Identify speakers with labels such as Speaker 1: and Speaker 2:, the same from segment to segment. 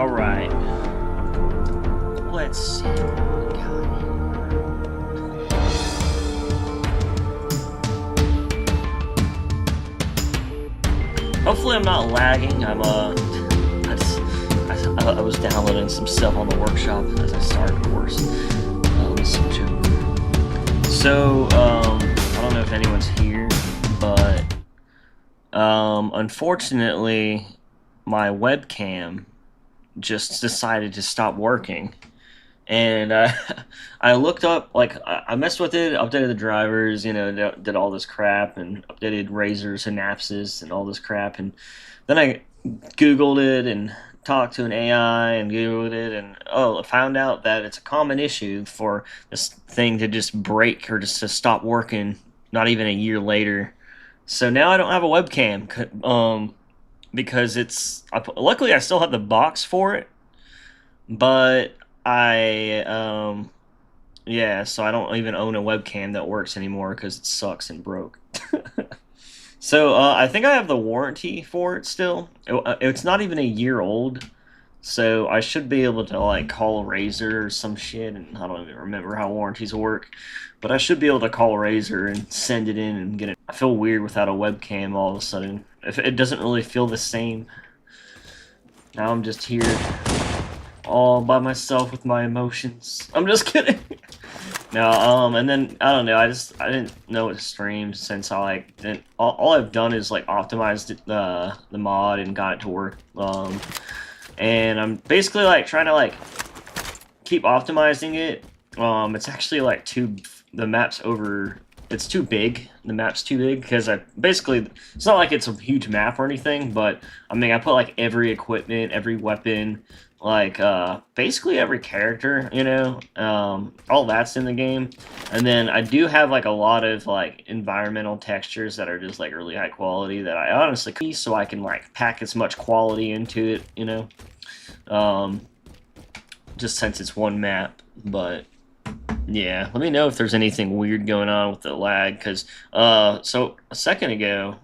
Speaker 1: Alright. Let's see what we got here. Hopefully I'm not lagging. I was downloading some stuff on the workshop as I started, of course. So, I don't know if anyone's here, but unfortunately, my webcam just decided to stop working. And I looked up, like, I messed with it, updated the drivers, you know, did all this crap, and updated Razer synapses and all this crap, and then I Googled it and talked to an AI and Googled it, and I found out that it's a common issue for this thing to just break or just to stop working not even a year later. So now I don't have a webcam, because luckily I still have the box for it, but yeah, so I don't even own a webcam that works anymore because it sucks and broke. So I think I have the warranty for it still. It's not even a year old, so I should be able to like call Razer or some shit, and I don't even remember how warranties work, but I should be able to call Razer and send it in and get it. I feel weird without a webcam all of a sudden. If it doesn't really feel the same. Now I'm just here all by myself with my emotions. I'm just kidding. No, and then I don't know. I didn't know it streamed since all I've done is like optimized the mod and got it to work. And I'm basically like trying to like keep optimizing it. It's actually like the map's over. It's too big. The map's too big because it's not like it's a huge map or anything, but I mean I put like every equipment, every weapon, like basically every character, you know, all that's in the game. And then I do have like a lot of like environmental textures that are just like really high quality that I honestly keep, so I can like pack as much quality into it, you know, just since it's one map. But yeah, let me know if there's anything weird going on with the lag, because so a second ago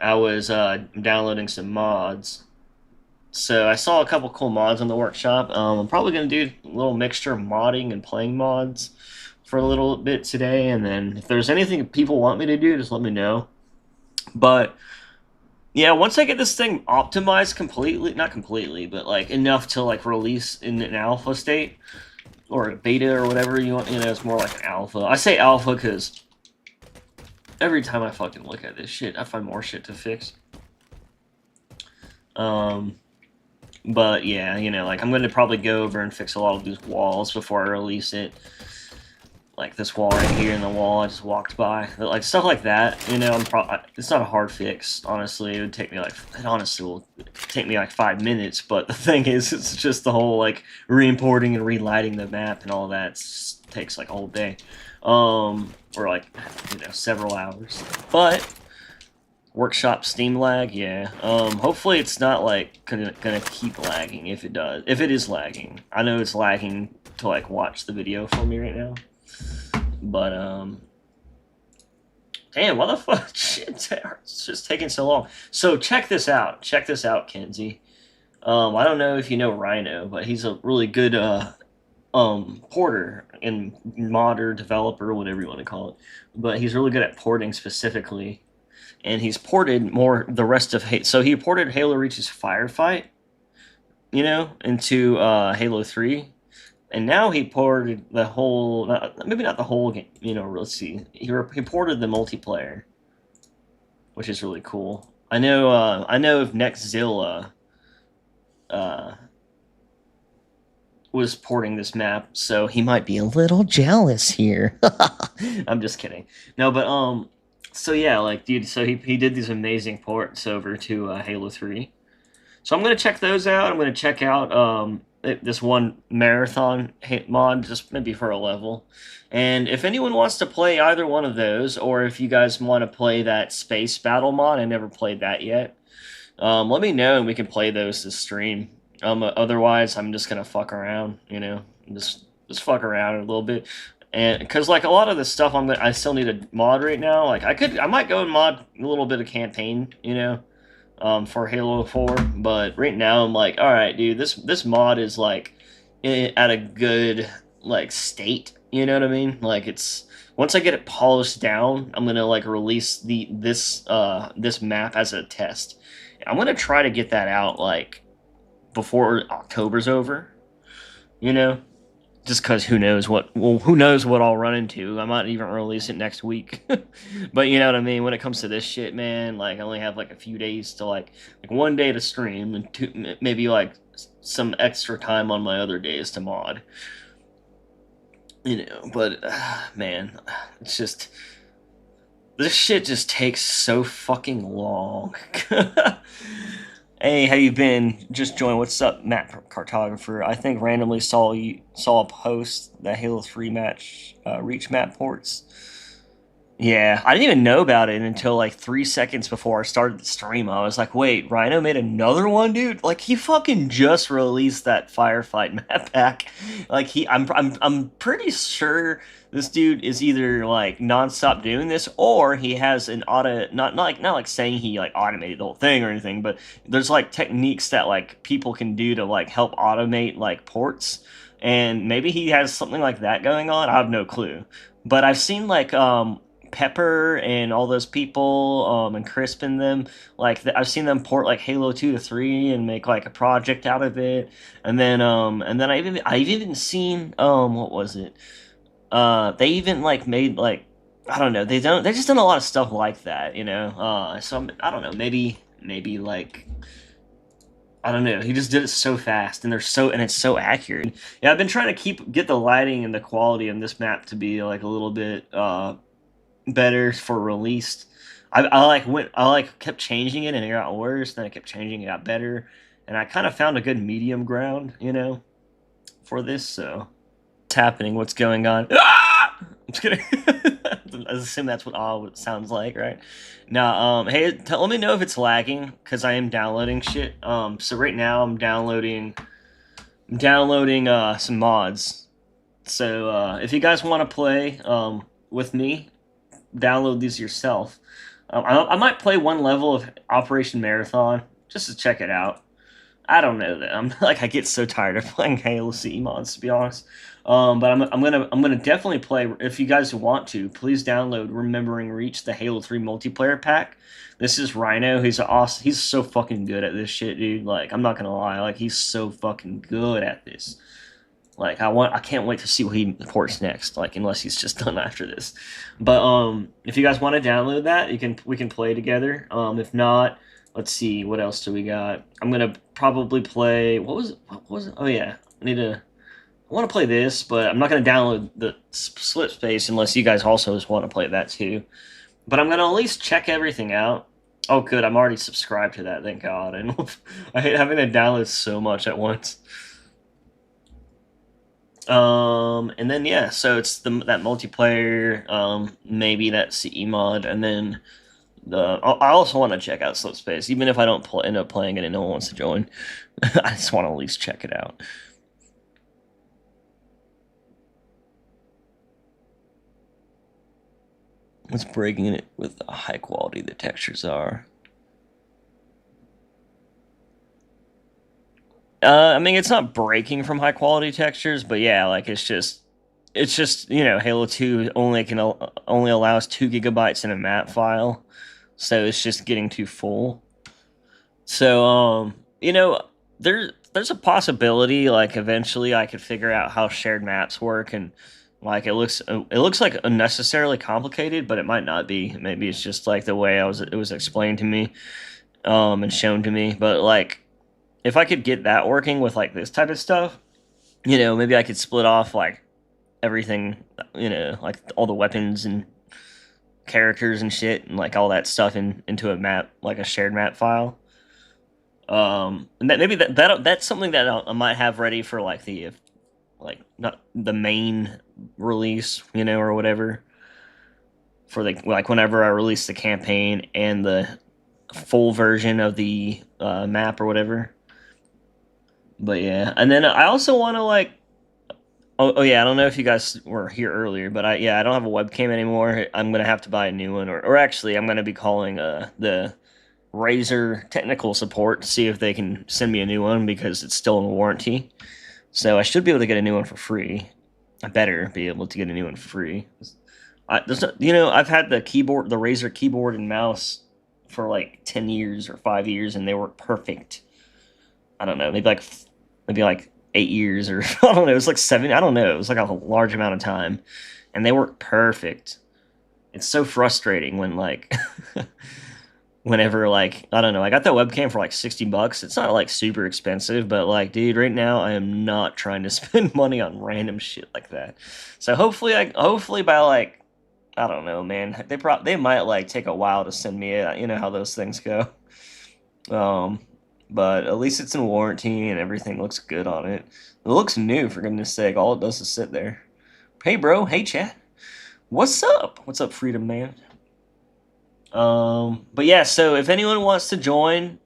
Speaker 1: I was downloading some mods. So I saw a couple cool mods on the workshop. I'm probably going to do a little mixture of modding and playing mods for a little bit today, and then if there's anything people want me to do, just let me know. But yeah, once I get this thing optimized completely, not completely, but like enough to like release in an alpha state, or a beta or whatever you want, you know, it's more like an alpha. I say alpha because every time I fucking look at this shit, I find more shit to fix. But yeah, you know, like I'm going to probably go over and fix a lot of these walls before I release it. Like this wall right here and the wall I just walked by. Like stuff like that, you know, it's not a hard fix, honestly. It would take me like, it honestly will take me like 5 minutes, but the thing is, it's just the whole like re-importing and relighting the map and all that takes like a whole day. Or like, you know, several hours. But workshop Steam lag, yeah. Hopefully it's not like gonna keep lagging if it does. If it is lagging. I know it's lagging to like watch the video for me right now. But damn, why the fuck shit, it's just taking so long. So check this out. Check this out, Kenzie. I don't know if you know Rhino, but he's a really good porter and modder developer, whatever you want to call it. But he's really good at porting specifically. And he's ported the rest of so he ported Halo Reach's Firefight, you know, into Halo 3. And now he ported the whole, maybe not the whole game, you know, let's see. He ported the multiplayer, which is really cool. I know if Nextzilla was porting this map, so he might be a little jealous here. I'm just kidding. No, but so yeah, like, dude, so he did these amazing ports over to Halo 3. So I'm gonna check those out. I'm gonna check out this one marathon mod, just maybe for a level. And if anyone wants to play either one of those, or if you guys want to play that space battle mod, I never played that yet. Let me know and we can play those this stream. Otherwise, I'm just gonna fuck around, you know, just fuck around a little bit. And because like a lot of the stuff I still need a mod right now. Like I might go and mod a little bit of campaign, you know. for Halo 4. But right now I'm like, all right, dude, this mod is like at a good like state. You know what I mean? Like it's once I get it polished down, I'm gonna like release this map as a test. I'm gonna try to get that out like before October's over. You know, just because who knows what I'll run into. I might even release it next week. But you know what I mean. When it comes to this shit, man, like I only have like a few days to like one day to stream and maybe like some extra time on my other days to mod. You know, but man, it's just this shit just takes so fucking long. Hey, how you been? Just joined. What's up, Matt Cartographer? I think randomly saw a post that Halo 3 match reach map ports. Yeah, I didn't even know about it until like 3 seconds before I started the stream. I was like, "Wait, Rhino made another one, dude! Like he fucking just released that firefight map pack. Like I'm pretty sure this dude is either like nonstop doing this, or he has an auto. Not like saying he like automated the whole thing or anything, but there's like techniques that like people can do to like help automate like ports, and maybe he has something like that going on. I have no clue, but I've seen like Pepper and all those people, and Crisp and them, like I've seen them port like Halo 2 to 3 and make like a project out of it, and then I've even seen what was it? They even like made like I don't know, they just done a lot of stuff like that, you know. So I don't know, maybe like I don't know. He just did it so fast, and it's so accurate. Yeah, I've been trying to get the lighting and the quality in this map to be like a little bit better for released. I like kept changing it and it got worse. Then I kept changing it, got better, and I kind of found a good medium ground, you know, for this. So what's happening? What's going on? Ah! I'm just kidding. I assume that's what all sounds like, right? Now, hey, let me know if it's lagging because I am downloading shit. So right now I'm downloading some mods. So if you guys want to play with me, download these yourself. I might play one level of Operation Marathon just to check it out. I don't know that I'm like I get so tired of playing Halo CE mods to be honest. But I'm gonna definitely play. If you guys want to, please download Remembering Reach, the Halo 3 multiplayer pack. This is Rhino. He's awesome. He's so fucking good at this shit, dude. Like I'm not gonna lie, like he's so fucking good at this. Like I can't wait to see what he ports next. Like unless he's just done after this. But if you guys want to download that, we can play together. If not, let's see what else do we got. I'm gonna probably play. What was it? Oh yeah, I want to play this, but I'm not gonna download the Split Space unless you guys also just want to play that too. But I'm gonna at least check everything out. Oh, good. I'm already subscribed to that. Thank God. And I hate having to download so much at once. And then yeah, so it's that multiplayer, maybe that CE mod, and then I also want to check out Slipspace, even if I don't end up playing it and no one wants to join. I just want to at least check it out. What's breaking it with the high quality the textures are? I mean, it's not breaking from high quality textures, but yeah, like it's just you know, Halo 2 only allows 2 GB in a map file, so it's just getting too full. So you know, there's a possibility like eventually I could figure out how shared maps work, and like it looks like unnecessarily complicated, but it might not be. Maybe it's just like the way it was explained to me and shown to me, but like if I could get that working with like this type of stuff, you know, maybe I could split off like everything, you know, like all the weapons and characters and shit and like all that stuff into a map, like a shared map file. And that maybe that's something that I might have ready for like the like not the main release, you know, or whatever. For like whenever I release the campaign and the full version of the map or whatever. But yeah, and then I also want to like. Oh yeah, I don't know if you guys were here earlier, but I don't have a webcam anymore. I'm gonna have to buy a new one, or actually, I'm gonna be calling the Razer technical support to see if they can send me a new one because it's still in warranty. So I should be able to get a new one for free. I better be able to get a new one for free. I've had the keyboard, the Razer keyboard and mouse for like 10 years or 5 years, and they work perfect. I don't know, maybe like 8 years, or I don't know. It was like 7. I don't know. It was like a large amount of time, and they work perfect. It's so frustrating when like whenever like I don't know, I got that webcam for like $60. It's not like super expensive, but like dude, right now I am not trying to spend money on random shit like that. So hopefully by like I don't know, man. They might like take a while to send me it. You know how those things go. Um, but at least it's in warranty and everything looks good on it. It looks new, for goodness sake. All it does is sit there. Hey, bro. Hey, chat. What's up? What's up, Freedom Man? But yeah. So if anyone wants to join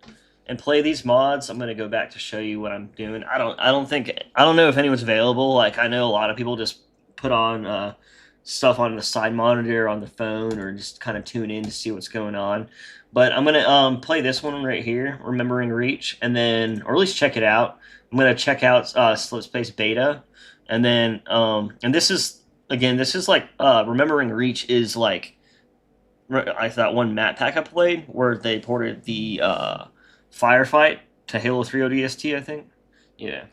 Speaker 1: and play these mods, I'm gonna go back to show you what I'm doing. I don't know if anyone's available. Like I know a lot of people just put on stuff on the side monitor on the phone or just kind of tune in to see what's going on. But I'm gonna play this one right here, Remembering Reach, and then or at least check it out. I'm gonna check out Slip Space Beta, and then and this is again this is like Remembering Reach is like that one map pack I played where they ported the Firefight to Halo 3 ODST, I think. Yeah.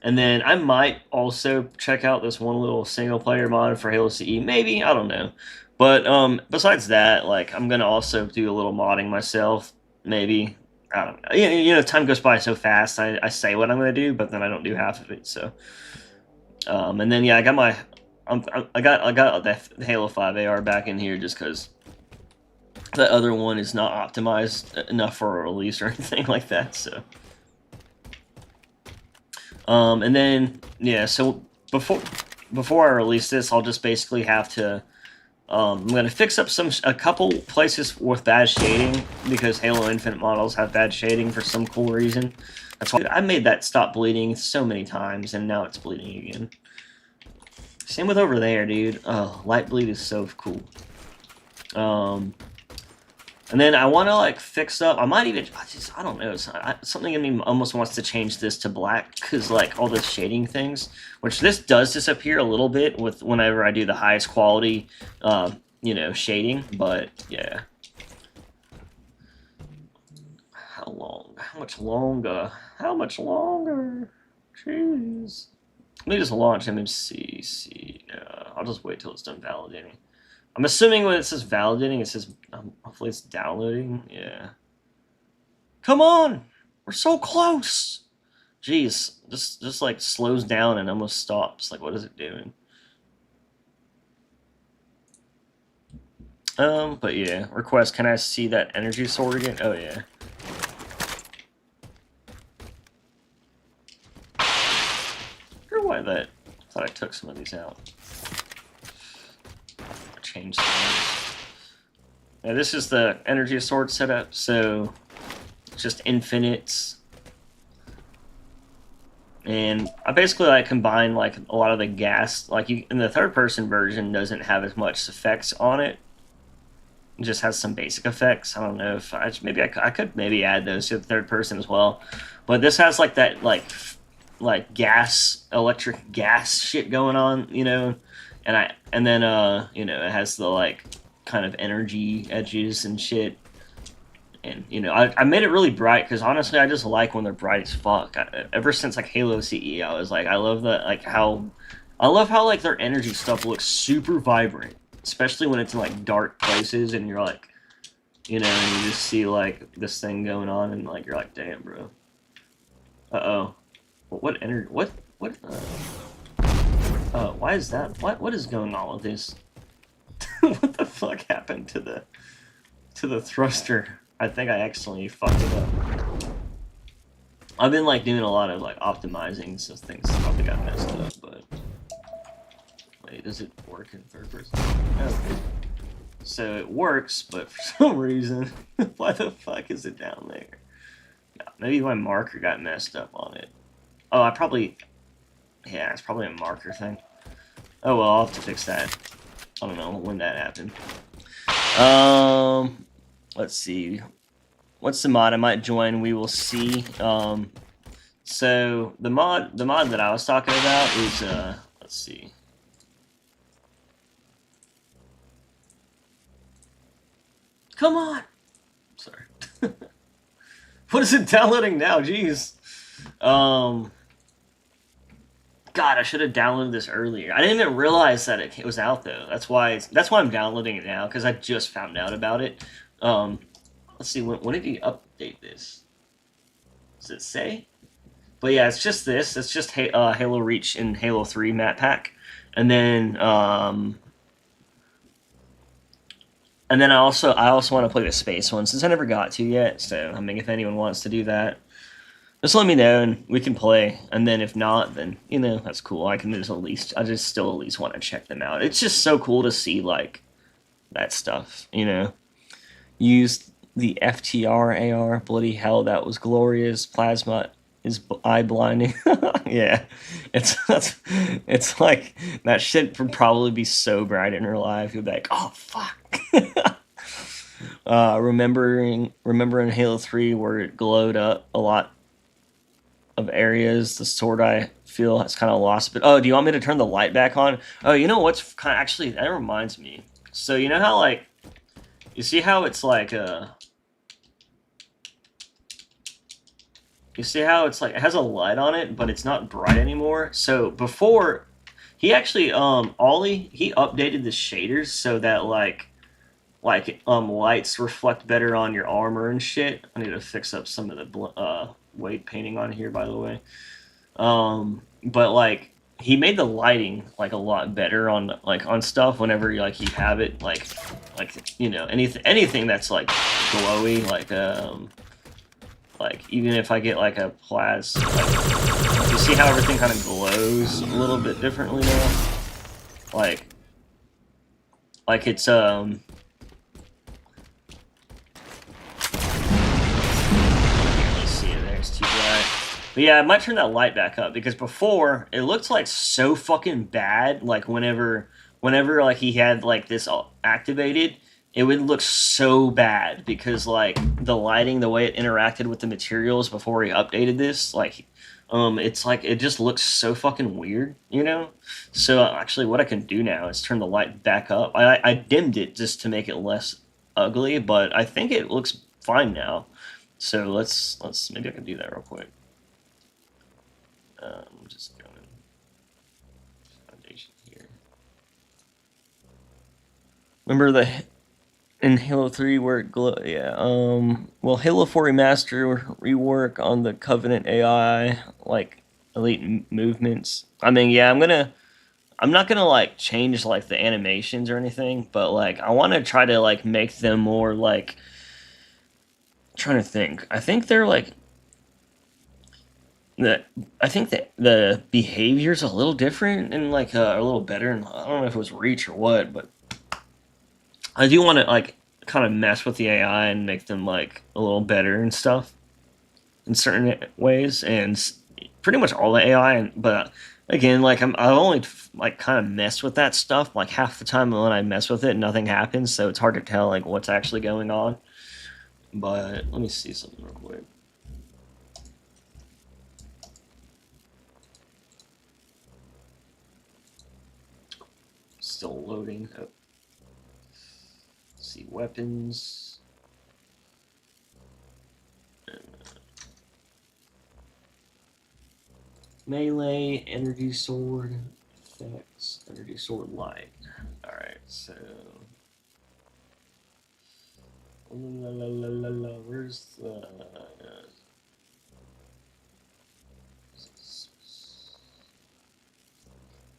Speaker 1: And then I might also check out this one little single player mod for Halo CE. Maybe, I don't know. But besides that, like I'm gonna also do a little modding myself. Maybe. I don't know. Time goes by so fast. I say what I'm gonna do, but then I don't do half of it. So and then yeah, I got my I got the Halo 5 AR back in here just because the other one is not optimized enough for a release or anything like that. So and then yeah, so before I release this, I'll just basically have to I'm gonna fix up a couple places with bad shading because Halo Infinite models have bad shading for some cool reason. That's why I made that stop bleeding so many times, and now it's bleeding again. Same with over there, dude. Oh, light bleed is so cool. And then I want to like fix up. I might even. I don't know. Something in me almost wants to change this to black because like all the shading things, which this does disappear a little bit with whenever I do the highest quality, shading. But yeah. How long? How much longer? How much longer? Jeez. Let me just launch MMCC. No, I'll just wait till it's done validating. I'm assuming when it says validating, it says hopefully it's downloading. Yeah. Come on, we're so close. Jeez, just like slows down and almost stops. Like, what is it doing? But yeah, request. Can I see that energy sword again? Oh yeah. I wonder why that. I thought I took some of these out. Change things. Now this is the energy sword setup, so it's just infinites. And I basically like combine like a lot of the gas. Like in the third person version doesn't have as much effects on it. It just has some basic effects. I don't know if I could maybe add those to the third person as well. But this has like that like electric gas shit going on, and then it has the like kind of energy edges and shit. And I made it really bright because honestly I just like when they're bright as fuck. Ever since like Halo CE, I was like I love how like their energy stuff looks super vibrant, especially when it's in like dark places and you're like and you just see like this thing going on and like you're like damn bro. What energy? What? Why is that? What is going on with this? What the fuck happened to the thruster? I think I accidentally fucked it up. I've been like doing a lot of like optimizing, so things probably got messed up. But wait, does it work in third person? Okay. So it works, but for some reason, why the fuck is it down there? Maybe my marker got messed up on it. Oh, yeah, it's probably a marker thing. Oh well, I'll have to fix that. I don't know when that happened. Let's see. what's the mod I might join? We will see. So the mod that I was talking about is let's see. Come on. Sorry. What is it downloading now? Jeez. God, I should have downloaded this earlier. I didn't even realize that it was out though. That's why I'm downloading it now, because I just found out about it. Let's see, when did he update this? Does it say? But yeah, it's just this. It's just Halo Reach and Halo 3 map pack, and then I also want to play the space one since I never got to yet. So I mean, if anyone wants to do that, just let me know and we can play. And then if not, then that's cool. I just still at least want to check them out. It's just so cool to see like that stuff. Use the FTR AR. Bloody hell, that was glorious. Plasma is eye blinding. Yeah, it's like that shit would probably be so bright in her life. You'd be like, oh fuck. Remembering Halo 3 where it glowed up a lot of areas. The sword I feel has kind of lost. But do you want me to turn the light back on? Oh, you know what's kind of actually that reminds me. So you know how like you see how it's like you see how it's like it has a light on it, but it's not bright anymore. So before he actually Ollie he updated the shaders so that like lights reflect better on your armor and shit. I need to fix up some of the weight painting on here, by the way. But like he made the lighting like a lot better on stuff whenever you have it like anything that's like glowy like even if I get like a like you see how everything kind of glows a little bit differently now, like it's But yeah, I might turn that light back up because before it looked like so fucking bad. Like whenever like he had like this activated, it would look so bad because like the lighting, the way it interacted with the materials before he updated this, like it's like it just looks so fucking weird, So actually, what I can do now is turn the light back up. I dimmed it just to make it less ugly, but I think it looks fine now. So let's maybe I can do that real quick. Just going foundation here. Remember in Halo 3 where it well, Halo 4 remaster rework on the Covenant AI, like elite movements. I mean, yeah, I'm not gonna like change like the animations or anything, but like I want to try to like make them more like. I'm trying to think. I think they're like I think that the behavior's a little different and like a little better. And I don't know if it was Reach or what, but I do want to like kind of mess with the AI and make them like a little better and stuff in certain ways, and pretty much all the AI. But again, like I only like kind of mess with that stuff like half the time when I mess with it, nothing happens. So it's hard to tell like what's actually going on. But let me see something real quick. Still loading. Oh. Let's see, weapons. Melee, energy sword, effects, energy sword light. Alright, so. Where's the.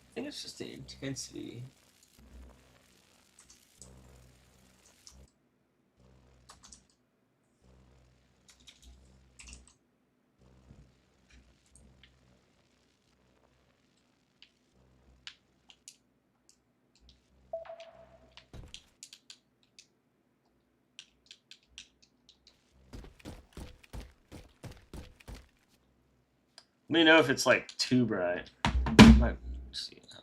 Speaker 1: I think it's just the intensity. Let me know if it's like too bright. Might see how.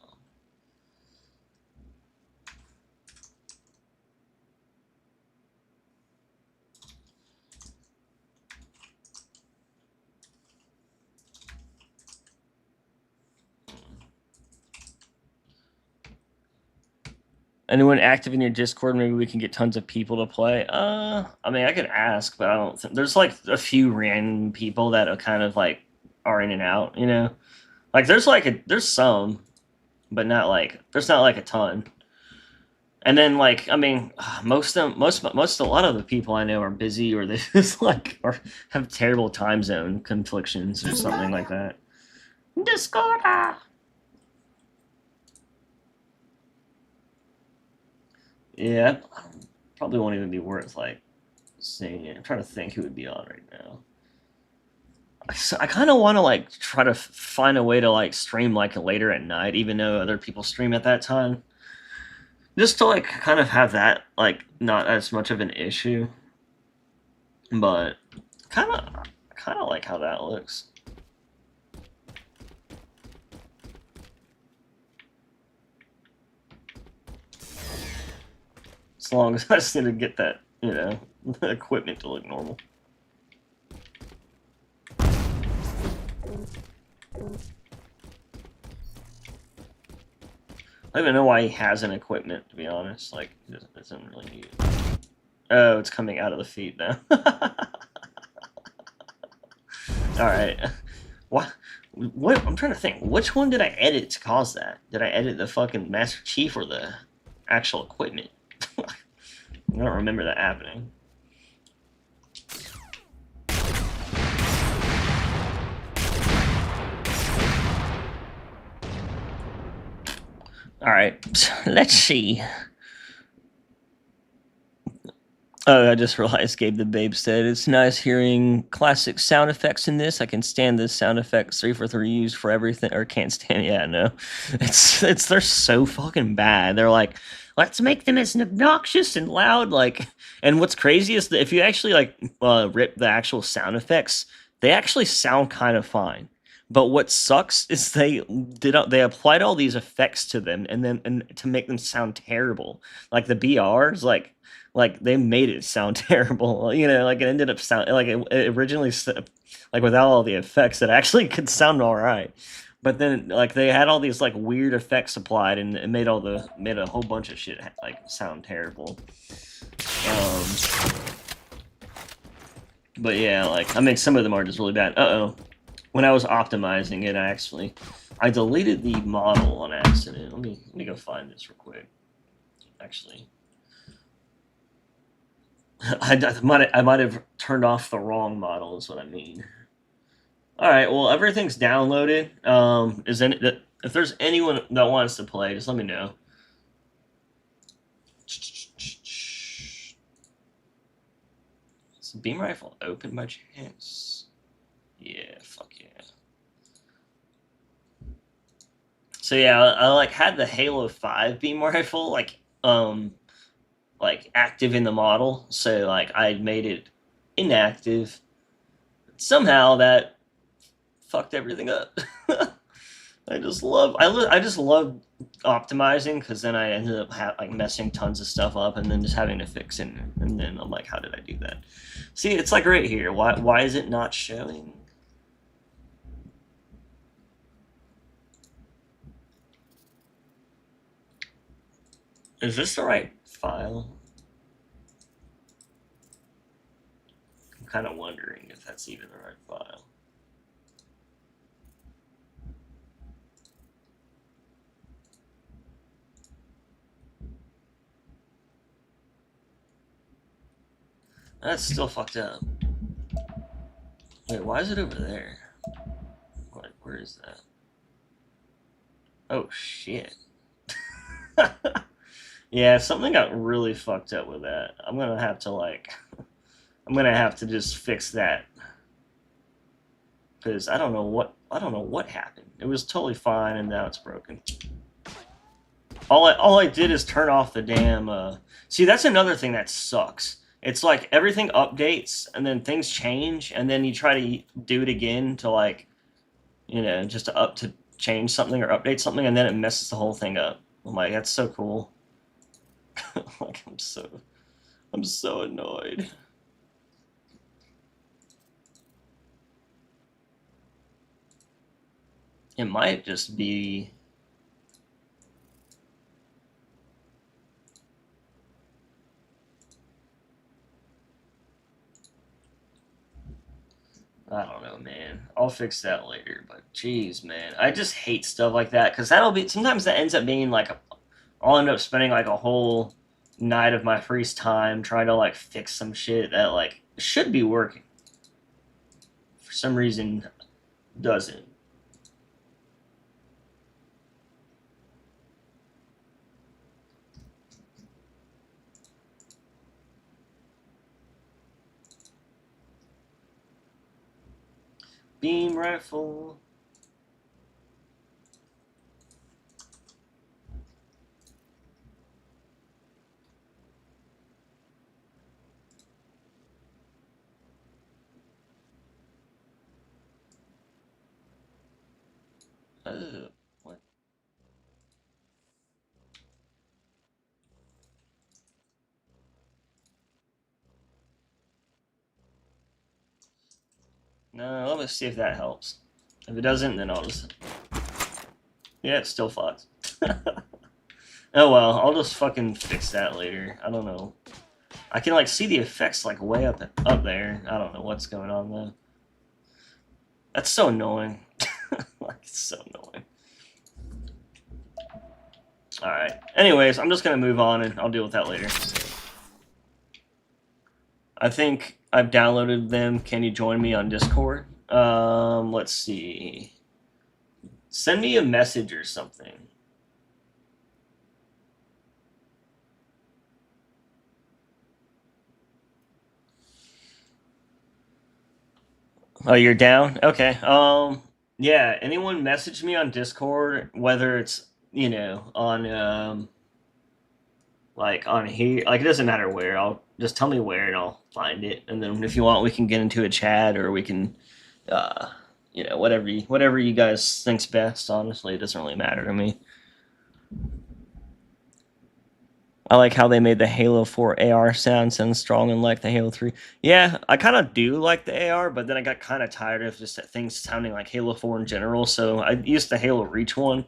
Speaker 1: Anyone active in your Discord? Maybe we can get tons of people to play. I mean, I could ask, but I don't think there's like a few random people that are kind of like are in and out. You know, like there's some, but not like there's not like a ton. And then like I mean, most a lot of the people I know are busy or they just like or have terrible time zone conflictions or something like that. Discord. Yeah, probably won't even be worth like seeing it. I'm trying to think who would be on right now. I kind of want to like try to find a way to like stream like later at night, even though other people stream at that time, just to like kind of have that like not as much of an issue. But kind of kind of like how that looks. As long as I just need to get that, you know, the equipment to look normal. I don't even know why he has an equipment, to be honest. Like, he doesn't really need it. Oh, it's coming out of the feed now. Alright. What? I'm trying to think. Which one did I edit to cause that? Did I edit the fucking Master Chief or the actual equipment? I don't remember that happening. Alright, let's see. Oh, I just realized Gabe the Babe said, it's nice hearing classic sound effects in this. I can stand the sound effects 3 for 3 used for everything, or can't stand, yeah, no. They're so fucking bad. They're like, let's make them as obnoxious and loud, like, and what's crazy is that if you actually, like, rip the actual sound effects, they actually sound kind of fine. But what sucks is they applied all these effects to them and to make them sound terrible. Like the BRs, like they made it sound terrible, you know, like it ended up sound like it originally like without all the effects it actually could sound all right, but then like they had all these like weird effects applied and it made a whole bunch of shit like sound terrible. um but yeah, like I mean some of them are just really bad. When I was optimizing it, I deleted the model on accident. Let me go find this real quick actually. I might have turned off the wrong model is what I mean. All right, well everything's downloaded. If there's anyone that wants to play, just let me know. Is the beam rifle open by chance? Yeah, fuck yeah. So yeah, I like had the Halo 5 beam rifle like active in the model, so like I made it inactive. Somehow that fucked everything up. I just love optimizing because then I ended up like messing tons of stuff up and then just having to fix it, and then I'm like, how did I do that? See, it's like right here. Why is it not showing? Is this the right file? I'm kind of wondering if that's even the right file. That's still fucked up. Wait, why is it over there? Where is that? Oh shit. Yeah, something got really fucked up with that. I'm gonna have to like, I'm gonna have to just fix that because I don't know what happened. It was totally fine and now it's broken. All I did is turn off the damn. See, that's another thing that sucks. It's like everything updates and then things change and then you try to do it again to like, you know, just to change something or update something and then it messes the whole thing up. I'm like, that's so cool. Like I'm so annoyed. It might just be. man. I'll fix that later. But jeez, man, I just hate stuff like that because that'll be sometimes that ends up being like I'll end up spending like a whole night of my free time trying to like fix some shit that like should be working. For some reason, doesn't. Beam rifle. What? No, let me see if that helps. If it doesn't, then I'll just... Yeah, it still fucks. Oh well, I'll just fucking fix that later. I don't know. I can like see the effects like way up there. I don't know what's going on though. That's so annoying. Like it's so annoying. Alright. Anyways, I'm just gonna move on and I'll deal with that later. I think I've downloaded them. Can you join me on Discord? Let's see. Send me a message or something. Oh, you're down? Okay. Yeah, anyone message me on Discord, whether it's, on like on here, like it doesn't matter where. I'll just tell me where and I'll find it. And then if you want, we can get into a chat or we can uh whatever you guys think's best, honestly, it doesn't really matter to me. I like how they made the Halo 4 AR sound strong, unlike the Halo 3. Yeah, I kind of do like the AR, but then I got kind of tired of just things sounding like Halo 4 in general, so I used the Halo Reach one.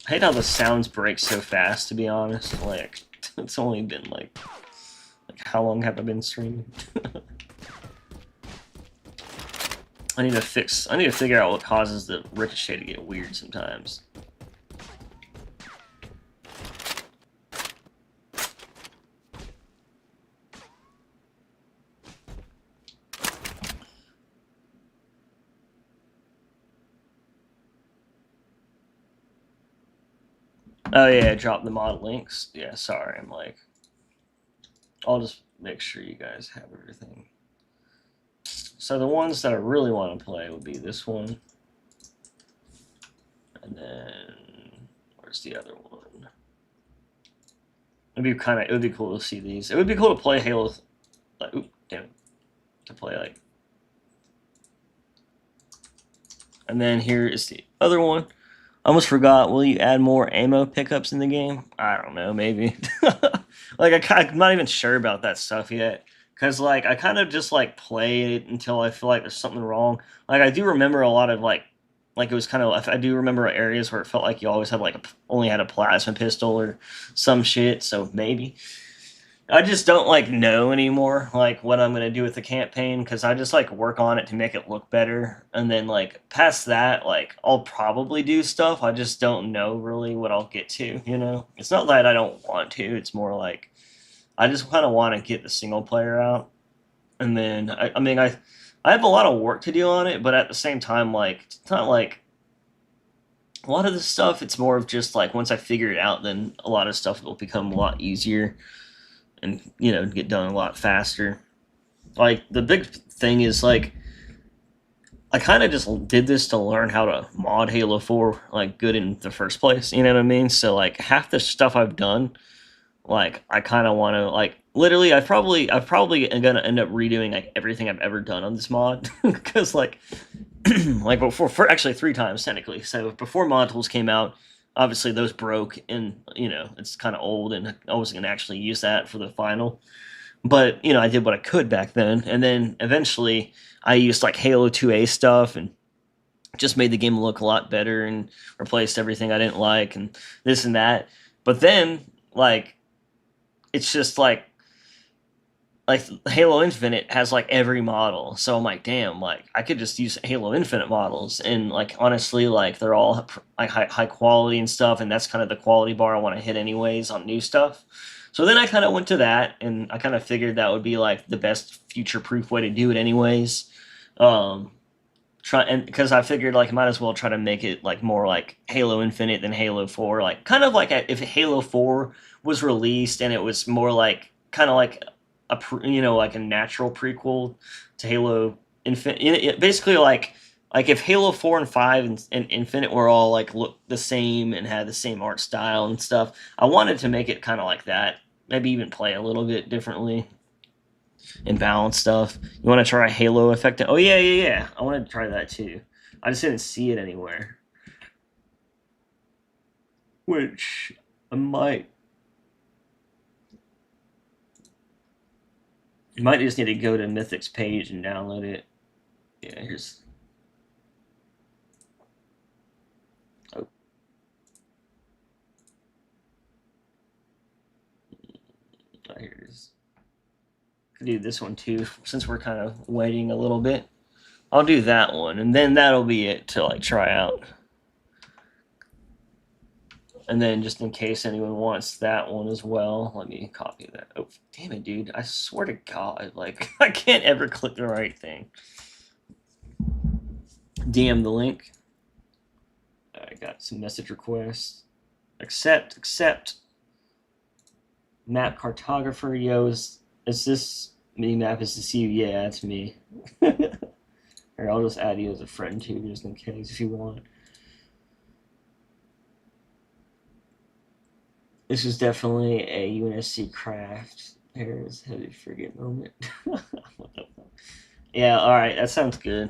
Speaker 1: I hate how the sounds break so fast, to be honest. Like, it's only been like how long have I been streaming? I need to figure out what causes the ricochet to get weird sometimes. Oh yeah, drop the mod links. Yeah, sorry, I'm like... I'll just make sure you guys have everything. So the ones that I really want to play would be this one. And then... Where's the other one? It would be cool to see these. It would be cool to play Halo... Like, oop, damn it. To play, like... And then here is the other one. I almost forgot. Will you add more ammo pickups in the game? I don't know. Maybe. Like I'm not even sure about that stuff yet. Cause like I kind of just like play it until I feel like there's something wrong. Like I do remember a lot of like it was kind of I do remember areas where it felt like you always had like only had a plasma pistol or some shit. So maybe. I just don't like know anymore like what I'm gonna do with the campaign because I just like work on it to make it look better, and then like past that like I'll probably do stuff. I just don't know really what I'll get to. It's not that I don't want to. It's more like I just kind of want to get the single player out, and then I mean I have a lot of work to do on it, but at the same time like it's not like a lot of the stuff. It's more of just like once I figure it out, then a lot of stuff will become a lot easier and get done a lot faster. Like the big thing is like I kind of just did this to learn how to mod Halo 4 like good in the first place, you know what I mean? So like half the stuff I've done, like I kind of want to like literally I've probably gonna end up redoing like everything I've ever done on this mod because like like before, for actually 3 times technically. So before mod tools came out, obviously those broke, and it's kind of old, and I wasn't gonna actually use that for the final. But I did what I could back then, and then eventually I used like Halo 2A stuff and just made the game look a lot better and replaced everything I didn't like and this and that. But then like it's just like like Halo Infinite has like every model, so I'm like, damn, like I could just use Halo Infinite models, and like honestly, like they're all like high quality and stuff, and that's kind of the quality bar I want to hit anyways on new stuff. So then I kind of went to that, and I kind of figured that would be like the best future proof way to do it anyways. Um, try and because I figured like I might as well try to make it like more like Halo Infinite than Halo 4, like kind of like if Halo 4 was released and it was more like kind of like like a natural prequel to Halo Infinite, basically like if Halo 4 and 5 and Infinite were all like look the same and had the same art style and stuff. I wanted to make it kind of like that, maybe even play a little bit differently and balance stuff. You want to try Halo effect? Oh yeah. I wanted to try that too. I just didn't see it anywhere. Which I might. You might just need to go to Mythic's page and download it. Yeah, here's. Oh. Here it is. Could do this one too, since we're kind of waiting a little bit. I'll do that one, and then that'll be it to like try out. And then just in case anyone wants that one as well, let me copy that. Oh, damn it, dude. I swear to God, like, I can't ever click the right thing. DM the link. I got some message requests. Accept. Map cartographer, yo, is this mini map? Is this you? Yeah, it's me. Here, I'll just add you as a friend too, just in case if you want. This is definitely a UNSC craft. There's heavy frigate moment. Yeah, alright, that sounds good.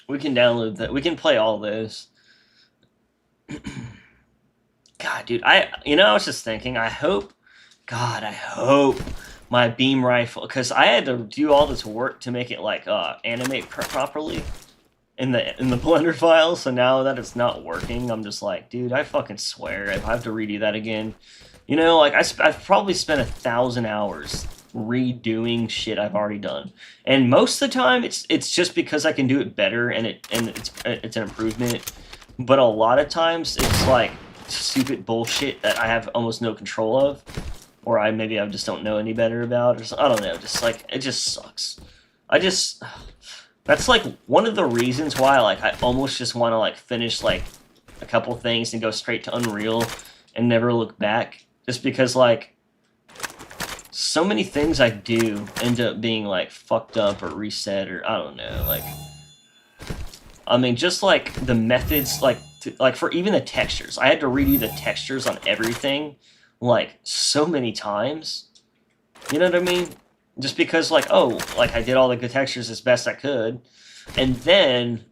Speaker 1: We can download that. We can play all those. God, dude, I was just thinking, I hope my beam rifle, because I had to do all this work to make it like animate properly in the Blender file, so now that it's not working, I'm just like, dude, I fucking swear if I have to redo that again. Like I've probably spent 1,000 hours redoing shit I've already done, and most of the time it's just because I can do it better and it's an improvement. But a lot of times it's like stupid bullshit that I have almost no control of, or I just don't know any better about, or I don't know. Just like it just sucks. That's like one of the reasons why like I almost just want to like finish like a couple things and go straight to Unreal and never look back, just because like so many things I do end up being like fucked up or reset, or I don't know, like I mean just like the methods, like for even the textures, I had to redo the textures on everything like so many times, you know what I mean? Just because, like, oh, like I did all the good textures as best I could, and then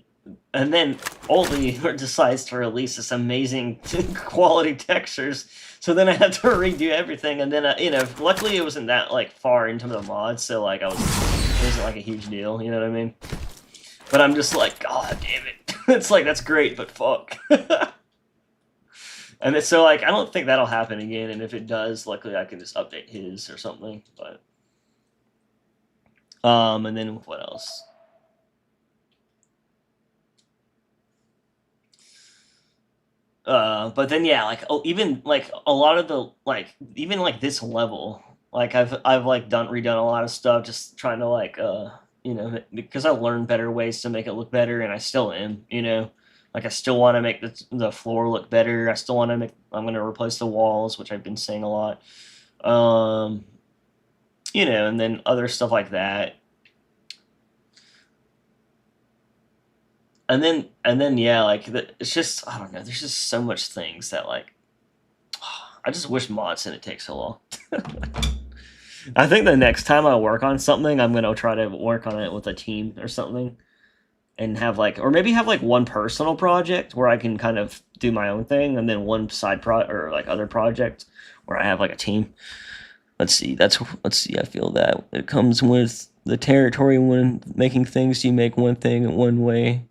Speaker 1: Oldie decides to release this amazing quality textures. So then I had to redo everything, and then luckily it wasn't that like far into the mod, so like it wasn't like a huge deal. You know what I mean? But I'm just like, God damn it! It's like that's great, but fuck. And so like I don't think that'll happen again, and if it does, luckily I can just update his or something, but. And then what else? But then yeah, like even like a lot of the like even like this level, like I've like redone a lot of stuff, just trying to like because I learned better ways to make it look better, and I still am, like I still want to make the floor look better. I still want to I'm gonna replace the walls, which I've been saying a lot. And then other stuff like that. And then yeah, like it's just I don't know. There's just so much things that like I just wish mods didn't take so long. I think the next time I work on something, I'm gonna try to work on it with a team or something, and have like, or maybe have like one personal project where I can kind of do my own thing, and then one side or like other project where I have like a team. Let's see. I feel that it comes with the territory when making things. You make one thing one way.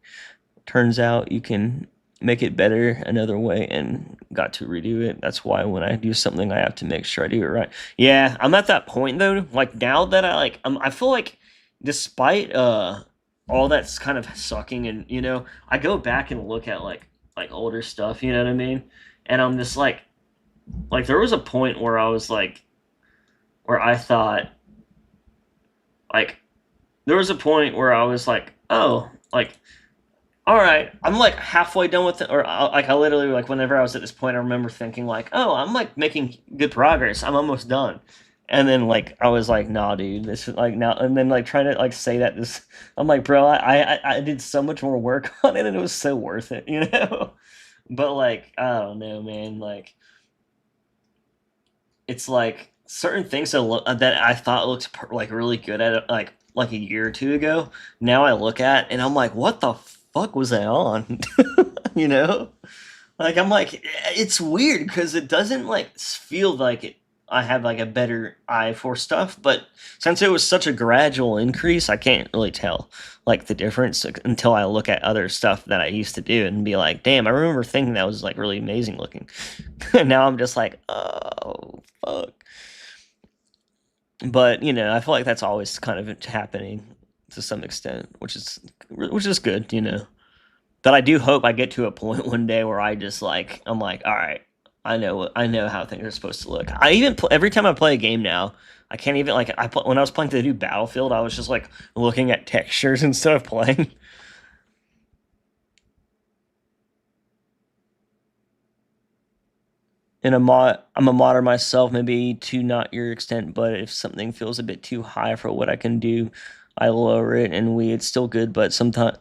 Speaker 1: Turns out you can make it better another way and got to redo it. That's why when I do something, I have to make sure I do it right. Yeah, I'm at that point though. Like now that I feel like despite all that's kind of sucking, and I go back and look at like older stuff. You know what I mean? And I'm just like there was a point where I was like where I thought like there was a point where I was like, oh, like all right, I'm like halfway done with it, or like I literally like whenever I was at this point, I remember thinking like, oh, I'm like making good progress. I'm almost done, and then like I was like, nah, dude, this is like now, and then like trying to like say that this, I'm like, bro, I did so much more work on it, and it was so worth it, you know. But like I don't know, man, like it's like certain things that I thought looked like really good at it, like a year or two ago. Now I look at and I'm like, what the fuck was I on? you know, like I'm like, it's weird because it doesn't like feel like it. I have like a better eye for stuff, but since it was such a gradual increase, I can't really tell like the difference until I look at other stuff that I used to do and be like, damn, I remember thinking that was like really amazing looking. And now I'm just like, oh fuck. But I feel like that's always kind of happening to some extent, which is good. That I do hope I get to a point one day where I'm like, all right, I know how things are supposed to look. I even every time I play a game now, I can't even like when I was playing the new Battlefield, I was just like looking at textures instead of playing. I'm a modder myself, maybe to not your extent, but if something feels a bit too high for what I can do, I lower it and it's still good, but sometimes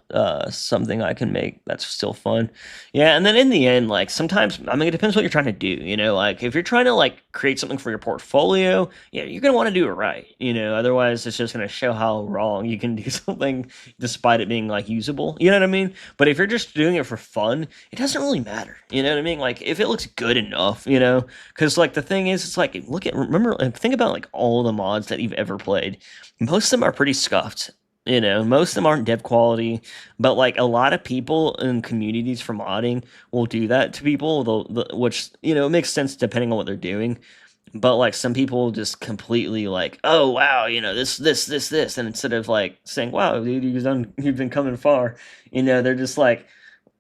Speaker 1: something I can make that's still fun. Yeah, and then in the end, like sometimes I mean it depends what you're trying to do. Like if you're trying to like create something for your portfolio, yeah, you're gonna want to do it right. Otherwise it's just gonna show how wrong you can do something despite it being like usable. You know what I mean? But if you're just doing it for fun, it doesn't really matter. You know what I mean? Like if it looks good enough. Because like the thing is, it's like remember, like, think about like all the mods that you've ever played. Most of them are pretty scuffed. Most of them aren't dev quality, but like a lot of people in communities for modding will do that to people, which it makes sense depending on what they're doing. But like some people just completely like, oh wow, this, and instead of like saying, wow, dude, you've been coming far, they're just like,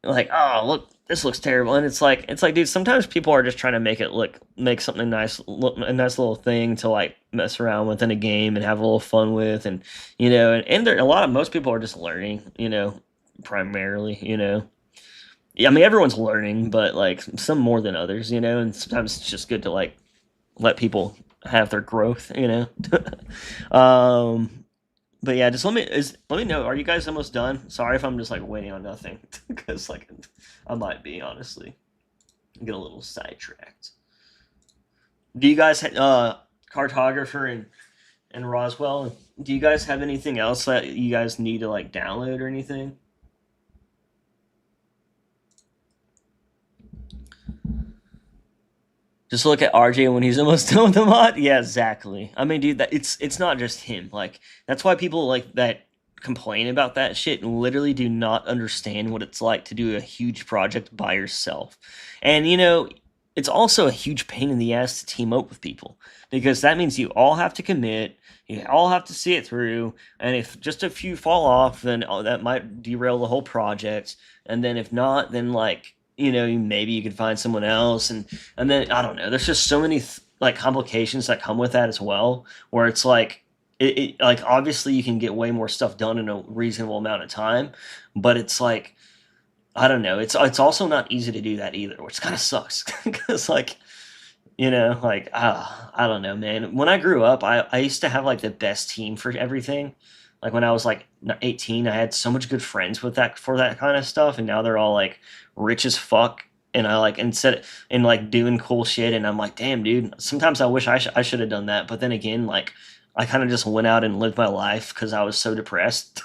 Speaker 1: oh look, this looks terrible, and it's like dude, sometimes people are just trying to make something nice, look a nice little thing to like mess around with in a game and have a little fun with, and there a lot of most people are just learning, primarily. Yeah, I mean everyone's learning, but like some more than others, and sometimes it's just good to like let people have their growth. um but yeah, just let me know. Are you guys almost done? Sorry if I'm just like waiting on nothing, because like I might be honestly get a little sidetracked. Do you guys cartographer and Roswell? Do you guys have anything else that you guys need to like download or anything? Just look at RJ when he's almost done with the mod. Yeah, exactly. I mean, dude, that it's not just him. Like that's why people like that complain about that shit and literally do not understand what it's like to do a huge project by yourself. And it's also a huge pain in the ass to team up with people because that means you all have to commit, you all have to see it through, and if just a few fall off, then that might derail the whole project. And then if not, then like maybe you could find someone else, and then I don't know. There's just so many like complications that come with that as well, where it's like like obviously you can get way more stuff done in a reasonable amount of time, but it's like I don't know. It's also not easy to do that either, which kind of sucks because like like I don't know, man. When I grew up, I used to have like the best team for everything. Like when I was like 18, I had so much good friends with that for that kind of stuff, and now they're all like rich as fuck. And I like instead and like doing cool shit, and I'm like, damn, dude. Sometimes I wish I should have done that, but then again, like I kind of just went out and lived my life because I was so depressed,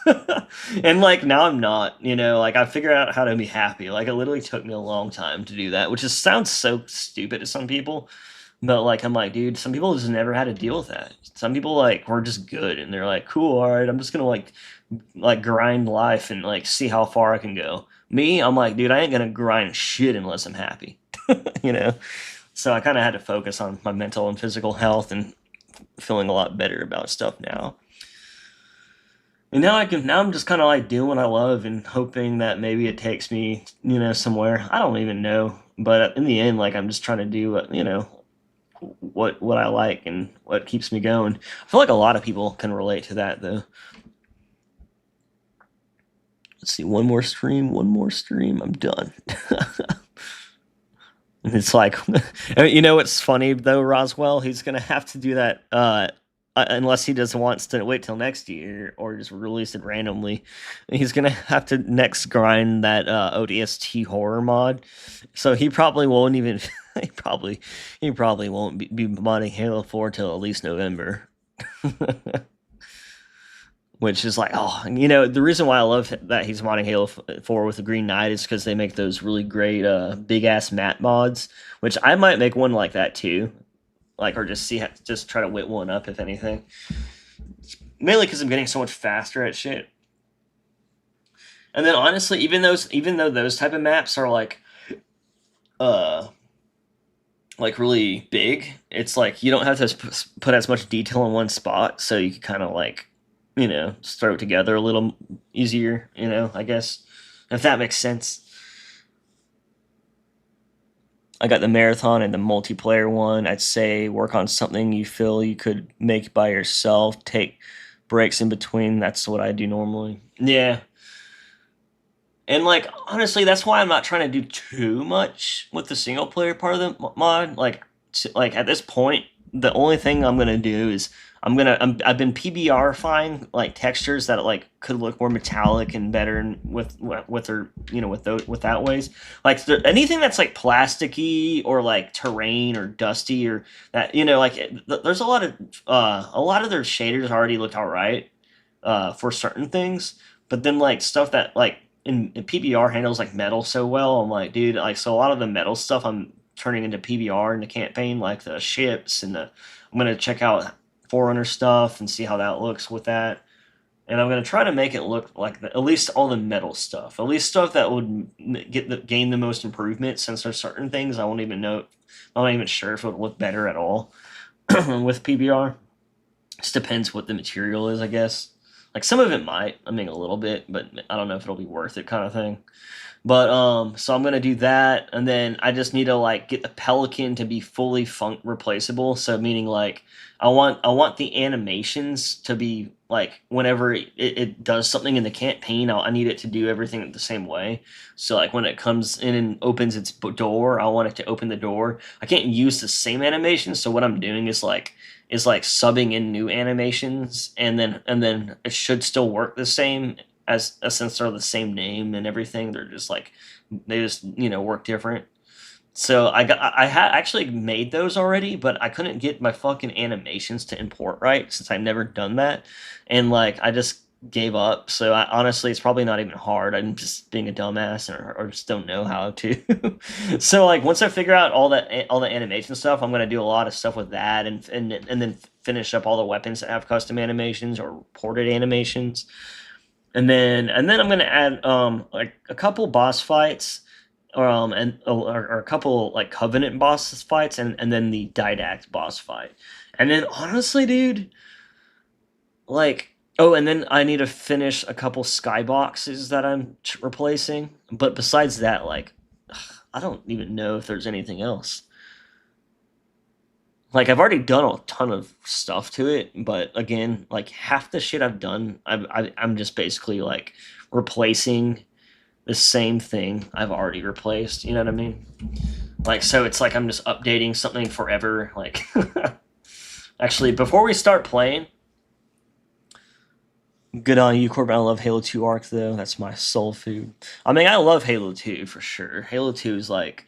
Speaker 1: and like now I'm not. Like I figured out how to be happy. Like it literally took me a long time to do that, which just sounds so stupid to some people. But like I'm like, dude, some people just never had to deal with that. Some people like were just good and they're like, cool, all right, I'm just gonna like grind life and like see how far I can go. Me, I'm like, dude, I ain't gonna grind shit unless I'm happy. you know. So I kind of had to focus on my mental and physical health, and feeling a lot better about stuff now. And now I can. Now I'm just kind of like doing what I love and hoping that maybe it takes me, somewhere. I don't even know. But in the end, like I'm just trying to do what I like and what keeps me going. I feel like a lot of people can relate to that though. Let's see, one more stream, I'm done. And it's like, what's funny though, Roswell? He's gonna have to do that unless he just wants to wait till next year or just release it randomly. He's gonna have to next grind that ODST horror mod. So he probably won't even. he probably won't be modding Halo 4 till at least November. Which is like, the reason why I love that he's modding Halo 4 with the Green Knight is because they make those really great big ass map mods, which I might make one like that too, like, or just try to whip one up if anything. Mainly because I'm getting so much faster at shit. And then honestly, even though those type of maps are uh like really big, it's like you don't have to put as much detail in one spot, so you can kind of like just throw it together a little easier, I guess, if that makes sense. I got the marathon and the multiplayer one. I'd say work on something you feel you could make by yourself. Take breaks in between. That's what I do normally. Yeah. And like honestly, that's why I'm not trying to do too much with the single player part of the mod. Like at this point, the only thing I'm gonna do is I've been PBR-fying like textures that like could look more metallic and better and with their with that ways. Like anything that's like plasticky or like terrain or dusty or that there's a lot of their shaders already looked all right for certain things, but then like stuff that like in PBR handles like metal so well. I'm like, dude, like so a lot of the metal stuff I'm turning into PBR in the campaign, like the ships and I'm gonna check out Forerunner stuff and see how that looks with that. And I'm gonna try to make it look like at least all the metal stuff, at least stuff that would gain the most improvement. Since there's certain things I won't even know, I'm not even sure if it would look better at all with PBR. Just depends what the material is, I guess. Like some of it might, I mean a little bit, but I don't know if it'll be worth it, kind of thing. But so I'm gonna do that, and then I just need to like get the Pelican to be fully replaceable. So meaning like I want the animations to be like whenever it does something in the campaign, I need it to do everything the same way. So like when it comes in and opens its door, I want it to open the door. I can't use the same animation, so what I'm doing is like subbing in new animations, and then it should still work the same as since they're the same name and everything. They're just like they just work different. So I had actually made those already, but I couldn't get my fucking animations to import right since I'd never done that, and like I just gave up. So honestly, it's probably not even hard. I'm just being a dumbass, or just don't know how to. So like once I figure out all the animation stuff, I'm gonna do a lot of stuff with that, and then finish up all the weapons that have custom animations or ported animations, and then I'm gonna add like a couple boss fights, or a couple like Covenant boss fights, and then the Didact boss fight, and then honestly, dude, like. Oh, and then I need to finish a couple skyboxes that I'm replacing. But besides that, like, I don't even know if there's anything else. Like, I've already done a ton of stuff to it, but again, like half the shit I've done, I'm just basically like replacing the same thing I've already replaced. You know what I mean? Like, so it's like I'm just updating something forever. Like, actually, before we start playing. Good on you, Corbin. I love Halo 2 Arc, though. That's my soul food. I mean, I love Halo 2 for sure. Halo 2 is like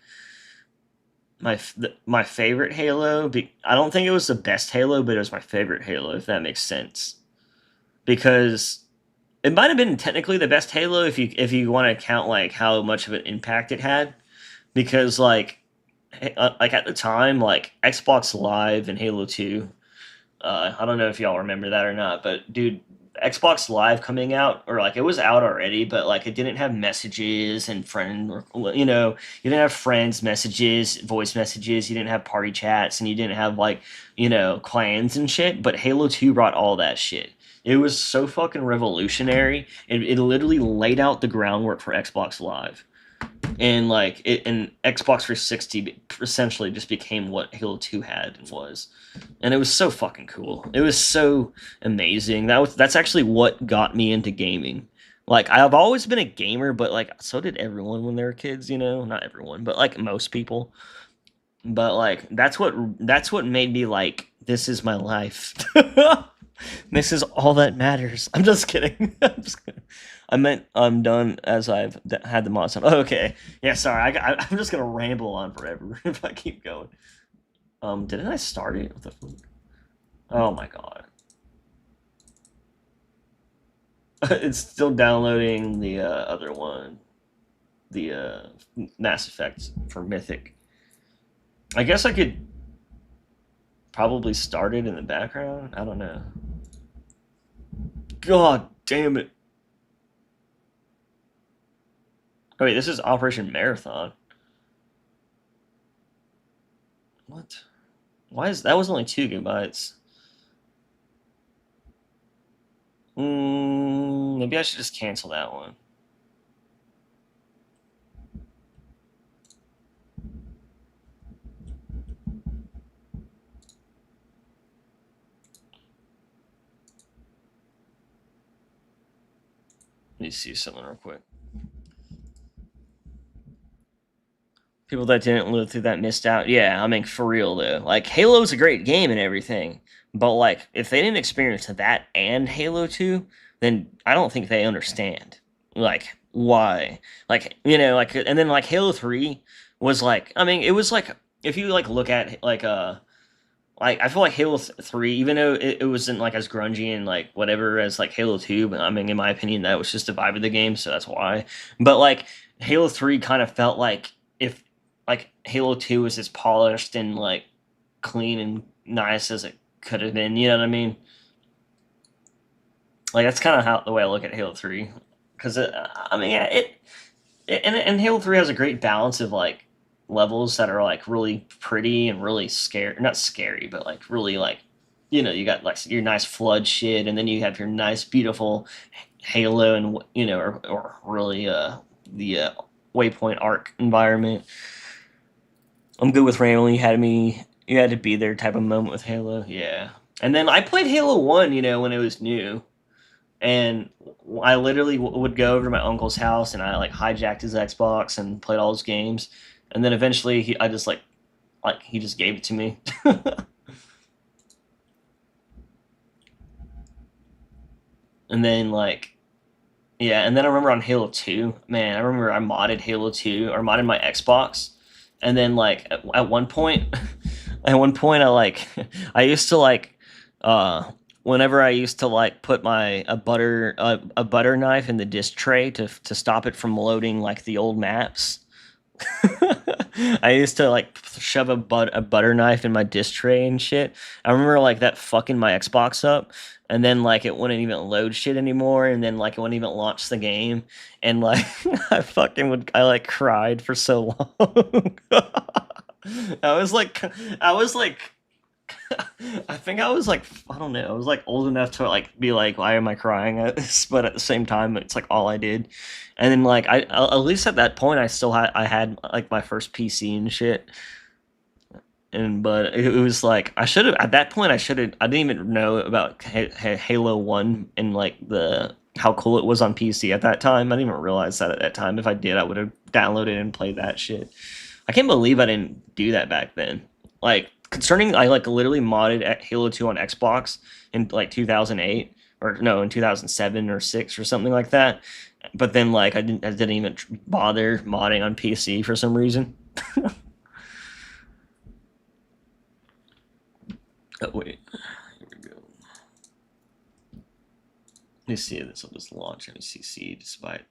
Speaker 1: my favorite Halo. I don't think it was the best Halo, but it was my favorite Halo, if that makes sense. Because it might have been technically the best Halo if you want to count like how much of an impact it had. Because like at the time, like Xbox Live and Halo 2. I don't know if y'all remember that or not, but dude, Xbox Live coming out, or like it was out already, but like it didn't have messages and you didn't have friends messages, voice messages, you didn't have party chats, and you didn't have like, clans and shit. But Halo 2 brought all that shit. It was so fucking revolutionary. It literally laid out the groundwork for Xbox Live. And like it, and Xbox 360 essentially just became what Halo 2 had and was, and it was so fucking cool. It was so amazing. That's actually what got me into gaming. Like I've always been a gamer, but like so did everyone when they were kids. Not everyone, but like most people. But like that's what made me like this is my life. This is all that matters. I'm just kidding. I'm just kidding. I meant I'm done as I've had the mods on. Oh, okay. Yeah, sorry. I'm just gonna ramble on forever if I keep going. Didn't I start it? What the fuck? Oh my god. It's still downloading the other one, the Mass Effect for Mythic. I guess I could probably start it in the background. I don't know. God damn it. Oh, wait, this is Operation Marathon. What? Why is that was only 2 gigabytes? Maybe I should just cancel that one. Let me see something real quick. People that didn't live through that missed out. Yeah, I mean, for real though. Like Halo's a great game and everything, but like if they didn't experience that and Halo 2, then I don't think they understand. Like why? Like, and then like Halo 3 was like, I mean, it was like if you like look at like I feel like Halo 3, even though it wasn't like as grungy and like whatever as like Halo 2, but I mean in my opinion that was just the vibe of the game, so that's why. But like Halo 3 kind of felt like if like Halo 2 was as polished and like clean and nice as it could have been, you know what I mean? Like that's kind of how the way I look at Halo 3, because I mean, yeah, and Halo 3 has a great balance of like levels that are like really pretty and really scary, not scary, but like really like, you got like your nice flood shit, and then you have your nice beautiful Halo, and or really the Waypoint Arc environment. I'm good with rambling. You had to be there type of moment with Halo, yeah. And then I played Halo 1, when it was new, and I literally would go over to my uncle's house and I like hijacked his Xbox and played all his games, and then eventually I just like he just gave it to me. And then like yeah, and then I remember on Halo 2, man, I remember I modded Halo 2 or modded my Xbox, and then like at one point, at one point I like I used to like whenever I used to like put my a butter knife in the disk tray to stop it from loading like the old maps. I used to like shove a butter knife in my disc tray and shit. I remember like that fucking my Xbox up, and then like it wouldn't even load shit anymore, and then like it wouldn't even launch the game, and like I like cried for so long. I was like I think I was like I don't know. I was like old enough to like be like, why am I crying at this? But at the same time, it's like all I did. And then like at least at that point, I had like my first PC and shit. And but it was like I should have at that point I didn't even know about Halo 1 and like the how cool it was on PC at that time. I didn't even realize that at that time. If I did, I would have downloaded and played that shit. I can't believe I didn't do that back then. Like concerning, I like literally modded Halo 2 on Xbox in like 2008, or no, in 2007 or 6 or something like that. But then like I didn't even bother modding on PC for some reason. Oh wait, here we go. Let me see if this will just launch MCC despite.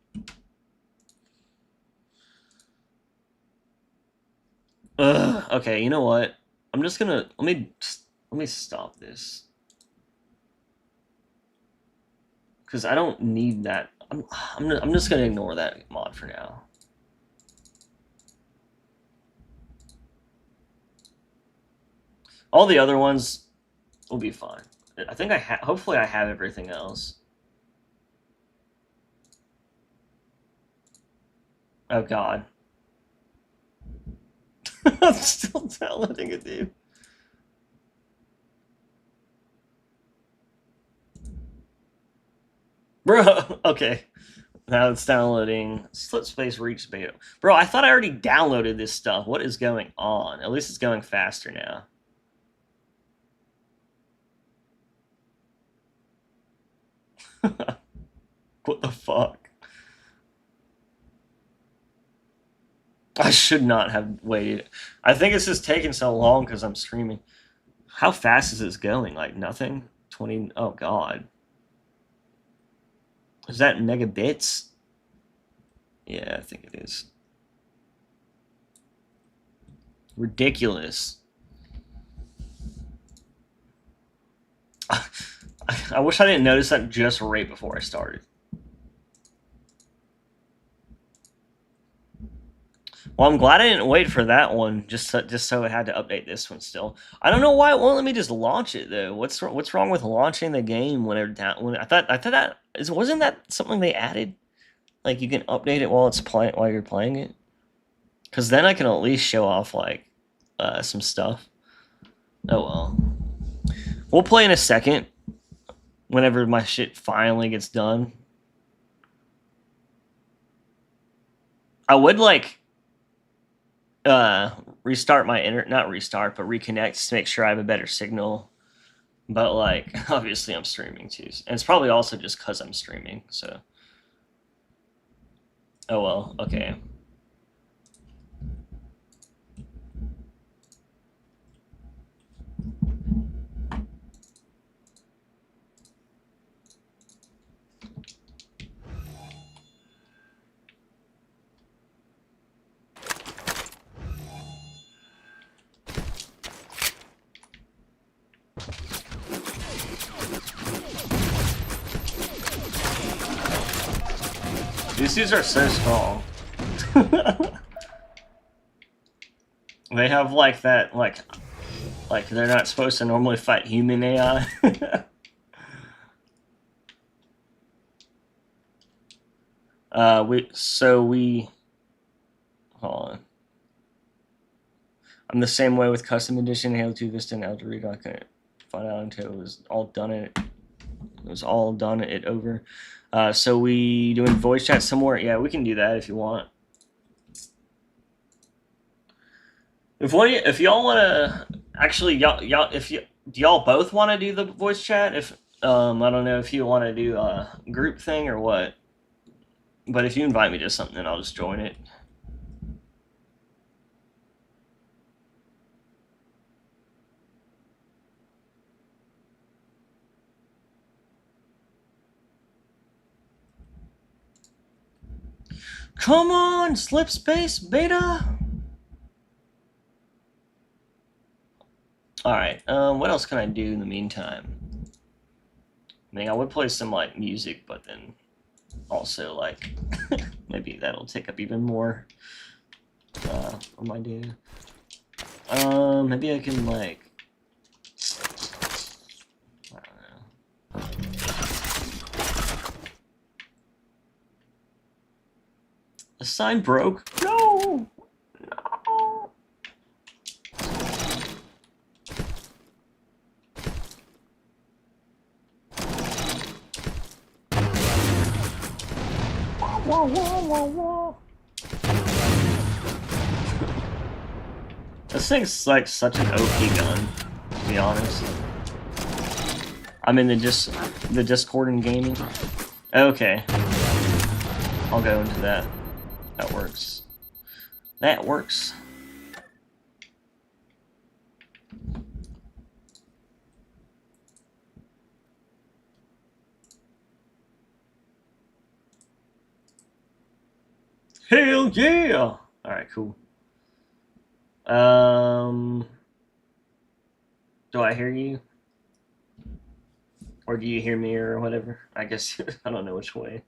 Speaker 1: Okay, you know what? I'm just gonna let me stop this. because I don't need that. I'm just gonna ignore that mod for now. All the other ones will be fine. I think hopefully I have everything else. Oh God. I'm still downloading it, dude. Bro, okay. Now it's downloading. Slip space reach beta. Bro, I thought I already downloaded this stuff. What is going on? At least it's going faster now. What the fuck? I should not have waited. I think it's just taking so long because I'm streaming. How fast is this going? Like nothing? 20. Oh, God. Is that megabits? Yeah, I think it is. Ridiculous. I wish I didn't notice that just right before I started. Well, I'm glad I didn't wait for that one, just so it had to update this one still. I don't know why it won't let me just launch it though. What's wrong with launching the game whenever when I thought that wasn't that something they added? Like you can update it while you're playing it. Because then I can at least show off like some stuff. Oh well. We'll play in a second. Whenever my shit finally gets done. I would like restart my not restart, but reconnect to make sure I have a better signal. But like obviously I'm streaming too. And it's probably also just because I'm streaming, so. Oh well, okay. These dudes are so strong. They have like that, like they're not supposed to normally fight human AI. Hold on. I'm the same way with Custom Edition, Halo 2 Vista, and Eldorado. I couldn't find out until it was all done. It was all done. It over. So we doing voice chat somewhere? Yeah, we can do that if you want. If y'all want to actually do y'all both want to do the voice chat? If I don't know if you want to do a group thing or what. But if you invite me to something, I'll just join it. Come on, slip space beta. All right. What else can I do in the meantime? I mean, I would play some like music, but then also like maybe that'll take up even more of my data. Maybe I can like I don't know. The sign broke. No. No. Whoa, whoa, whoa, whoa. This thing's like such an OP gun, to be honest. I'm in the Discord and gaming. Okay. I'll go into that. That works. That works. Hell yeah! Alright, cool. Do I hear you? Or do you hear me or whatever? I guess I don't know which way.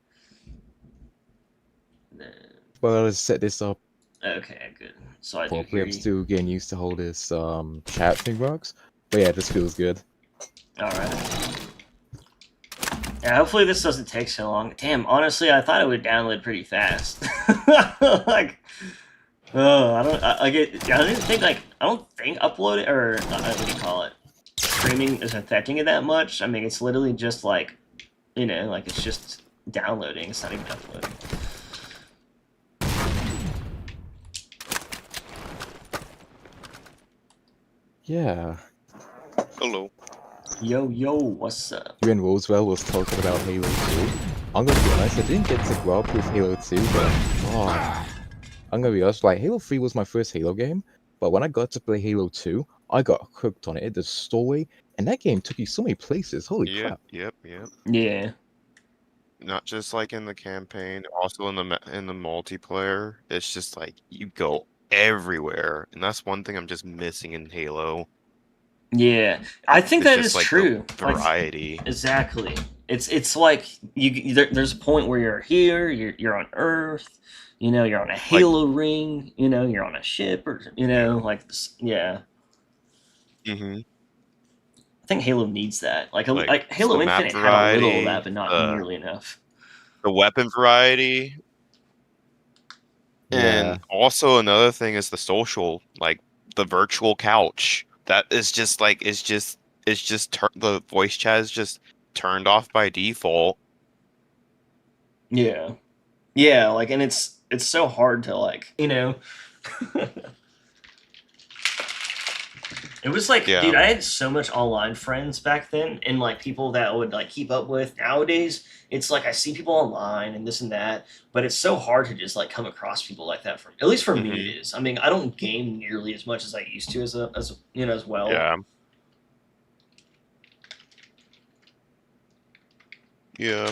Speaker 2: Well, let's set this up
Speaker 1: Okay, good. So I do
Speaker 2: properly.
Speaker 1: hear
Speaker 2: I'm
Speaker 1: you.
Speaker 2: still getting used to how this chat thing works. But yeah, this feels good.
Speaker 1: All right. Yeah, hopefully this doesn't take so long. Damn, honestly, I thought it would download pretty fast. Like, oh, I don't. I get. I didn't think like. I don't think uploading or what do you call it? Streaming is affecting it that much. I mean, it's literally just like, like it's just downloading. It's not even uploading.
Speaker 2: Yeah.
Speaker 3: Hello.
Speaker 1: Yo, yo, what's up?
Speaker 2: You and Roswell was talking about Halo 2. I'm gonna be honest, I didn't get to grow up with Halo 2, but God, I'm gonna be honest, like Halo 3 was my first Halo game, but when I got to play Halo 2, I got hooked on it. The story, and that game took you so many places. Holy
Speaker 3: Yep,
Speaker 2: crap.
Speaker 3: yep, yep.
Speaker 1: Yeah,
Speaker 3: Not just like in the campaign, also in the multiplayer. It's just like you go everywhere, and that's one thing I'm just missing in Halo.
Speaker 1: yeah. I think
Speaker 3: It's
Speaker 1: that
Speaker 3: just
Speaker 1: is
Speaker 3: like the
Speaker 1: true. Like,
Speaker 3: variety.
Speaker 1: exactly. It's like there's a point where you're here, you're on Earth, you're on a
Speaker 3: Like,
Speaker 1: Halo ring, you're on a ship, or
Speaker 3: yeah.
Speaker 1: yeah.
Speaker 3: Hmm.
Speaker 1: I think Halo needs that.
Speaker 3: Like
Speaker 1: Like
Speaker 3: it's the
Speaker 1: Halo
Speaker 3: map
Speaker 1: Infinite had a little of that,
Speaker 3: variety,
Speaker 1: but not
Speaker 3: the
Speaker 1: nearly enough.
Speaker 3: the weapon variety,
Speaker 2: Yeah.
Speaker 3: and also another thing is the social, like the virtual couch. That is just like the voice chat is just turned off by default.
Speaker 1: Yeah, yeah. Like, and it's so hard to It was like, dude,
Speaker 3: Yeah.
Speaker 1: I had so much online friends back then, and like people that I would like keep up with. Nowadays, it's like I see people online and this and that, but it's so hard to just like come across people like that. For at least for me,
Speaker 3: Hmm.
Speaker 1: it is. I mean, I don't game nearly as much as I used to as well.
Speaker 3: Yeah. Yeah.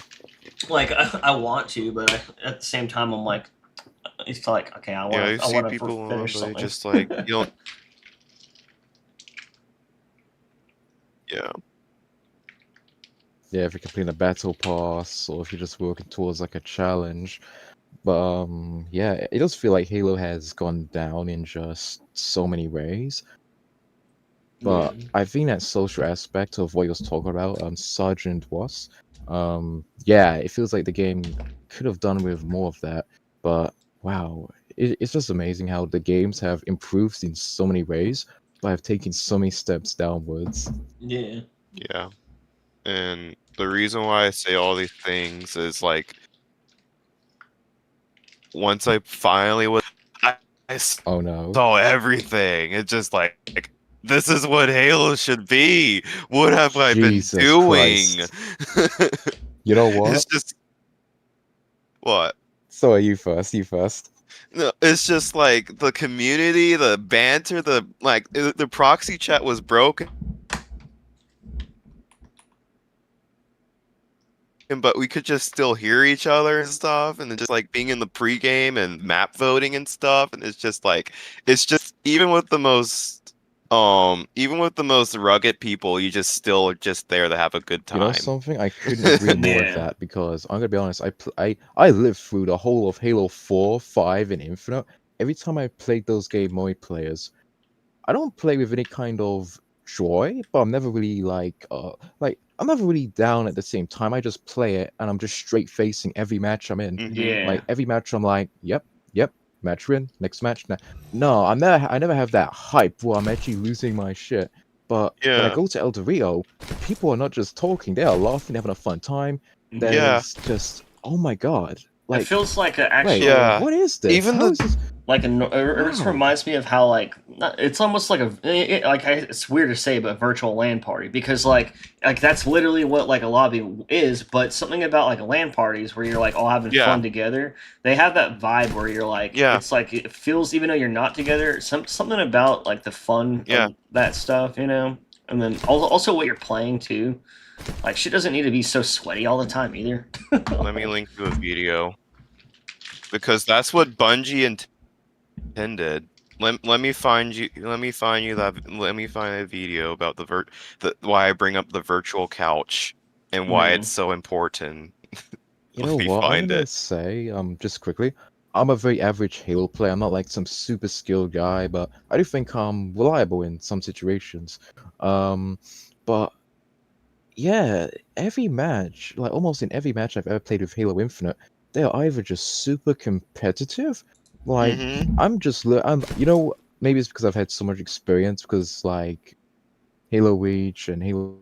Speaker 1: Like I want to, but at the same time, I'm like, it's like okay,
Speaker 3: Yeah, you
Speaker 1: I
Speaker 3: see
Speaker 1: want to
Speaker 3: people on,
Speaker 1: finish
Speaker 3: but it's
Speaker 1: something.
Speaker 3: just like you don't. Yeah.
Speaker 2: Yeah, if you're completing a battle pass, or if you're just working towards like a challenge. But yeah, it does feel like Halo has gone down in just so many ways.
Speaker 1: Yeah,
Speaker 2: But I think that social aspect of what he was talking about, Sergeant was, yeah, it feels like the game could have done with more of that. But wow, it's just amazing how the games have improved in so many ways, but have taken so many steps downwards.
Speaker 1: yeah,
Speaker 3: Yeah. And the reason why I say all these things is like once I finally was, I
Speaker 2: Oh no,
Speaker 3: saw everything. It's just like this is what Halo should be. What have I been
Speaker 2: Jesus
Speaker 3: doing?
Speaker 2: Christ! You know
Speaker 3: It's
Speaker 2: what?
Speaker 3: just what?
Speaker 2: So are you first? You first.
Speaker 3: No, it's just like the community, the banter, the proxy chat was broken, but we could just still hear each other and stuff, and then just like being in the pregame and map voting and stuff, and it's just even with the most rugged people, you just still are just there to have a good
Speaker 2: You know
Speaker 3: time.
Speaker 2: something? I couldn't agree more with
Speaker 1: yeah,
Speaker 2: that because I'm gonna be honest. I lived through the whole of Halo 4, 5, and Infinite. Every time I played those game multiplayers, I don't play with any kind of joy, but I'm never really like I'm never really down at the same time. I just play it and I'm just straight facing every match I'm in.
Speaker 3: Hmm.
Speaker 1: yeah.
Speaker 2: Like every match I'm like, yep, match win, next match. No, I never have that hype where I'm actually losing my shit. But when I
Speaker 3: Yeah,
Speaker 2: go to El Dorito, people are not just talking, they are laughing, they're having a fun time.
Speaker 1: Mhm.
Speaker 3: yeah,
Speaker 2: There's just oh my god.
Speaker 1: It
Speaker 2: Like,
Speaker 1: feels like an
Speaker 2: wait,
Speaker 1: actual
Speaker 3: yeah.
Speaker 2: what is this?
Speaker 3: Even
Speaker 2: How
Speaker 3: the
Speaker 2: is this
Speaker 1: like it just
Speaker 2: wow.
Speaker 1: reminds me of how it's almost like it's weird to say, but virtual LAN party because like that's literally what like a lobby is, but something about like LAN parties where you're like all having
Speaker 3: yeah,
Speaker 1: fun together, they have that vibe where you're like
Speaker 3: yeah,
Speaker 1: it's like it feels even though you're not together, something about like the fun
Speaker 3: yeah.
Speaker 1: of that stuff, and then also what you're playing too. Like shit doesn't need to be so sweaty all the time either.
Speaker 3: Let me link you a video because that's what Bungie intended. Let me find you. Let me find a video about the why I bring up the virtual couch. and why
Speaker 1: Yeah.
Speaker 3: it's so important.
Speaker 2: You know
Speaker 3: Let me
Speaker 2: what? I'm
Speaker 3: find
Speaker 2: gonna
Speaker 3: it.
Speaker 2: say, just quickly, I'm a very average Halo player. I'm not like some super skilled guy, but I do think I'm reliable in some situations. Um, but yeah, every match, like almost in every match I've ever played with Halo Infinite, they are either just super competitive, like
Speaker 3: Mm-hmm.
Speaker 2: maybe it's because I've had so much experience, because like Halo Reach and Halo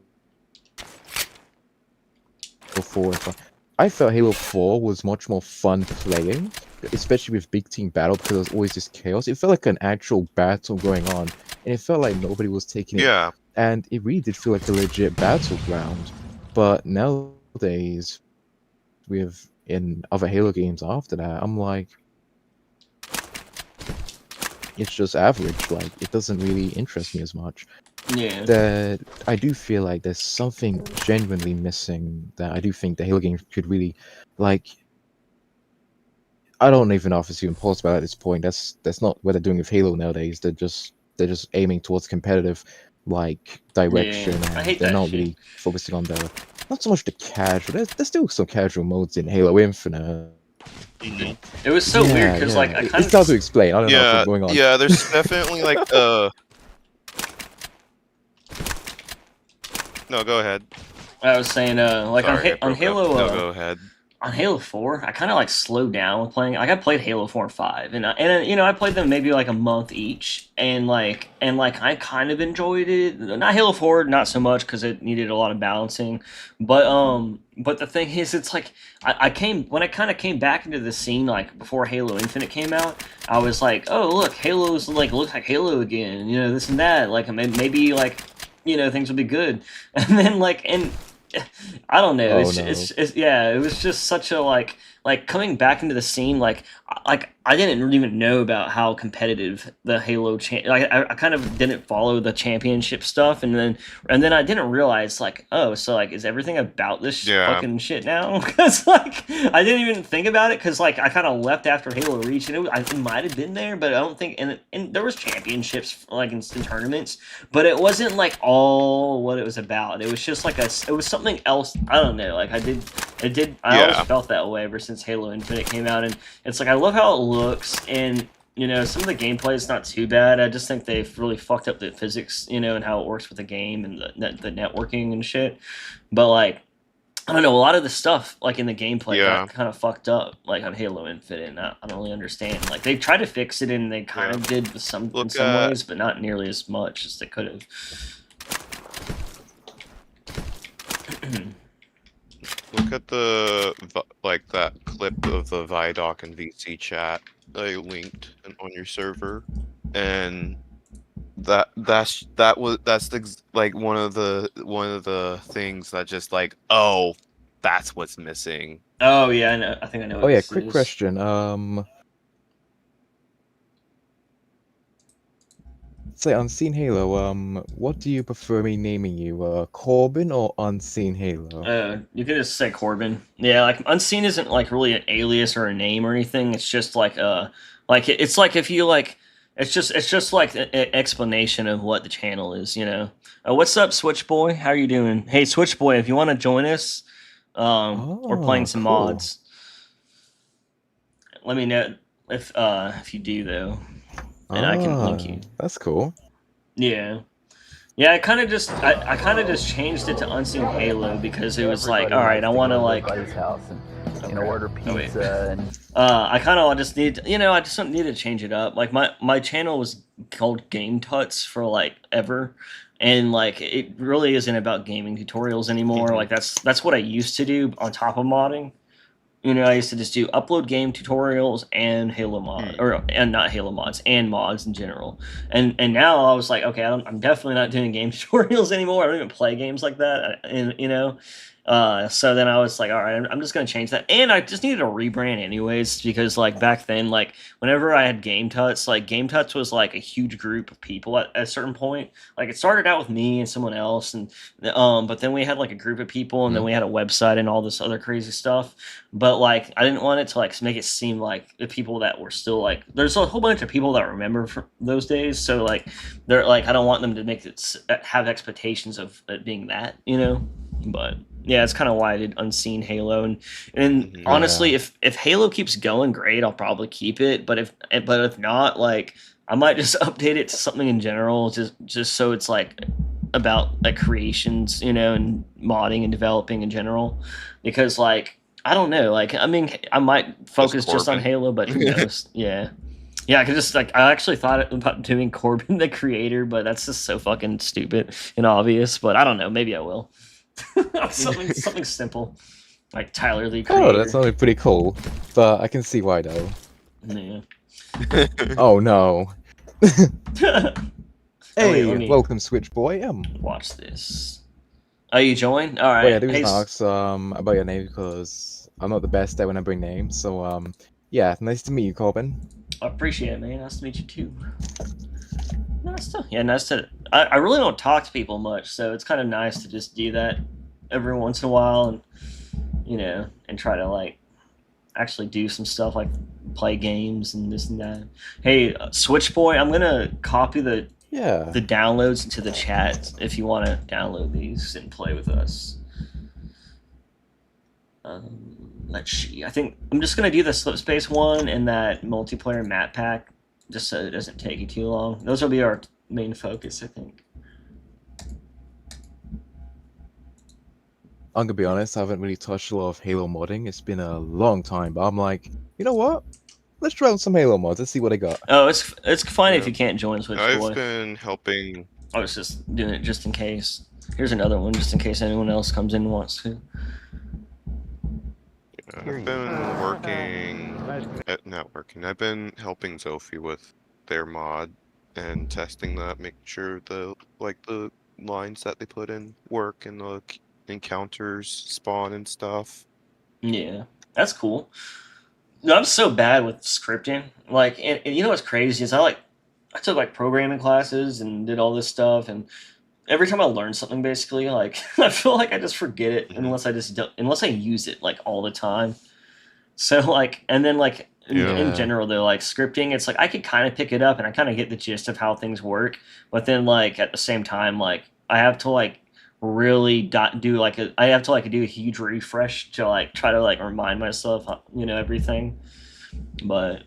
Speaker 2: 4 and stuff. I felt Halo 4 was much more fun playing, especially with big team battle, because there was always this chaos. It felt like an actual battle going on, and it felt like nobody was taking it,
Speaker 3: Yeah.
Speaker 2: and it really did feel like a legit battleground. But nowadays, with in other Halo games after that, I'm like, it's just average. Like, it doesn't really interest me as much.
Speaker 1: Yeah.
Speaker 2: That I do feel like there's something genuinely missing that I do think the Halo game could really, like, I don't even know if it's even possible at this point. That's not what they're doing with Halo nowadays. They're just aiming towards competitive like
Speaker 1: Yeah.
Speaker 2: direction,
Speaker 1: I
Speaker 2: and
Speaker 1: hate
Speaker 2: they're
Speaker 1: that
Speaker 2: not
Speaker 1: shit.
Speaker 2: really focusing on the not so much the casual. There's still some casual modes in Halo Infinite.
Speaker 3: Mm-hmm.
Speaker 1: It was so weird
Speaker 2: Yeah,
Speaker 1: because
Speaker 2: yeah.
Speaker 1: like I kind
Speaker 2: It's
Speaker 1: of
Speaker 2: hard to
Speaker 1: just
Speaker 2: explain. I don't know if I'm
Speaker 3: Yeah,
Speaker 2: going on.
Speaker 3: yeah, there's definitely like no, go ahead.
Speaker 1: I was saying like
Speaker 3: Sorry, I
Speaker 1: on
Speaker 3: broke up.
Speaker 1: Halo
Speaker 3: No, go ahead.
Speaker 1: on Halo 4, I kind of like slowed down with playing. Like I played Halo 4 and 5, and you know I played them maybe like a month each, and I kind of enjoyed it. Not Halo 4, not so much because it needed a lot of balancing, but the thing is, it's like I came when I kind of came back into the scene like before Halo Infinite came out. I was like, oh look, Halo's like looks like Halo again, you know this and that. Like maybe like you know things will be good, and then and I don't know.
Speaker 2: Oh no.
Speaker 1: It's yeah. It was just such a like coming back into the scene. Like I didn't even know about how competitive the Halo. I kind of didn't follow the championship stuff, and then I didn't realize like oh so like is everything about this
Speaker 3: Yeah,
Speaker 1: fucking shit now? Because like I didn't even think about it because like I kind of left after Halo Reach and it might have been there, but I don't think and there was championships like in tournaments, but it wasn't like all what it was about. It was just like it was something else. I don't know. Like I always
Speaker 3: yeah,
Speaker 1: felt that way ever since Halo Infinite came out, and it's like I love how it looks, and you know some of the gameplay is not too bad. I just think they've really fucked up the physics, you know, and how it works with the game and the networking and shit. But like I don't know, a lot of the stuff like in the gameplay
Speaker 3: yeah,
Speaker 1: got kind of fucked up, like on Halo Infinite. And I don't really understand. Like they tried to fix it, and they kind
Speaker 3: yeah.
Speaker 1: of did with some in
Speaker 3: Look
Speaker 1: some
Speaker 3: at
Speaker 1: ways, but not nearly as much as they could have.
Speaker 3: look at like that clip of the Vidoc and VC chat I linked on your server, and like one of the things that just like, oh, that's what's missing.
Speaker 1: Oh yeah, I know. I think I know
Speaker 2: Oh
Speaker 1: what
Speaker 2: yeah.
Speaker 1: this
Speaker 2: Quick
Speaker 1: is.
Speaker 2: question. Say Unseen Halo. What do you prefer me naming you? Corbin or Unseen Halo?
Speaker 1: You could just say Corbin. Yeah, like Unseen isn't like really an alias or a name or anything. It's just like it's like if you like, it's just like an explanation of what the channel is. You know. What's up, Switchboy? How are you doing? Hey, Switchboy, if you want to join us, we're playing
Speaker 2: Oh,
Speaker 1: some
Speaker 2: cool.
Speaker 1: mods. Let me know if you do though, and I can link
Speaker 2: Ah,
Speaker 1: you.
Speaker 2: that's cool.
Speaker 1: Yeah. Yeah, I kind of just changed it to Unseen Halo because it was like,
Speaker 4: Everybody
Speaker 1: all right,
Speaker 4: likes
Speaker 1: I
Speaker 4: to
Speaker 1: want
Speaker 4: go
Speaker 1: to
Speaker 4: to their
Speaker 1: like,
Speaker 4: buddy's house and
Speaker 1: oh
Speaker 4: you know
Speaker 1: crap,
Speaker 4: order
Speaker 1: oh wait,
Speaker 4: pizza and
Speaker 1: I kind of just need, you know, I just don't need to change it up. Like my channel was called Game Tuts for like ever, and like it really isn't about gaming tutorials anymore.
Speaker 3: Hmm.
Speaker 1: Like that's what I used to do on top of modding. You know, I used to just do upload game tutorials and Halo mod,
Speaker 3: Hmm.
Speaker 1: or and not Halo mods and mods in general. And now I was like, okay, I'm definitely not doing game tutorials anymore. I don't even play games like that. And you know, so then I was like, all right, I'm just gonna change that. And I just needed a rebrand anyways because like back then, like whenever I had Game Tuts, like Game Tuts was like a huge group of people at a certain point. Like it started out with me and someone else, and but then we had like a group of people, and then
Speaker 2: Hmm?
Speaker 1: we had a website and all this other crazy stuff. But like I didn't want it to like make it seem like the people that were still like there's a whole bunch of people that remember from those days, so like they're like I don't want them to make it have expectations of it being that, you know. But Yeah, it's kind of why I did Unseen Halo, and
Speaker 3: Mhm.
Speaker 1: honestly,
Speaker 2: Yeah.
Speaker 1: if Halo keeps going, great, I'll probably keep it. But if not, like I might just update it to something in general, just so it's like about like creations, and modding and developing in general, because like I don't know, like I mean, I might
Speaker 3: Just
Speaker 1: focus just on
Speaker 3: Corbin.
Speaker 1: Halo, but who knows? Yeah. Yeah, I could just like I actually thought about doing Corbin the creator, but that's just so fucking stupid and obvious. But I don't know, maybe I will. something simple like Tyler the
Speaker 2: Oh, that
Speaker 1: Creator.
Speaker 2: sounded pretty cool, but I can see why though.
Speaker 1: Yeah.
Speaker 2: Oh no.
Speaker 1: Oh wait, let
Speaker 2: Hey,
Speaker 1: me
Speaker 2: welcome, Switch Boy.
Speaker 1: watch this. Oh, you joined? All
Speaker 2: Well, yeah,
Speaker 1: right.
Speaker 2: the
Speaker 1: Hey,
Speaker 2: reason I asked about your name because I'm not the best at remembering names. So yeah, nice to meet you, Corbin.
Speaker 1: I appreciate it, man. Nice to meet you too. Nice to. I really don't talk to people much, so it's kind of nice to just do that every once in a while, and and try to like actually do some stuff like play games and this and that. Hey, Switch Boy, I'm gonna copy the
Speaker 2: Yeah.
Speaker 1: downloads into the chat if you want to download these and play with us. Let's see. I think I'm just gonna do the slip space one and that multiplayer map pack, just so it doesn't take you too long. Those will be our main focus, I think.
Speaker 2: I'm gonna be honest, I haven't really touched a lot of Halo modding. It's been a long time, but I'm like, you know what? Let's try out some Halo mods. Let's see what I got.
Speaker 1: Oh, it's fine if
Speaker 3: Yeah.
Speaker 1: you can't join Switch
Speaker 3: I've
Speaker 1: Boy.
Speaker 3: been helping.
Speaker 1: I was just doing it just in case. Here's another one, just in case anyone else comes in and wants to.
Speaker 3: I've been working. Not working. I've been helping Sophie with their mod and testing that, making sure the lines that they put in work and the encounters spawn and stuff.
Speaker 1: Yeah, that's cool. No, I'm so bad with scripting. Like, and you know what's crazy is I took like programming classes and did all this stuff, and every time I learn something, basically, like I feel like I just forget it
Speaker 3: Mhm.
Speaker 1: unless I use it like all the time. So like, and then like in
Speaker 2: Yeah.
Speaker 1: general, though, like scripting, it's like I could kind of pick it up and I kind of get the gist of how things work, but then like at the same time, like I have to like really do like I have to like do a huge refresh to like try to like remind myself, everything. But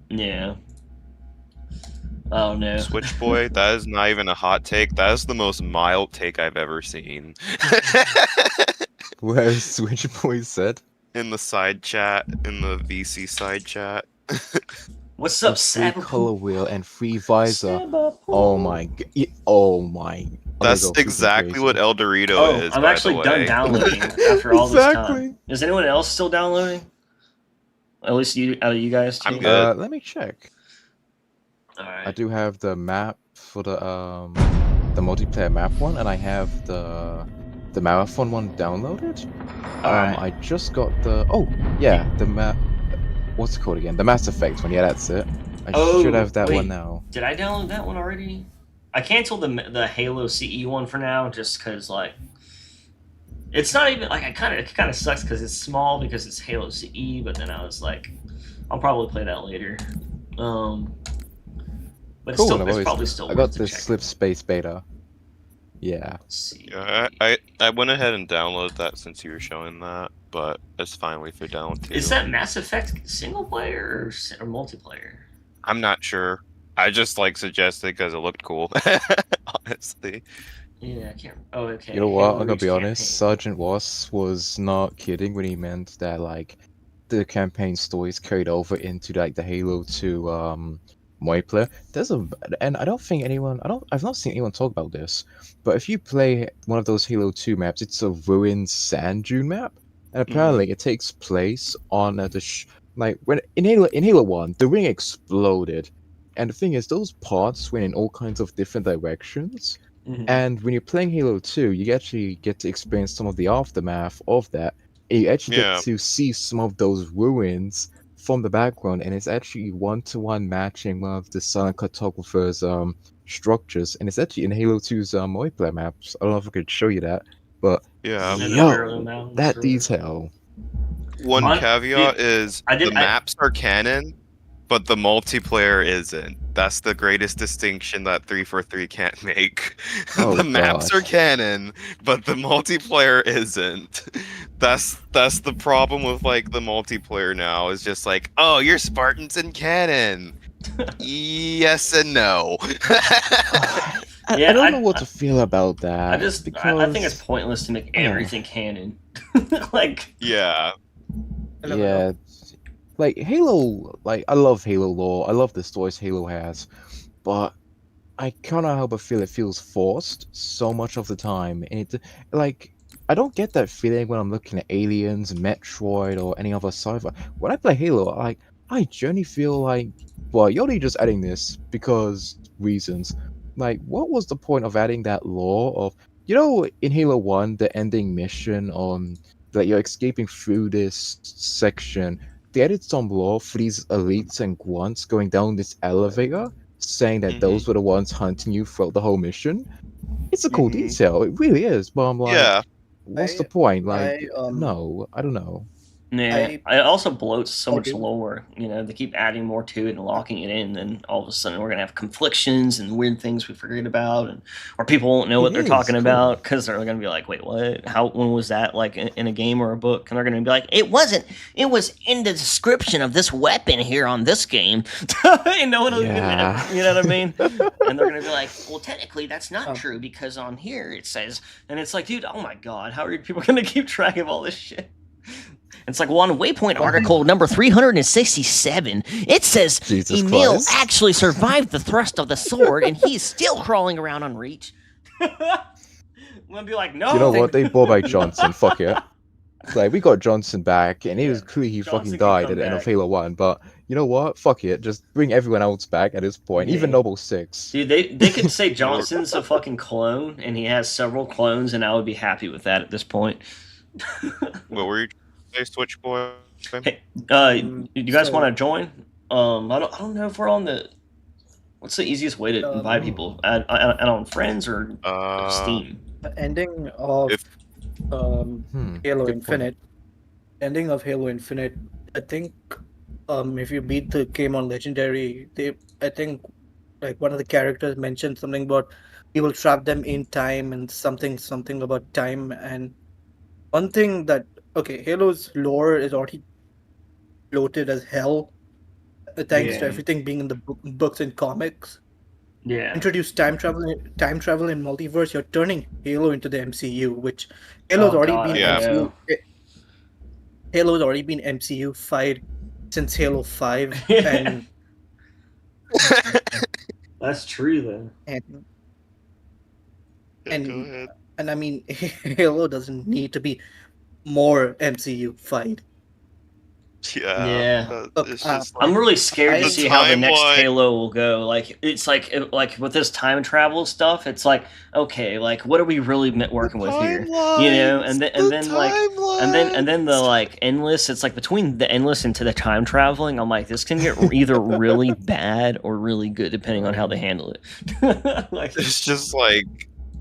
Speaker 1: yeah, oh no.
Speaker 3: Switch Boy, that is not even a hot take. That is the most mild take I've ever seen.
Speaker 2: Where's Switch Boy said?
Speaker 3: In the side chat, in the VC side chat.
Speaker 1: What's
Speaker 2: A
Speaker 1: up,
Speaker 2: free color
Speaker 1: Sabapu?
Speaker 2: wheel and free visor.
Speaker 1: Sabapu.
Speaker 2: Oh my oh my. I'm gonna
Speaker 3: That's
Speaker 2: go freaking
Speaker 3: exactly what
Speaker 2: crazy.
Speaker 3: El Dorito
Speaker 1: Oh,
Speaker 3: is,
Speaker 1: I'm
Speaker 3: by the
Speaker 1: actually done
Speaker 3: way.
Speaker 1: downloading after all this time.
Speaker 2: Exactly.
Speaker 1: Is anyone else still downloading? At least out of you guys too.
Speaker 3: I'm good.
Speaker 2: Let me check.
Speaker 1: All
Speaker 2: I
Speaker 1: right.
Speaker 2: do have the map for the multiplayer map one, and I have the marathon one downloaded.
Speaker 1: All right.
Speaker 2: I just got the the map. What's it called again? The Mass Effect one. Yeah, that's it. I should have that one
Speaker 1: Wait.
Speaker 2: now.
Speaker 1: Did I download that one already? I canceled the Halo CE one for now, just because like it's not even like it kind of sucks because it's small because it's Halo CE. But then I was like, I'll probably play that later. But
Speaker 2: Cool.
Speaker 1: it's probably still
Speaker 2: I
Speaker 1: worth
Speaker 2: got
Speaker 1: to
Speaker 2: the
Speaker 1: check.
Speaker 2: Slip Space beta. Yeah.
Speaker 1: Let's see.
Speaker 3: Yeah, I went ahead and downloaded that since you were showing that, but it's finally for down too.
Speaker 1: Is that Mass Effect single player or multiplayer?
Speaker 3: I'm not sure. I just suggested because it looked cool. Honestly.
Speaker 1: Yeah, I can't. Oh, okay.
Speaker 2: You know what?
Speaker 1: Halo
Speaker 2: I'm gonna
Speaker 1: Reach
Speaker 2: be honest.
Speaker 1: campaign.
Speaker 2: Sergeant Ross was not kidding when he meant that the campaign stories carried over into the Halo 2 multiplayer. And I don't think I've not seen anyone talk about this, but if you play one of those Halo 2 maps, it's a ruined sand dune map, and apparently it takes place on when in Halo 1 the ring exploded, and the thing is those parts went in all kinds of different directions.
Speaker 1: Mm-hmm.
Speaker 2: And when you're playing Halo 2, you actually get to experience some of the aftermath of that. And you actually get
Speaker 3: Yeah.
Speaker 2: to see some of those ruins from the background, and it's actually one-to-one matching one of the silent cartographer's structures, and it's actually in Halo 2's multiplayer maps. I don't know if I could show you that, but
Speaker 3: Yeah.
Speaker 1: And the Barrow
Speaker 2: yo,
Speaker 1: Mountains.
Speaker 2: that detail.
Speaker 3: One caveat is
Speaker 1: I did-
Speaker 3: the maps are canon, but the multiplayer isn't. That's the greatest distinction that 343 can't make.
Speaker 2: Oh
Speaker 3: The maps are
Speaker 2: gosh.
Speaker 3: canon, but the multiplayer isn't. That's the problem with like the multiplayer now. Is just like, oh, you're Spartans in canon. Yes and no.
Speaker 2: I don't know what to feel about that
Speaker 1: I think it's
Speaker 2: because
Speaker 1: pointless to make everything canon. Like,
Speaker 3: Yeah.
Speaker 2: yeah, like Halo, like I love Halo lore. I love the stories Halo has, but I cannot help but feel it feels forced so much of the time. And it, like, I don't get that feeling when I'm looking at Aliens, Metroid, or any other sci-fi. When I play Halo, I genuinely feel like, well, you're only just adding this because reasons. Like, what was the point of adding that lore of, in Halo 1, the ending mission that you're escaping through this section, they added some lore for these elites and grunts going down this elevator saying that
Speaker 3: Hmm.
Speaker 2: those were the ones hunting you throughout the whole mission. It's a cool
Speaker 1: mhm.
Speaker 2: detail, it really is. But I'm like,
Speaker 3: Yeah.
Speaker 2: what's the
Speaker 4: I
Speaker 2: point?
Speaker 4: I
Speaker 2: Like, no, I don't know.
Speaker 1: Yeah,
Speaker 4: I
Speaker 1: it also bloats so much
Speaker 4: agree.
Speaker 1: lore. They keep adding more to it and locking it in, and all of a sudden we're gonna have conflictions and weird things we forget about, or people won't know
Speaker 2: It
Speaker 1: what they're
Speaker 2: is
Speaker 1: talking
Speaker 2: cool.
Speaker 1: about because they're gonna be like, "Wait, what? How? When was that? Like in a game or a book?" And they're gonna be like, "It wasn't. It was in the description of this weapon here on this game." And no one will even ever,
Speaker 2: Yeah.
Speaker 1: you know what I mean? And they're gonna be like, "Well, technically that's not
Speaker 4: Um,
Speaker 1: true because on here it says," and it's like, dude, oh my god, how are people gonna keep track of all this shit? It's like, well, on Waypoint
Speaker 4: One thing-
Speaker 1: article number 367, it says
Speaker 2: Jesus
Speaker 1: Emil
Speaker 2: Christ.
Speaker 1: actually survived the thrust of the sword and he's still crawling around on Reach. I'm gonna be like, no.
Speaker 2: You know what? They brought back Johnson. Fuck it. Like, we got Johnson back, and it
Speaker 1: Yeah,
Speaker 2: was clear he
Speaker 1: Johnson
Speaker 2: fucking
Speaker 1: can
Speaker 2: died
Speaker 1: come
Speaker 2: at the end of
Speaker 1: back.
Speaker 2: Halo 1. But you know what? Fuck it. Just bring everyone else back at this point. Even
Speaker 1: Yeah.
Speaker 2: Noble 6.
Speaker 1: Dude, they could say Johnson's a fucking clone and he has several clones, and I would be happy with that at this point.
Speaker 3: What were you trying to say, Switch Boy?
Speaker 1: Hey,
Speaker 4: Um,
Speaker 1: you guys
Speaker 4: so-
Speaker 1: want to join? I don't know if we're on the. What's the easiest way to invite people? Add on Friends or Steam?
Speaker 4: the ending of
Speaker 3: If-
Speaker 4: Halo
Speaker 2: good
Speaker 4: Infinite. Ending of Halo Infinite. I think if you beat the game on Legendary, I think like one of the characters mentioned something about you will trap them in time and something about time. And one thing that Halo's lore is already bloated as hell, thanks to
Speaker 1: Yeah.
Speaker 4: everything being in the books and comics.
Speaker 1: Yeah.
Speaker 4: Introduce time travel in multiverse, you're turning Halo into the MCU, which Halo's already
Speaker 1: God,
Speaker 4: been
Speaker 3: yeah.
Speaker 4: MCU. Halo's already been MCU-fied since Halo 5, and
Speaker 1: That's true though.
Speaker 4: and
Speaker 3: Yeah,
Speaker 4: And-
Speaker 3: go ahead.
Speaker 4: and I mean Halo doesn't need to be more MCU-fied.
Speaker 1: Yeah.
Speaker 4: Look,
Speaker 3: It's just
Speaker 1: I'm
Speaker 3: like,
Speaker 1: really scared to
Speaker 4: The
Speaker 1: see how the next
Speaker 3: timeline-
Speaker 1: Halo will go. Like it's like with this time travel stuff. It's like, okay, like what are we really working with here? And then the like endless. It's like between the endless and to the time traveling. I'm like, this can get either really bad or really good depending on how they handle it. Like,
Speaker 3: it's just like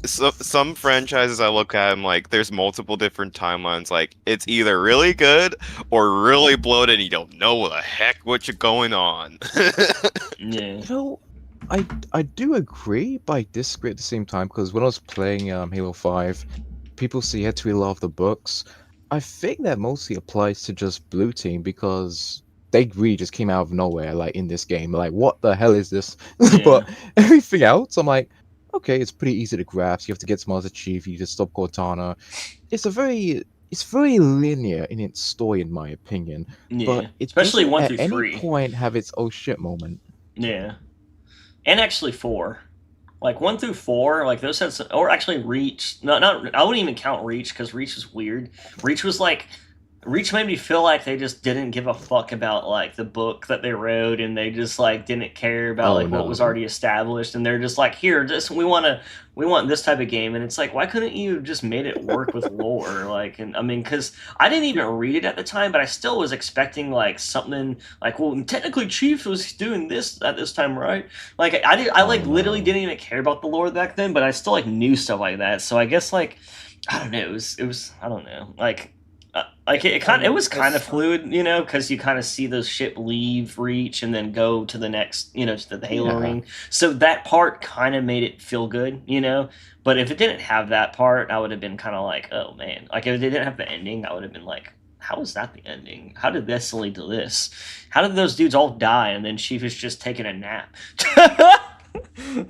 Speaker 3: some franchises I look at, I'm like, there's multiple different timelines. Like, it's either really good or really bloated, and you don't know what the heck what's going on.
Speaker 1: yeah.
Speaker 2: You know, I do agree, but I disagree at the same time because when I was playing Halo 5, people say you had to read a lot of the books. I think that mostly applies to just Blue Team because they really just came out of nowhere, like in this game. Like, what the hell is this? But everything else, I'm like, okay, it's pretty easy to grasp. You have to get some other chief. You just stop Cortana. It's very linear in its story, in my opinion.
Speaker 1: Yeah.
Speaker 2: But it
Speaker 1: Especially
Speaker 2: doesn't
Speaker 1: 1
Speaker 2: at
Speaker 1: through
Speaker 2: any
Speaker 1: 3.
Speaker 2: point have its oh shit moment.
Speaker 1: Yeah. And actually 4. Like 1 through 4, like those had some, or actually Reach. Not I wouldn't even count Reach because Reach was weird. Reach made me feel like they just didn't give a fuck about like the book that they wrote, and they just like didn't care about what
Speaker 2: no.
Speaker 1: was already established, and they're just like, here, we want this type of game, and it's like, why couldn't you just made it work with lore? Like, and I mean, because I didn't even read it at the time, but I still was expecting like something like, well, technically Chief was doing this at this time, right? Like I literally didn't even care about the lore back then, but I still like knew stuff like that. So I guess like I don't know, it was I don't know, like Like it was kind of
Speaker 4: As
Speaker 1: fluid, you know, because you kind of see those ship leave Reach and then go to the next, you know, to the Halo
Speaker 2: Yeah.
Speaker 1: ring. So that part kind of made it feel good, you know. But if it didn't have that part, I would have been kind of like, oh man. Like if it didn't have the ending, I would have been like, how is that the ending? How did this lead to this? How did those dudes all die and then she was just taking a nap?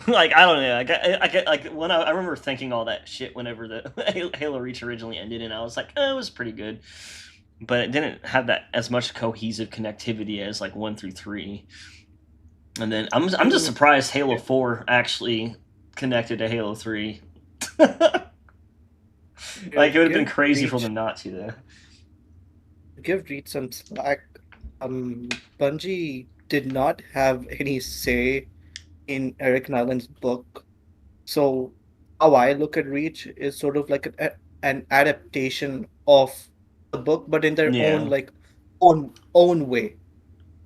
Speaker 1: Like I don't know. I get like when I remember thinking all that shit whenever the Halo Reach originally ended, and I was like, oh, it was pretty good, but it didn't have that as much cohesive connectivity as like 1 through 3. And then I'm just surprised Halo 4 actually connected to Halo 3. Like it would have been
Speaker 4: give
Speaker 1: crazy for
Speaker 4: Reach
Speaker 1: them not to though.
Speaker 4: give Reach some slack. Bungie did not have any say in Eric Nyland's book. So how I look at Reach is sort of like an adaptation of the book, but in their own
Speaker 1: Yeah,
Speaker 4: like own way.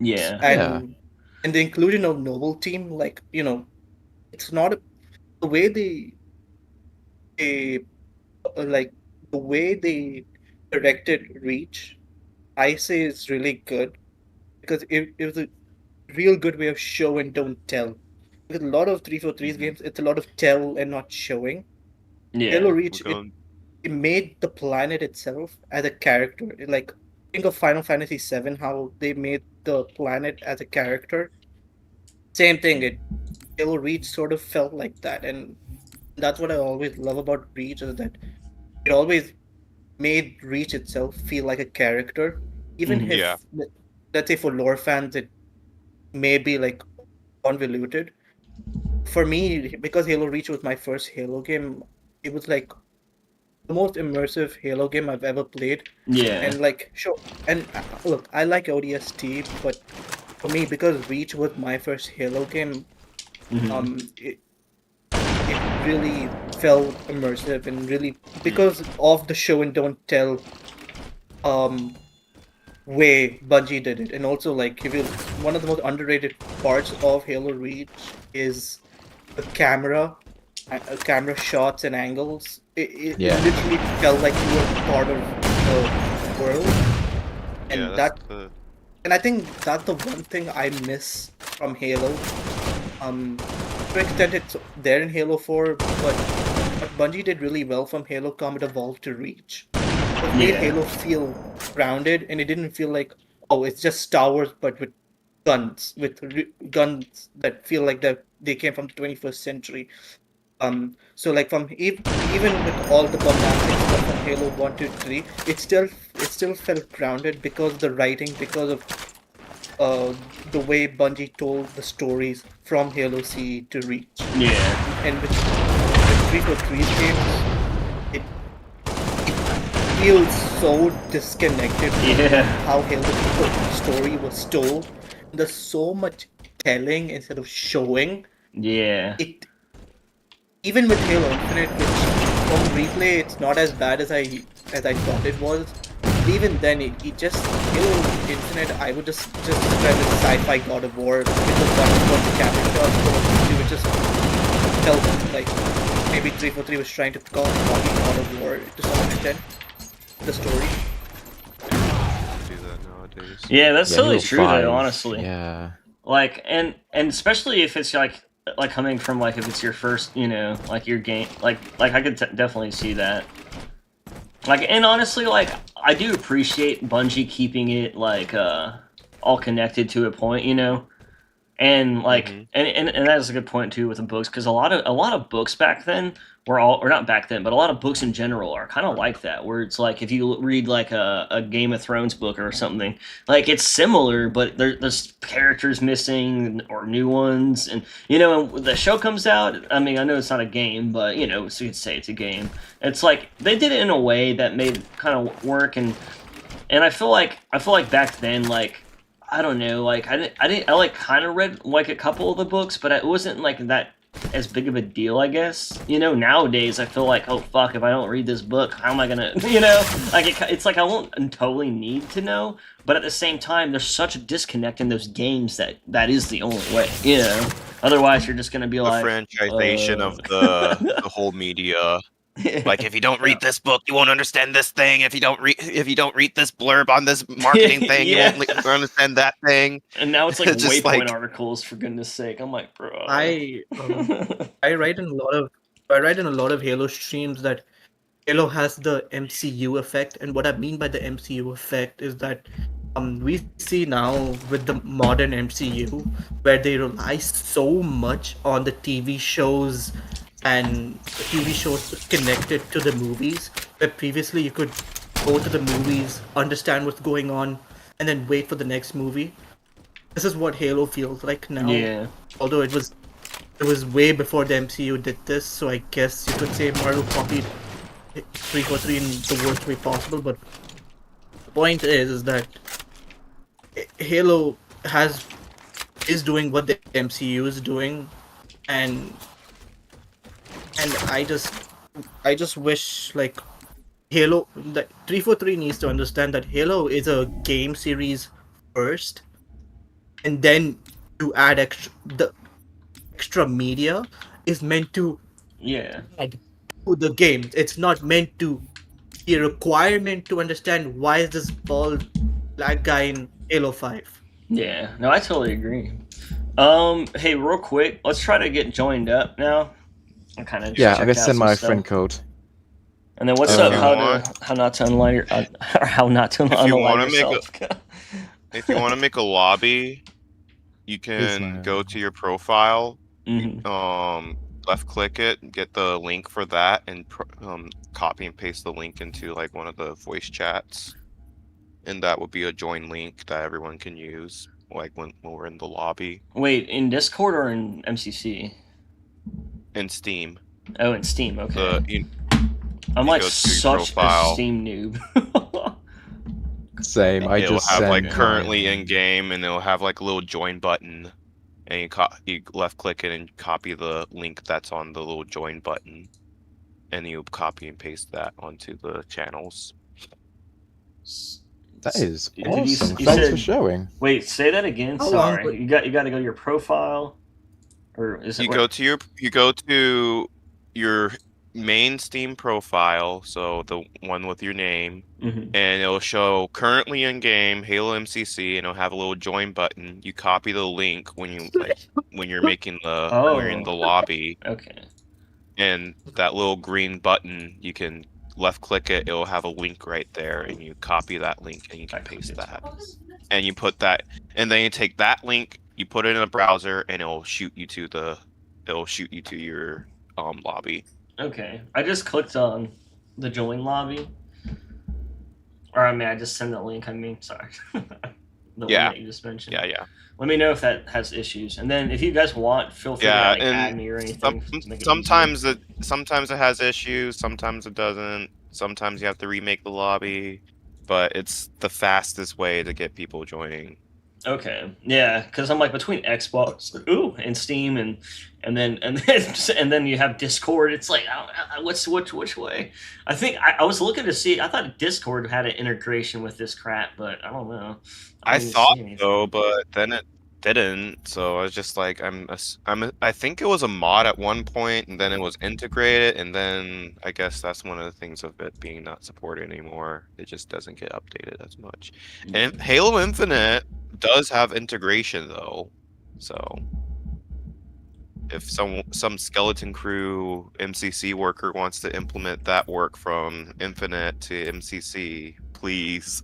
Speaker 1: yeah,
Speaker 2: Yeah.
Speaker 4: And the inclusion of Noble Team, like it's not the way they like the way they directed Reach. I say is really good because it was a real good way of show and don't tell. Because a lot of 343's
Speaker 3: Hmm.
Speaker 4: games, it's a lot of tell and not showing. Halo
Speaker 1: yeah,
Speaker 3: We're
Speaker 4: Reach,
Speaker 3: going.
Speaker 4: it made the planet itself as a character. Like think of Final Fantasy VII, how they made the planet as a character. Same thing. Halo Reach sort of felt like that, and that's what I always love about Reach is that it always made Reach itself feel like a character, even
Speaker 1: hmm
Speaker 3: Yeah.
Speaker 4: if let's say for lore fans it may be like convoluted. For me, because Halo Reach was my first Halo game, it was like the most immersive Halo game I've ever played.
Speaker 1: yeah,
Speaker 4: And like, sure, and look, I like ODST, but for me, because Reach was my first Halo game,
Speaker 1: hmm
Speaker 4: it really felt immersive and really
Speaker 3: Mm.
Speaker 4: because of the show and don't tell um way Bungie did it, and also like if you one of the most underrated parts of Halo Reach is the camera shots and angles. It
Speaker 2: Yeah.
Speaker 4: literally felt like you were part of the world,
Speaker 3: Yeah,
Speaker 4: and
Speaker 3: that's
Speaker 4: that
Speaker 3: the.
Speaker 4: and I think that's the one thing I miss from Halo. To an extent, it's there in Halo 4, but what Bungie did really well from Halo Combat Evolved to Reach was made
Speaker 1: yeah,
Speaker 4: Halo feel grounded, and it didn't feel like, oh, it's just Star Wars, but with guns, guns that feel like they came from the 21st century. So like even with all the bombastic stuff from Halo 1 to 3, it still felt grounded because of the writing, because of uh the way Bungie told the stories from Halo C to Reach.
Speaker 1: yeah,
Speaker 4: And with 343's games, it it feels so disconnected from
Speaker 1: yeah,
Speaker 4: how Halo's story was told. There's so much telling instead of showing.
Speaker 1: yeah,
Speaker 4: It even with Halo Infinite, which from replay it's not as bad as I thought it was. Even then, it just Halo Infinite. I would just describe it as sci-fi God of War. It was wonderful the camera shots, but it just felt like maybe 343 was trying to copy God of War to some extent. The story.
Speaker 3: Do that nowadays.
Speaker 1: yeah. That's
Speaker 2: Yeah.
Speaker 1: totally
Speaker 2: Halo
Speaker 1: true, though.
Speaker 2: 5.
Speaker 1: Honestly,
Speaker 2: Yeah.
Speaker 1: like, and especially if it's like coming from like if it's your first, you know, like your game, like I could definitely see that. Like, and honestly, like I do appreciate Bungie keeping it like all connected to a point, you know. And like
Speaker 3: Hmm.
Speaker 1: and that is a good point too with the books because a lot of books back then were all or not back then but a lot of books in general are kind of like that where it's like if you read like a Game of Thrones book or something like it's similar but there's characters missing or new ones and you know when the show comes out I mean I know it's not a game but you know so you could say it's a game it's like they did it in a way that made kind of work and I feel like back then, like I don't know, like I like kind of read like a couple of the books, but it wasn't like that as big of a deal, I guess. You know, nowadays I feel like, oh fuck, if I don't read this book, how am I gonna, you know, like it's like I won't totally need to know, but at the same time, there's such a disconnect in those games that is the only way, you know. Otherwise, you're just gonna be
Speaker 3: The
Speaker 1: like,
Speaker 3: franchisation of the whole media. Like, if you don't read this book, you won't understand this thing. If you don't read this blurb on this marketing thing, you won't understand that thing.
Speaker 1: And now it's like
Speaker 3: It's just
Speaker 1: waypoint
Speaker 3: like,
Speaker 1: articles, for goodness sake. I'm like, bro.
Speaker 4: I I write in a lot of Halo streams that Halo has the MCU effect, and what I mean by the MCU effect is that we see now with the modern MCU where they rely so much on the TV shows and TV shows connected to the movies, where previously you could go to the movies, understand what's going on, and then wait for the next movie. This is what Halo feels like now.
Speaker 1: Yeah.
Speaker 4: Although it was way before the MCU did this, so I guess you could say Marvel copied 343 in the worst way possible. But the point is that Halo is doing what the MCU is doing, and I just wish like Halo that 343 needs to understand that Halo is a game series first, and then to add the extra media is meant to add to the game. It's not meant to be a requirement to understand why is this bald black guy in Halo 5.
Speaker 1: Yeah. No, I totally agree. Hey, real quick, let's try to get joined up now. I kind of
Speaker 2: Yeah, I'm gonna send my friend code.
Speaker 1: And then what's up? How not to unlight your or how not to unlight yourself.
Speaker 3: If you want to make a lobby, you can go to your profile, left click it, get the link for that, and copy and paste the link into like one of the voice chats, and that would be a join link that everyone can use, like when we're in the lobby.
Speaker 1: Wait, in Discord or in MCC?
Speaker 3: In Steam.
Speaker 1: Oh, in Steam. Okay. I'm like such a Steam noob.
Speaker 2: Same.
Speaker 3: It'll have like currently in game, and it'll have like a little join button, and you left click it and copy the link that's on the little join button, and you copy and paste that onto the channels.
Speaker 2: That is awesome. Thanks for showing.
Speaker 1: Wait, say that again. Sorry, you got to go to your profile, or is it?
Speaker 3: You go to your main Steam profile, so the one with your name, and it'll show currently in game Halo MCC, and it'll have a little join button. You copy the link when you're making the when you're in the lobby.
Speaker 1: Okay.
Speaker 3: And that little green button, you can left click it. It'll have a link right there, and you copy that link and you can paste that. And you put that, and then you take that link, you put it in a browser, and it'll shoot you to your lobby.
Speaker 1: Okay, I just clicked on the join lobby. Or I mean, I just send the link. I mean, sorry. The one that you just mentioned.
Speaker 3: Yeah.
Speaker 1: Let me know if that has issues, and then if you guys want, feel free to add me or anything.
Speaker 3: Sometimes it has issues. Sometimes it doesn't. Sometimes you have to remake the lobby, but it's the fastest way to get people joining.
Speaker 1: Okay, yeah, because I'm like between Xbox, and Steam, and then you have Discord. It's like, which way? I think I was looking to see. I thought Discord had an integration with this crap, but I don't know.
Speaker 3: I thought so, but then it didn't. So I was just like, I think it was a mod at one point, and then it was integrated, and then I guess that's one of the things of it being not supported anymore. It just doesn't get updated as much. And Halo Infinite does have integration though, so if some skeleton crew MCC worker wants to implement that work from Infinite to MCC, please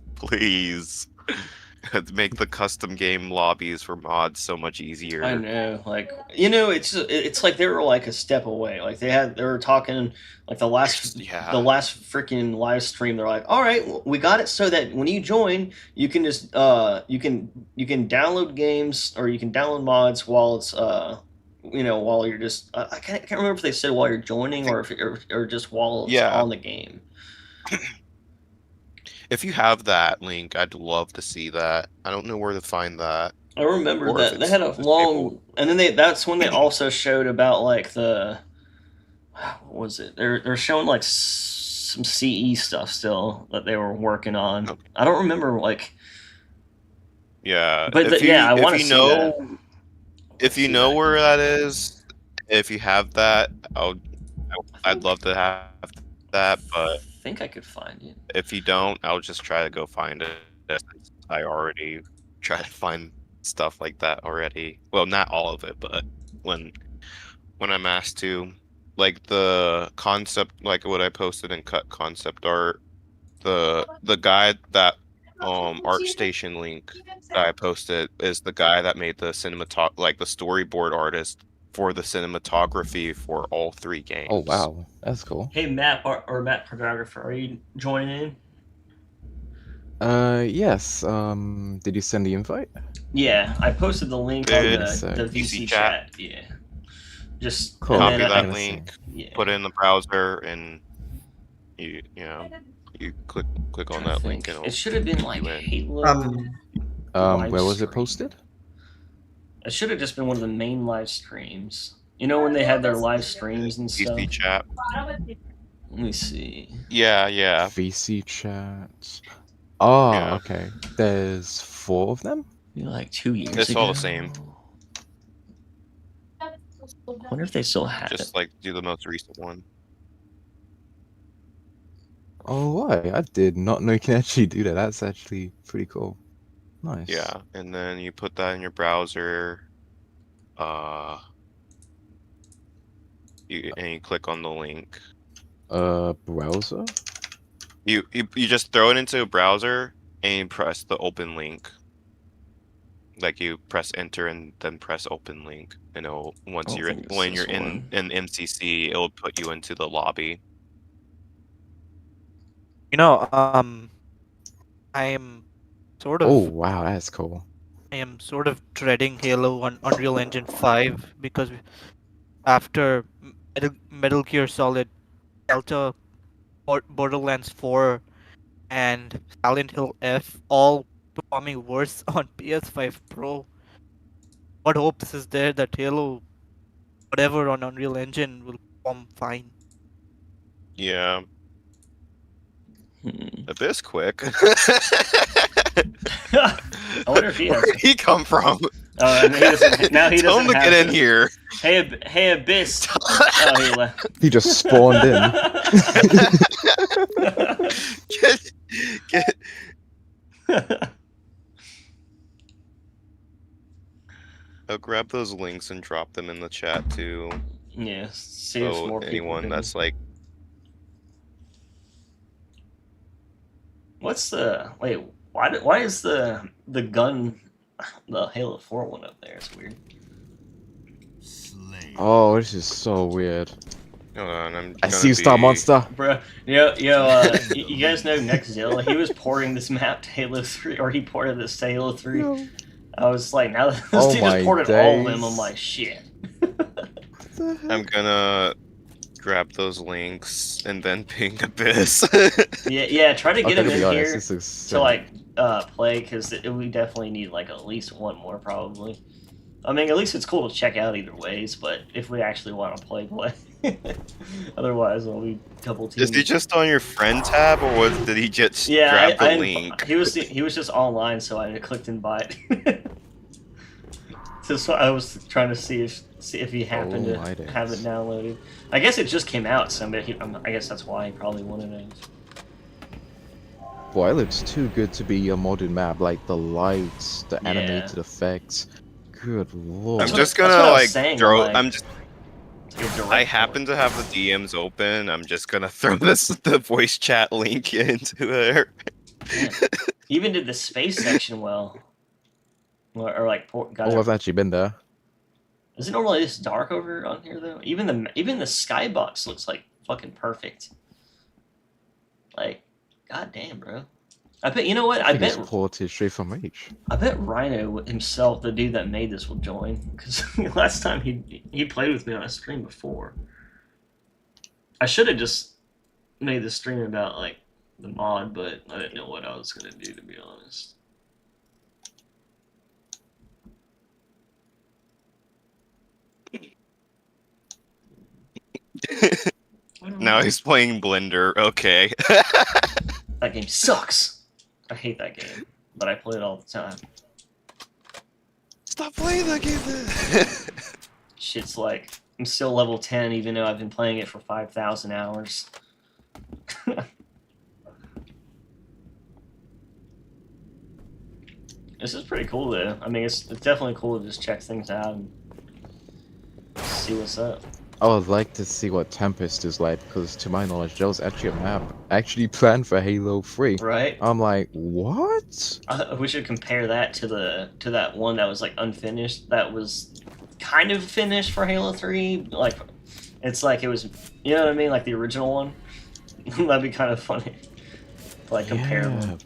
Speaker 3: make the custom game lobbies for mods so much easier.
Speaker 1: I know, like it's like they were like a step away. Like they were talking like the last freaking live stream. They're like, all right, we got it so that when you join, you can just you can download games or you can download mods while it's while you're just I can't remember if they said while you're joining or if or just while it's on the game.
Speaker 3: If you have that link, I'd love to see that. I don't know where to find that.
Speaker 1: I remember that they had a long, and then that's when they also showed about like what was it? They're showing like some CE stuff still that they were working on. Okay. I don't remember like.
Speaker 3: Yeah,
Speaker 1: but I want to see that.
Speaker 3: If you know where that is, if you have that, I'd love to have that, but
Speaker 1: I think I could find it.
Speaker 3: if you don't, I'll just try to go find it. Since I already try to find stuff like that already. Well, not all of it, but when I'm asked to, like the concept, like what I posted in cut concept art, the guy that ArtStation link that I posted is the guy that made the like the storyboard artist for the cinematography for all 3
Speaker 2: Oh
Speaker 3: games.
Speaker 2: wow, that's cool.
Speaker 1: Hey, Matt or Matt Photographer, are you joining in?
Speaker 2: Yes. Did you send the invite?
Speaker 1: Yeah, I posted the link on
Speaker 3: Did
Speaker 1: the
Speaker 2: VC
Speaker 1: VC
Speaker 3: chat.
Speaker 1: chat. Yeah, just
Speaker 2: Cool.
Speaker 1: and
Speaker 3: Copy
Speaker 1: then
Speaker 2: I'm
Speaker 3: that
Speaker 2: gonna
Speaker 3: link,
Speaker 2: see.
Speaker 1: yeah.
Speaker 3: put it in the browser, and you know you click on that link, and
Speaker 1: It
Speaker 3: it'll
Speaker 1: should have been like
Speaker 3: you in.
Speaker 1: Halo live
Speaker 2: Where was it
Speaker 1: stream.
Speaker 2: posted?
Speaker 1: It should have just been one of the main live streams. You know when they had their live streams and stuff.
Speaker 3: VC chat.
Speaker 1: Let me see.
Speaker 3: Yeah.
Speaker 2: VC chat. Oh,
Speaker 3: Yeah.
Speaker 2: okay. There's 4 of them?
Speaker 1: Maybe like 2 years
Speaker 3: It's
Speaker 1: ago.
Speaker 3: all the same.
Speaker 1: I wonder if they still have
Speaker 3: Just
Speaker 1: it.
Speaker 3: like do the most recent one.
Speaker 2: Oh, why? I did not know you can actually do that. That's actually pretty cool. Nice.
Speaker 3: Yeah, and then you put that in your browser. You click on the link.
Speaker 2: Browser?
Speaker 3: You just throw it into a browser and you press the open link. Like you press enter and then press open link, and it'll once you're when you're in MCC, it'll put you into the lobby.
Speaker 5: You know, I am sort
Speaker 2: Oh,
Speaker 5: of
Speaker 2: wow, that's cool.
Speaker 5: dreading Halo on Unreal Engine 5 because after Metal Gear Solid, Delta, Borderlands 4, and Silent Hill F all performing worse on PS5 Pro, what hopes is there that Halo, whatever on Unreal Engine, will perform fine?
Speaker 3: Yeah, Abyss quick.
Speaker 1: I wonder if he has.
Speaker 3: Where'd he come from?
Speaker 1: Oh, and he doesn't. Now he
Speaker 3: Tell
Speaker 1: doesn't
Speaker 3: him to
Speaker 1: have
Speaker 3: get in here.
Speaker 1: Hey, Abyss. Oh, he left.
Speaker 2: He just spawned in.
Speaker 3: Get. I'll grab those links and drop them in the chat too.
Speaker 1: Yeah, see if
Speaker 3: So
Speaker 1: more people.
Speaker 3: anyone that's like,
Speaker 1: What's the wait? Why is the gun, the Halo 4 one up there? It's weird.
Speaker 2: Oh, this is so weird.
Speaker 3: hold on,
Speaker 2: I see you, Star Monster.
Speaker 1: Bruh, you guys know Nextzilla? He was porting this map to Halo 3, or he ported this to Halo 3.
Speaker 2: No.
Speaker 1: I was like, now this
Speaker 2: Oh
Speaker 1: dude
Speaker 2: my
Speaker 1: just ported all of them.
Speaker 2: days.
Speaker 1: I'm like, shit.
Speaker 3: I'm gonna grab those links and then ping Abyss.
Speaker 1: Yeah. Try to get
Speaker 2: Okay,
Speaker 1: him
Speaker 2: to be
Speaker 1: in
Speaker 2: honest,
Speaker 1: here
Speaker 2: this is
Speaker 1: to like play, because we definitely need like at least one more probably. I mean, at least it's cool to check out either ways, but if we actually want to play. Otherwise, it'll be a couple teams.
Speaker 3: Is he just on your friend tab, or did he just grab the link?
Speaker 1: He was just online, so I clicked invite. So I was trying to see if he happened to have it downloaded. I guess it just came out, so I guess that's why he probably wanted it.
Speaker 2: Boy, it looks too good to be a modern map. Like the lights, the animated effects. Good lord.
Speaker 3: I'm just gonna like throw.
Speaker 1: I'm just.
Speaker 3: I happen to have the DMs open. I'm just gonna throw the voice chat link into there.
Speaker 1: Yeah. Even did the space section well. Or like
Speaker 2: I've actually been there.
Speaker 1: Is it normally this dark over on here though? Even the skybox looks like fucking perfect. Like, goddamn, bro. I bet
Speaker 2: I bet it's ported straight from Reach.
Speaker 1: I bet Rhino himself, the dude that made this, will join, because last time he played with me on a stream before. I should have just made the stream about like the mod, but I didn't know what I was gonna do, to be honest.
Speaker 3: Now he's playing Blender. Okay.
Speaker 1: That game sucks. I hate that game, but I play it all the time.
Speaker 3: Stop playing that game then.
Speaker 1: Shit's like I'm still level 10, even though I've been playing it for 5,000 hours. This is pretty cool, though. I mean, it's definitely cool to just check things out and see what's up.
Speaker 2: I would like to see what Tempest is like, because to my knowledge, there was actually a map actually planned for Halo 3.
Speaker 1: Right?
Speaker 2: I'm like, what?
Speaker 1: We should compare that to that one that was like unfinished. That was kind of finished for Halo 3. Like, it's like it was, you know what I mean? Like the original one. That'd be kind of funny. Like compare them.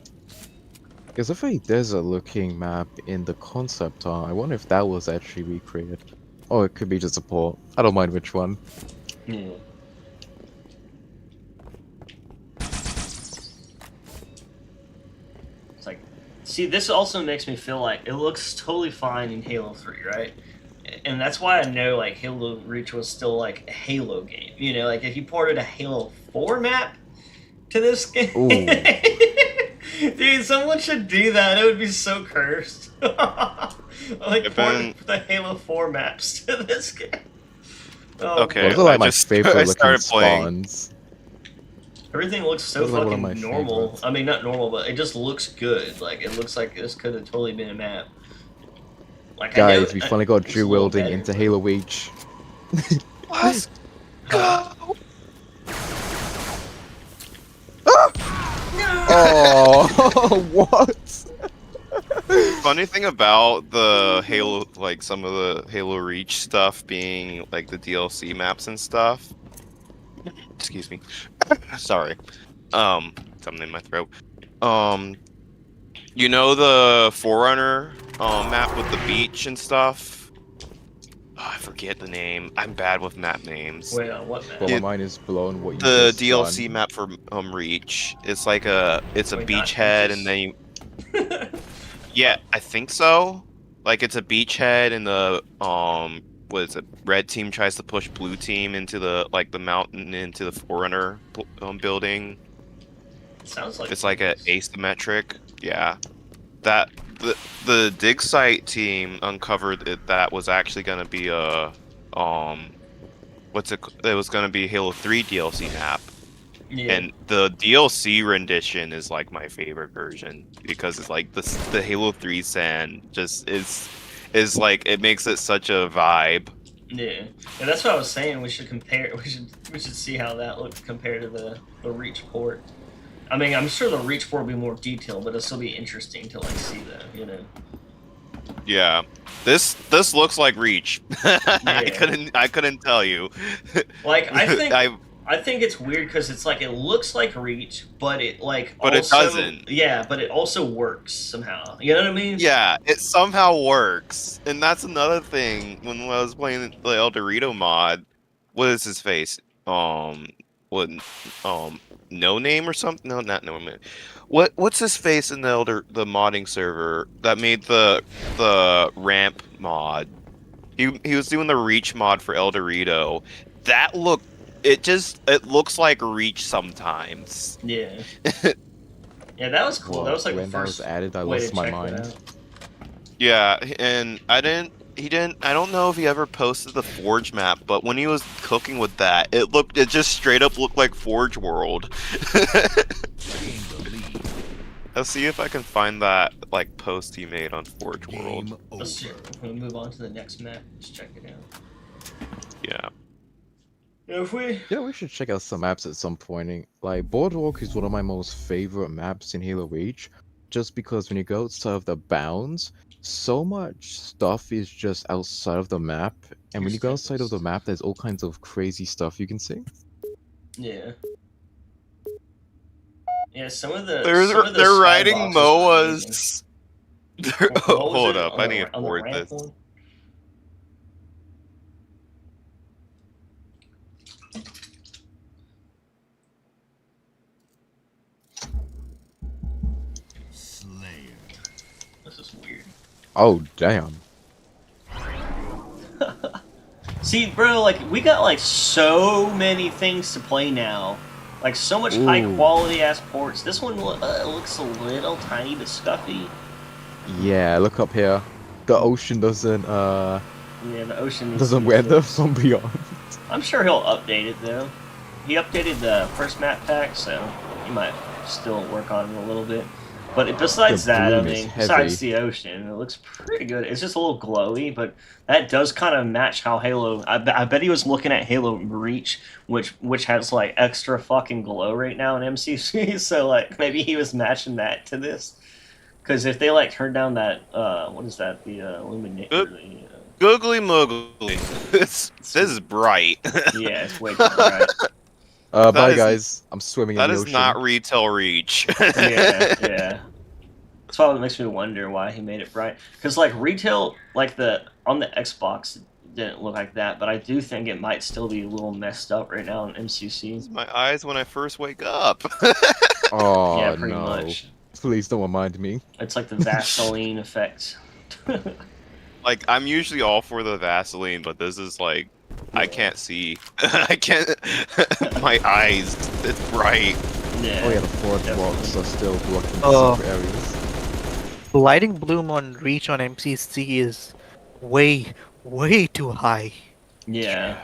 Speaker 2: Because a very desert-looking map in the concept art. I wonder if that was actually recreated. Or it could be just a port. I don't mind which one.
Speaker 1: Yeah. It's like, see, this also makes me feel like it looks totally fine in Halo 3, right? And that's why I know like Halo Reach was still like a Halo game. You know, like if you ported a Halo 4 map to this game, dude, someone should do that. It would be so cursed. Like porting the Halo 4 maps to this game. Oh,
Speaker 3: Okay,
Speaker 2: those are like
Speaker 3: I
Speaker 2: my
Speaker 3: just
Speaker 2: favorite looking
Speaker 3: started playing.
Speaker 2: spawns.
Speaker 1: Everything looks so
Speaker 2: Those are like one of
Speaker 1: fucking
Speaker 2: my
Speaker 1: normal.
Speaker 2: favorites.
Speaker 1: I mean, not normal, but it just looks good. Like it looks like this could have totally been a map. Like
Speaker 2: Guys,
Speaker 1: I
Speaker 2: we
Speaker 1: know,
Speaker 2: finally got
Speaker 1: it's a
Speaker 2: dual
Speaker 1: little
Speaker 2: wielding
Speaker 1: better,
Speaker 2: into
Speaker 1: but-
Speaker 2: Halo Reach.
Speaker 3: Let's go!
Speaker 2: Oh, what?
Speaker 3: Funny thing about the Halo, like some of the Halo Reach stuff being like the DLC maps and stuff. Excuse me. Sorry. Something in my throat. You know the Forerunner map with the beach and stuff? Oh, I forget the name. I'm bad with map names.
Speaker 1: Wait, what map?
Speaker 2: Well, my
Speaker 3: It-
Speaker 2: mind is blown. What you
Speaker 3: The
Speaker 2: just
Speaker 3: DLC
Speaker 2: done.
Speaker 3: map for Reach. It's like it's a
Speaker 1: Wait, not
Speaker 3: beachhead
Speaker 1: beaches?
Speaker 3: and then you yeah, I think so. Like it's a beachhead and the what is it? Red team tries to push blue team into the the mountain into the Forerunner building.
Speaker 1: Sounds like
Speaker 3: It's like a asymmetric. Yeah. That the dig site team uncovered that was actually going to be a it was going to be Halo 3 DLC map.
Speaker 1: Yeah.
Speaker 3: And the DLC rendition is like my favorite version because it's like the Halo 3 sand just is like it makes it such a vibe.
Speaker 1: Yeah, and that's what I was saying. We should compare. We should see how that looks compared to the Reach port. I mean, I'm sure the Reach port will be more detailed, but it'll still be interesting to like see that. You know.
Speaker 3: Yeah, this looks like Reach. I couldn't tell you.
Speaker 1: Like I think it's weird because it's like it looks like Reach, but it like
Speaker 3: But it
Speaker 1: also,
Speaker 3: doesn't.
Speaker 1: Yeah, but it also works somehow. You know what I mean?
Speaker 3: Yeah, it somehow works, and that's another thing. When I was playing the El Dorito mod, what is his face? What? No Name or something? No, not No Name. What's his face in the modding server that made the ramp mod? He was doing the Reach mod for El Dorito. That looked. It looks like Reach sometimes.
Speaker 1: Yeah. Yeah, that was cool.
Speaker 2: Well,
Speaker 1: that was like the
Speaker 2: when that
Speaker 1: first
Speaker 2: was added, I
Speaker 1: way
Speaker 2: lost
Speaker 1: to
Speaker 2: my
Speaker 1: check that
Speaker 2: mind.
Speaker 1: out.
Speaker 3: Yeah, and I don't know if he ever posted the Forge map, but when he was cooking with that, it just straight up looked like Forge World. I'll see if I can find that like post he made on Forge World.
Speaker 1: We'll move on to the next map. Let's check it out.
Speaker 3: Yeah.
Speaker 1: If we
Speaker 2: Yeah, we should check out some maps at some point. Like, Boardwalk is one of my most favorite maps in Halo Reach, just because when you go outside of the bounds, so much stuff is just outside of the map, and when you go outside of the map, there's all kinds of crazy stuff you can see.
Speaker 1: Yeah. Yeah, some of the
Speaker 3: They're riding
Speaker 1: skyboxes are amazing.
Speaker 3: MOAs.
Speaker 1: What was
Speaker 3: Hold
Speaker 1: it
Speaker 3: up,
Speaker 1: on
Speaker 3: I
Speaker 1: the-
Speaker 3: need to
Speaker 1: on the
Speaker 3: forward
Speaker 1: ramp
Speaker 3: this.
Speaker 1: one? This is weird.
Speaker 2: Oh, damn.
Speaker 1: See, bro, like we got like so many things to play now, like so much high
Speaker 2: Ooh.
Speaker 1: quality ass ports. This one looks a little tiny bit scuffy.
Speaker 2: Yeah, look up here. The ocean doesn't,
Speaker 1: Yeah, the ocean needs
Speaker 2: doesn't
Speaker 1: to be
Speaker 2: weather
Speaker 1: fixed.
Speaker 2: from beyond.
Speaker 1: I'm sure he'll update it though. He updated the first map pack, so he might still work on it a little bit. But besides
Speaker 2: The
Speaker 1: that, I
Speaker 2: bloom is
Speaker 1: mean,
Speaker 2: heavy.
Speaker 1: besides the ocean, it looks pretty good. It's just a little glowy, but that does kind of match how Halo. I bet he was looking at Halo Reach, which has like extra fucking glow right now in MCC. So like maybe he was matching that to this. Because if they like turn down that, what is that? The illuminate.
Speaker 3: Googly moogly. This is bright.
Speaker 1: Yeah, it's way too bright.
Speaker 2: Bye guys. I'm swimming in
Speaker 3: That
Speaker 2: the
Speaker 3: is
Speaker 2: ocean.
Speaker 3: not retail reach.
Speaker 1: Yeah, yeah. That's why it makes me wonder why he made it bright. Because like retail, like on the Xbox, it didn't look like that, but I do think it might still be a little messed up right now in MCC.
Speaker 3: My eyes when I first wake up.
Speaker 2: Oh
Speaker 1: Yeah, pretty
Speaker 2: no!
Speaker 1: much.
Speaker 2: Please don't remind me.
Speaker 1: It's like the Vaseline effect.
Speaker 3: Like I'm usually all for the Vaseline, but this is like I can't see. I can't. My eyes. It's bright.
Speaker 1: Yeah.
Speaker 2: Oh yeah, the forward blocks are still blocking
Speaker 5: Oh.
Speaker 2: secret areas.
Speaker 5: The lighting bloom on Reach on MCC is way too high.
Speaker 1: Yeah.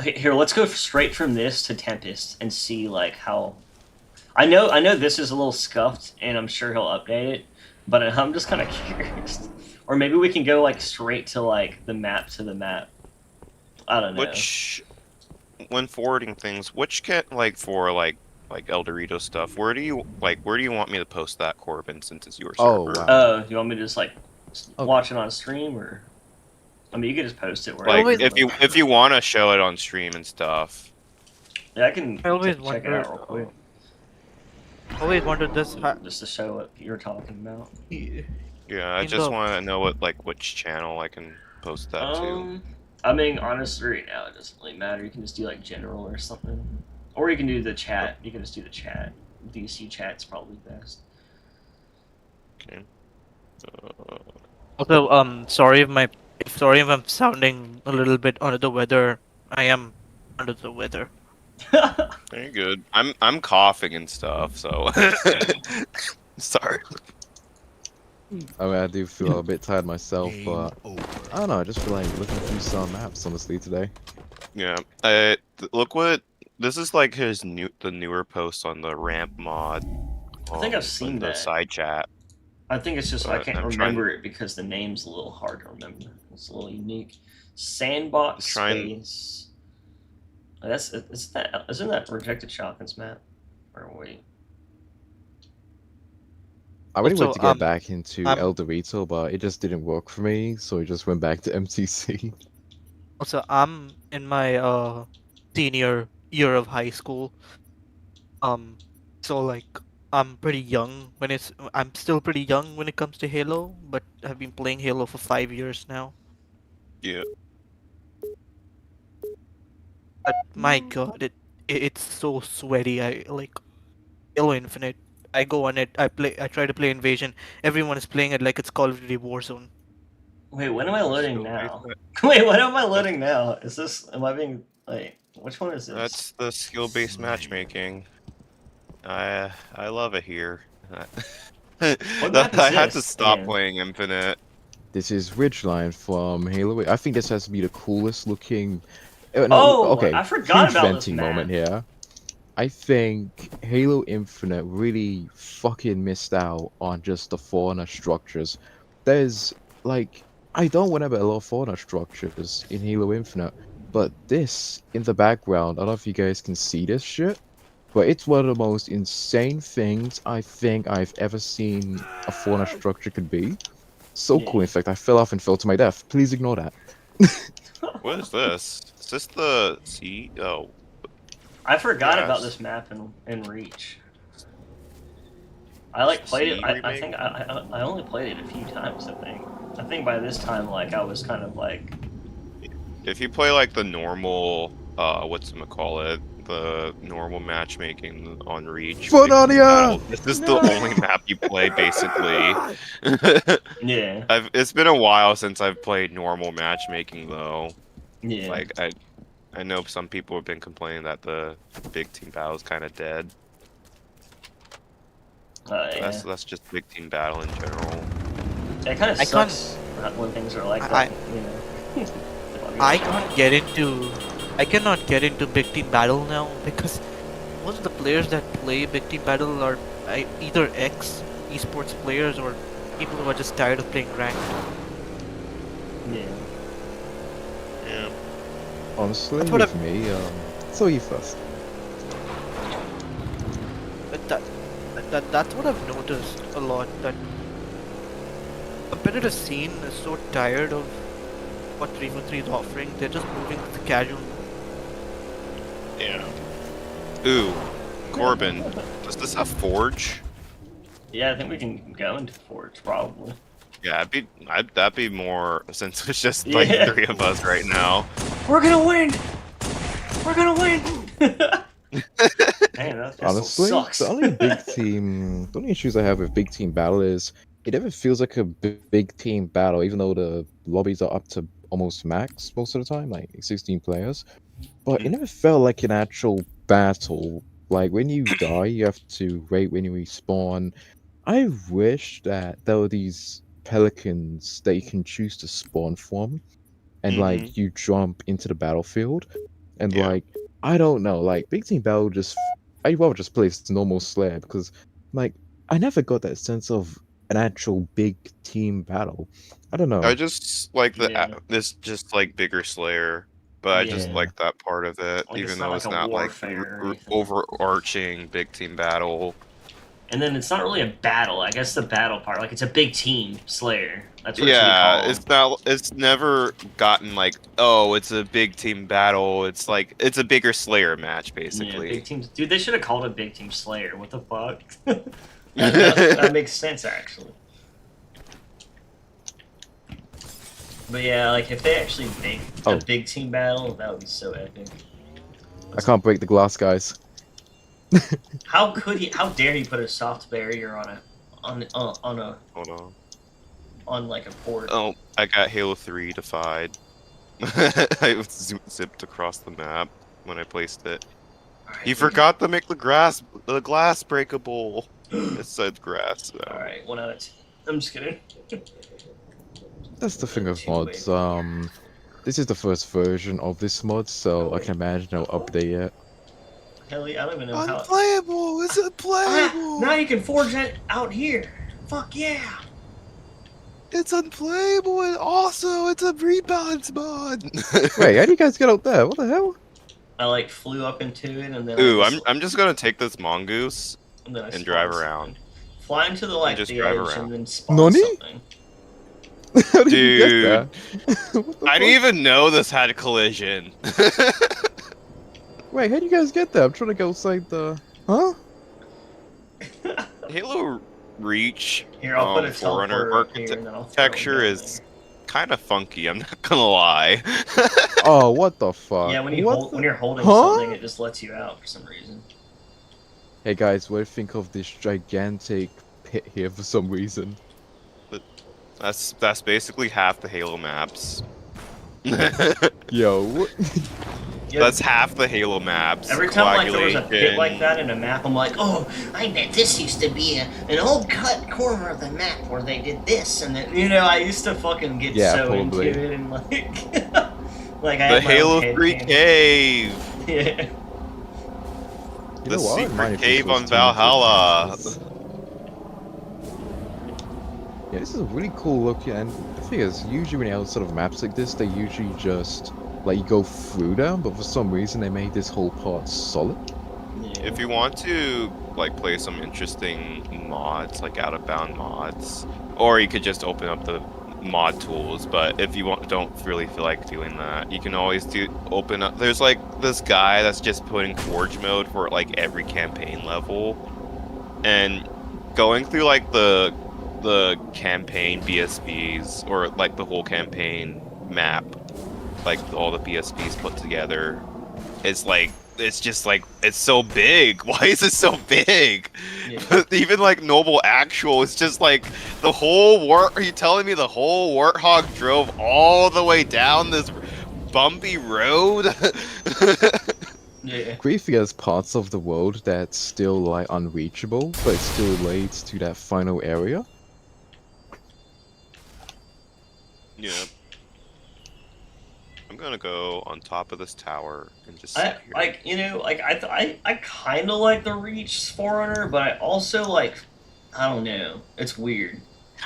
Speaker 1: Here, let's go straight from this to Tempest and see like how. I know this is a little scuffed, and I'm sure he'll update it, but I'm just kind of curious. Or maybe we can go like straight to like the map to the map. I don't know.
Speaker 3: Which, when forwarding things, which get like for like El Dorito stuff, where do you want me to post that, Corbin, since it's your
Speaker 2: Oh,
Speaker 3: server?
Speaker 2: wow.
Speaker 1: Oh, you want me to just like
Speaker 2: Okay.
Speaker 1: watch it on stream, or I mean, you could just post it where.
Speaker 3: Like
Speaker 5: always-
Speaker 3: if you want to show it on stream and stuff.
Speaker 1: Yeah, I can
Speaker 5: I always
Speaker 1: check it
Speaker 5: wonder.
Speaker 1: out real quick
Speaker 5: Always wondered this.
Speaker 1: just to show what you're talking about.
Speaker 3: Yeah, I
Speaker 5: In
Speaker 3: just
Speaker 5: the-
Speaker 3: want to know which channel I can post that to.
Speaker 1: I mean, honestly, right now it doesn't really matter. You can just do like general or something, or you can do the chat. You can just do the chat. DC chat's probably best.
Speaker 3: Okay.
Speaker 5: Also, sorry if I'm sounding a little bit under the weather. I am under the weather.
Speaker 3: Very good. I'm coughing and stuff, so sorry.
Speaker 2: I mean, I do feel a bit tired myself, but I don't know. I just feel like looking through some maps honestly today.
Speaker 3: Yeah. Look what this is like the newer post on the ramp mod.
Speaker 1: I think I've seen
Speaker 3: the
Speaker 1: that.
Speaker 3: side chat.
Speaker 1: I think it's just I
Speaker 3: But
Speaker 1: can't
Speaker 3: I'm
Speaker 1: remember it because the name's a little hard to remember. It's a little unique. Sandbox
Speaker 3: Trying-
Speaker 1: space. Isn't that rejected shotguns map? Or wait.
Speaker 2: I really
Speaker 5: Also,
Speaker 2: wanted to get back into
Speaker 5: I'm-
Speaker 2: El Dorito, but it just didn't work for me, so I just went back to MTC.
Speaker 5: Also, I'm in my senior year of high school. So like I'm pretty young I'm still pretty young when it comes to Halo, but I've been playing Halo for 5 years now.
Speaker 3: Yeah.
Speaker 5: But my god, it's so sweaty. I like Halo Infinite. I go on it. I try to play Invasion. Everyone is playing it like it's Call of Duty Warzone.
Speaker 1: Wait, when am I loading
Speaker 3: So
Speaker 1: now?
Speaker 3: basically-
Speaker 1: Wait, when am I loading now? Is this? Am I being like? Which one is this?
Speaker 3: That's the skill-based matchmaking. I love it here.
Speaker 1: map is
Speaker 3: I had to
Speaker 1: this?
Speaker 3: stop
Speaker 1: Yeah.
Speaker 3: playing Infinite.
Speaker 2: This is Ridgeline from Halo. I think this has to be the coolest looking.
Speaker 1: Oh,
Speaker 2: okay.
Speaker 1: I forgot
Speaker 2: huge
Speaker 1: about this
Speaker 2: venting
Speaker 1: map.
Speaker 2: moment here. I think Halo Infinite really fucking missed out on just the fauna structures. There's like I don't remember a lot of fauna structures in Halo Infinite, but this in the background, I don't know if you guys can see this shit, but it's one of the most insane things I think I've ever seen a fauna structure could be. So cool, in fact, I fell off and fell to my death. Please ignore that.
Speaker 3: What is this? Is this the sea? Oh,
Speaker 1: I forgot about
Speaker 3: Yes.
Speaker 1: this map in Reach. I like played it.
Speaker 3: Sea
Speaker 1: I
Speaker 3: remake?
Speaker 1: think I only played it a few times. I think by this time like I was kind of like
Speaker 3: if you play like the normal, whatchamacallit, the normal matchmaking on Reach.
Speaker 2: Foot
Speaker 3: you
Speaker 2: on
Speaker 3: can
Speaker 2: ya!
Speaker 3: battle. This is the only map you play, basically.
Speaker 1: yeah
Speaker 3: It's been a while since I've played normal matchmaking, though.
Speaker 1: yeah.
Speaker 3: Like I know some people have been complaining that the big team battle is kind of dead.
Speaker 1: Yeah.
Speaker 3: That's just big team battle in general.
Speaker 1: It kind of
Speaker 5: I can't-
Speaker 1: sucks when things are like
Speaker 5: I-
Speaker 1: that. You know.
Speaker 5: I can't get into. I cannot get into big team battle now because most of the players that play big team battle are either ex esports players or people who are just tired of playing ranked.
Speaker 1: Yeah.
Speaker 3: Yeah.
Speaker 2: Honestly,
Speaker 5: That's what
Speaker 2: with me, so you first.
Speaker 5: But that's what I've noticed a lot. That competitive scene is so tired of what 343 is offering. They're just moving to the casual.
Speaker 3: Yeah. Ooh, Corbin, does this have Forge?
Speaker 1: Yeah, I think we can go into Forge probably.
Speaker 3: Yeah, that'd be more since it's just like
Speaker 1: Yeah.
Speaker 3: 3 of us right now.
Speaker 1: We're gonna win! We're gonna win! Man, that pistol
Speaker 2: Honestly,
Speaker 1: sucks.
Speaker 2: the only issues I have with big team battle is it never feels like a big team battle, even though the lobbies are up to almost max most of the time, like 16 players. But it never felt like an actual battle. Like when you die, you have to wait when you respawn. I wish that there were these pelicans that you can choose to spawn from, and
Speaker 3: Mhm.
Speaker 2: like you jump into the battlefield, and
Speaker 3: Yeah.
Speaker 2: like I don't know, like big team battle just I'd rather just play as normal Slayer because like I never got that sense of an actual big team battle. I don't
Speaker 3: I
Speaker 2: know.
Speaker 3: just like
Speaker 1: Yeah.
Speaker 3: this just like bigger Slayer, but I just
Speaker 1: Yeah.
Speaker 3: like that part of it,
Speaker 1: Like, it's
Speaker 3: even
Speaker 1: not
Speaker 3: though
Speaker 1: like
Speaker 3: it's
Speaker 1: a
Speaker 3: not like
Speaker 1: warfare or anything.
Speaker 3: overarching big team battle.
Speaker 1: And then it's not really a battle. I guess the battle part, like it's a big team Slayer. That's what it should be
Speaker 3: Yeah,
Speaker 1: called.
Speaker 3: it's never gotten like, oh, it's a big team battle. It's like it's a bigger Slayer match
Speaker 1: Yeah,
Speaker 3: basically.
Speaker 1: big teams. Dude, they should have called it Big Team Slayer. What the fuck? that makes sense actually. But yeah, like if they actually make a
Speaker 2: Oh.
Speaker 1: big team battle, that would be so epic.
Speaker 2: I can't break the glass, guys.
Speaker 1: How could he? How dare he put a soft barrier on a
Speaker 3: Hold on.
Speaker 1: on like a port?
Speaker 3: Oh, I got Halo 3 defied. I zipped across the map when I placed it.
Speaker 1: All right,
Speaker 3: You forgot to make the glass breakable. It said grass. So.
Speaker 1: All right, 1 out of 10. I'm just kidding.
Speaker 2: That's the thing of
Speaker 1: Two away
Speaker 2: mods.
Speaker 1: from here.
Speaker 2: This is the first version of this mod, so I can imagine they'll update it.
Speaker 1: Hell yeah, I don't even know how.
Speaker 3: Unplayable! It's unplayable!
Speaker 1: Now you can forge that out here. Fuck yeah!
Speaker 3: It's unplayable and also it's a rebalance mod.
Speaker 2: Wait, how do you guys get out there? What the hell?
Speaker 1: I like flew up into it and then.
Speaker 3: Ooh,
Speaker 1: I just,
Speaker 3: I'm just gonna take this mongoose
Speaker 1: and, then I
Speaker 3: and drive
Speaker 1: spawned
Speaker 3: around.
Speaker 1: something. Fly into the like
Speaker 3: just
Speaker 1: the
Speaker 3: drive
Speaker 1: edge
Speaker 3: around.
Speaker 1: and then spawn
Speaker 2: Nani?
Speaker 1: something.
Speaker 2: How did you
Speaker 3: Dude.
Speaker 2: get that? What the
Speaker 3: I
Speaker 2: fuck?
Speaker 3: didn't even know this had a collision.
Speaker 2: Wait, how do you guys get there? I'm trying to go outside the. Huh?
Speaker 3: Halo Reach
Speaker 1: Here, I'll put a
Speaker 3: Forerunner
Speaker 1: teleporter up here and then I'll throw it
Speaker 3: architecture
Speaker 1: down
Speaker 3: is kind of funky. I'm not gonna lie.
Speaker 2: Oh, what the fuck?
Speaker 1: there. Yeah, when you
Speaker 2: What
Speaker 1: hold
Speaker 2: the-
Speaker 1: when you're holding
Speaker 2: Huh?
Speaker 1: something, it just lets you out for some reason.
Speaker 2: Hey guys, what do you think of this gigantic pit here for some reason?
Speaker 3: That's basically half the Halo maps.
Speaker 2: Yo, what?
Speaker 1: Yeah,
Speaker 3: That's half the Halo maps.
Speaker 1: every time like there was a pit like
Speaker 3: Coagulation.
Speaker 1: that in a map, I'm like, oh, I bet this used to be an old cut corner of the map where they did this, and then I used to fucking get
Speaker 2: Yeah,
Speaker 1: so
Speaker 2: probably.
Speaker 1: into it and like, like I
Speaker 3: The
Speaker 1: had my
Speaker 3: Halo
Speaker 1: own head
Speaker 3: 3
Speaker 1: canon.
Speaker 3: cave.
Speaker 1: Yeah.
Speaker 2: You
Speaker 3: The
Speaker 2: know what? I
Speaker 3: secret
Speaker 2: might if this
Speaker 3: cave
Speaker 2: was
Speaker 3: on
Speaker 2: 20
Speaker 3: Valhalla.
Speaker 2: seconds. Yeah, this is really cool looking, and the thing is, usually when you have sort of maps like this, they usually just like you go through them, but for some reason they made this whole part solid.
Speaker 3: If you want to like play some interesting mods, like out of bound mods, or you could just open up the mod tools. But if you don't really feel like doing that, you can always open up. There's like this guy that's just putting Forge mode for like every campaign level, and going through like the campaign BSBs or like the whole campaign map, like all the BSBs put together, it's just like it's so big. Why is it so big?
Speaker 1: Yeah.
Speaker 3: Even like Noble Actual, it's just like the whole Are you telling me the whole Warthog drove all the way down this bumpy road?
Speaker 1: Yeah.
Speaker 2: Grief has parts of the world that's still like unreachable, but it still leads to that final area.
Speaker 3: Yeah. I'm gonna go on top of this tower and just
Speaker 1: I
Speaker 3: sit here.
Speaker 1: like I kind of like the Reach Forerunner, but I also like I don't know. It's weird.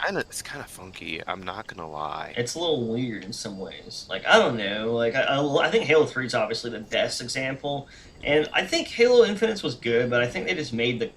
Speaker 3: It's kind of funky. I'm not gonna lie.
Speaker 1: It's a little weird in some ways. Like I don't know. Like I think Halo 3 is obviously the best example, and I think Halo Infinite was good, but I think they just made the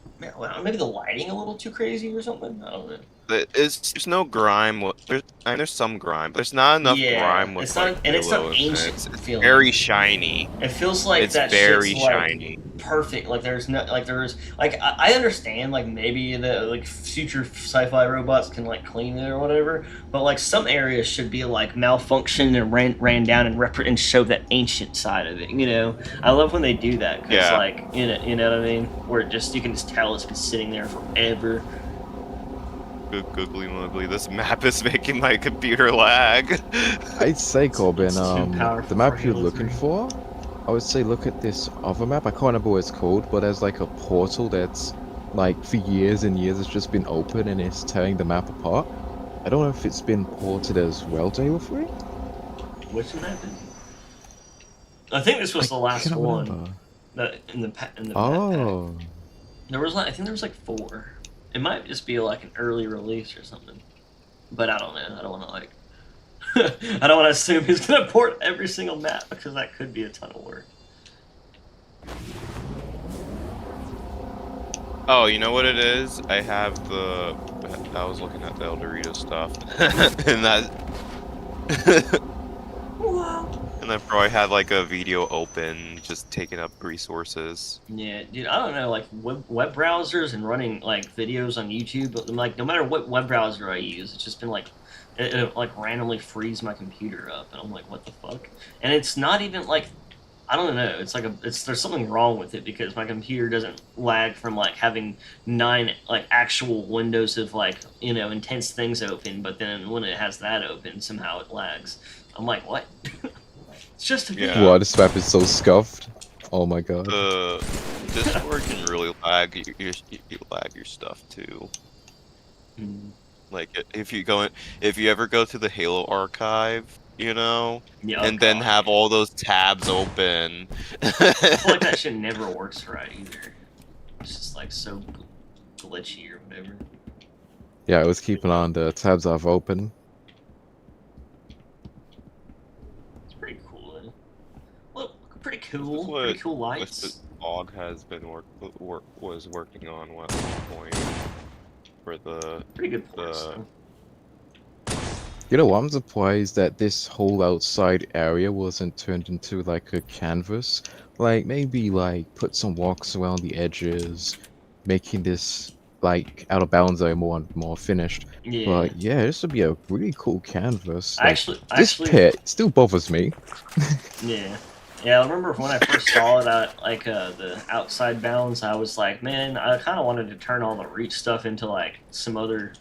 Speaker 1: maybe the lighting a little too crazy or something. I don't know.
Speaker 3: There's no grime. There's some grime, but there's not enough
Speaker 1: Yeah,
Speaker 3: grime with
Speaker 1: it's
Speaker 3: like
Speaker 1: not, and it's not
Speaker 3: Halo Infinite.
Speaker 1: ancient
Speaker 3: It's
Speaker 1: feeling.
Speaker 3: very shiny.
Speaker 1: It feels like
Speaker 3: It's
Speaker 1: that
Speaker 3: very
Speaker 1: shit's like
Speaker 3: shiny.
Speaker 1: perfect. Like there's no like there's like I understand like maybe the like future sci-fi robots can like clean it or whatever, but like some areas should be like malfunctioned and ran down and and show that ancient side of it. You know, I love when they do that because
Speaker 3: Yeah.
Speaker 1: like you know what I mean, where it just you can just tell it's been sitting there forever.
Speaker 3: Googly moogly. This map is making my computer lag.
Speaker 2: I'd say, Corbin,
Speaker 1: It's too powerful
Speaker 2: the map
Speaker 1: for
Speaker 2: you're
Speaker 1: Halo
Speaker 2: looking
Speaker 1: 3.
Speaker 2: for, I would say look at this other map. I can't remember what it's called, but there's like a portal that's like for years and years it's just been open and it's tearing the map apart. I don't know if it's been ported as well to Halo 3.
Speaker 1: Which map is it? I think this was the last
Speaker 2: cannot
Speaker 1: one.
Speaker 2: remember.
Speaker 1: In the map pack.
Speaker 2: Oh,
Speaker 1: There was like I think there was like 4. It might just be like an early release or something. But I don't know. I don't want to like. I don't want to assume he's gonna port every single map because that could be a ton of work.
Speaker 3: Oh, you know what it is? I have the. I was looking at the El Dorito stuff, and that.
Speaker 1: Wow.
Speaker 3: And then probably had like a video open, just taking up resources.
Speaker 1: Yeah, dude. I don't know. Like web browsers and running like videos on YouTube. But like no matter what web browser I use, it's just been like it like randomly frees my computer up, and I'm like, what the fuck? And it's not even like I don't know. It's like there's something wrong with it because my computer doesn't lag from like having 9 like actual windows of like intense things open, but then when it has that open, somehow it lags. I'm like, what? It's just a
Speaker 3: Yeah.
Speaker 1: video.
Speaker 2: wow, this map is so scuffed. Oh my god.
Speaker 3: The Discord can really lag you lag your stuff too.
Speaker 1: Mm.
Speaker 3: Like if you ever go to the Halo archive,
Speaker 1: Yeah, oh
Speaker 3: and then
Speaker 1: God,
Speaker 3: have
Speaker 1: yeah.
Speaker 3: all those tabs open.
Speaker 1: I feel like that shit never works right either. It's just like so glitchy or whatever.
Speaker 2: Yeah, I was keeping on the tabs I've opened.
Speaker 1: It's pretty cool. Look, pretty
Speaker 3: This
Speaker 1: cool.
Speaker 3: is what
Speaker 1: Pretty cool lights.
Speaker 3: Twisted Log has been was working on at one point for the
Speaker 1: Pretty good ports. Though.
Speaker 2: You know, I'm surprised that this whole outside area wasn't turned into like a canvas. Like maybe like put some walks around the edges, making this like out of bounds area more finished.
Speaker 1: Yeah.
Speaker 2: But yeah, this would be a really cool canvas. Like
Speaker 1: Actually,
Speaker 2: this pit still bothers me.
Speaker 1: Yeah. Yeah, I remember when I first saw it at like the outside bounds, I was like, man, I kind of wanted to turn all the reach stuff into like some other,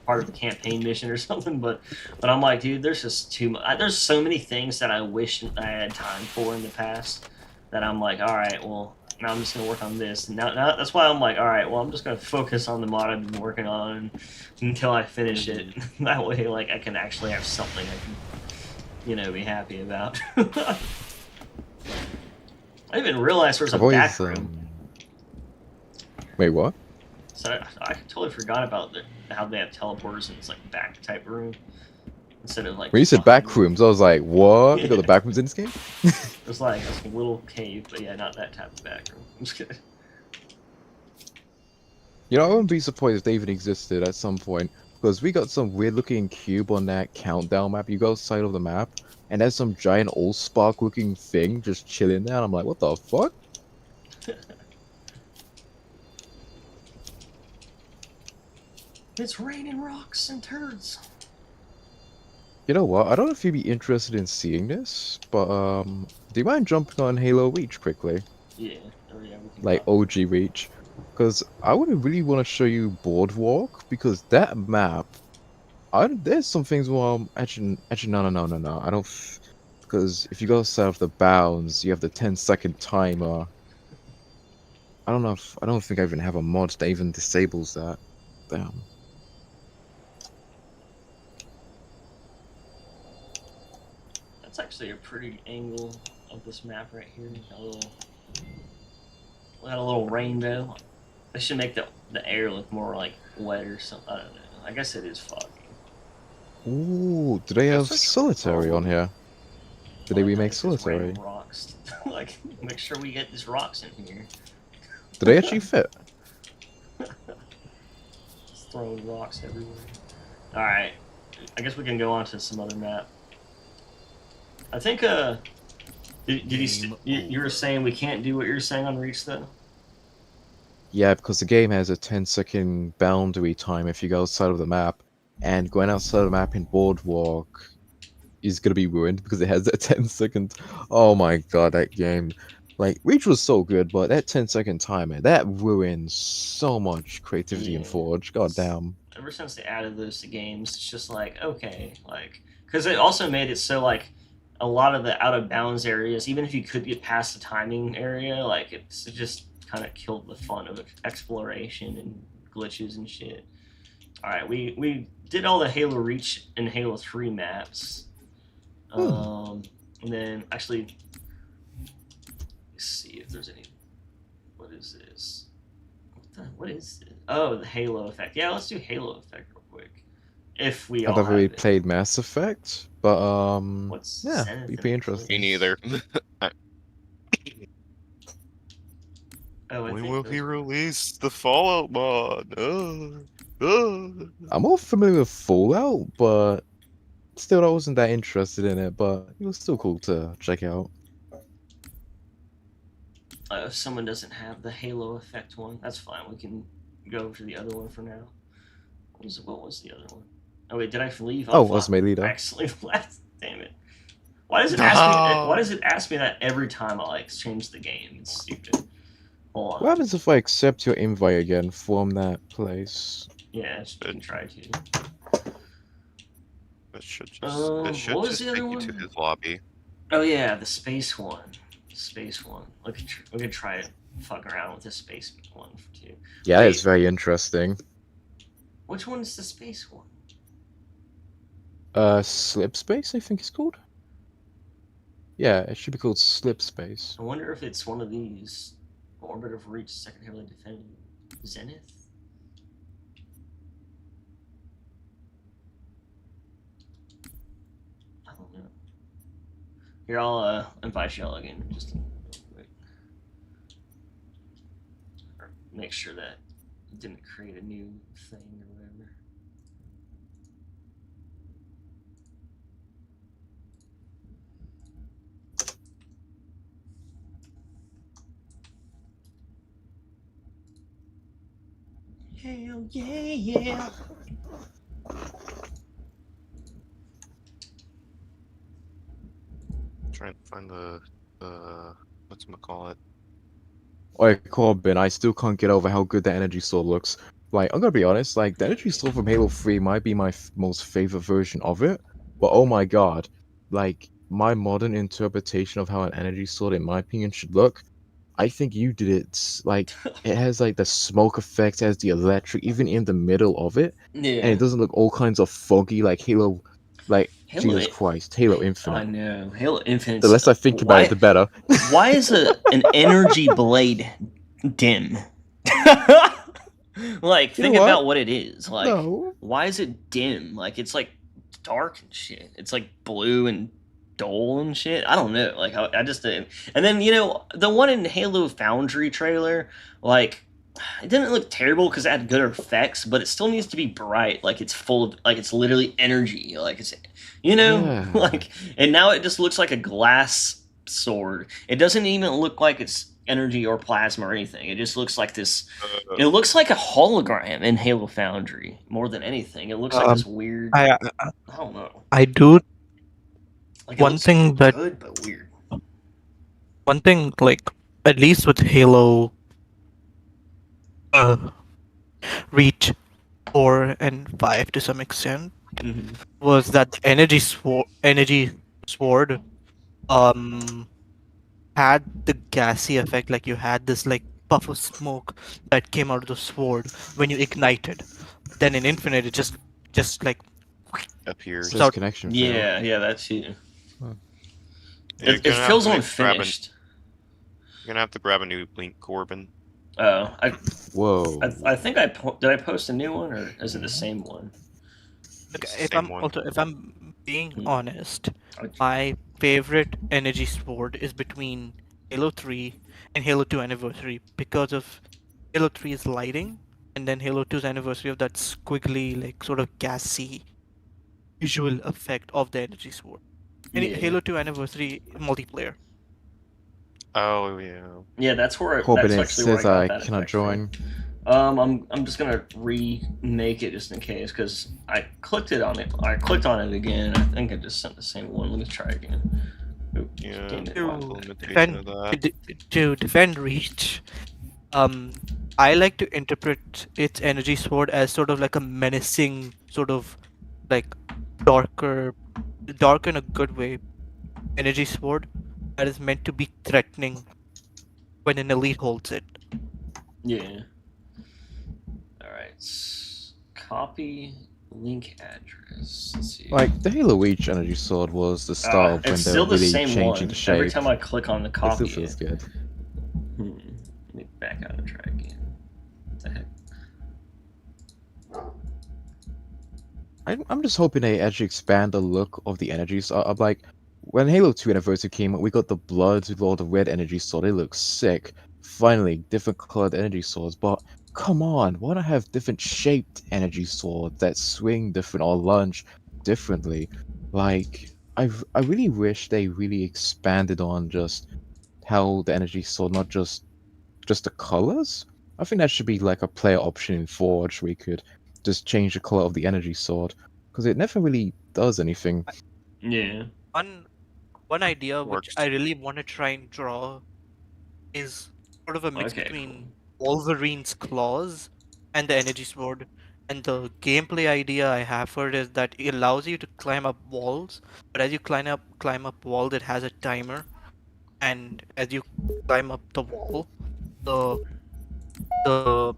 Speaker 1: part of the campaign mission or something. But I'm like, dude, there's just too much. There's so many things that I wish I had time for in the past that I'm like, all right, well, now I'm just gonna work on this. And now that's why I'm like, all right, well, I'm just gonna focus on the mod I've been working on until I finish it. That way, like, I can actually have something I can, be happy about. I didn't even realize there was a back room.
Speaker 2: Wait, what?
Speaker 1: So I totally forgot about how they have teleporters and it's like back type room instead of like.
Speaker 2: When you said back rooms, I was like, what? You got the back rooms in this game?
Speaker 1: There's like a little cave, but yeah, not that type of back room. I'm just kidding.
Speaker 2: You know, I wouldn't be surprised if they even existed at some point. Because we got some weird looking cube on that countdown map. You go outside of the map, and there's some giant Allspark looking thing just chilling there. And I'm like, what the fuck?
Speaker 1: It's raining rocks and turds.
Speaker 2: You know what? I don't know if you'd be interested in seeing this, but do you mind jumping on Halo Reach quickly?
Speaker 1: Yeah.
Speaker 2: Like OG Reach. Because I would really want to show you Boardwalk, because that map, there's some things where actually no. I don't, because if you go outside of the bounds, you have the 10-second timer. I don't think I even have a mod that even disables that. Damn.
Speaker 1: That's actually a pretty angle of this map right here. Got a little rainbow. They should make the air look more like wet or something. I don't know. I guess it is foggy.
Speaker 2: Ooh, do they have
Speaker 3: Guess I should
Speaker 2: solitary on
Speaker 3: probably-
Speaker 2: here? Did
Speaker 1: All
Speaker 2: they
Speaker 1: I've done
Speaker 2: remake
Speaker 1: is just
Speaker 2: solitary?
Speaker 1: random rocks. Like, make sure we get these rocks in here.
Speaker 2: Do they actually fit?
Speaker 1: Just throwing rocks everywhere. Alright. I guess we can go on to some other map. I think, did you were saying we can't do what you're saying on Reach, though?
Speaker 2: Yeah, because the game has a 10-second boundary time if you go outside of the map, and going outside of the map in Boardwalk is gonna be ruined because it has that 10-second. Oh my god, that game! Like Reach was so good, but that 10-second timer that ruins so much creativity in
Speaker 1: Yeah.
Speaker 2: Forge. God damn.
Speaker 1: Ever since they added those to games, it's just like, okay, like, because it also made it so, like, a lot of the out of bounds areas, even if you could get past the timing area, like, it just kind of killed the fun of exploration and glitches and shit. Alright, we did all the Halo Reach and Halo 3 maps. And then, actually, let's see if there's any. What is this? What is it? Oh, the Halo effect. Yeah, let's do Halo effect real quick. If we
Speaker 2: I've
Speaker 1: all
Speaker 2: never
Speaker 1: have
Speaker 2: really
Speaker 1: it.
Speaker 2: played Mass Effect, but
Speaker 1: What's
Speaker 2: yeah,
Speaker 1: Zenith
Speaker 2: be
Speaker 1: and
Speaker 2: pretty interesting.
Speaker 3: Me neither.
Speaker 1: Oh, I
Speaker 3: When
Speaker 1: think
Speaker 3: will
Speaker 1: those
Speaker 3: he
Speaker 1: are-
Speaker 3: release the Fallout mod?
Speaker 2: I'm more familiar with Fallout, but still, I wasn't that interested in it. But it was still cool to check out.
Speaker 1: if someone doesn't have the Halo effect one, that's fine. We can go over to the other one for now. What was the other one? Oh wait, did I leave?
Speaker 2: Oh,
Speaker 1: fuck.
Speaker 2: Ultimate Leader.
Speaker 1: I actually left. Damn it. Why does it ask me? Why does it ask me that every time I like change the game? It's stupid. Hold on.
Speaker 2: What happens if I accept your invite again from that place?
Speaker 1: Yeah, you can try to.
Speaker 3: It should just,
Speaker 1: What
Speaker 3: it should
Speaker 1: was
Speaker 3: just
Speaker 1: the other
Speaker 3: take you to
Speaker 1: one?
Speaker 3: his lobby.
Speaker 1: Oh yeah, the space one. Space one. We could try to fuck around with the space one too.
Speaker 2: Yeah,
Speaker 1: Wait.
Speaker 2: it's very interesting.
Speaker 1: Which one is the space one?
Speaker 2: Slip Space, I think it's called. Yeah, it should be called Slip Space.
Speaker 1: I wonder if it's one of these. Orbit of Reach, second heavily defended. Zenith? I don't know. Here, I'll invite y'all again. Just wait. Or make sure that it didn't create a new thing or whatever. Hell yeah, yeah.
Speaker 3: Trying to find the whatchamacallit.
Speaker 2: Like Corbin, I still can't get over how good the energy sword looks. Like, I'm gonna be honest, like the energy sword from Halo 3 might be my most favorite version of it, but oh my god, like my modern interpretation of how an energy sword, in my opinion, should look, I think you did it. Like, it has like the smoke effect, it has the electric, even in the middle of it, and
Speaker 1: Yeah.
Speaker 2: it doesn't look all kinds of foggy like Halo. Like,
Speaker 1: Halo
Speaker 2: Jesus
Speaker 1: In-
Speaker 2: Christ, Halo
Speaker 1: I
Speaker 2: Infinite.
Speaker 1: know. Halo Infinite.
Speaker 2: The less I think about it, the better.
Speaker 1: Why is an energy blade dim? Like,
Speaker 2: You know
Speaker 1: think
Speaker 2: what?
Speaker 1: about what it is. Like,
Speaker 2: No.
Speaker 1: why is it dim? Like, it's like dark and shit. It's like blue and dull and shit. I don't know. Like, I just didn't. And then, the one in Halo Foundry trailer, like, it didn't look terrible because it had good effects, but it still needs to be bright. Like, it's full of, like, it's literally energy. Like, it's,
Speaker 2: Yeah.
Speaker 1: like, and now it just looks like a glass sword. It doesn't even look like it's energy or plasma or anything. It just looks like this. It looks like a hologram in Halo Foundry more than anything. It looks like this weird. I don't know.
Speaker 5: I do
Speaker 1: Like,
Speaker 5: one thing that
Speaker 1: good but weird.
Speaker 5: one thing like at least with Halo Reach 4 and 5 to some extent was that the energy sword had the gassy effect, like you had this like puff of smoke that came out of the sword when you ignited. Then in Infinite it just like
Speaker 3: Appears.
Speaker 2: Says
Speaker 5: So-
Speaker 2: connection failed.
Speaker 1: Yeah, that too.
Speaker 3: You're
Speaker 1: It
Speaker 3: gonna have
Speaker 1: feels
Speaker 3: to
Speaker 1: unfinished.
Speaker 3: You're gonna have to grab a new Link, Corbin.
Speaker 1: Oh,
Speaker 2: Whoa.
Speaker 1: I think did I post a new one or is it the same one?
Speaker 5: Look,
Speaker 3: It's the same one.
Speaker 5: if I'm being
Speaker 1: Hmm.
Speaker 5: honest,
Speaker 1: I-
Speaker 5: my favorite energy sword is between Halo 3 and Halo 2 Anniversary because of Halo 3's lighting and then Halo 2's anniversary of that squiggly, like sort of gassy visual effect of the energy sword. And
Speaker 1: Yeah,
Speaker 5: Halo 2 Anniversary multiplayer.
Speaker 3: Oh yeah.
Speaker 1: yeah.
Speaker 2: Corbin,
Speaker 1: That's
Speaker 2: it
Speaker 1: actually where I
Speaker 2: says
Speaker 1: got
Speaker 2: I
Speaker 1: that
Speaker 2: cannot
Speaker 1: effect from.
Speaker 2: join.
Speaker 1: I'm just gonna remake it just in case because I clicked on it again. I think I just sent the same one. Let me try again. Oop,
Speaker 3: Yeah.
Speaker 1: damn it.
Speaker 3: Mild
Speaker 5: To
Speaker 3: limitation
Speaker 5: defend
Speaker 3: of that.
Speaker 5: to defend Reach, I like to interpret its energy sword as sort of like a menacing, sort of like darker, dark in a good way, energy sword that is meant to be threatening when an elite holds it.
Speaker 1: Yeah. All right. Copy link address. Let's see.
Speaker 2: Like, the Halo Reach energy sword was the start of when
Speaker 1: It's
Speaker 2: they're
Speaker 1: still the
Speaker 2: really
Speaker 1: same
Speaker 2: changing
Speaker 1: one.
Speaker 2: the
Speaker 1: Every
Speaker 2: shape.
Speaker 1: time I click on the
Speaker 2: It still
Speaker 1: copy
Speaker 2: feels
Speaker 1: it.
Speaker 2: good.
Speaker 1: Let me back out and try again. What the heck?
Speaker 2: I'm just hoping they actually expand the look of the energies. I'm like, when Halo 2 Anniversary came out, we got the Bloods with all the red energy sword. It looks sick. Finally, different colored energy swords. But come on, why not have different shaped energy swords that swing different or lunge differently? Like, I really wish they really expanded on just how the energy sword, not just the colors. I think that should be like a player option in Forge. We could just change the color of the energy sword because it never really does anything.
Speaker 1: Yeah.
Speaker 5: One one idea which
Speaker 3: Works.
Speaker 5: I really want to try and draw is sort of a mix
Speaker 1: Okay. Cool.
Speaker 5: between Wolverine's claws and the energy sword. And the gameplay idea I have for it is that it allows you to climb up walls, but as you climb up walls, it has a timer, and as you climb up the wall, the the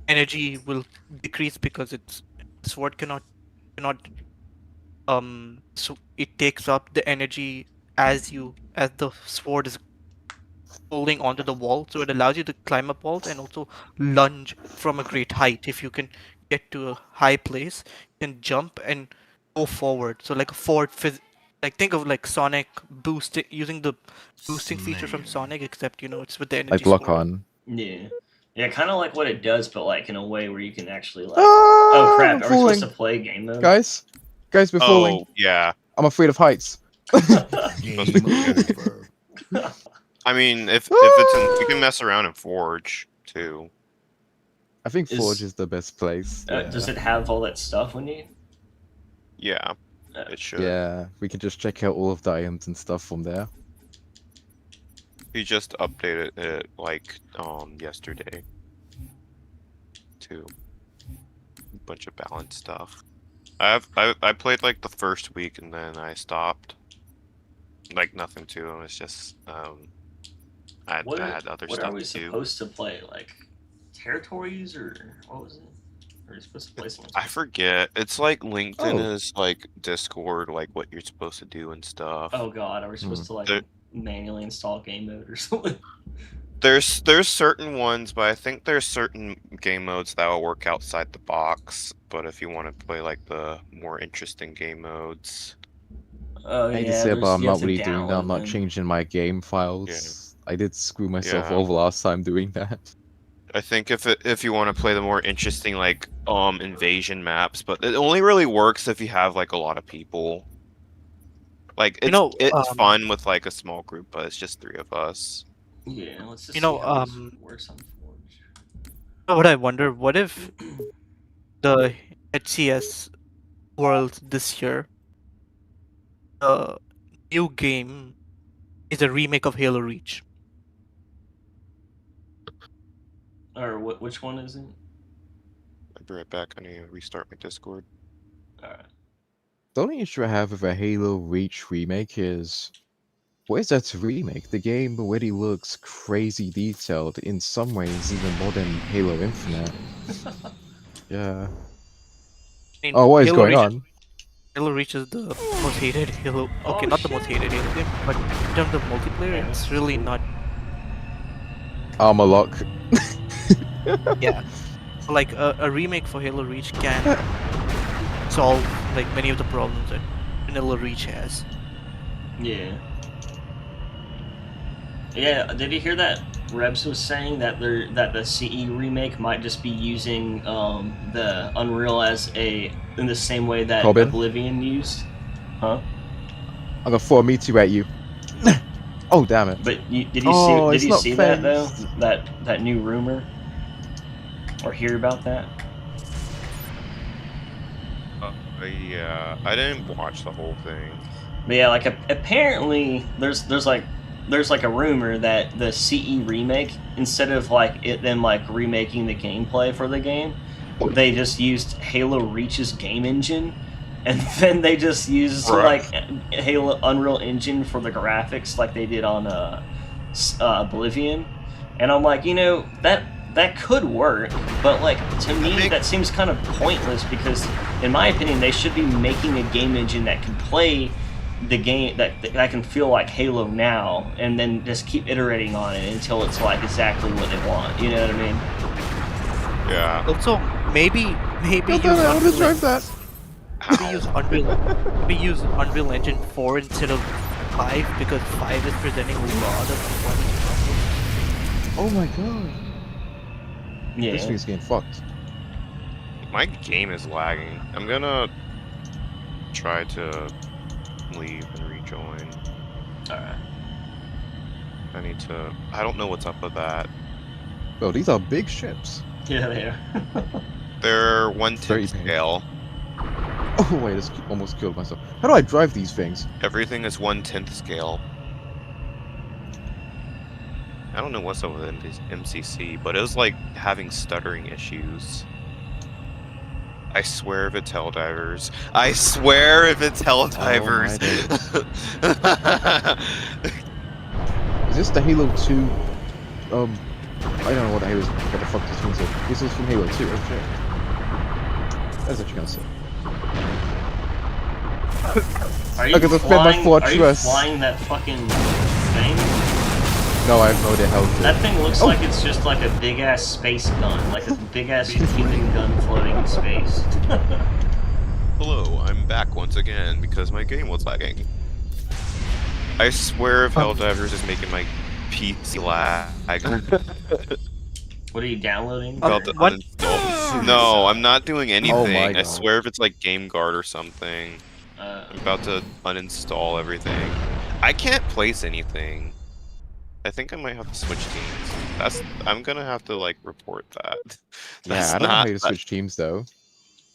Speaker 5: energy will decrease because its sword cannot so it takes up the energy as the sword is holding onto the wall, so it allows you to climb up walls and also lunge from a great height. If you can get to a high place, you can jump and go forward. So like a like think of like Sonic boosting using the boosting feature from Sonic, except it's with the
Speaker 2: Like
Speaker 5: energy
Speaker 2: lock
Speaker 5: sword.
Speaker 2: on.
Speaker 1: Yeah. Yeah, kind of like what it does, but like in a way where you can actually like. Oh
Speaker 2: Ah,
Speaker 1: crap!
Speaker 2: I'm
Speaker 1: Are we supposed to
Speaker 2: falling,
Speaker 1: play game mode?
Speaker 2: guys. Guys, we're falling.
Speaker 3: Oh yeah.
Speaker 2: I'm afraid of heights.
Speaker 3: Supposed to
Speaker 6: Game
Speaker 3: communicate.
Speaker 6: over.
Speaker 3: I mean, if it's in, you can
Speaker 2: Ah!
Speaker 3: mess around in Forge too.
Speaker 2: I think Forge
Speaker 1: Is
Speaker 2: is the best place.
Speaker 1: does
Speaker 2: Yeah.
Speaker 1: it have all that stuff we need?
Speaker 3: Yeah,
Speaker 1: Uh,
Speaker 3: it should.
Speaker 2: Yeah, we can just check out all of the items and stuff from there.
Speaker 3: He just updated it like yesterday to a bunch of balance stuff. I played like the first week and then I stopped. Like nothing to him. It's just I had other
Speaker 1: what are
Speaker 3: stuff
Speaker 1: we
Speaker 3: to do.
Speaker 1: supposed to play? Like territories or what was it? Or are we supposed to play something?
Speaker 3: I forget. It's like linked in
Speaker 2: Oh.
Speaker 3: his like Discord, like what you're supposed to do and stuff.
Speaker 1: Oh god, are we supposed to like
Speaker 3: There,
Speaker 1: manually install game mode or something?
Speaker 3: there's certain ones, but I think there's certain game modes that will work outside the box. But if you want to play like the more interesting game modes,
Speaker 1: Oh
Speaker 2: I hate to
Speaker 1: yeah,
Speaker 2: say it, but I'm
Speaker 1: you have
Speaker 2: not
Speaker 1: to
Speaker 2: really doing that. I'm
Speaker 1: download
Speaker 2: not
Speaker 1: them.
Speaker 2: changing my game
Speaker 3: yeah,
Speaker 2: files. I did screw myself
Speaker 3: yeah.
Speaker 2: over last time doing that.
Speaker 3: I think if you want to play the more interesting like invasion maps, but it only really works if you have like a lot of people. Like
Speaker 5: You know,
Speaker 3: it's fun with like a small group, but it's just three of us.
Speaker 1: Yeah, let's just
Speaker 5: you
Speaker 1: see
Speaker 5: know,
Speaker 1: how this works on Forge.
Speaker 5: what I wonder, what if the HCS world this year, the new game is a remake of Halo Reach?
Speaker 1: Or which one is it?
Speaker 3: I'll be right back. I need to restart my Discord.
Speaker 1: Alright.
Speaker 2: The only issue I have with a Halo Reach remake is, what is that to remake? The game already looks crazy detailed, in some ways even more than Halo Infinite. Yeah.
Speaker 5: I mean,
Speaker 2: Oh, what is
Speaker 5: Halo
Speaker 2: going
Speaker 5: Reach
Speaker 2: on?
Speaker 5: Halo Reach is the most hated Halo. Okay, not the most hated Halo game, but in terms of multiplayer, it's really not.
Speaker 2: Armor lock.
Speaker 5: Yeah, like a remake for Halo Reach can solve like many of the problems that Vanilla Reach has.
Speaker 1: Yeah. Yeah, did you hear that Rebs was saying that the CE remake might just be using the Unreal as in the same way that
Speaker 2: Corbin?
Speaker 1: Oblivion used? Huh?
Speaker 2: I'm gonna throw a meteor at you. Oh damn it!
Speaker 1: But did you
Speaker 2: Oh,
Speaker 1: see
Speaker 2: it's not
Speaker 1: that though?
Speaker 2: phased.
Speaker 1: That new rumor? Or hear about that?
Speaker 3: Yeah, I didn't watch the whole thing.
Speaker 1: But yeah, like apparently there's like a rumor that the CE remake, instead of like them like remaking the gameplay for the game, they just used Halo Reach's game engine, and then they just used
Speaker 3: Bruh.
Speaker 1: like Halo Unreal Engine for the graphics, like they did on Oblivion. And I'm like, that could work, but like to me that seems kind of pointless because, in my opinion, they should be making a game engine that can play the game that can feel like Halo now, and then just keep iterating on it until it's like exactly what they want. You know what I mean?
Speaker 3: Yeah.
Speaker 5: Also, maybe use Unreal Engine 4 instead of 5 because 5 is presenting a lot of performance problems.
Speaker 2: Oh my god!
Speaker 1: Yeah.
Speaker 2: This thing's getting fucked.
Speaker 3: My game is lagging. I'm gonna try to leave and rejoin.
Speaker 1: Alright.
Speaker 3: I don't know what's up with that.
Speaker 2: Bro, these are big ships.
Speaker 1: Yeah, they are.
Speaker 3: They're
Speaker 2: Very
Speaker 3: 1/10
Speaker 2: painful.
Speaker 3: scale.
Speaker 2: Oh wait, I almost killed myself. How do I drive these things?
Speaker 3: Everything is 1/10 scale. I don't know what's up with MCC, but it was like having stuttering issues. I swear if it's Helldivers. I swear if it's Helldivers.
Speaker 2: Is this the Halo 2? I don't know what the fuck this thing's called. This is from Halo 2, oh shit. That's what you're gonna say.
Speaker 1: Are you
Speaker 2: Look at the Fed by
Speaker 1: Are you
Speaker 2: Fortress.
Speaker 1: flying that fucking thing?
Speaker 2: No, I have no idea how to.
Speaker 1: That thing looks like it's just like a big ass space gun, like a big ass human gun floating in space.
Speaker 3: Hello, I'm back once again because my game was lagging. I swear if Helldivers is making my PC lag.
Speaker 1: What are you downloading?
Speaker 3: About to
Speaker 5: What?
Speaker 3: uninstall. No, I'm not doing anything. I
Speaker 2: God.
Speaker 3: swear if it's like GameGuard or something. I'm about to uninstall everything. I can't place anything. I think I might have to switch teams. I'm gonna have to like report that.
Speaker 2: Yeah, I don't know how to switch teams though.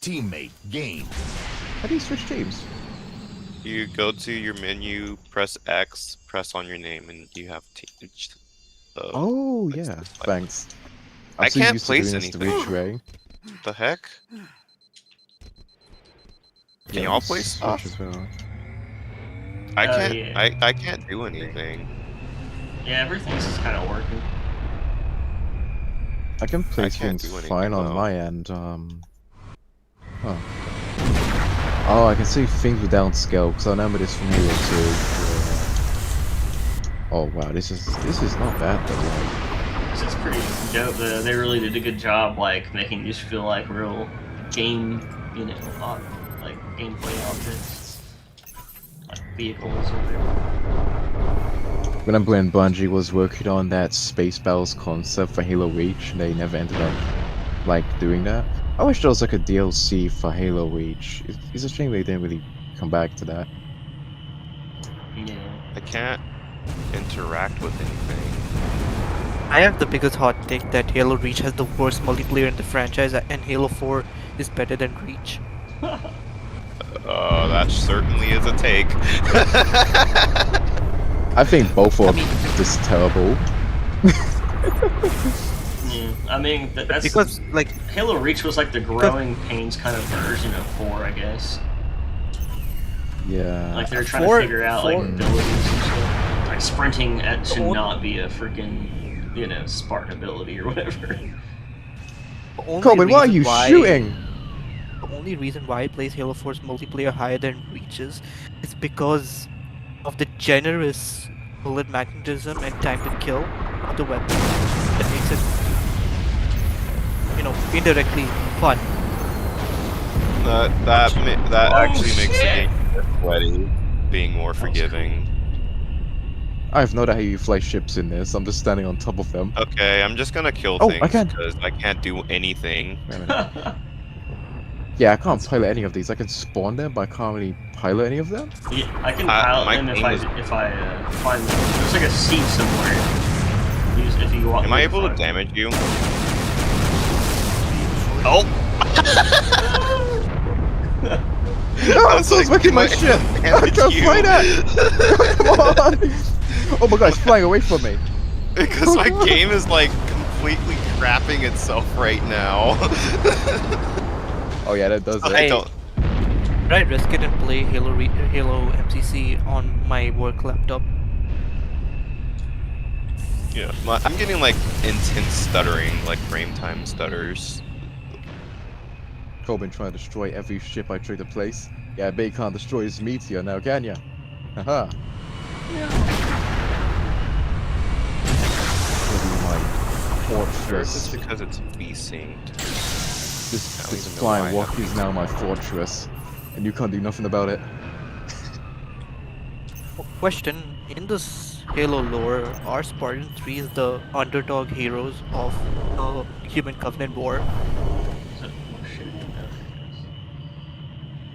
Speaker 6: Teammate game.
Speaker 2: How do you switch teams?
Speaker 3: You go to your menu, press X, press on your name, and you have teams.
Speaker 2: Oh
Speaker 3: that's
Speaker 2: yeah,
Speaker 3: the button.
Speaker 2: thanks. I'm
Speaker 3: I
Speaker 2: so
Speaker 3: can't
Speaker 2: used to
Speaker 3: place
Speaker 2: doing this the
Speaker 3: anything.
Speaker 2: Reach way.
Speaker 3: The heck? Can y'all place stuff?
Speaker 2: Switch as well.
Speaker 3: I can't.
Speaker 1: yeah.
Speaker 3: I can't do anything.
Speaker 1: Yeah, everything's just kind of working.
Speaker 2: I can place
Speaker 3: can't
Speaker 2: things
Speaker 3: do anything,
Speaker 2: fine on
Speaker 3: though.
Speaker 2: my end. Oh. Oh, I can see things were downscale because I remember this from Halo 2. Oh wow, this is not bad though. Like,
Speaker 1: This is pretty dope. They really did a good job, like making this feel like real game, like gameplay objects, like vehicles or whatever.
Speaker 2: when I'm playing, Bungie was working on that Space Battles concept for Halo Reach, and they never ended up like doing that. I wish there was like a DLC for Halo Reach. It's a shame they didn't really come back to that.
Speaker 1: Yeah.
Speaker 3: I can't interact with anything.
Speaker 5: I have the biggest hot take that Halo Reach has the worst multiplayer in the franchise, and Halo 4 is better than Reach.
Speaker 3: That certainly is a take.
Speaker 2: I think both are just terrible.
Speaker 1: Yeah. I mean, that's
Speaker 5: Because like
Speaker 1: Halo Reach was like the growing pains kind of version of 4, I guess.
Speaker 2: Yeah.
Speaker 1: Like they're trying
Speaker 5: Four-
Speaker 1: to figure out like
Speaker 5: four-
Speaker 1: abilities and shit. Like sprinting should not be a freaking Spartan ability or whatever.
Speaker 5: the only
Speaker 2: Corbin, why are
Speaker 5: reason
Speaker 2: you shooting?
Speaker 5: the only reason why I place Halo 4's multiplayer higher than Reach's is because of the generous bullet magnetism and time to kill of the weapon that makes it, indirectly fun.
Speaker 3: That
Speaker 1: Oh,
Speaker 3: actually makes the
Speaker 1: shit!
Speaker 3: game more sweaty, being more forgiving.
Speaker 2: I have no idea how you fly ships in this. I'm just standing on top of them.
Speaker 3: Okay, I'm just gonna kill
Speaker 2: Oh, I
Speaker 3: things
Speaker 2: can.
Speaker 3: because I can't do anything.
Speaker 2: Wait a minute. Yeah, I can't pilot any of these. I can spawn them, but I can't really pilot any of them.
Speaker 1: Yeah, I can pilot
Speaker 3: my
Speaker 1: them if
Speaker 3: game
Speaker 1: I
Speaker 3: is-
Speaker 1: find them. There's like a seat somewhere. If you walk.
Speaker 3: Am I able to
Speaker 1: find-
Speaker 3: damage you? Oh!
Speaker 2: No, I'm still making my ship. I can't fly that. Come on. Oh my god, it's flying away from me.
Speaker 3: Because my game is like completely crapping itself right now.
Speaker 2: Oh yeah, that does
Speaker 3: I
Speaker 2: it.
Speaker 3: don't.
Speaker 5: Should I risk it and play Halo MCC on my work laptop?
Speaker 3: Yeah, I'm getting like intense stuttering, like frame time stutters.
Speaker 2: Corbin trying to destroy every ship I try to place. Yeah, I bet you can't destroy his meteor now, can ya? Haha. My
Speaker 3: First, it's
Speaker 2: fortress.
Speaker 3: because it's V-synced.
Speaker 2: This
Speaker 3: even know
Speaker 2: flying
Speaker 3: why I
Speaker 2: walk
Speaker 3: have
Speaker 2: is now my fortress, and you can't do nothing about it.
Speaker 5: Question: in this Halo lore, are Spartan 3s the underdog heroes of the Human Covenant War?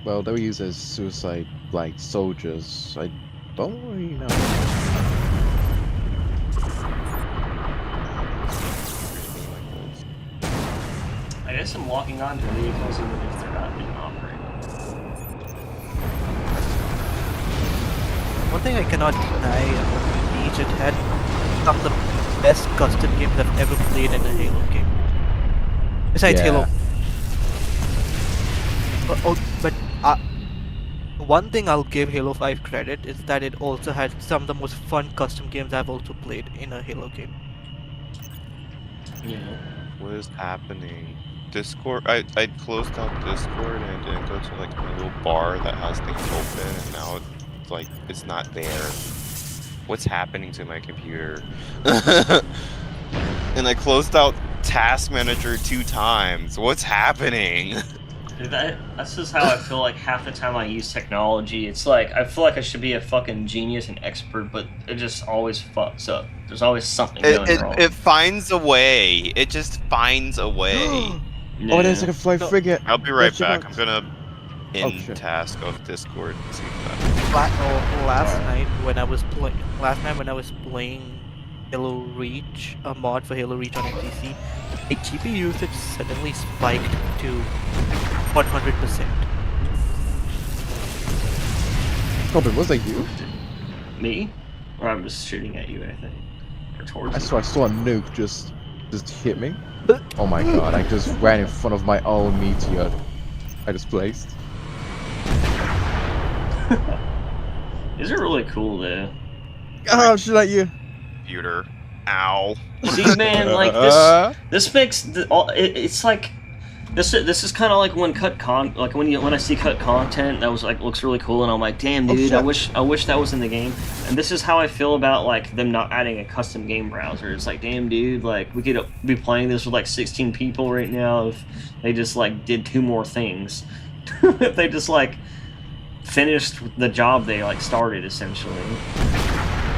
Speaker 2: Well, they were used as suicide, like, soldiers. I don't really know.
Speaker 1: I guess I'm locking on to vehicles even if they're not being operated.
Speaker 5: One thing I cannot deny about Reach, it had some of the best custom games I've ever played in a Halo game. Besides Halo. But one thing I'll give Halo 5 credit is that it also had some of the most fun custom games I've also played in a Halo game.
Speaker 1: Yeah.
Speaker 3: What is happening? Discord. I closed out Discord and I didn't go to like a little bar that has things open, and now it's like it's not there. What's happening to my computer? And I closed out Task Manager 2 times. What's happening?
Speaker 1: Dude, that's just how I feel like half the time I use technology. It's like, I feel like I should be a fucking genius and expert, but it just always fucks up. There's always something going wrong.
Speaker 3: It finds a way. It just finds a way.
Speaker 2: Oh, there's like a fly frigate.
Speaker 3: I'll be right
Speaker 2: Let's check
Speaker 3: back.
Speaker 2: out-
Speaker 3: I'm gonna end
Speaker 2: shit.
Speaker 3: task of Discord and see if that.
Speaker 5: Last night when I was playing Halo Reach, a mod for Halo Reach on MCC, my GPU usage suddenly spiked to 100%.
Speaker 2: Corbin, was that you?
Speaker 1: Me? Or I'm just shooting at you, I think. Or towards you.
Speaker 2: I saw a nuke just hit me. Oh my god, I just ran in front of my own meteor. I just placed.
Speaker 1: These are really cool, though.
Speaker 2: Oh, shoot at you.
Speaker 3: Computer. Ow.
Speaker 1: See, man, like, this makes, it's like, this is kind of like when when I see cut content that was like looks really cool, and I'm like, damn,
Speaker 2: Oh,
Speaker 1: dude,
Speaker 2: shit.
Speaker 1: I wish that was in the game. And this is how I feel about like them not adding a custom game browser. It's like, damn, dude, like we could be playing this with like 16 people right now if they just like did 2 more things. If they just like finished the job they like started essentially.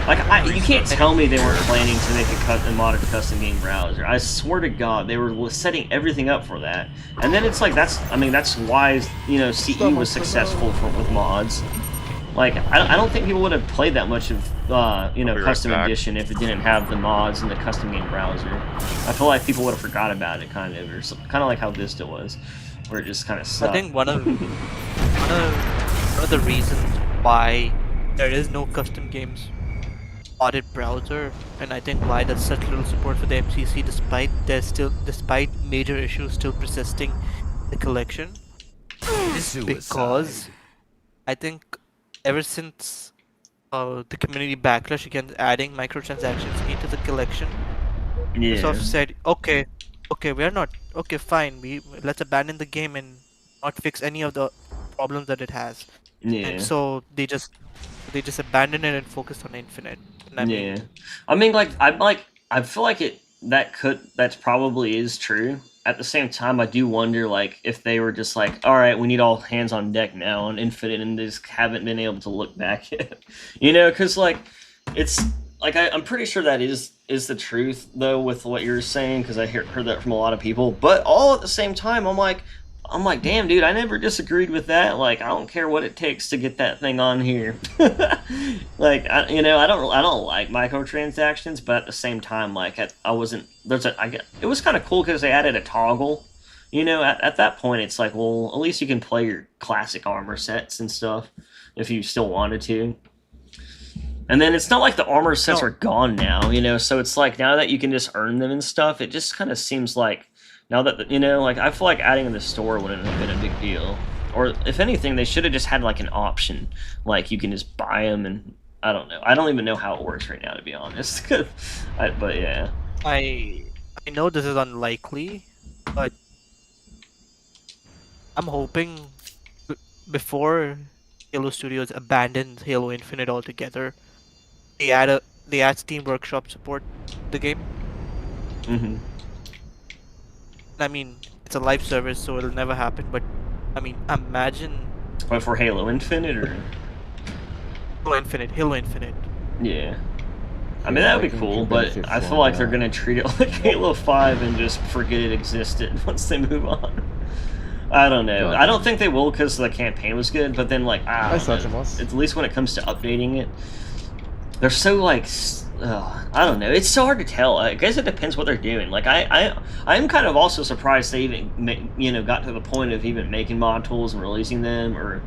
Speaker 1: Like, you can't tell me they weren't planning to make a modded custom game browser. I swear to God, they were setting everything up for that. And then it's like, that's why, CE was successful with mods. Like, I don't think people would have played that much of, Custom
Speaker 3: back.
Speaker 1: Edition if it didn't have the mods and the custom game browser. I feel like people would have forgot about it, kind of, or kind of like how Vista was, where it just kind of sucked.
Speaker 5: I think one of the reasons why there is no custom games modded browser, and I think why there's such little support for the MCC despite major issues still persisting in the collection, is because I think ever since the community backlash against adding microtransactions into the collection,
Speaker 1: Yeah.
Speaker 5: Microsoft said, okay, we're not, okay, fine, let's abandon the game and not fix any of the problems that it has, and
Speaker 1: Yeah.
Speaker 5: so they just abandoned it and focused on Infinite. And I mean,
Speaker 1: Yeah. I mean, I feel like that's probably is true. At the same time, I do wonder, like, if they were just like, all right, we need all hands on deck now on Infinite, and they just haven't been able to look back yet. Because, like, it's, like, I'm pretty sure that is the truth, though, with what you're saying, because I heard that from a lot of people. But all at the same time, I'm like, damn, dude, I never disagreed with that. Like, I don't care what it takes to get that thing on here. Like, I don't like microtransactions, but at the same time, like, it was kind of cool because they added a toggle. At that point, it's like, well, at least you can play your classic armor sets and stuff if you still wanted to. And then it's not like the armor sets are gone now, so it's like now that you can just earn them and stuff, it just kind of seems like now that, like, I feel like adding in the store wouldn't have been a big deal. Or, if anything, they should have just had, like, an option. Like, you can just buy them, and I don't know. I don't even know how it works right now, to be honest. But, yeah.
Speaker 5: I know this is unlikely, but I'm hoping before Halo Studios abandons Halo Infinite altogether, they add Steam Workshop support to the game.
Speaker 1: Mm-hmm.
Speaker 5: I mean, it's a live service, so it'll never happen. But I mean, imagine
Speaker 1: But for Halo Infinite, or
Speaker 5: Halo Infinite.
Speaker 1: yeah. I mean, that would be cool, but I feel like they're gonna treat it like Halo 5 and just forget it existed once they move on. I don't know. I don't think they will because the campaign was good, but then, like, I don't know. At least when it comes to updating it, they're so, like, I don't know. It's so hard to tell. I guess it depends what they're doing. Like, I'm kind of also surprised they even, got to the point of even making mod tools and releasing them, or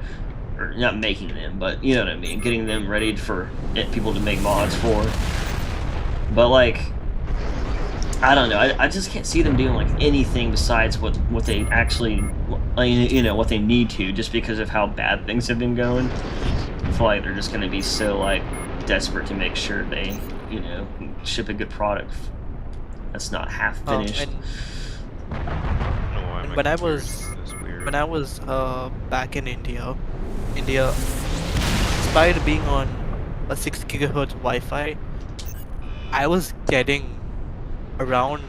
Speaker 1: not making them, but you know what I mean, getting them ready for people to make mods for. But, like, I don't know. I just can't see them doing, like, anything besides what they actually, what they need to, just because of how bad things have been going. I feel like they're just going to be so, like, desperate to make sure they, ship a good product that's not half finished.
Speaker 5: When I was back in India, despite being on a 6 gigahertz Wi-Fi, I was getting around,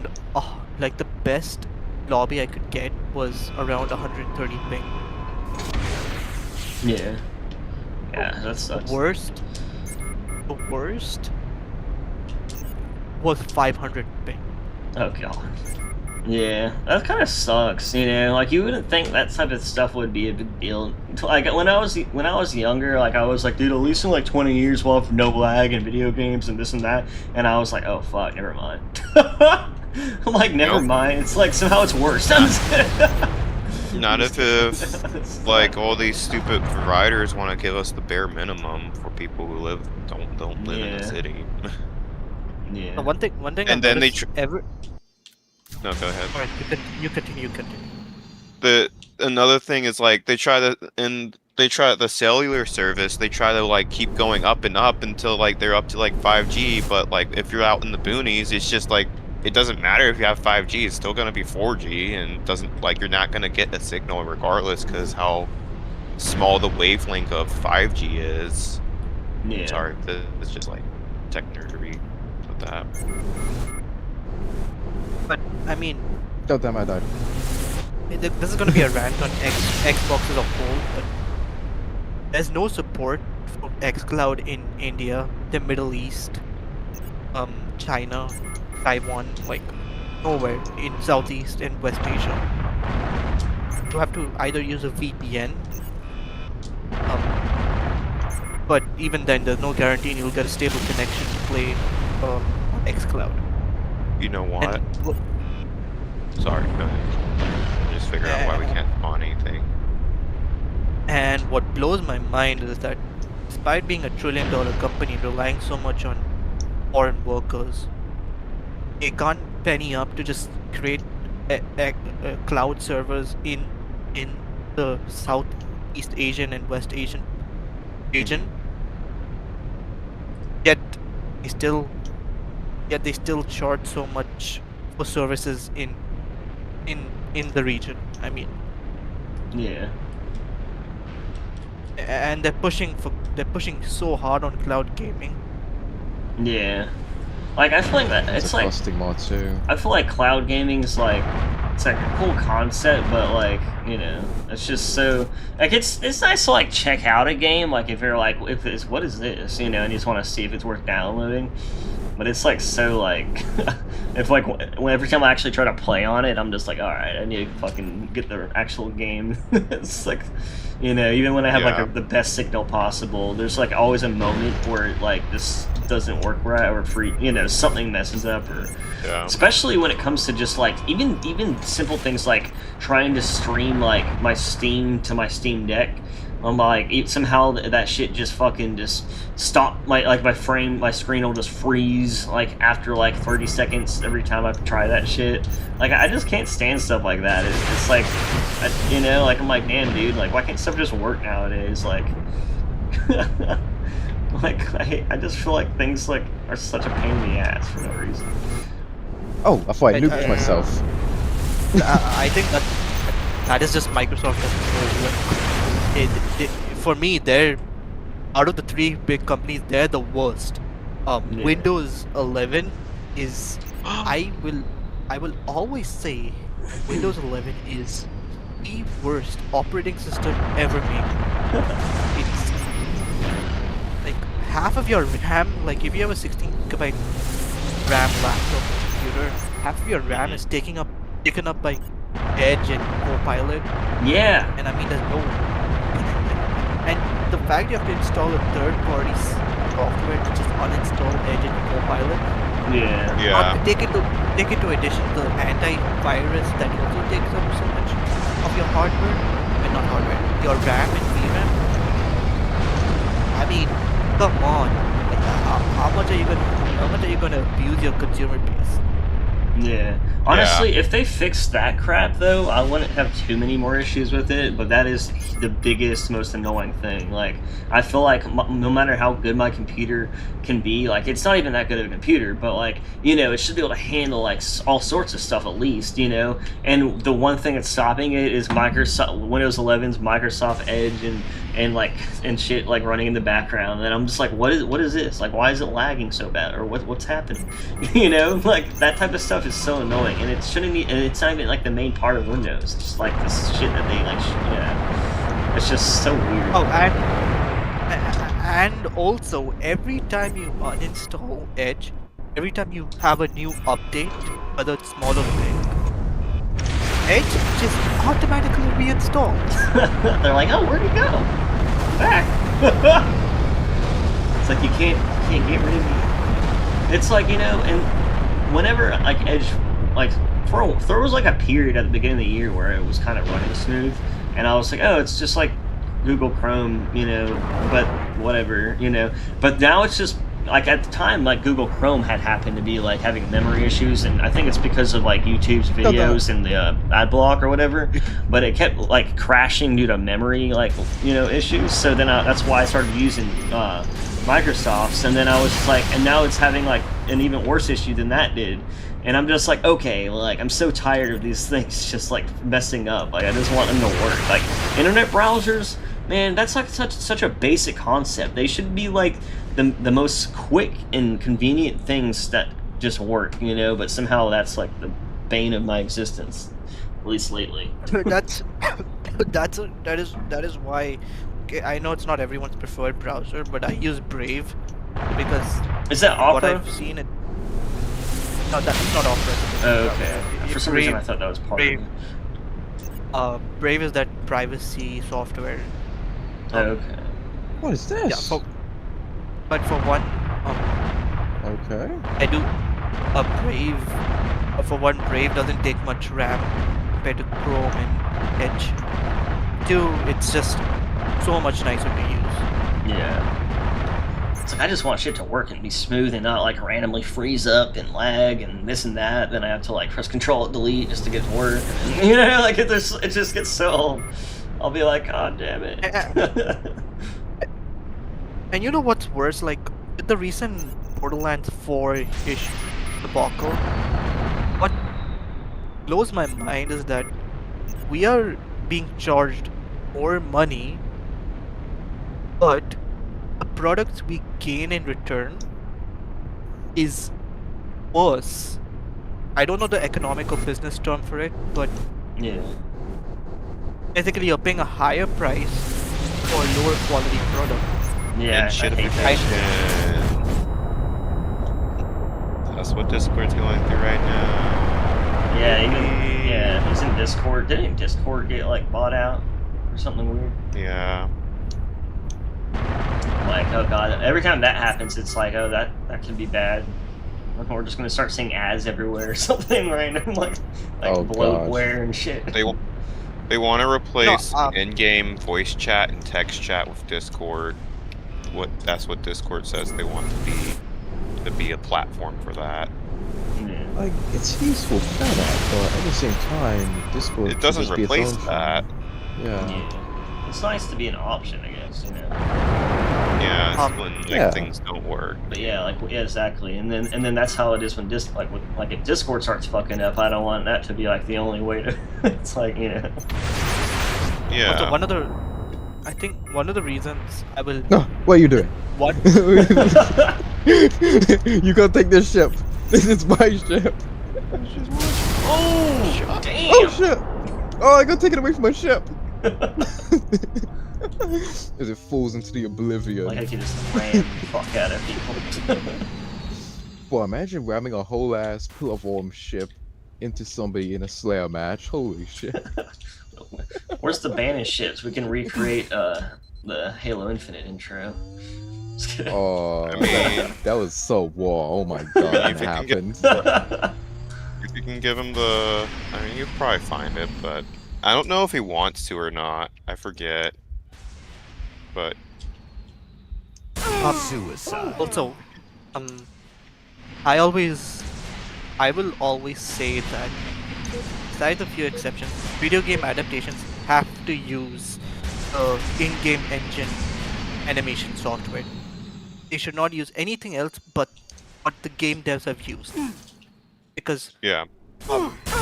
Speaker 5: like, the best lobby I could get was around 130 ping.
Speaker 1: Yeah, that sucks.
Speaker 5: The worst was 500 ping.
Speaker 1: Oh god. Yeah, that kind of sucks. Like, you wouldn't think that type of stuff would be a big deal. Like, when I was younger, like, I was like, dude, at least in like 20 years we'll have no lag in video games and this and that. And I was like, oh fuck, never mind. I'm like, never mind. It's like somehow it's worse.
Speaker 3: Not if like all these stupid providers want to give us the bare minimum for people who don't live in the city.
Speaker 1: Yeah.
Speaker 5: One thing.
Speaker 3: And then they No, go ahead.
Speaker 5: Alright, you continue.
Speaker 3: Another thing is, like, they try the cellular service, they try to, like, keep going up and up until, like, they're up to, like, 5G, but, like, if you're out in the boonies, it's just like, it doesn't matter if you have 5G, it's still gonna be 4G, and doesn't, like, you're not gonna get a signal regardless, because how small the wavelength of 5G is.
Speaker 1: Yeah.
Speaker 3: Sorry, it's just, like, tech nerdery with that.
Speaker 5: But I mean,
Speaker 2: God damn, I died.
Speaker 5: this is gonna be a rant on Xbox as a whole, but there's no support for xCloud in India, the Middle East, China, Taiwan, like nowhere in Southeast and West Asia. You have to either use a VPN, but even then, there's no guarantee you'll get a stable connection to play on xCloud.
Speaker 3: You know what?
Speaker 5: And,
Speaker 3: sorry, go ahead. Just figure out why we can't spawn anything.
Speaker 5: And what blows my mind is that despite being $1 trillion company relying so much on foreign workers, they can't penny up to just create cloud servers in the Southeast Asian and West Asian region. Yet they still charge so much for services in the region. I mean,
Speaker 1: Yeah.
Speaker 5: And they're pushing so hard on cloud gaming.
Speaker 1: Yeah. Like I feel like that
Speaker 2: It's
Speaker 1: it's
Speaker 2: a
Speaker 1: like
Speaker 2: costing mod too.
Speaker 1: I feel like cloud gaming is like it's like a cool concept, but like it's just so like it's nice to like check out a game like if you're like if it's what is this and you just want to see if it's worth downloading, but it's like so like if like when every time I actually try to play on it, I'm just like all right, I need to fucking get the actual game. It's like even when I have
Speaker 3: Yeah.
Speaker 1: like the best signal possible, there's like always a moment where like this doesn't work right or something messes up or
Speaker 3: Yeah.
Speaker 1: especially when it comes to just like even simple things like trying to stream like my Steam to my Steam Deck. I'm like somehow that shit just fucking just stop my screen will just freeze like after like 30 seconds every time I try that shit. Like I just can't stand stuff like that. It's like like I'm like damn dude, like why can't stuff just work nowadays? Like like I just feel like things like are such a pain in the ass for no reason.
Speaker 2: Oh, I thought I nuked myself.
Speaker 5: I think that is just Microsoft. For me, they're out of the three big companies, they're the worst.
Speaker 1: Yeah.
Speaker 5: Windows 11 is I will always say Windows 11 is the worst operating system ever made. It's like half of your RAM, like if you have a 16 GB RAM laptop computer, half of your RAM is taken up by Edge and Copilot.
Speaker 1: Yeah.
Speaker 5: And I mean, there's no. And the fact you have to install a third-party software to just uninstall Edge and Copilot.
Speaker 1: Yeah.
Speaker 3: Yeah.
Speaker 5: Take into addition the antivirus that also takes up so much of your hardware, and not hardware, your RAM and VRAM. I mean, come on. Like, how much are you gonna abuse your consumer base?
Speaker 1: Yeah. Honestly, if they fixed that crap, though, I wouldn't have too many more issues with it, but that is the biggest, most annoying thing. Like, I feel like no matter how good my computer can be, like, it's not even that good of a computer, but, like, it should be able to handle, like, all sorts of stuff at least, And the one thing that's stopping it is Windows 11's Microsoft Edge and shit, like, running in the background. And I'm just like, what is this? Like, why is it lagging so bad? Or what's happening? Like, that type of stuff is so annoying. And it shouldn't be, and it's not even like the main part of Windows. It's just like this shit that they like. It's just so weird.
Speaker 5: Oh, and also every time you uninstall Edge, every time you have a new update, whether it's small or big, Edge just automatically reinstalls.
Speaker 1: They're like, oh, where'd it go? Back. It's like you can't get rid of me. It's like and whenever like Edge like there was like a period at the beginning of the year where it was kind of running smooth, and I was like, oh, it's just like Google Chrome, but whatever, But now it's just like at the time, like Google Chrome had happened to be like having memory issues, and I think it's because of like YouTube's videos and the ad block or whatever. But it kept like crashing due to memory issues. So then that's why I started using Microsoft's, and then I was just like, and now it's having like an even worse issue than that did. And I'm just like, okay, like I'm so tired of these things just like messing up. Like I just want them to work. Like internet browsers, man, that's like such a basic concept. They should be like the most quick and convenient things that just work, But somehow that's like the bane of my existence, at least lately.
Speaker 5: that is why. Okay, I know it's not everyone's preferred browser, but I use Brave because
Speaker 1: is that
Speaker 5: what
Speaker 1: Opera?
Speaker 5: I've seen it. No, that's not Opera.
Speaker 1: Oh, okay. For some reason, I thought that was part
Speaker 5: Brave.
Speaker 1: of it.
Speaker 5: Brave is that privacy software.
Speaker 1: Okay.
Speaker 2: What is this?
Speaker 5: Yeah, but for one,
Speaker 2: Okay.
Speaker 5: I do Brave. For one, Brave doesn't take much RAM compared to Chrome and Edge. Two, it's just so much nicer to use.
Speaker 1: Yeah. It's like I just want shit to work and be smooth and not like randomly freeze up and lag and this and that. Then I have to like press Control Delete just to get to work. And, like it just gets so. I'll be like, God damn it.
Speaker 5: And you know what's worse? Like with the recent Borderlands 4-ish debacle, what blows my mind is that we are being charged more money, but the product we gain in return is worse. I don't know the economical business term for it, but
Speaker 1: Yeah.
Speaker 5: basically you're paying a higher price for a lower quality product.
Speaker 1: Yeah.
Speaker 3: And
Speaker 1: I hate that shit.
Speaker 3: That's what Discord's going through right now.
Speaker 1: Yeah, he's in Discord. Didn't Discord get like bought out or something weird?
Speaker 3: Yeah.
Speaker 1: Like, oh god, every time that happens, it's like, oh, that can be bad. We're just gonna start seeing ads everywhere or something random, like
Speaker 2: Oh,
Speaker 1: bloatware and shit.
Speaker 3: They want to replace
Speaker 5: No,
Speaker 3: in-game voice chat and text chat with Discord. That's what Discord says they want to be a platform for that.
Speaker 1: Yeah.
Speaker 2: Like, it's useful for that, but at the same time, Discord
Speaker 3: It doesn't
Speaker 2: should just be its
Speaker 3: replace
Speaker 2: own thing.
Speaker 3: that.
Speaker 2: Yeah.
Speaker 1: Yeah. It's nice to be an option, I guess, you know.
Speaker 3: Yeah, it's when like
Speaker 2: Yeah.
Speaker 3: things don't work.
Speaker 1: But yeah, exactly. And then that's how it is when if Discord starts fucking up, I don't want that to be like the only way to. It's like, you know.
Speaker 3: Yeah.
Speaker 5: Also, I think one of the reasons I will
Speaker 2: No, what are you doing?
Speaker 5: one
Speaker 2: You gotta take this ship. This is my ship.
Speaker 1: Oh, damn!
Speaker 2: Oh shit! Oh, I got taken away from my ship. As it falls into the oblivion.
Speaker 1: Like I can just ram the fuck out of people.
Speaker 2: Boy, imagine ramming a whole ass platform ship into somebody in a Slayer match. Holy shit.
Speaker 1: Where's the banished ships? We can recreate the Halo Infinite intro. Just kidding.
Speaker 2: Oh,
Speaker 3: I mean-
Speaker 2: that was so war. Oh my god,
Speaker 3: if
Speaker 2: that
Speaker 3: you can
Speaker 2: happened.
Speaker 3: If you can give him the, I mean, you'll probably find it, but I don't know if he wants to or not. I forget. But
Speaker 6: Suicide.
Speaker 5: also I will always say that, besides a few exceptions, video game adaptations have to use in-game engine animation software. They should not use anything else but what the game devs have used. Because
Speaker 3: yeah,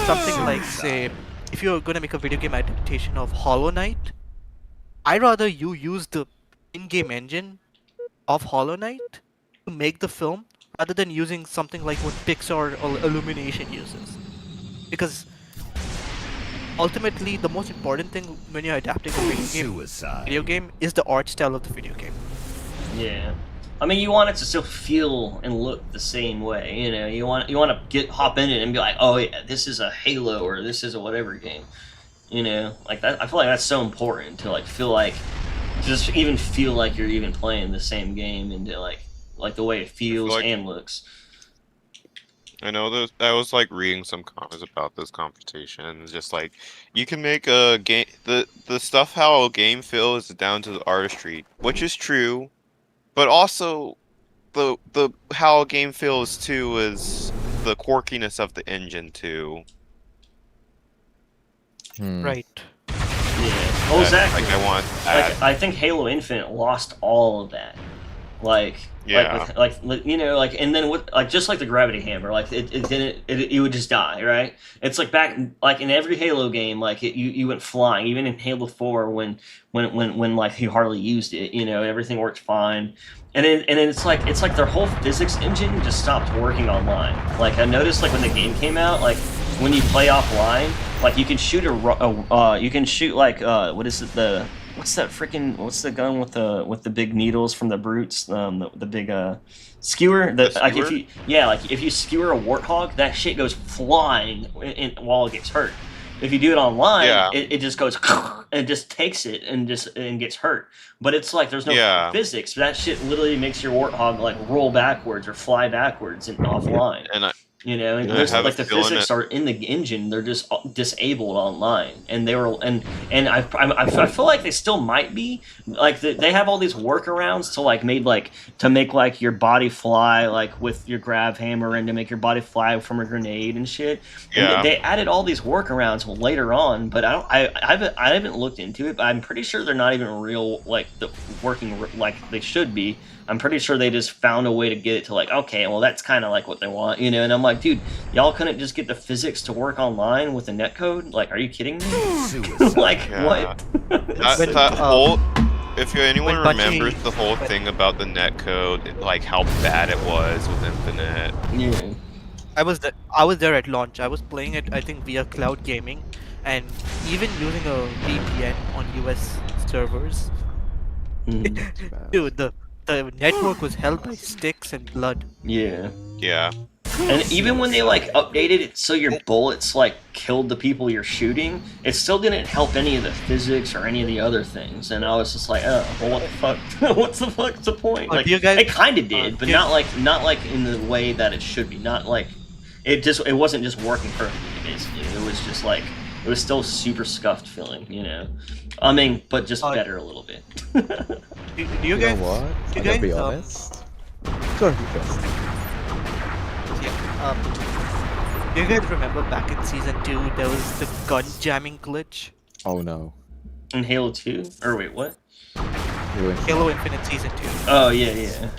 Speaker 5: something like, say, if you're gonna make a video game adaptation of Hollow Knight, I'd rather you use the in-game engine of Hollow Knight to make the film rather than using something like what Pixar or Illumination uses. Because ultimately, the most important thing when you're adapting a
Speaker 6: Suicide.
Speaker 5: video game is the art style of the video game.
Speaker 1: Yeah. I mean, you want it to still feel and look the same way, you know. You want to hop in it and be like, oh yeah, this is a Halo or this is a whatever game, you know. Like that, I feel like that's so important to like feel like, just even feel like you're even playing the same game and to like the way it feels
Speaker 3: like-
Speaker 1: and looks.
Speaker 3: I know I was like reading some comments about this competition, and it's just like you can make a game. The stuff how a game feels is down to the artistry, which is true, but also the how a game feels too is the quirkiness of the engine too.
Speaker 5: Right.
Speaker 1: Yeah. Oh, exactly.
Speaker 3: Like I want that.
Speaker 1: Like I think Halo Infinite lost all of that. Like
Speaker 3: Yeah.
Speaker 1: like you know, like, and then what, like just like the gravity hammer, like it didn't, it would just die, right? It's like back, like in every Halo game, like you went flying, even in Halo 4 when like you hardly used it, you know, everything worked fine. And then it's like their whole physics engine just stopped working online. Like I noticed, like when the game came out, like when you play offline, like you can shoot you can shoot like what is it, what's the gun with the big needles from the brutes, the big skewer, like
Speaker 3: skewer?
Speaker 1: if you skewer a warthog, that shit goes flying while it gets hurt. If you do it online,
Speaker 3: Yeah.
Speaker 1: it just goes and just takes it and gets hurt. But it's like there's no
Speaker 3: Yeah.
Speaker 1: physics. That shit literally makes your warthog like roll backwards or fly backwards and offline.
Speaker 3: And
Speaker 1: You know, and
Speaker 3: I
Speaker 1: there's
Speaker 3: have a
Speaker 1: like the
Speaker 3: feeling
Speaker 1: physics are in the engine; they're just disabled online, and they were and I feel like they still might be like they have all these workarounds to make like your body fly like with your grav hammer and to make your body fly from a grenade and shit. And
Speaker 3: Yeah.
Speaker 1: they added all these workarounds later on, but I haven't looked into it. But I'm pretty sure they're not even real like working like they should be. I'm pretty sure they just found a way to get it to like, okay, well that's kind of like what they want, you know. And I'm like, like, dude, y'all couldn't just get the physics to work online with the netcode? Like, are you kidding me?
Speaker 6: Suicide.
Speaker 1: Like,
Speaker 3: Yeah.
Speaker 1: what?
Speaker 5: When,
Speaker 3: That whole. If anyone
Speaker 5: when Bungie-
Speaker 3: remembers the whole thing about the netcode, like how bad it was with Infinite.
Speaker 1: Yeah.
Speaker 5: I was there at launch. I was playing it, I think, via cloud gaming, and even using a VPN on US servers.
Speaker 1: Mhm.
Speaker 2: It's bad.
Speaker 5: Dude, the network was held by sticks and blood.
Speaker 1: Yeah.
Speaker 3: Yeah.
Speaker 1: And even when they like updated it so your bullets like killed the people you're shooting, it still didn't help any of the physics or any of the other things. And I was just like, oh, well, what the fuck? What's the point?
Speaker 5: Oh,
Speaker 1: Like,
Speaker 5: do you guys-
Speaker 1: it kind of did, but
Speaker 5: do you-
Speaker 1: not like in the way that it should be. Not like it wasn't just working perfectly. Basically, it was just like it was still super scuffed feeling, you know. I mean, but just better a little bit.
Speaker 5: Do you
Speaker 2: You
Speaker 5: guys?
Speaker 2: know what?
Speaker 5: do
Speaker 2: I
Speaker 5: you
Speaker 2: gotta be
Speaker 5: guys,
Speaker 2: honest. Gotta be honest.
Speaker 5: Yeah. Do you guys remember back in season 2 there was the gun jamming glitch?
Speaker 2: Oh no.
Speaker 1: In Halo 2, or wait, what?
Speaker 5: Halo Infinite season 2.
Speaker 1: Oh yeah.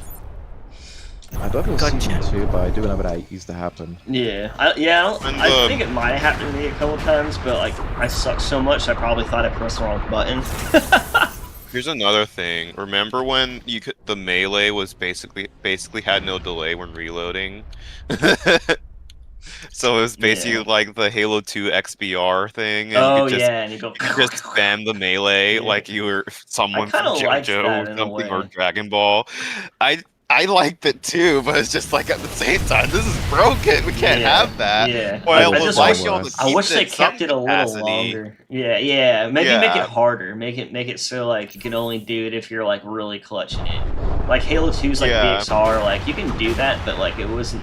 Speaker 2: I thought it was
Speaker 5: Gun
Speaker 2: season
Speaker 5: jam.
Speaker 2: 2, but I do remember that it used to happen.
Speaker 1: Yeah,
Speaker 3: And
Speaker 1: I think it might have happened to me a couple times, but like I suck so much, I probably thought I pressed the wrong button.
Speaker 3: Here's another thing. Remember when the melee was basically had no delay when reloading? So it was basically
Speaker 1: Yeah.
Speaker 3: like the Halo 2 XBR thing, and
Speaker 1: Oh
Speaker 3: you could just
Speaker 1: yeah, and you go.
Speaker 3: just spam the melee
Speaker 1: Yeah.
Speaker 3: like you were someone from
Speaker 1: kinda liked that
Speaker 3: JoJo
Speaker 1: in
Speaker 3: or
Speaker 1: a
Speaker 3: something or
Speaker 1: way.
Speaker 3: Dragon Ball. I liked it too, but it's just like at the same time, this is broken. We can't
Speaker 1: Yeah,
Speaker 3: have that.
Speaker 1: yeah.
Speaker 3: Well,
Speaker 1: I
Speaker 3: I would
Speaker 1: just
Speaker 3: like
Speaker 2: wish-
Speaker 3: y'all to
Speaker 1: I
Speaker 3: keep
Speaker 1: wish
Speaker 3: it
Speaker 1: they
Speaker 3: at some
Speaker 1: kept it a little
Speaker 3: capacity.
Speaker 1: longer. Yeah. Maybe make it
Speaker 3: Yeah.
Speaker 1: harder. Make it so like you can only do it if you're like really clutching it. Like Halo 2's like
Speaker 3: Yeah.
Speaker 1: BXR, like you can do that, but like it wasn't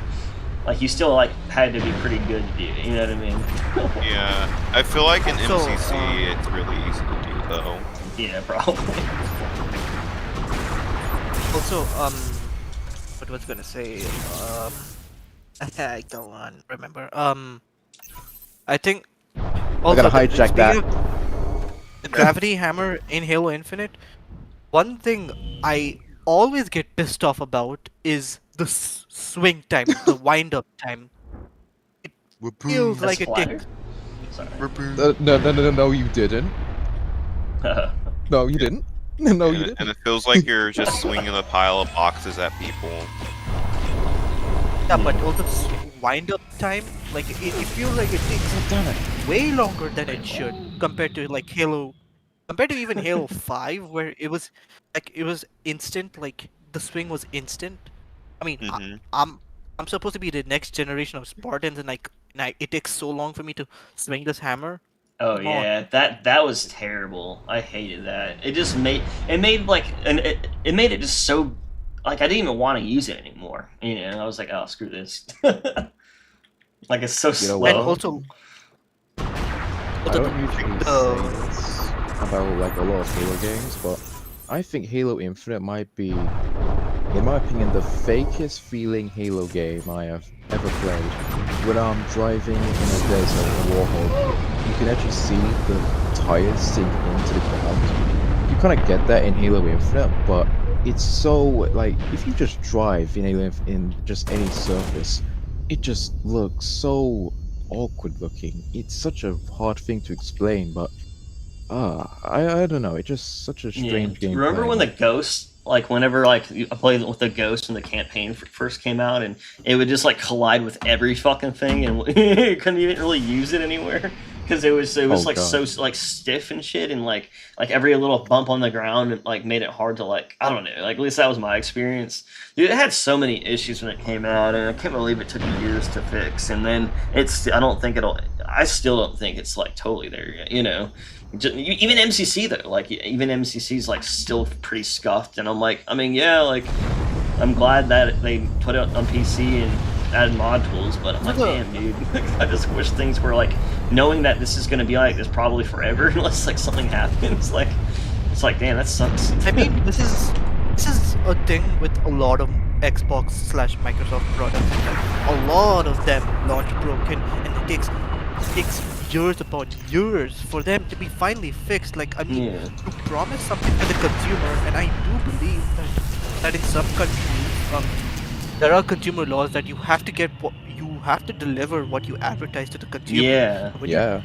Speaker 1: like you still like had to be pretty good to do it. You know what I mean?
Speaker 3: Yeah, I feel like in
Speaker 5: So,
Speaker 3: MCC it's really easy to do though.
Speaker 1: Yeah, probably.
Speaker 5: Also, what was I gonna say? I don't remember. I think. Also,
Speaker 2: gotta hijack that.
Speaker 5: speaking of the gravity hammer in Halo Infinite. One thing I always get pissed off about is the swing time, the wind-up time. Feels
Speaker 1: The
Speaker 5: like it
Speaker 1: splatter?
Speaker 5: takes.
Speaker 1: Sorry.
Speaker 2: No, you didn't. No, you didn't. No, you didn't.
Speaker 3: And it feels like you're just swinging a pile of boxes at people.
Speaker 5: Yeah, but also wind-up time, like it feels like it takes way longer than it should compared to like compared to even Halo 5, where it was instant, like the swing was instant. I mean,
Speaker 3: Mhm.
Speaker 5: I'm supposed to be the next generation of Spartans, and it takes so long for me to swing this hammer.
Speaker 1: Oh
Speaker 5: Come on.
Speaker 1: yeah, that was terrible. I hated that. It made like it made it just so like I didn't even want to use it anymore. You know, I was like, oh screw this. Like it's so
Speaker 2: know
Speaker 1: slow.
Speaker 2: what?
Speaker 5: And also,
Speaker 2: I
Speaker 5: also
Speaker 2: don't usually
Speaker 5: the-
Speaker 2: say this about like a lot of Halo games, but I think Halo Infinite might be, in my opinion, the fakest feeling Halo game I have ever played. When I'm driving in a desert in Warhol, you can actually see the tires sink into the ground. You kind of get that in Halo Infinite, but it's so like if you just drive in in just any surface, it just looks so awkward looking. It's such a hard thing to explain, but I don't know. It's just such a strange game.
Speaker 1: Remember when the ghost, like whenever like I played with the ghost when the campaign first came out, and it would just like collide with every fucking thing, and you couldn't even really use it anywhere because it was like
Speaker 2: God.
Speaker 1: so like stiff and shit, and like every little bump on the ground and like made it hard to like I don't know. Like at least that was my experience. Dude, it had so many issues when it came out, and I can't believe it took years to fix. And then I still don't think it's like totally there yet. You know. Even MCC though, like even MCC's like still pretty scuffed, and I'm like, I mean, yeah, like I'm glad that they put it on PC and added mod tools, but I'm like, damn, dude, I just wish things were like knowing that this is gonna be like this probably forever unless like something happens. Like it's like, damn, that sucks.
Speaker 5: I mean, this is a thing with a lot of Xbox/Microsoft products. Like, a lot of them launch broken, and it takes years upon years for them to be finally fixed. Like, I mean,
Speaker 1: Yeah.
Speaker 5: you promise something to the consumer, and I do believe that in some countries, there are consumer laws that you have to get what you have to deliver what you advertise to the consumer.
Speaker 1: Yeah.
Speaker 5: When you,
Speaker 2: Yeah.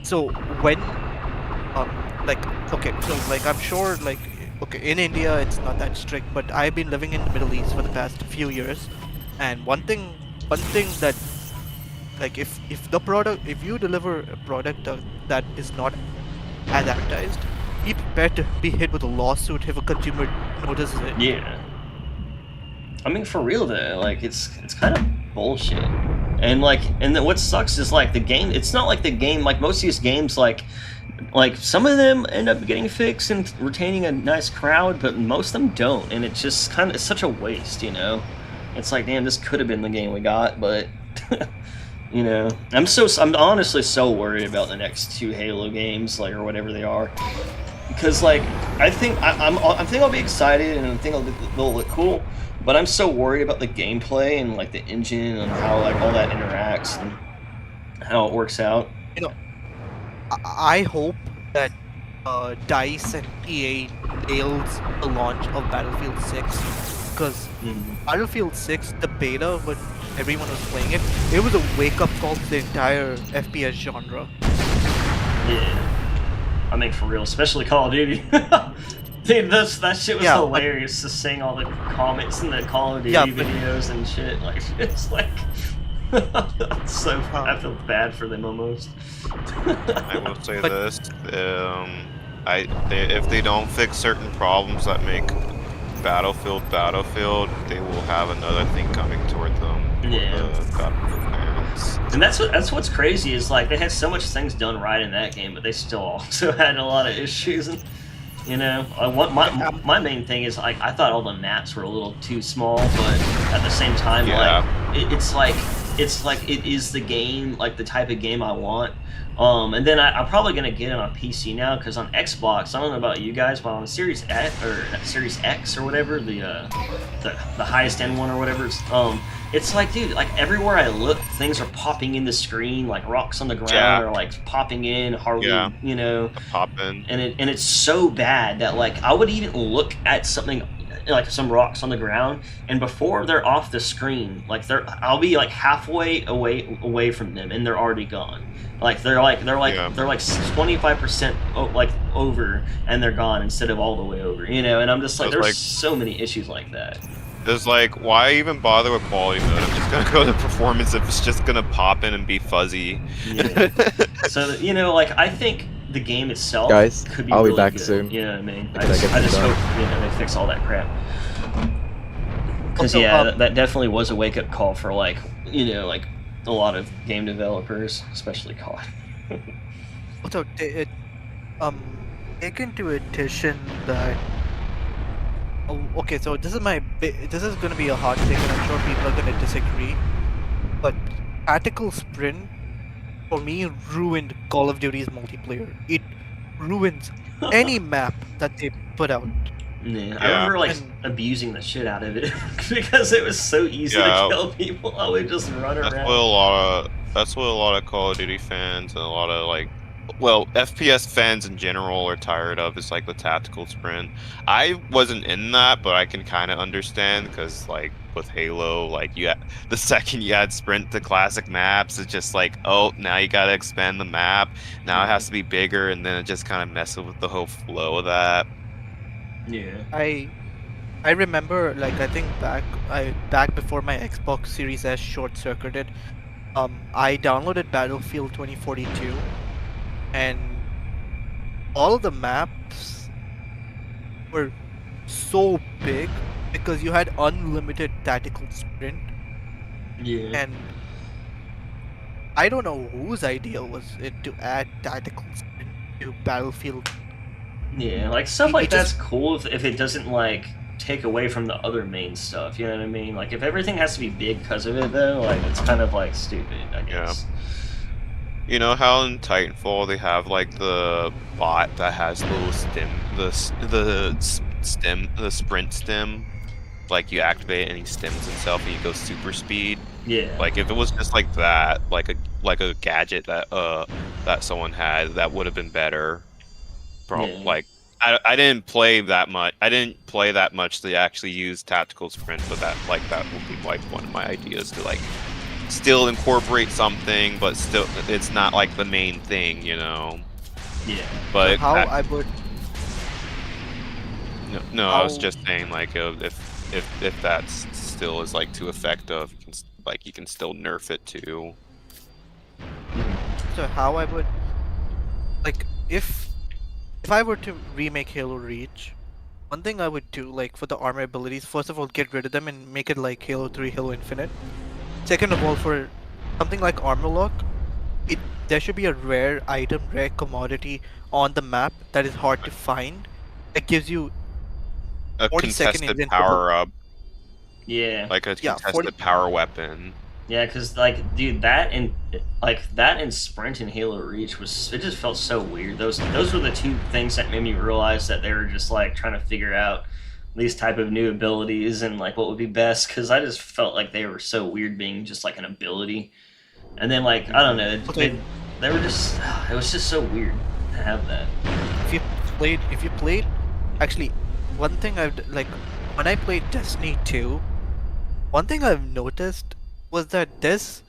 Speaker 5: so when like okay, so like I'm sure like okay, in India it's not that strict, but I've been living in the Middle East for the past few years, and one thing that like if you deliver a product that is not as advertised, be prepared to be hit with a lawsuit if a consumer notices it.
Speaker 1: Yeah. I mean, for real though, like it's kind of bullshit. And like, and then what sucks is like the game. It's not like the game. Like most of these games, like some of them end up getting fixed and retaining a nice crowd, but most of them don't. And it's just kind of it's such a waste, you know. It's like, damn, this could have been the game we got, but you know, I'm honestly so worried about the next 2 Halo games, like or whatever they are, because like I think I think I'll be excited and I think they'll look cool, but I'm so worried about the gameplay and like the engine and how like all that interacts and how it works out.
Speaker 5: You know, I hope that DICE and EA nails the launch of Battlefield 6, because Battlefield 6, the beta, when everyone was playing it, it was a wake-up call to the entire FPS genre.
Speaker 1: Yeah, I mean for real, especially Call of Duty. Dude, that shit was hilarious to seeing all the comments in the Call of Duty videos and shit. Like it's like so I feel bad for them almost.
Speaker 3: I will say this: if they don't fix certain problems that make Battlefield, they will have another thing coming toward them.
Speaker 1: Yeah.
Speaker 3: Battlefield fans.
Speaker 1: And that's what's crazy is like they had so much things done right in that game, but they still also had a lot of issues. And you know, what my main thing is like I thought all the maps were a little too small, but at the same time, it's like it is the game, like the type of game I want. And then I'm probably gonna get it on PC now because on Xbox, I don't know about you guys, but on Series X or whatever, the highest end one or whatever, it's like, dude, like everywhere I look, things are popping in the screen, like rocks on the ground are like popping in, hardly, you know,
Speaker 3: popping,
Speaker 1: and it's so bad that like I would even look at something like some rocks on the ground, and before they're off the screen, like I'll be like halfway away from them, and they're already gone. Like they're like 25% like over, and they're gone instead of all the way over. You know, and I'm just like, there's like, so many issues like that.
Speaker 3: There's like, why even bother with quality mode? I'm just gonna go to performance if it's just gonna pop in and be fuzzy.
Speaker 1: Yeah. So you know, like I think the game itself could be
Speaker 2: I'll
Speaker 1: really
Speaker 2: be back
Speaker 1: good.
Speaker 2: soon.
Speaker 1: You know what I mean? I just hope they fix all that crap. Because that definitely was a wake up call for like like a lot of game developers, especially COD.
Speaker 5: Also, take into addition that. Oh, okay, so this is going to be a hot take, and I'm sure people are going to disagree. But Tactical Sprint, for me, ruined Call of Duty's multiplayer. It ruins any map that they put out.
Speaker 1: Yeah, I remember like abusing the shit out of it because it was so easy to kill people. I would just run around.
Speaker 3: That's what a lot of Call of Duty fans and a lot of like, well, FPS fans in general are tired of, is like the tactical sprint. I wasn't in that, but I can kind of understand because like with Halo, like the second you add sprint to classic maps, it's just like, oh, now you gotta expand the map. Now it has to be bigger, and then it just kind of messes with the whole flow of that.
Speaker 1: Yeah.
Speaker 5: I remember, like, I think back before my Xbox Series S short-circuited, I downloaded Battlefield 2042, and all of the maps were so big because you had unlimited tactical sprint.
Speaker 1: Yeah.
Speaker 5: And I don't know whose idea was it to add tactical sprint to Battlefield.
Speaker 1: Yeah, like stuff like that's cool if it doesn't like take away from the other main stuff, you know what I mean? Like if everything has to be big because of it though, like it's kind of like stupid, I guess.
Speaker 3: You know how in Titanfall they have like the bot that has little the sprint stem, like you activate it and he stems himself and he goes super speed.
Speaker 1: Yeah.
Speaker 3: Like if it was just like that, like a gadget that that someone had, that would have been better. Like I didn't play that much. I didn't play that much to actually use tactical sprint, but that would be like one of my ideas to like still incorporate something, but still it's not like the main thing, you know.
Speaker 1: Yeah.
Speaker 3: But
Speaker 5: So how
Speaker 3: that-
Speaker 5: I would
Speaker 3: no, I was
Speaker 5: how
Speaker 3: just saying like if that still is like too effective, you can still nerf it too.
Speaker 5: so how I would like if I were to remake Halo Reach, one thing I would do like for the armor abilities, first of all, get rid of them and make it like Halo 3, Halo Infinite. Second of all, for something like armor lock, there should be a rare item, rare commodity on the map that is hard to find. That gives you
Speaker 3: A
Speaker 5: 40-second
Speaker 3: contested
Speaker 5: invincible.
Speaker 3: power up,
Speaker 1: Yeah.
Speaker 3: like a
Speaker 5: Yeah,
Speaker 3: contested power weapon.
Speaker 1: Yeah, because dude, that and sprint in Halo Reach it just felt so weird. Those were the two things that made me realize that they were just like trying to figure out these type of new abilities and like what would be best. Because I just felt like they were so weird being just like an ability, and then like I don't know, they were just it was just so weird to have that.
Speaker 5: If you played, actually, one thing like when I played Destiny 2, one thing I've noticed was that there's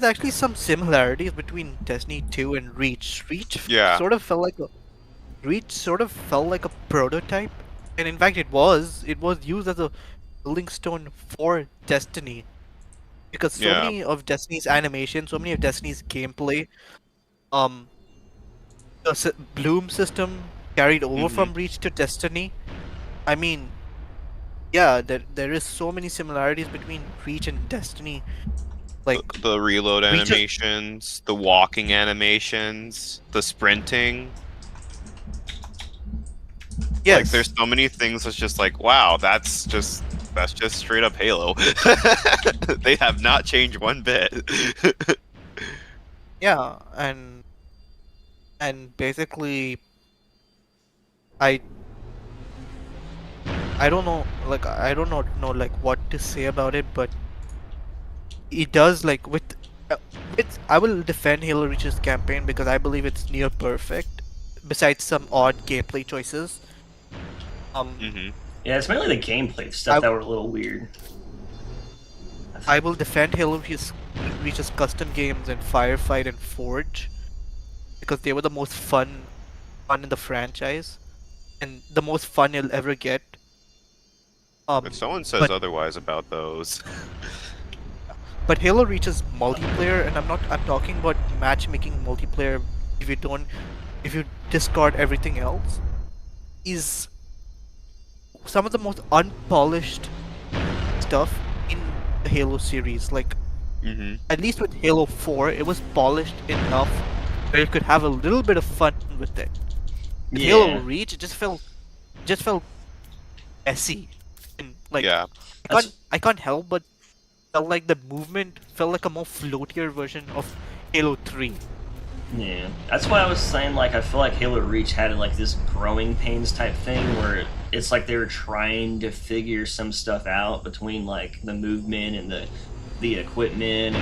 Speaker 5: actually some similarities between Destiny 2 and Reach.
Speaker 3: Yeah.
Speaker 5: Sort of felt like a prototype, and in fact it was used as a building stone for Destiny, because so
Speaker 3: Yeah.
Speaker 5: many of Destiny's animations, so many of Destiny's gameplay, the Bloom system carried over from Reach to Destiny. I mean, yeah, there is so many similarities between Reach and Destiny. Like
Speaker 3: The reload
Speaker 5: Reach is-
Speaker 3: animations, the walking animations, the sprinting.
Speaker 5: yes,
Speaker 3: Like there's so many things that's just like, wow, that's just straight up Halo. They have not changed one bit.
Speaker 5: yeah, and basically, I don't know, like I don't know like what to say about it, but it does like with I will defend Halo Reach's campaign because I believe it's near perfect, besides some odd gameplay choices.
Speaker 1: Yeah, it's mainly the gameplay stuff that were a little weird.
Speaker 5: I will defend Halo Reach's custom games and Firefight and Forge because they were the most fun in the franchise and the most fun you'll ever get.
Speaker 3: If someone says otherwise about those.
Speaker 5: But Halo Reach's multiplayer, and I'm talking about matchmaking multiplayer if you discard everything else, is some of the most unpolished stuff in the Halo series. Like, at least with Halo 4, it was polished enough where you could have a little bit of fun with it. With Halo Reach, it just felt messy. And like,
Speaker 3: yeah.
Speaker 5: I can't help but felt like the movement felt like a more floatier version of Halo 3.
Speaker 1: Yeah, that's why I was saying, like, I feel like Halo Reach had, like, this growing pains type thing where it's like they were trying to figure some stuff out between, like, the movement and the equipment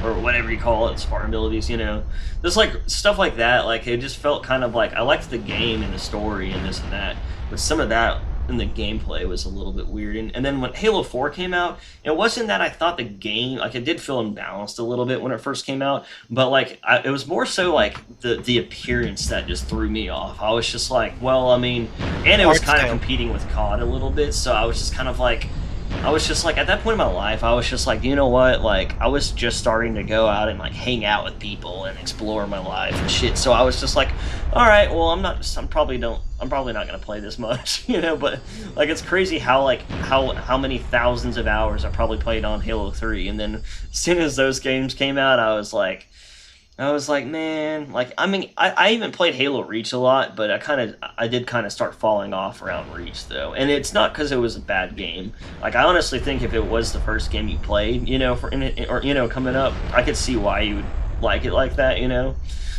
Speaker 1: or whatever you call it, Spartan abilities, you know? Just, like, stuff like that, like, it just felt kind of like, I liked the game and the story and this and that, but some of that in the gameplay was a little bit weird. And then when Halo 4 came out, it wasn't that I thought the game, like, it did feel imbalanced a little bit when it first came out, but, like, it was more so, like, the appearance that just threw me off. I was just like, well, I mean, and it was kind of competing with COD a little bit, so I was just kind of like, at that point in my life, I was just like, you know what, like, I was just starting to go out and, like, hang out with people and explore my life and shit, so I was just like, alright, well, I'm probably not gonna play this much, you know, but, like, it's crazy how many thousands of hours I probably played on Halo 3, and then as soon as those games came out, I was like, man, like, I mean, I even played Halo Reach a lot, but I did kind of start falling off around Reach, though. And it's not because it was a bad game. Like, I honestly think if it was the first game you played, you know, coming up, I could see why you would like it like that, you know?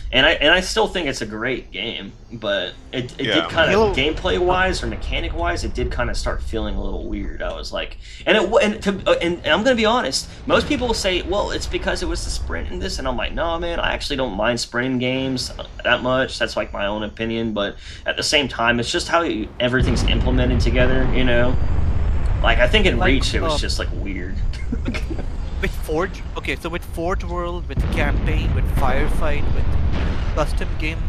Speaker 1: And I still think it's a great game, but it did kind of, gameplay-wise or mechanic-wise, it did kind of start feeling a little weird. I was like, and I'm gonna be honest, most people will say, well, it's because it was the sprint and this, and I'm like, no, man, I actually don't mind sprint games that much. That's like my own opinion, but at the same time, it's just how everything's implemented together, you know? Like, I think in Reach, it was just like weird.
Speaker 5: with Forge. Okay, so with Forge World, with campaign, with Firefight, with custom games,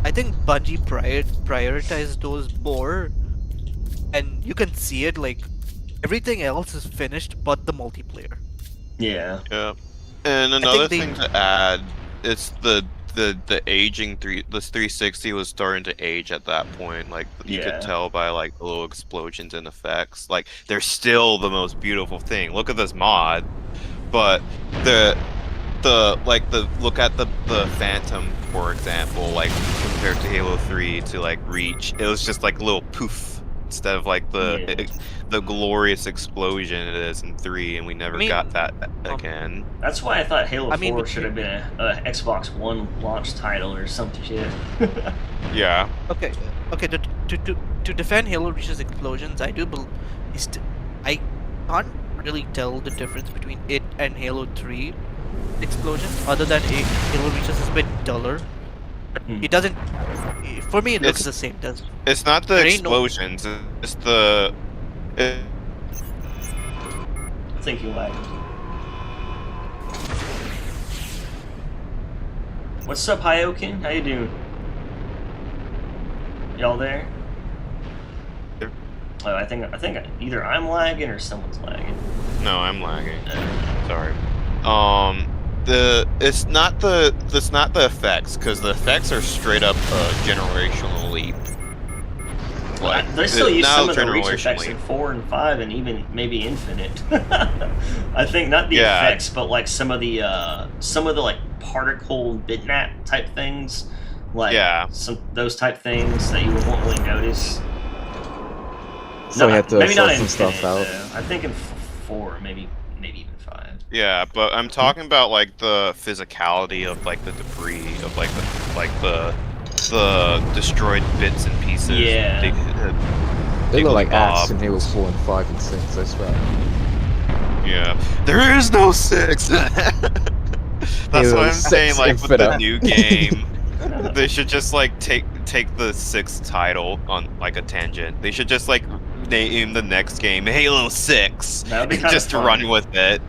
Speaker 5: I think Bungie prioritized those more, and you can see it. Like everything else is finished, but the multiplayer.
Speaker 1: Yeah.
Speaker 3: Yeah. And
Speaker 5: I
Speaker 3: another
Speaker 5: think they.
Speaker 3: thing to add, it's the aging this 360 was starting to age at that point. Like you could
Speaker 1: Yeah.
Speaker 3: tell by like the little explosions and effects. Like they're still the most beautiful thing. Look at this mod, but the look at the Phantom, for example, like compared to Halo 3 to like Reach, it was just like a little poof instead of like
Speaker 1: Yeah.
Speaker 3: the glorious explosion it is in 3, and we never
Speaker 5: mean,
Speaker 3: got that
Speaker 5: um,
Speaker 3: again.
Speaker 1: That's why I thought Halo
Speaker 5: I mean,
Speaker 1: 4 should have been a Xbox One launch title or some shit.
Speaker 3: Yeah.
Speaker 5: okay, okay. To defend Halo Reach's explosions, I do believe. I can't really tell the difference between it and Halo 3 explosions, other than Halo Reach's is a bit duller. But
Speaker 1: Hmm.
Speaker 5: it doesn't. For me, it looks
Speaker 3: It's-
Speaker 5: the same. Does
Speaker 3: It's not the
Speaker 5: There ain't no-
Speaker 3: explosions, it's the
Speaker 1: I think you lagged. What's up, Hyokin? How you doing? Y'all there?
Speaker 3: Yep.
Speaker 1: Oh, I think either I'm lagging or someone's lagging.
Speaker 3: No, I'm lagging. Sorry. It's not the effects, because the effects are straight up a generational leap. Like
Speaker 1: They still use
Speaker 3: now
Speaker 1: some of the Reach
Speaker 3: generational
Speaker 1: effects
Speaker 3: leap.
Speaker 1: in 4 and 5 and even maybe Infinite. I think not the
Speaker 3: Yeah.
Speaker 1: effects, but like some of the like particle bitmap type things. Like
Speaker 3: Yeah.
Speaker 1: those type things that you won't really notice.
Speaker 2: So we had to
Speaker 1: maybe not
Speaker 2: sort
Speaker 1: in
Speaker 2: some stuff
Speaker 1: Infinite,
Speaker 2: out.
Speaker 1: though. I think in 4, maybe even 5.
Speaker 3: Yeah, but I'm talking about like the physicality of like the debris of like the destroyed bits and pieces.
Speaker 1: Yeah.
Speaker 2: They look like
Speaker 3: Bob.
Speaker 2: ants in Halo 4 and 5 and 6, I swear.
Speaker 3: Yeah, there is no 6. That's
Speaker 2: Halo
Speaker 3: what I'm
Speaker 2: 6
Speaker 3: saying. Like with the
Speaker 2: Infinite.
Speaker 3: new game, they should just like take the 6th title on like a tangent. They should just like name the next game Halo 6
Speaker 1: That would be
Speaker 3: and
Speaker 1: kinda
Speaker 3: just
Speaker 1: fun.
Speaker 3: run with it.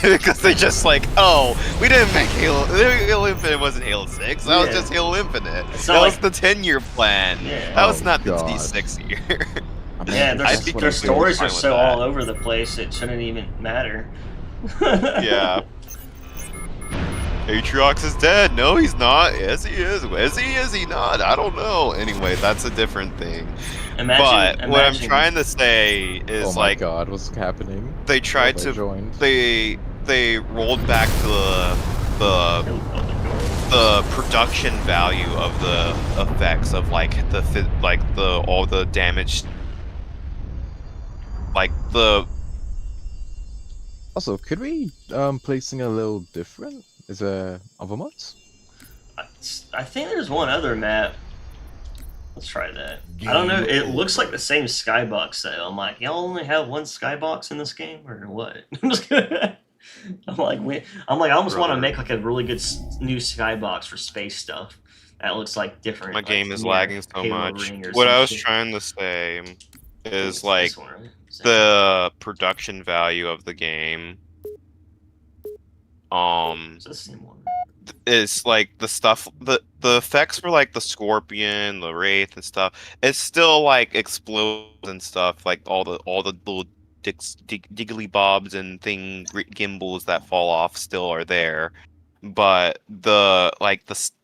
Speaker 3: Because they just like, oh, we didn't make Halo Infinite wasn't Halo 6. That was
Speaker 1: Yeah.
Speaker 3: just Halo Infinite.
Speaker 1: It's
Speaker 3: That
Speaker 1: not
Speaker 3: was
Speaker 1: like-
Speaker 3: the 10-year plan.
Speaker 1: Yeah.
Speaker 3: That was
Speaker 2: Oh,
Speaker 3: not the
Speaker 2: God.
Speaker 3: D6 year.
Speaker 2: I mean,
Speaker 1: Yeah,
Speaker 2: that's
Speaker 1: their,
Speaker 3: I
Speaker 2: what
Speaker 3: think
Speaker 1: their
Speaker 2: I'm
Speaker 3: there's
Speaker 2: saying.
Speaker 1: stories
Speaker 3: fine
Speaker 1: are
Speaker 3: with
Speaker 1: so
Speaker 3: that.
Speaker 1: all over the place, it shouldn't even matter.
Speaker 3: Yeah. Atriox is dead. No, he's not. Yes, he is. Is he not? I don't know. Anyway, that's a different thing. But what I'm trying to say is
Speaker 2: Oh my
Speaker 3: like
Speaker 2: god, what's happening?
Speaker 3: they tried
Speaker 2: What have I
Speaker 3: to
Speaker 2: joined?
Speaker 3: they rolled back the production value of the effects of like all the damage, like the
Speaker 2: Also, could we placing a little different? Is there other mods?
Speaker 1: I think there's one other map. Let's try that. I don't know.
Speaker 6: Game
Speaker 1: It looks like
Speaker 6: over.
Speaker 1: the same skybox though. I'm like, y'all only have one skybox in this game, or what? I'm just kidding. I'm like, I almost want to
Speaker 3: Brother.
Speaker 1: make like a really good new skybox for space stuff that looks like different.
Speaker 3: my
Speaker 1: like,
Speaker 3: game is
Speaker 1: near
Speaker 3: lagging so
Speaker 1: Halo
Speaker 3: much.
Speaker 1: Ring or
Speaker 3: What
Speaker 1: some
Speaker 3: I was
Speaker 1: shit.
Speaker 3: trying to say
Speaker 1: It's
Speaker 3: is like
Speaker 1: this one, right? Is that-
Speaker 3: the production value of the game
Speaker 1: Is this the same one?
Speaker 3: is like the stuff the effects for like the scorpion, the wraith and stuff, it's still like explodes and stuff, like all the little diggly bobs and gimbals that fall off still are there, but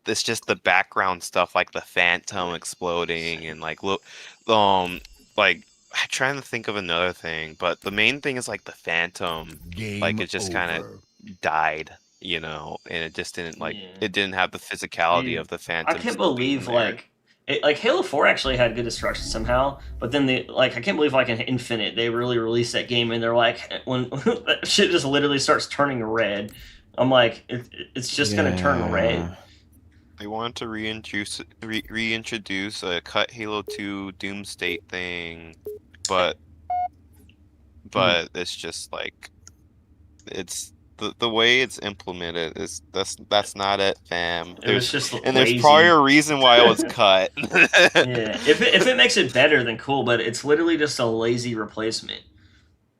Speaker 3: it's just the background stuff like the phantom exploding and like look like I'm trying to think of another thing, but the main thing is like the phantom
Speaker 6: Game
Speaker 3: it just kind
Speaker 6: over.
Speaker 3: of died, you know, and it just didn't
Speaker 1: Yeah.
Speaker 3: it didn't have the physicality
Speaker 1: Dude,
Speaker 3: of the phantom.
Speaker 1: I can't
Speaker 3: still being
Speaker 1: believe
Speaker 3: there.
Speaker 1: like Halo 4 actually had good destruction somehow, but then I can't believe like in Infinite they really released that game and they're like when that shit just literally starts turning red. I'm like it's just gonna turn red.
Speaker 3: They wanted to reintroduce a cut Halo 2 Doom State thing, but it's just like it's the way it's implemented is that's not it, fam.
Speaker 1: It was just
Speaker 3: And there's
Speaker 1: lazy.
Speaker 3: probably a reason why it was cut.
Speaker 1: Yeah, if it makes it better, then cool. But it's literally just a lazy replacement.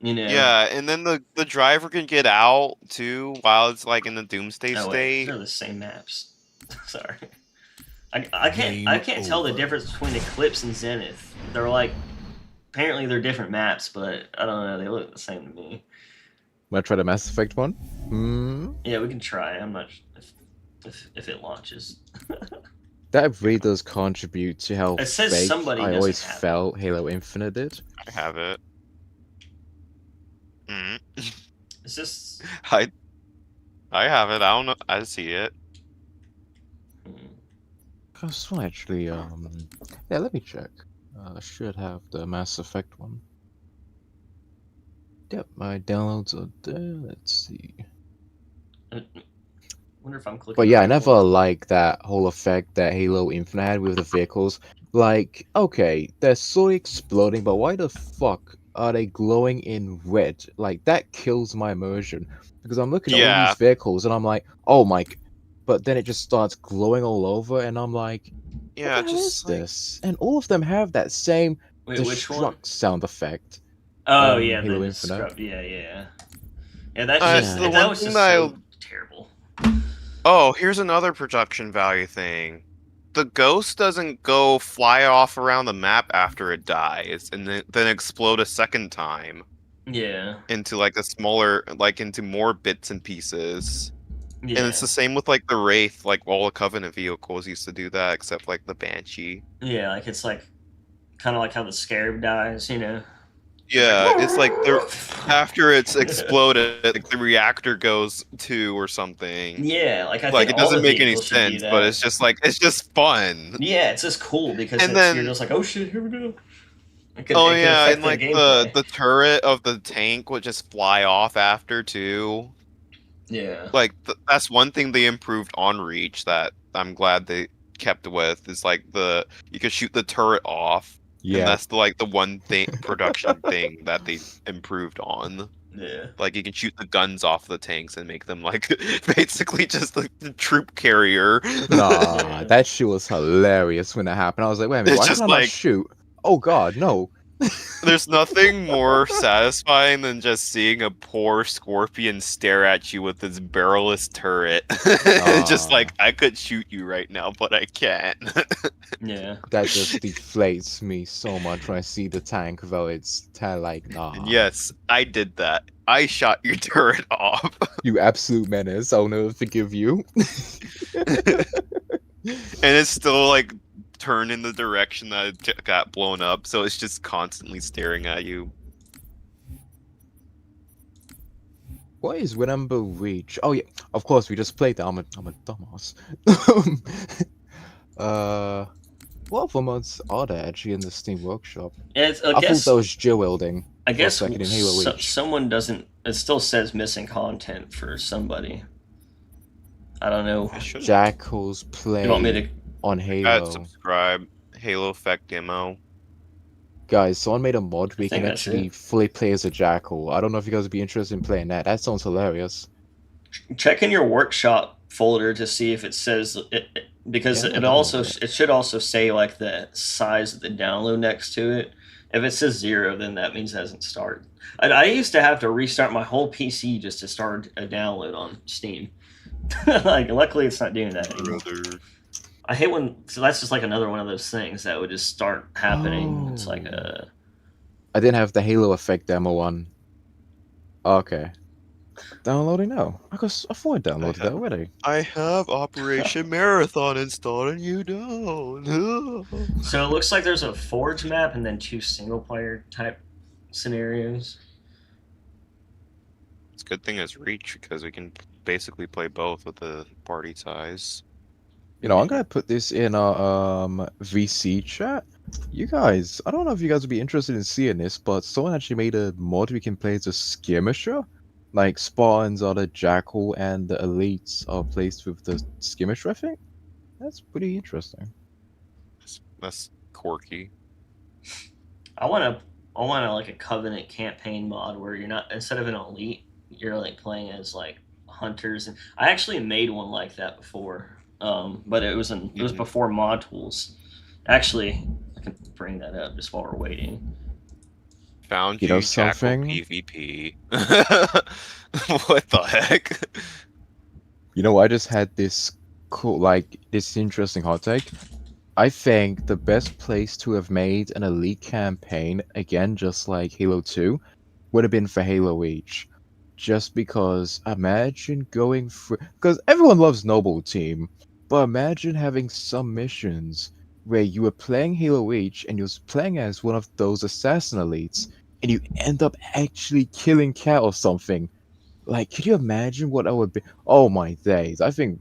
Speaker 1: You know.
Speaker 3: Yeah, and then the driver can get out too while it's like in the doomsday
Speaker 1: Oh wait,
Speaker 3: state.
Speaker 1: they're the same maps. Sorry. I
Speaker 6: Game
Speaker 1: can't tell the
Speaker 6: over.
Speaker 1: difference between Eclipse and Zenith. They're like apparently they're different maps, but I don't know. They look the same to me.
Speaker 2: Wanna try the Mass Effect one?
Speaker 1: Yeah, we can try. I'm not if it launches.
Speaker 2: That really does contribute to how
Speaker 1: It says
Speaker 2: fake
Speaker 1: somebody
Speaker 2: I
Speaker 1: doesn't
Speaker 2: always
Speaker 1: have it.
Speaker 2: felt Halo Infinite did.
Speaker 3: I have it.
Speaker 1: It's just
Speaker 3: I have it. I don't know. I see it.
Speaker 2: Cause well, actually, yeah, let me check. I should have the Mass Effect one. Yep, my downloads are there. Let's see.
Speaker 1: I wonder if I'm clicking.
Speaker 2: But
Speaker 1: the
Speaker 2: yeah, I
Speaker 1: right
Speaker 2: never
Speaker 1: one.
Speaker 2: liked that whole effect that Halo Infinite had with the vehicles. Like, okay, they're slowly exploding, but why the fuck are they glowing in red? Like, that kills my immersion. Because I'm looking at all
Speaker 3: Yeah.
Speaker 2: these vehicles and I'm like, oh my. But then it just starts glowing all over, and I'm like,
Speaker 3: Yeah,
Speaker 2: what the hell is
Speaker 3: just like
Speaker 2: this? And all of them have that same
Speaker 1: Wait, which one?
Speaker 2: destruct sound effect.
Speaker 1: Oh yeah,
Speaker 2: Halo
Speaker 1: the
Speaker 2: Infinite.
Speaker 1: Disrupt. Yeah. Yeah, that's
Speaker 3: That's
Speaker 1: just
Speaker 3: the
Speaker 1: that
Speaker 3: one
Speaker 1: was
Speaker 3: thing
Speaker 1: just
Speaker 3: that
Speaker 1: so terrible.
Speaker 3: Oh, here's another production value thing. The ghost doesn't go fly off around the map after it dies and then explode a second time
Speaker 1: Yeah.
Speaker 3: into like a smaller, like into more bits and pieces.
Speaker 1: Yeah.
Speaker 3: And it's the same with like the Wraith, like all the Covenant vehicles used to do that, except like the Banshee.
Speaker 1: Yeah, like it's like kind of like how the Scarab dies, you know.
Speaker 3: Yeah, it's like after it's exploded, like the reactor goes to or something.
Speaker 1: Yeah, like I
Speaker 3: Like
Speaker 1: think
Speaker 3: it
Speaker 1: all the
Speaker 3: doesn't make any
Speaker 1: vehicles should do
Speaker 3: sense, but
Speaker 1: that.
Speaker 3: it's just like it's just fun.
Speaker 1: Yeah, it's just cool because
Speaker 3: And
Speaker 1: you're
Speaker 3: then
Speaker 1: just like, oh shit, here we go. It could
Speaker 3: yeah,
Speaker 1: affect
Speaker 3: and
Speaker 1: the
Speaker 3: like
Speaker 1: gameplay.
Speaker 3: the turret of the tank would just fly off after too.
Speaker 1: Yeah.
Speaker 3: Like that's one thing they improved on Reach that I'm glad they kept with is like you could shoot the turret off. And
Speaker 2: Yeah.
Speaker 3: that's the one thing production thing that they improved on.
Speaker 1: Yeah.
Speaker 3: Like you can shoot the guns off the tanks and make them like basically just like the troop carrier.
Speaker 2: Nah, that shit was hilarious when it happened. I was like, wait a minute,
Speaker 3: It's
Speaker 2: why
Speaker 3: just
Speaker 2: can I not
Speaker 3: like-
Speaker 2: shoot? Oh god, no.
Speaker 3: There's nothing more satisfying than just seeing a poor scorpion stare at you with this barrelless turret. Just like I could shoot you right now, but I can't.
Speaker 1: Yeah.
Speaker 2: That just deflates me so much when I see the tank, though it's like, nah.
Speaker 3: And yes, I did that. I shot your turret off.
Speaker 2: You absolute menace, I'll never forgive you.
Speaker 3: And it's still like turned in the direction that it got blown up, so it's just constantly staring at you.
Speaker 2: What is Remember Reach? Oh yeah, of course we just played that. I'm a dumbass. What other mods are there actually in the Steam Workshop?
Speaker 1: It's,
Speaker 2: I thought that was dual wielding.
Speaker 1: I guess
Speaker 2: for a second in Halo Reach.
Speaker 1: someone doesn't. It still says missing content for somebody. I don't know.
Speaker 3: I should
Speaker 2: Jackal's play
Speaker 1: You want me to?
Speaker 2: on Halo.
Speaker 3: subscribe. Halo Effect demo.
Speaker 2: Guys, someone made a mod where you
Speaker 1: think
Speaker 2: can
Speaker 1: that's
Speaker 2: actually
Speaker 1: it.
Speaker 2: fully play as a Jackal. I don't know if you guys would be interested in playing that. That sounds hilarious.
Speaker 1: Check in your workshop folder to see if it says it, because
Speaker 2: Yeah,
Speaker 1: it
Speaker 2: I
Speaker 1: also
Speaker 2: did.
Speaker 1: it should also say like the size of the download next to it. If it says 0, then that means it hasn't started. I used to have to restart my whole PC just to start a download on Steam. Like, luckily it's not doing that anymore. I hate when, so that's just like another one of those things that would just start happening. It's like
Speaker 2: I didn't have the Halo Effect demo one. Okay. Downloading now. I thought I downloaded that already.
Speaker 3: I have Operation Marathon installed and you don't.
Speaker 1: So it looks like there's a Forge map and then 2 single player type scenarios.
Speaker 3: It's a good thing it's Reach because we can basically play both with the party size.
Speaker 2: You know, I'm gonna put this in our VC chat. You guys, I don't know if you guys would be interested in seeing this, but someone actually made a mod we can play as a skirmisher. Like Spartans are the Jackal and the Elites are placed with the skirmisher, I think. That's pretty interesting.
Speaker 3: That's quirky.
Speaker 1: I want like a Covenant campaign mod where you're not, instead of an elite, you're like playing as like hunters. And I actually made one like that before, but it was before mod tools. Actually, I can bring that up just while we're waiting.
Speaker 3: Found
Speaker 2: You know
Speaker 3: you, Jackal
Speaker 2: something?
Speaker 3: PvP. What the heck?
Speaker 2: You know, I just had this cool, like, this interesting hot take. I think the best place to have made an elite campaign, again, just like Halo 2, would have been for Halo Reach. Just because imagine going through. Because everyone loves Noble Team, but imagine having some missions where you were playing Halo Reach and you was playing as one of those assassin elites, and you end up actually killing Cat or something. Like, could you imagine what I would be? Oh my days! I think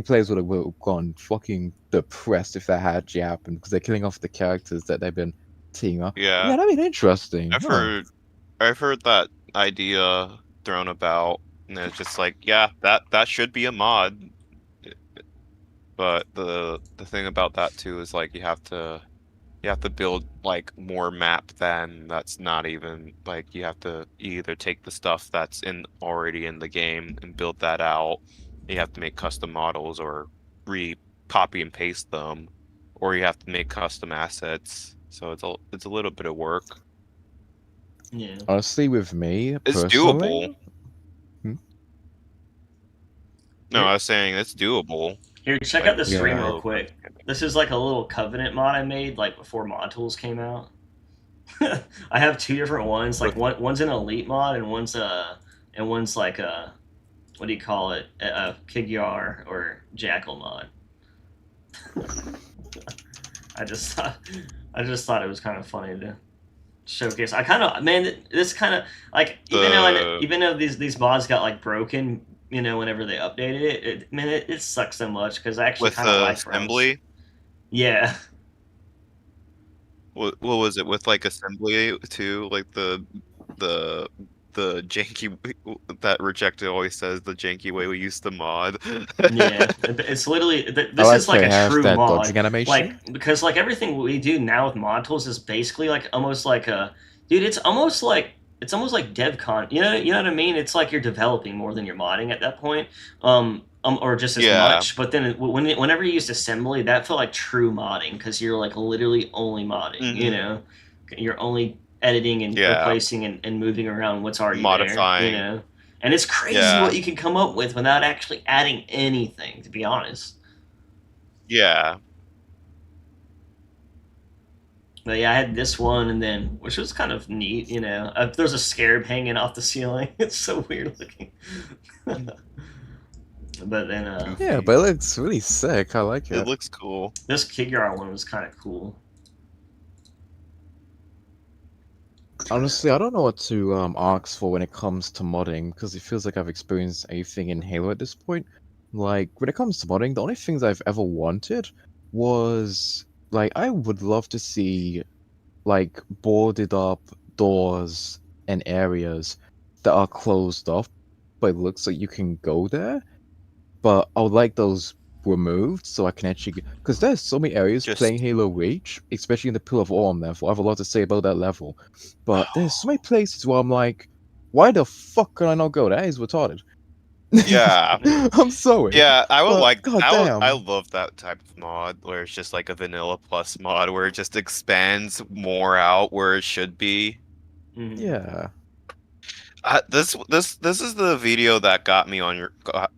Speaker 2: players would have gone fucking depressed if that had actually happened because they're killing off the characters that they've been teaming up.
Speaker 3: Yeah,
Speaker 2: Yeah, that'd be interesting.
Speaker 3: I've
Speaker 2: Huh.
Speaker 3: heard I've heard that idea thrown about, and it's just like, yeah, that should be a mod. But the thing about that too is like you have to build like more map than that's not even like you either take the stuff that's in already in the game and build that out. You have to make custom models or re copy and paste them, or you have to make custom assets. So it's a little bit of work.
Speaker 1: Yeah.
Speaker 2: Honestly, with me
Speaker 3: It's doable.
Speaker 2: personally, hmm,
Speaker 3: No,
Speaker 1: Here,
Speaker 3: I was saying it's doable.
Speaker 1: here, check
Speaker 3: Like
Speaker 1: out the stream
Speaker 2: yeah,
Speaker 1: real quick. This is like a little Covenant mod I made like before mod tools came out. I have two different ones. Like one's an elite mod and one's like a what do you call it? A Kigyar or Jackal mod. I just thought it was kind of funny to showcase. I kind of man, this kind of like
Speaker 3: the
Speaker 1: even though these mods got like broken, whenever they updated it sucks so much because I actually
Speaker 3: with
Speaker 1: kind of
Speaker 3: the
Speaker 1: like Rose.
Speaker 3: assembly.
Speaker 1: Yeah,
Speaker 3: What was it with like assembly too? Like the the janky that Rejected always says the janky way we used to mod.
Speaker 1: yeah. It's literally
Speaker 2: I
Speaker 1: this
Speaker 2: like
Speaker 1: is
Speaker 2: how
Speaker 1: like
Speaker 2: you
Speaker 1: a
Speaker 2: have
Speaker 1: true
Speaker 2: that
Speaker 1: mod,
Speaker 2: dodging animation.
Speaker 1: like because like everything we do now with mod tools is basically like almost like a dude. It's almost like DevCon. You know what I mean? It's like you're developing more than you're modding at that point, or just as
Speaker 3: Yeah.
Speaker 1: much. But then whenever you used assembly, that felt like true modding because you're like literally only modding.
Speaker 3: Hmm.
Speaker 1: You're only editing and
Speaker 3: Yeah.
Speaker 1: replacing and moving around what's already there.
Speaker 3: Modifying.
Speaker 1: And it's crazy
Speaker 3: Yeah.
Speaker 1: what you can come up with without actually adding anything, to be honest.
Speaker 3: Yeah.
Speaker 1: But yeah, I had this one, and then which was kind of neat. There's a scarab hanging off the ceiling. It's so weird looking. But then
Speaker 2: Yeah, but it looks really sick. I like
Speaker 3: It
Speaker 2: it.
Speaker 3: looks cool.
Speaker 1: this Kigyar one was kind of cool.
Speaker 2: Honestly, I don't know what to ask for when it comes to modding because it feels like I've experienced everything in Halo at this point. Like when it comes to modding, the only things I've ever wanted was like I would love to see like boarded up doors and areas that are closed off, but it looks like you can go there. But I would like those removed so I can actually because there's so many areas playing
Speaker 3: Just
Speaker 2: Halo Reach, especially in the Pill of Autumn level. I have a lot to say about that level, but there's so many places where I'm like, why the fuck can I not go? That is retarded.
Speaker 3: yeah.
Speaker 2: I'm sorry,
Speaker 3: Yeah, I would
Speaker 2: but
Speaker 3: like I
Speaker 2: goddamn,
Speaker 3: love that type of mod where it's just like a vanilla plus mod where it just expands more out where it should be.
Speaker 1: Mhm.
Speaker 2: yeah.
Speaker 3: This is the video that got me on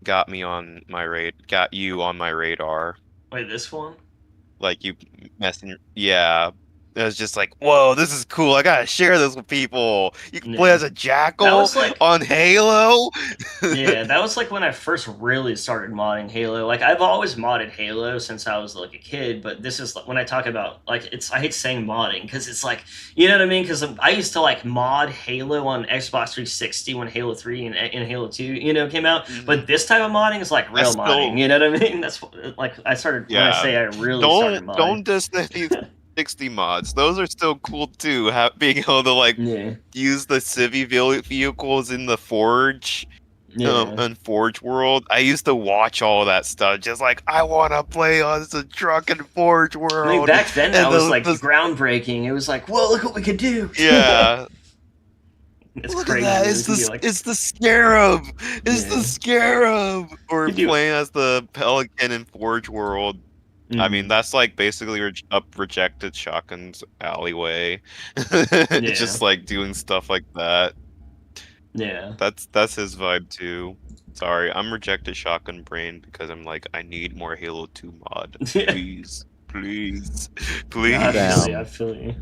Speaker 3: got you on my radar.
Speaker 1: Wait, this one?
Speaker 3: Like you messing, yeah. It was just like, whoa, this is cool. I gotta share this with people. You can play
Speaker 1: Yeah.
Speaker 3: as a
Speaker 1: That
Speaker 3: jackal
Speaker 1: was like
Speaker 3: on Halo.
Speaker 1: Yeah, that was like when I first really started modding Halo. Like I've always modded Halo since I was like a kid, but this is when I talk about like I hate saying modding because it's like you know what I mean. Because I used to like mod Halo on Xbox 360 when Halo 3 and Halo 2 came out. But this type of modding is like
Speaker 3: I
Speaker 1: real modding.
Speaker 3: still,
Speaker 1: You know what I mean? That's like I started when I
Speaker 3: yeah.
Speaker 1: say I really started
Speaker 3: Don't
Speaker 1: modding.
Speaker 3: diss these 60 mods. Those are still cool too. Being able to like
Speaker 1: Yeah,
Speaker 3: use the vehicles in the Forge,
Speaker 1: yeah.
Speaker 3: and Forge World. I used to watch all that stuff. Just like I want to play on the truck in Forge
Speaker 1: I mean,
Speaker 3: World.
Speaker 1: back then that
Speaker 3: And
Speaker 1: was like groundbreaking. It was like, whoa, look what we could do.
Speaker 3: yeah.
Speaker 1: It's
Speaker 3: Look
Speaker 1: crazy.
Speaker 3: at that!
Speaker 1: We can be like,
Speaker 3: It's the Scarab. It's
Speaker 1: yeah.
Speaker 3: the Scarab. Or
Speaker 1: You do
Speaker 3: playing as the Pelican in Forge World. I mean,
Speaker 1: Mm.
Speaker 3: that's like basically up rejected shotgun's alleyway.
Speaker 1: Yeah.
Speaker 3: Just like doing stuff like that.
Speaker 1: Yeah.
Speaker 3: That's his vibe too. Sorry, I'm rejected shotgun brain because I'm like, I need more Halo 2 mod.
Speaker 1: Yeah.
Speaker 3: Please, please,
Speaker 1: Nah, I feel
Speaker 3: please.
Speaker 1: you. I
Speaker 2: Damn.
Speaker 1: feel you.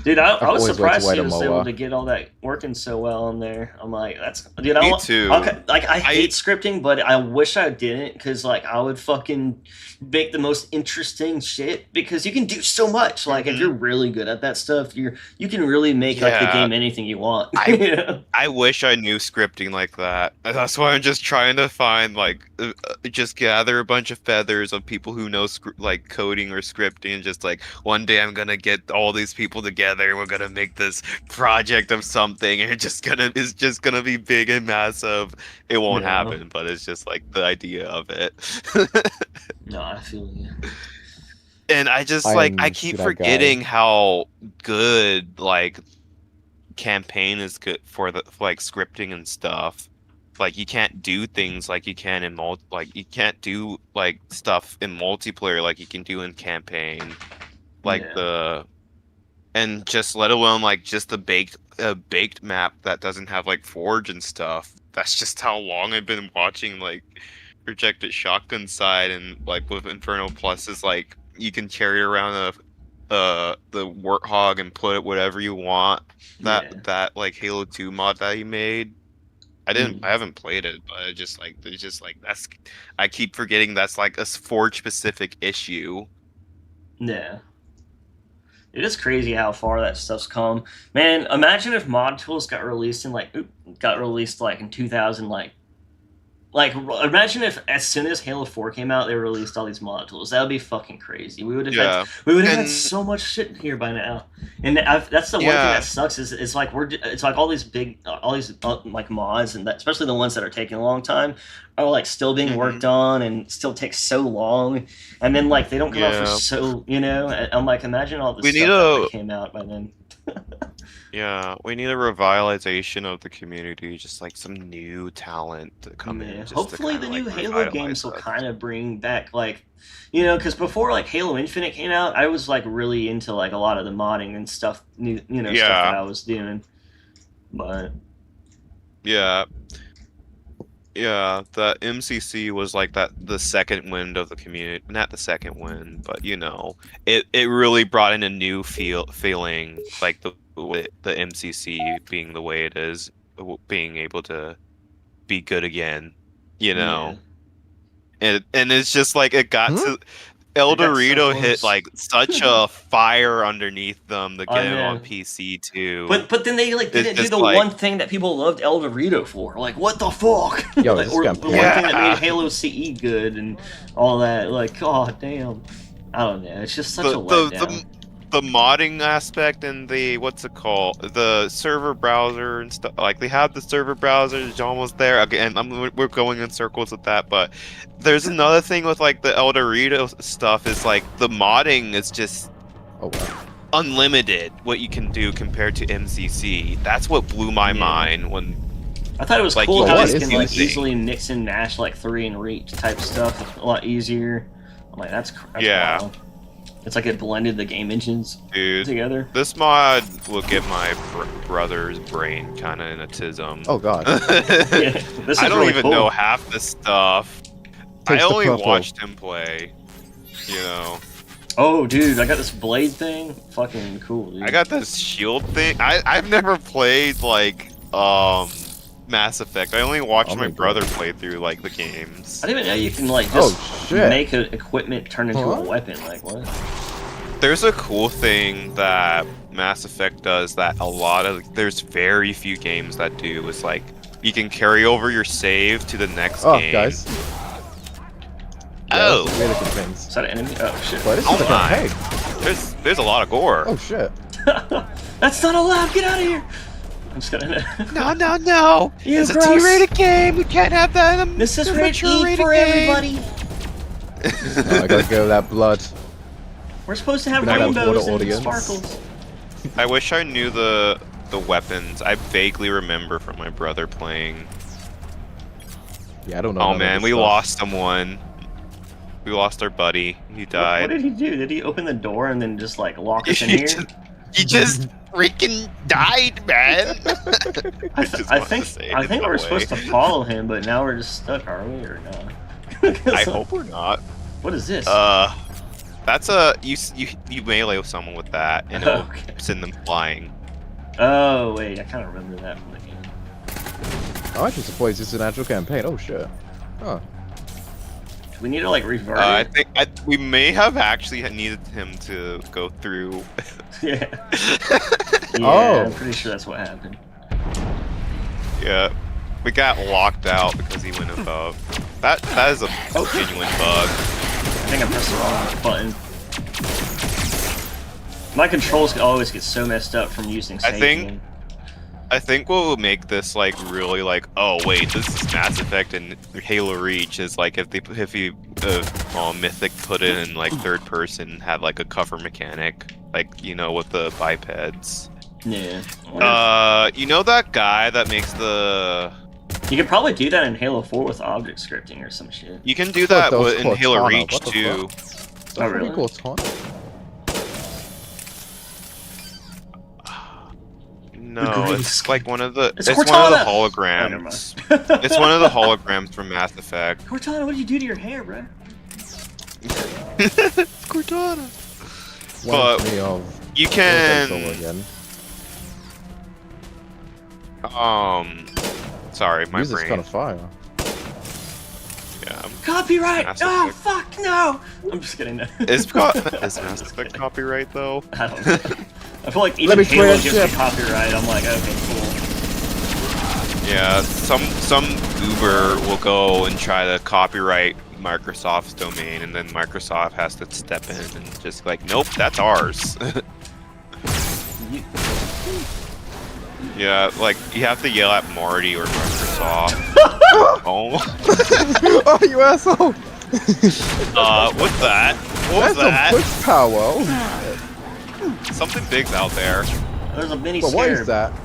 Speaker 1: Dude, I
Speaker 2: I've
Speaker 1: was
Speaker 2: always wanted to
Speaker 1: surprised
Speaker 2: ride
Speaker 1: he
Speaker 2: a
Speaker 1: was able
Speaker 2: mower.
Speaker 1: to get all that working so well on there. I'm like, that's dude.
Speaker 3: Me too.
Speaker 1: Okay, like I hate scripting, but I wish I didn't because like I would fucking make the most interesting shit because you can do so much. Like if
Speaker 3: Mhm.
Speaker 1: you're really good at that stuff, you can really make like the
Speaker 3: Yeah.
Speaker 1: game anything you want.
Speaker 3: I-
Speaker 1: Yeah.
Speaker 3: I wish I knew scripting like that. That's why I'm just trying to find like just gather a bunch of feathers of people who know like coding or scripting, and just like one day I'm gonna get all these people together and we're gonna make this project of something, and it's just gonna be big and massive. It won't
Speaker 1: Yeah.
Speaker 3: happen, but it's just like the idea of it.
Speaker 1: No, I feel you.
Speaker 3: And I just
Speaker 2: I
Speaker 3: like I
Speaker 2: am
Speaker 3: keep
Speaker 2: that
Speaker 3: forgetting
Speaker 2: guy.
Speaker 3: how good like campaign is good for the for, like scripting and stuff. Like you can't do things like you can in like you can't do like stuff in multiplayer like you can do in campaign. Like
Speaker 1: Yeah.
Speaker 3: and just let alone like just the baked map that doesn't have like forge and stuff. That's just how long I've been watching like Rejected Shotgun side, and like with Inferno Plus is like you can carry around the Warthog and put it whatever you want.
Speaker 1: Yeah.
Speaker 3: That like Halo 2 mod that he made.
Speaker 1: Mm.
Speaker 3: I haven't played it, but it's just like that's I keep forgetting that's like a forge specific issue.
Speaker 1: Yeah. It is crazy how far that stuff's come. Man, imagine if mod tools got released in in 2000 like imagine if as soon as Halo 4 came out they released all these mod tools. That would be fucking crazy. We would have
Speaker 3: Yeah.
Speaker 1: had
Speaker 3: And
Speaker 1: so much shit here by now. And that's the one thing
Speaker 3: Yeah.
Speaker 1: that sucks is it's like it's like all these like mods and especially the ones that are taking a long time are like still being worked on and still take so long, and then like they don't come out for
Speaker 3: Yeah.
Speaker 1: so I'm like imagine all the
Speaker 3: We need
Speaker 1: stuff that
Speaker 3: a
Speaker 1: came out by then.
Speaker 3: yeah, we need a revitalization of the community, just like some new talent to come in. Just
Speaker 1: Hopefully
Speaker 3: to
Speaker 1: the
Speaker 3: kinda,
Speaker 1: new
Speaker 3: like,
Speaker 1: Halo
Speaker 3: revitalize
Speaker 1: games will
Speaker 3: us.
Speaker 1: kind of bring back like because before like Halo Infinite came out I was like really into like a lot of the modding and stuff stuff that
Speaker 3: Yeah.
Speaker 1: I was doing, but
Speaker 3: Yeah. Yeah, the MCC was like the second wind of the community. Not the second wind, but it really brought in a new feeling, like the MCC being the way it is, being able to be good again,
Speaker 1: yeah.
Speaker 3: and it's just like it got
Speaker 2: Hmm?
Speaker 3: to El
Speaker 1: It got so
Speaker 3: Dorito hit
Speaker 1: close.
Speaker 3: like such a fire underneath them to
Speaker 1: I
Speaker 3: get him
Speaker 1: know.
Speaker 3: on PC too.
Speaker 1: But then they like
Speaker 3: It's
Speaker 1: didn't do
Speaker 3: just
Speaker 1: the
Speaker 3: like
Speaker 1: one thing that people loved El Dorito for. Like what the fuck?
Speaker 2: Yo,
Speaker 1: Like,
Speaker 2: this
Speaker 1: or
Speaker 2: gun
Speaker 1: the one
Speaker 2: pain.
Speaker 1: thing that
Speaker 3: Yeah.
Speaker 1: made Halo CE good and all that. Like god damn. I don't know. It's just such a letdown.
Speaker 3: the modding aspect and the what's it called, the server browser and stuff, like they have the server browser, it's almost there again. We're going in circles with that, but there's another thing with like the El Dorito stuff is like the modding is just
Speaker 2: Oh wow.
Speaker 3: unlimited what you can do compared to MCC. That's what blew my
Speaker 1: Yeah.
Speaker 3: mind when
Speaker 1: I thought it was
Speaker 3: like,
Speaker 1: cool
Speaker 2: you
Speaker 1: how
Speaker 2: can
Speaker 1: you
Speaker 2: just
Speaker 1: can like
Speaker 3: do things.
Speaker 1: easily mix and match like 3 and reach type stuff a lot easier. I'm like that's
Speaker 3: Yeah.
Speaker 1: wild. It's like it blended the game engines
Speaker 3: dude,
Speaker 1: together.
Speaker 3: this mod will get my brother's brain kind of in a tism.
Speaker 2: Oh god.
Speaker 1: Yeah, this is
Speaker 3: I don't
Speaker 1: really
Speaker 3: even
Speaker 1: cool.
Speaker 3: know half this stuff. I
Speaker 2: Taste the
Speaker 3: only
Speaker 2: purple.
Speaker 3: watched him play.
Speaker 1: Oh, dude, I got this blade thing. Fucking cool, dude.
Speaker 3: I got this shield thing. I've never played like Mass Effect. I only watched
Speaker 2: Oh
Speaker 3: my
Speaker 2: my
Speaker 3: brother
Speaker 2: God.
Speaker 3: play through like the games.
Speaker 1: I didn't even know you can like
Speaker 2: Oh
Speaker 1: just
Speaker 2: shit.
Speaker 1: make an equipment turn into
Speaker 2: Huh?
Speaker 1: a weapon. Like what?
Speaker 3: There's a cool thing that Mass Effect does that there's very few games that do, is like you can carry over your save to the next
Speaker 2: Oh
Speaker 3: game.
Speaker 2: guys. Yeah,
Speaker 3: Oh.
Speaker 2: that's really good things.
Speaker 1: Is that an enemy? Oh shit!
Speaker 2: But this
Speaker 3: Oh
Speaker 2: is like
Speaker 3: my.
Speaker 2: a hey.
Speaker 3: There's a lot of gore.
Speaker 2: Oh shit.
Speaker 1: That's not allowed. Get out of here! I'm just gonna.
Speaker 3: No.
Speaker 1: You
Speaker 3: It's a
Speaker 1: gross.
Speaker 3: T-rated game. We can't have that in a
Speaker 1: This is
Speaker 3: mature
Speaker 1: rated E
Speaker 3: rated
Speaker 1: for
Speaker 3: game.
Speaker 1: everybody.
Speaker 2: Oh, I gotta go with that blood.
Speaker 1: We're supposed to have
Speaker 2: Can I have
Speaker 1: rainbows
Speaker 2: water
Speaker 1: and
Speaker 2: audience?
Speaker 1: sparkles.
Speaker 3: I wish I knew the weapons. I vaguely remember from my brother playing.
Speaker 2: Yeah, I don't know.
Speaker 3: Oh
Speaker 2: none of
Speaker 3: man,
Speaker 2: this
Speaker 3: we
Speaker 2: stuff.
Speaker 3: lost someone. We lost our buddy. He
Speaker 1: What
Speaker 3: died.
Speaker 1: did he do? Did he open the door and then just like lock us in
Speaker 3: He
Speaker 1: here?
Speaker 3: He just freaking died, man.
Speaker 1: I
Speaker 3: just wanted to say it
Speaker 1: I
Speaker 3: in
Speaker 1: think
Speaker 3: that
Speaker 1: we're
Speaker 3: way.
Speaker 1: supposed to follow him, but now we're just stuck, are we, or not?
Speaker 3: I hope we're not.
Speaker 1: What is this?
Speaker 3: That's a you melee with someone with that, and it'll
Speaker 1: Okay.
Speaker 3: send them flying.
Speaker 1: Oh wait, I kind of remember that from the game.
Speaker 2: I'm actually surprised this is an actual campaign. Oh shit. Huh.
Speaker 1: Do we need to like revert
Speaker 3: I
Speaker 1: it?
Speaker 3: think we may have actually needed him to go through.
Speaker 1: Yeah. Yeah,
Speaker 2: Oh.
Speaker 1: I'm pretty sure that's what happened.
Speaker 3: Yeah, we got locked out because he went above. That is a genuine bug.
Speaker 1: I think I pressed the wrong button. My controls always get so messed up from using Sapien.
Speaker 3: I think what will make this like really like, oh wait, this is Mass Effect and Halo Reach is like if Mythic put it in like third person, had like a cover mechanic, like you know with the bipeds.
Speaker 1: Yeah.
Speaker 3: You know that guy that makes the.
Speaker 1: You could probably do that in Halo 4 with object scripting or some shit.
Speaker 3: You can do that
Speaker 2: those
Speaker 3: in Halo
Speaker 2: Cortana,
Speaker 3: Reach
Speaker 2: what the
Speaker 3: too.
Speaker 2: fuck?
Speaker 1: Oh, really?
Speaker 2: Cortana?
Speaker 3: No, it's like one of the.
Speaker 1: It's
Speaker 3: It's one of the
Speaker 1: Cortana! Oh, never
Speaker 3: holograms.
Speaker 1: mind.
Speaker 3: It's one of the holograms from Mass Effect.
Speaker 1: Cortana, what did you do to your hair, bro?
Speaker 3: Cortana.
Speaker 2: Reminds
Speaker 3: But
Speaker 2: me of
Speaker 3: you
Speaker 2: Solo
Speaker 3: can.
Speaker 2: again.
Speaker 3: Sorry, my
Speaker 2: Music's
Speaker 3: brain.
Speaker 2: kind of fire.
Speaker 3: Yeah.
Speaker 1: Copyright!
Speaker 3: Mass
Speaker 1: Oh,
Speaker 3: Effect.
Speaker 1: fuck, no! I'm just kidding.
Speaker 3: Is Mass Effect copyright though?
Speaker 1: I don't know. I feel like
Speaker 2: Let
Speaker 1: even
Speaker 2: me
Speaker 1: Halo
Speaker 2: try
Speaker 1: gives
Speaker 2: a
Speaker 1: me
Speaker 2: ship.
Speaker 1: copyright. I'm like, okay, cool.
Speaker 3: Yeah, some Uber will go and try to copyright Microsoft's domain, and then Microsoft has to step in and just like, nope, that's ours.
Speaker 1: You-
Speaker 3: Yeah, like you have to yell at Marty or Microsoft. Oh,
Speaker 2: Oh, you asshole!
Speaker 3: what's that? What was
Speaker 2: That's
Speaker 3: that?
Speaker 2: a push power.
Speaker 3: Something big's out there.
Speaker 1: There's a mini
Speaker 2: But what is
Speaker 1: scarab.
Speaker 2: that?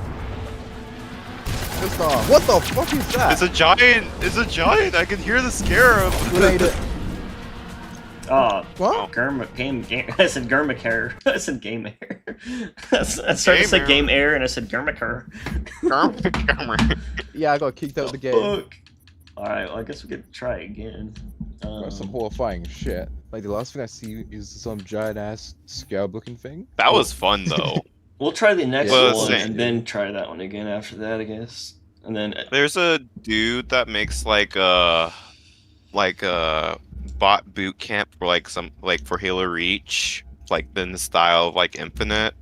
Speaker 2: Just, what the fuck is that?
Speaker 3: It's a giant. It's a giant. I can hear the scarab.
Speaker 2: Grenade it.
Speaker 1: Oh,
Speaker 2: What?
Speaker 1: game. I said Germaker. I said game air. I started to say
Speaker 3: Game
Speaker 1: game air, and I said Germaker.
Speaker 2: Yeah, I got kicked out of the game.
Speaker 1: Fuck. All right, well, I guess we could try again.
Speaker 2: That's some horrifying shit. Like the last thing I see is some giant ass scarab looking thing.
Speaker 3: That was fun though.
Speaker 1: We'll try the next
Speaker 2: Yeah,
Speaker 1: one
Speaker 3: same.
Speaker 1: and then try that one again after that, I guess. And then
Speaker 3: There's a dude that makes like a bot boot camp for like for Halo Reach, like in the style of like Infinite.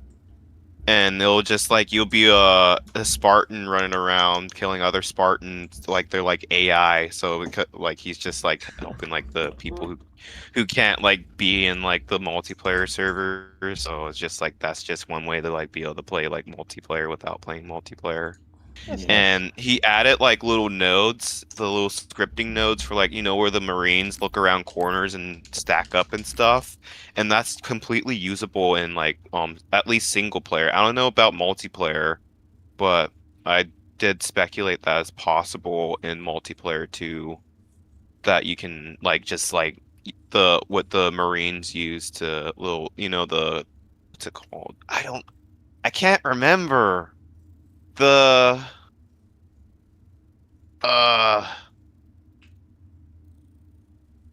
Speaker 3: And it'll just like you'll be a Spartan running around killing other Spartans, like they're like AI. So like he's just like helping like the people who can't like be in like the multiplayer servers. So it's just like that's just one way to like be able to play like multiplayer without playing multiplayer. And he added like little nodes, the little scripting nodes for like, you know, where the Marines look around corners and stack up and stuff. And that's completely usable in like at least single player. I don't know about multiplayer, but I did speculate that is possible in multiplayer too. That you can like just like what the Marines use to little, you know, what's it called? I can't remember.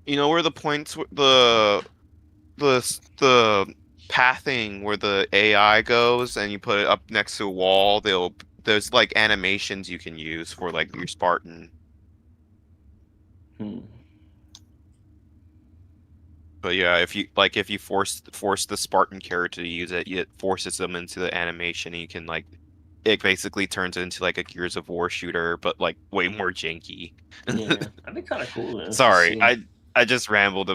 Speaker 3: You know where the points the pathing where the AI goes and you put it up next to a wall, there's like animations you can use for like your Spartan. But yeah, if you force the Spartan character to use it, it forces them into the animation, and you can like it basically turns it into like a Gears of War shooter, but like way more janky.
Speaker 1: yeah, that'd be kind of cool. Though, to
Speaker 3: Sorry,
Speaker 1: see.
Speaker 3: I just rambled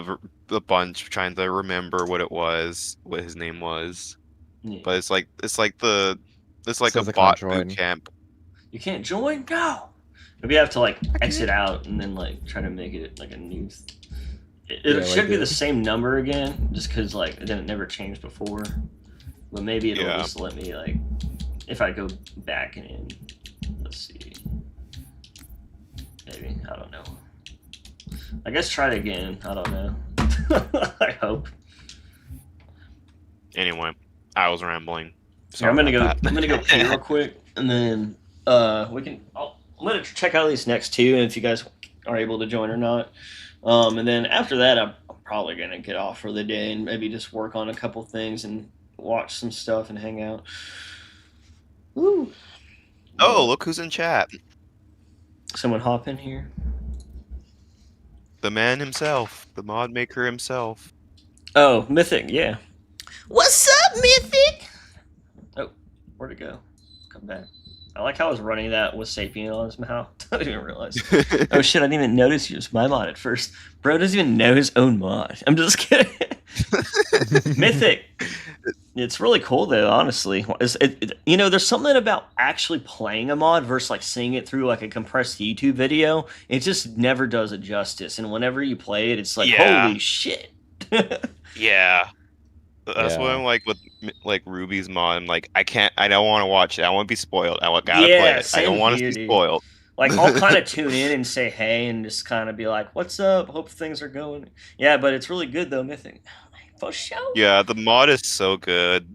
Speaker 3: a bunch trying to remember what his name was.
Speaker 1: Yeah.
Speaker 3: But it's like
Speaker 2: Sounds
Speaker 3: a
Speaker 2: like
Speaker 3: bot
Speaker 2: I'm
Speaker 3: boot camp.
Speaker 1: You can't join? No. Maybe you have to like exit out and then like try to make it like a new. It
Speaker 2: Yeah,
Speaker 1: should
Speaker 2: like
Speaker 1: be
Speaker 2: it.
Speaker 1: the same number again, just because like it didn't never changed before. But maybe it'll
Speaker 3: Yeah.
Speaker 1: just let me like, if I go back and let's see. Maybe I don't know. I guess try it again. I don't know. I hope.
Speaker 3: Anyway, I was rambling.
Speaker 1: Here, I'm
Speaker 3: Sorry
Speaker 1: gonna go.
Speaker 3: about that.
Speaker 1: I'm gonna go pee real quick, and then we can. I'm gonna check out these next two, and if you guys are able to join or not, and then after that, I'm probably gonna get off for the day and maybe just work on a couple things and watch some stuff and hang out. Woo!
Speaker 3: Oh, look who's in chat.
Speaker 1: Someone hop in here.
Speaker 3: The man himself, the mod maker himself.
Speaker 1: Oh, Mythic, yeah. What's up, Mythic? Oh, where'd it go? Come back. I like how I was running that with Sapien on his mouth. I didn't even realize. Oh shit, I didn't even notice he was my mod at first. Bro doesn't even know his own mod. I'm just kidding. Mythic. It's really cool though, honestly. You know, there's something about actually playing a mod versus like seeing it through like a compressed YouTube video. It just never does it justice. And whenever you play it, it's like,
Speaker 3: Yeah.
Speaker 1: holy shit.
Speaker 3: Yeah. That's what I'm like with like Ruby's mod. I'm like, I don't want to watch it. I want to be spoiled. Gotta play it. I don't want to be spoiled.
Speaker 1: Like, I'll kind of tune in and say hey and just kind of be like, what's up? Hope things are going. Yeah, but it's really good though, Mythic. For sure.
Speaker 3: Yeah, the mod is so good.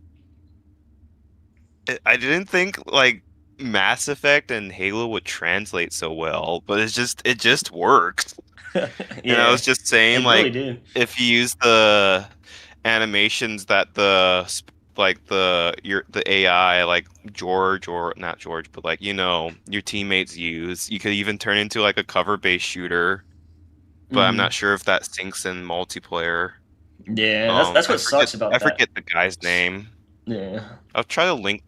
Speaker 3: I didn't think like Mass Effect and Halo would translate so well, but it just works.
Speaker 1: Yeah,
Speaker 3: And I was just saying,
Speaker 1: it
Speaker 3: like,
Speaker 1: really did.
Speaker 3: if you use the animations that the AI, like George, or not George, but like, your teammates use, you could even turn into like a cover-based shooter. But I'm not sure if that syncs in multiplayer.
Speaker 1: Yeah, that's what sucks about
Speaker 3: I
Speaker 1: that.
Speaker 3: forget the guy's name.
Speaker 1: Yeah.
Speaker 3: I'll try to link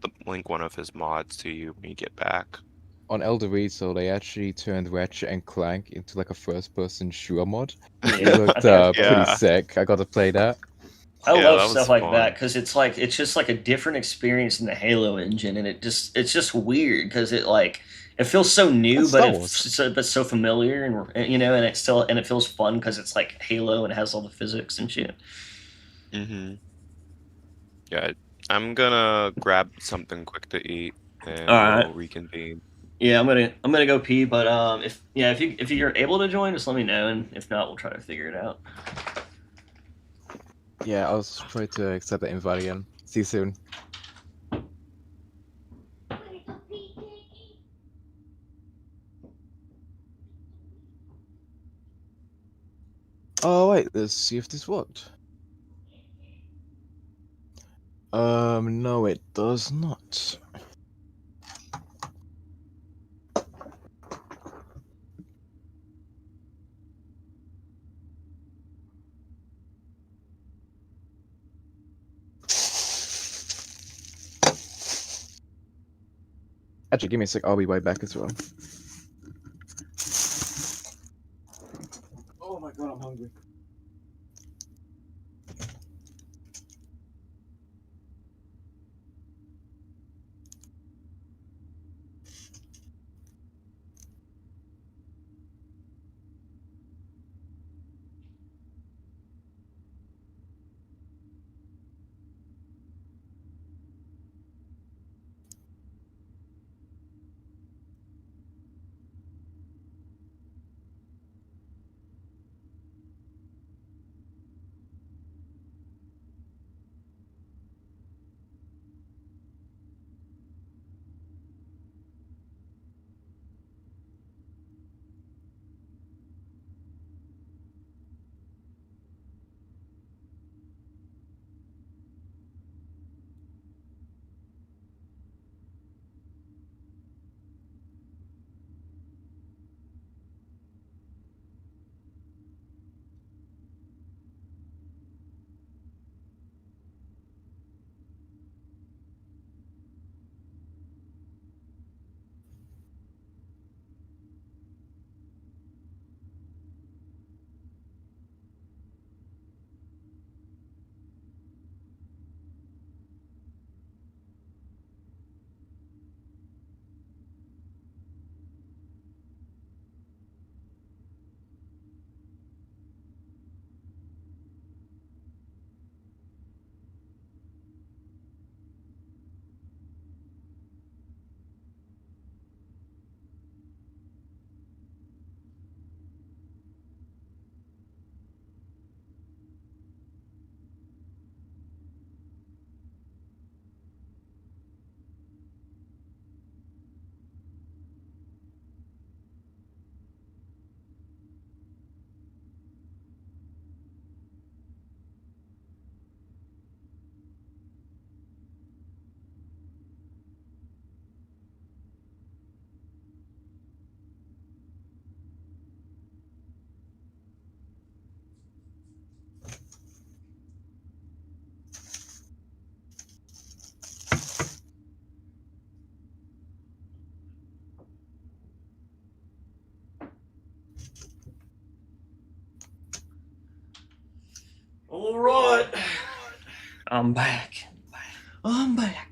Speaker 3: one of his mods to you when you get back.
Speaker 2: On El Dorito, they actually turned Ratchet and Clank into like a first-person shooter mod. It
Speaker 1: Yeah.
Speaker 2: looked pretty
Speaker 3: Yeah.
Speaker 2: sick. I got to play that.
Speaker 1: I
Speaker 3: Yeah,
Speaker 1: love
Speaker 3: that was
Speaker 1: stuff like
Speaker 3: fun.
Speaker 1: that because it's just like a different experience in the Halo engine, and it's just weird because it feels so new,
Speaker 2: That's
Speaker 1: but
Speaker 2: Star Wars.
Speaker 1: but so familiar, and and it feels fun because it's like Halo and it has all the physics and shit.
Speaker 3: Yeah, I'm gonna grab something quick to eat, and
Speaker 1: All right.
Speaker 3: we'll reconvene.
Speaker 1: Yeah, I'm gonna go pee, but if you're able to join, just let me know, and if not, we'll try to figure it out.
Speaker 2: Yeah, I'll try to accept the invite again. See you soon. Oh wait, let's see if this worked. No, it does not. Actually, give me a sec. I'll be right back as well. Oh my god, I'm hungry.
Speaker 1: Alright. I'm back. I'm back.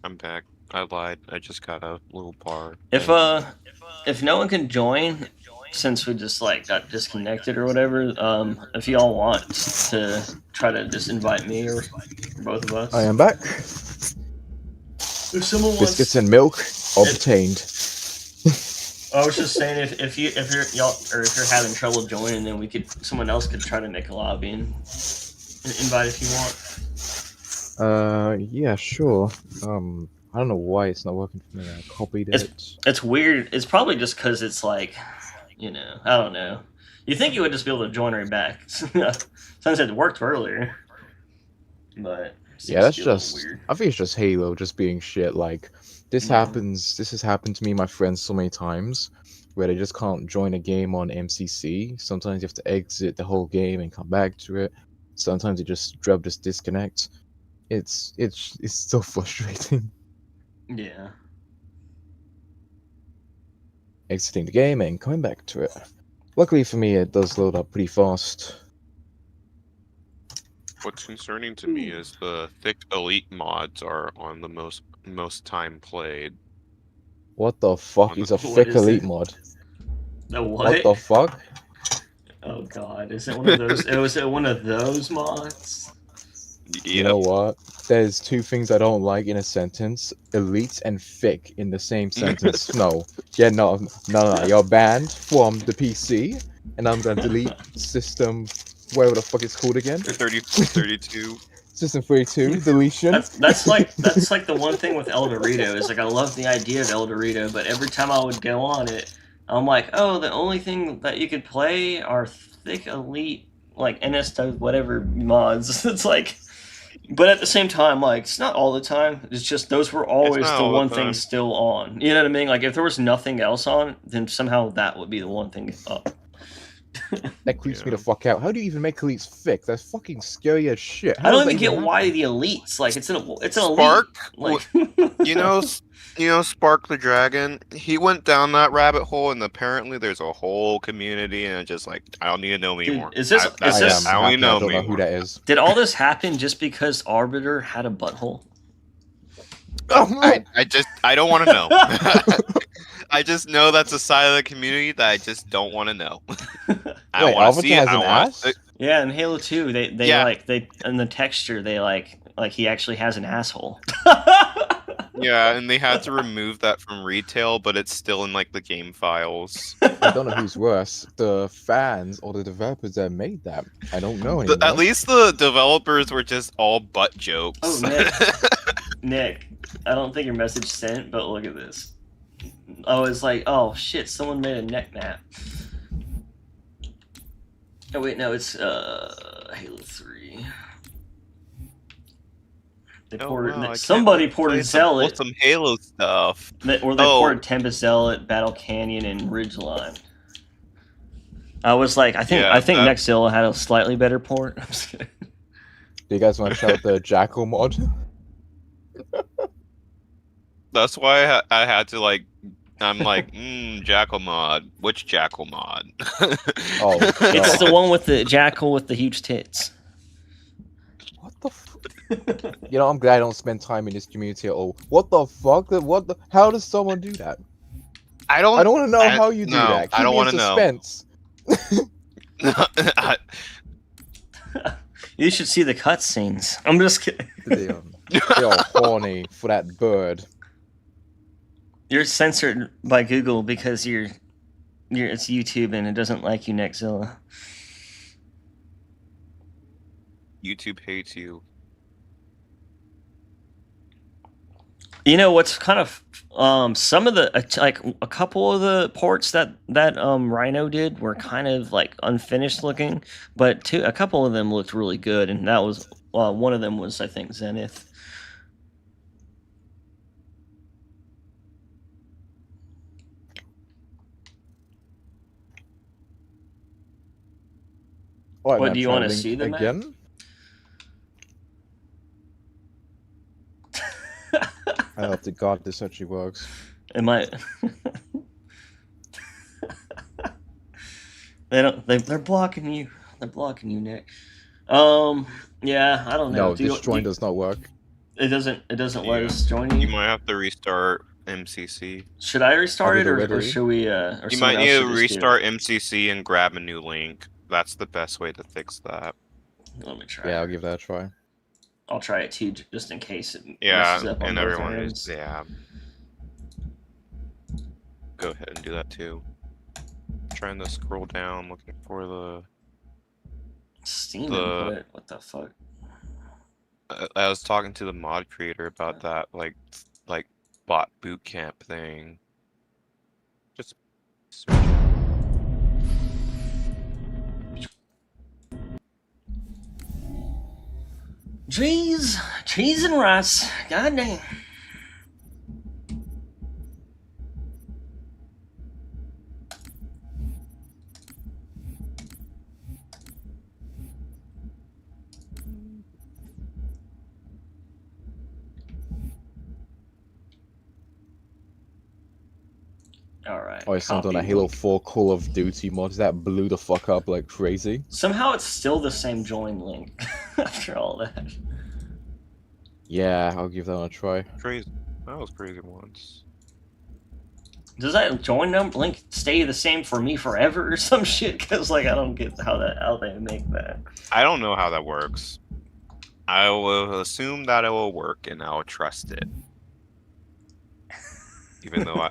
Speaker 3: I'm back. I lied. I just got a little bar.
Speaker 1: If no one can join, since we just like got disconnected or whatever, if y'all want to try to just invite me or both of us.
Speaker 2: I am back.
Speaker 1: If someone wants,
Speaker 2: Biscuits and milk obtained.
Speaker 1: I was just saying if you're having trouble joining, then someone else could try to make a lobby and invite if you want.
Speaker 2: Yeah, sure. I don't know why it's not working for me. I copied it.
Speaker 1: It's weird. It's probably just because it's like, I don't know. You think you would just be able to join right back since it worked earlier, but
Speaker 2: Yeah, that's
Speaker 1: still
Speaker 2: just.
Speaker 1: weird.
Speaker 2: I think it's just Halo just being shit. Like this happens. This has happened to me and my friends so many times, where they just can't join a game on MCC. Sometimes you have to exit the whole game and come back to it. Sometimes it just disconnects. It's so frustrating.
Speaker 1: Yeah.
Speaker 2: Exiting the game and coming back to it. Luckily for me, it does load up pretty fast.
Speaker 3: What's concerning to me is the thick elite mods are on the most time played.
Speaker 2: What the fuck is a thick
Speaker 1: is
Speaker 2: elite
Speaker 1: it?
Speaker 2: mod?
Speaker 1: The what?
Speaker 2: What the fuck?
Speaker 1: Oh god, is it one of those? Was it one of those mods?
Speaker 2: You know what? There's two things I don't like in a sentence: elite and thick in the same sentence. No. Yeah, no. You're banned from the PC, and I'm gonna delete system, whatever the fuck it's called again.
Speaker 3: 32.
Speaker 2: System 32 deletion.
Speaker 1: That's like the one thing with El Dorito is like I love the idea of El Dorito, but every time I would go on it, I'm like, oh, the only thing that you could play are thick elite like NSW whatever mods. It's like, but at the same time, like it's not all the time. It's just those were always the one thing still on. You know what I mean? Like if there was nothing else on, then somehow that would be the one thing up.
Speaker 2: That creeps me the fuck out. How do you even make elites thick? That's fucking scary as shit.
Speaker 1: I don't even get why the elites. Like it's an
Speaker 3: Spark,
Speaker 1: elite. Like
Speaker 3: you know Spark the Dragon. He went down that rabbit hole, and apparently there's a whole community, and it's just like I don't need to know anymore.
Speaker 1: Is this?
Speaker 3: I don't
Speaker 2: know who that is.
Speaker 1: Did all this happen just because Arbiter had a butthole?
Speaker 3: I don't want to know. I just know that's a side of the community that I just don't want to know. I
Speaker 2: Wait,
Speaker 3: want to see it.
Speaker 2: has an ass?
Speaker 1: Yeah, in Halo 2, they in the texture they like he actually has an asshole.
Speaker 3: Yeah, and they had to remove that from retail, but it's still in like the game files.
Speaker 2: I don't know who's worse, the fans or the developers that made that. I don't know anymore.
Speaker 3: At least the developers were just all butt jokes.
Speaker 1: Oh, Nick, I don't think your message sent, but look at this. Oh, it's like, oh shit, someone made a neck nap. Oh wait, no, it's Halo 3. They ported, somebody ported Zealot.
Speaker 3: Some Halo stuff.
Speaker 1: Or they ported Tempest Zealot, Battle Canyon, and Ridgeline. I was like, I think Nextzilla had a slightly better port. I'm just kidding.
Speaker 2: Do you guys want to shout out the Jackal mod?
Speaker 3: That's why I had to like. I'm like, Jackal mod. Which Jackal mod?
Speaker 2: Oh,
Speaker 1: it's the one with the Jackal with the huge tits.
Speaker 2: What the? You know, I'm glad I don't spend time in this community at all. What the fuck? How does someone do that? I don't want to know how you do that. Keep
Speaker 3: I don't
Speaker 2: want to
Speaker 3: know.
Speaker 1: You should see the cutscenes. I'm just kidding.
Speaker 2: They're horny for that bird.
Speaker 1: You're censored by Google because it's YouTube and it doesn't like you, Nextzilla.
Speaker 3: YouTube hates you.
Speaker 1: You know what's kind of some of the like a couple of the ports that Rhino did were kind of like unfinished looking, but a couple of them looked really good, and that was one of them was I think Zenith. What do you want to see them again?
Speaker 2: I hope to God this actually works.
Speaker 1: It might. They're blocking you. They're blocking you, Nick. Yeah, I don't know.
Speaker 2: No, this join does not work.
Speaker 1: It doesn't let
Speaker 3: Yeah.
Speaker 1: us join
Speaker 3: You
Speaker 1: you.
Speaker 3: might have to restart MCC.
Speaker 1: Should I restart it, or
Speaker 2: already.
Speaker 1: should we? Or
Speaker 3: You
Speaker 1: someone
Speaker 3: might need
Speaker 1: else
Speaker 3: to
Speaker 1: should just do it?
Speaker 3: restart MCC and grab a new link. That's the best way to fix that.
Speaker 1: Let me try.
Speaker 2: Yeah, I'll give that a try.
Speaker 1: I'll try it too, just in case it
Speaker 3: Yeah,
Speaker 1: messes up on
Speaker 3: and
Speaker 1: both
Speaker 3: everyone
Speaker 1: ends.
Speaker 3: is, yeah. Go ahead and do that too. Trying to scroll down, looking for the.
Speaker 1: Steam
Speaker 3: The-
Speaker 1: input. What the fuck?
Speaker 3: I was talking to the mod creator about that, like bot boot camp thing. Just.
Speaker 1: Cheese and rice. God damn. Alright.
Speaker 2: Oh, I sent on a Halo 4 Call of Duty mod that blew the fuck up like crazy.
Speaker 1: Somehow it's still the same join link after all that.
Speaker 2: Yeah, I'll give that a try.
Speaker 3: Crazy. That was crazy once.
Speaker 1: Does that join number link stay the same for me forever or some shit? Because like I don't get how they make that.
Speaker 3: I don't know how that works. I will assume that it will work, and I'll trust it. Even though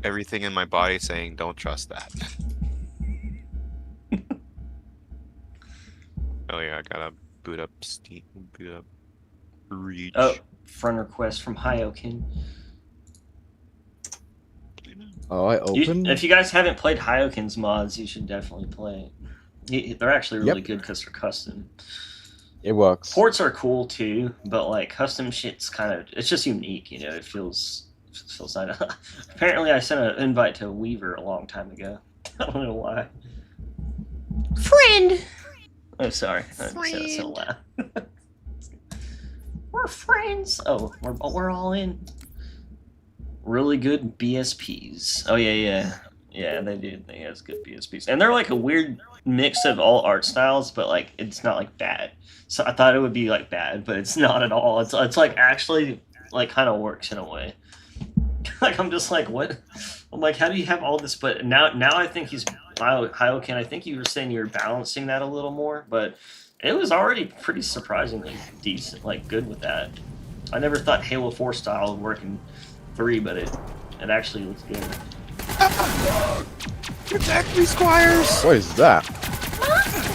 Speaker 3: everything in my body is saying don't trust that. Oh yeah, I gotta boot up Steam, boot up Reach.
Speaker 1: Oh, friend request from Hyokin.
Speaker 2: Oh, I opened.
Speaker 1: If you guys haven't played Hyokin's mods, you should definitely play it. They're actually really good because they're custom.
Speaker 2: It works.
Speaker 1: Ports are cool too, but like custom shit's kind of it's just unique, you know. It feels nice. Apparently, I sent an invite to Weaver a long time ago. I don't know why. Friend. Oh, sorry. I said that so loud. We're friends. Oh, we're all in. Really good BSPs. Oh yeah. They do. They has good BSPs, and they're like a weird mix of all art styles, but like it's not like bad. So I thought it would be like bad, but it's not at all. It's like actually like kind of works in a way. Like I'm just like what? I'm like, how do you have all this? But now I think he's Hyokin. I think you were saying you were balancing that a little more, but it was already pretty surprisingly decent, like good with that. I never thought Halo 4 style would work in 3, but it actually looks good.
Speaker 3: Protect me, Squires!
Speaker 2: What is that?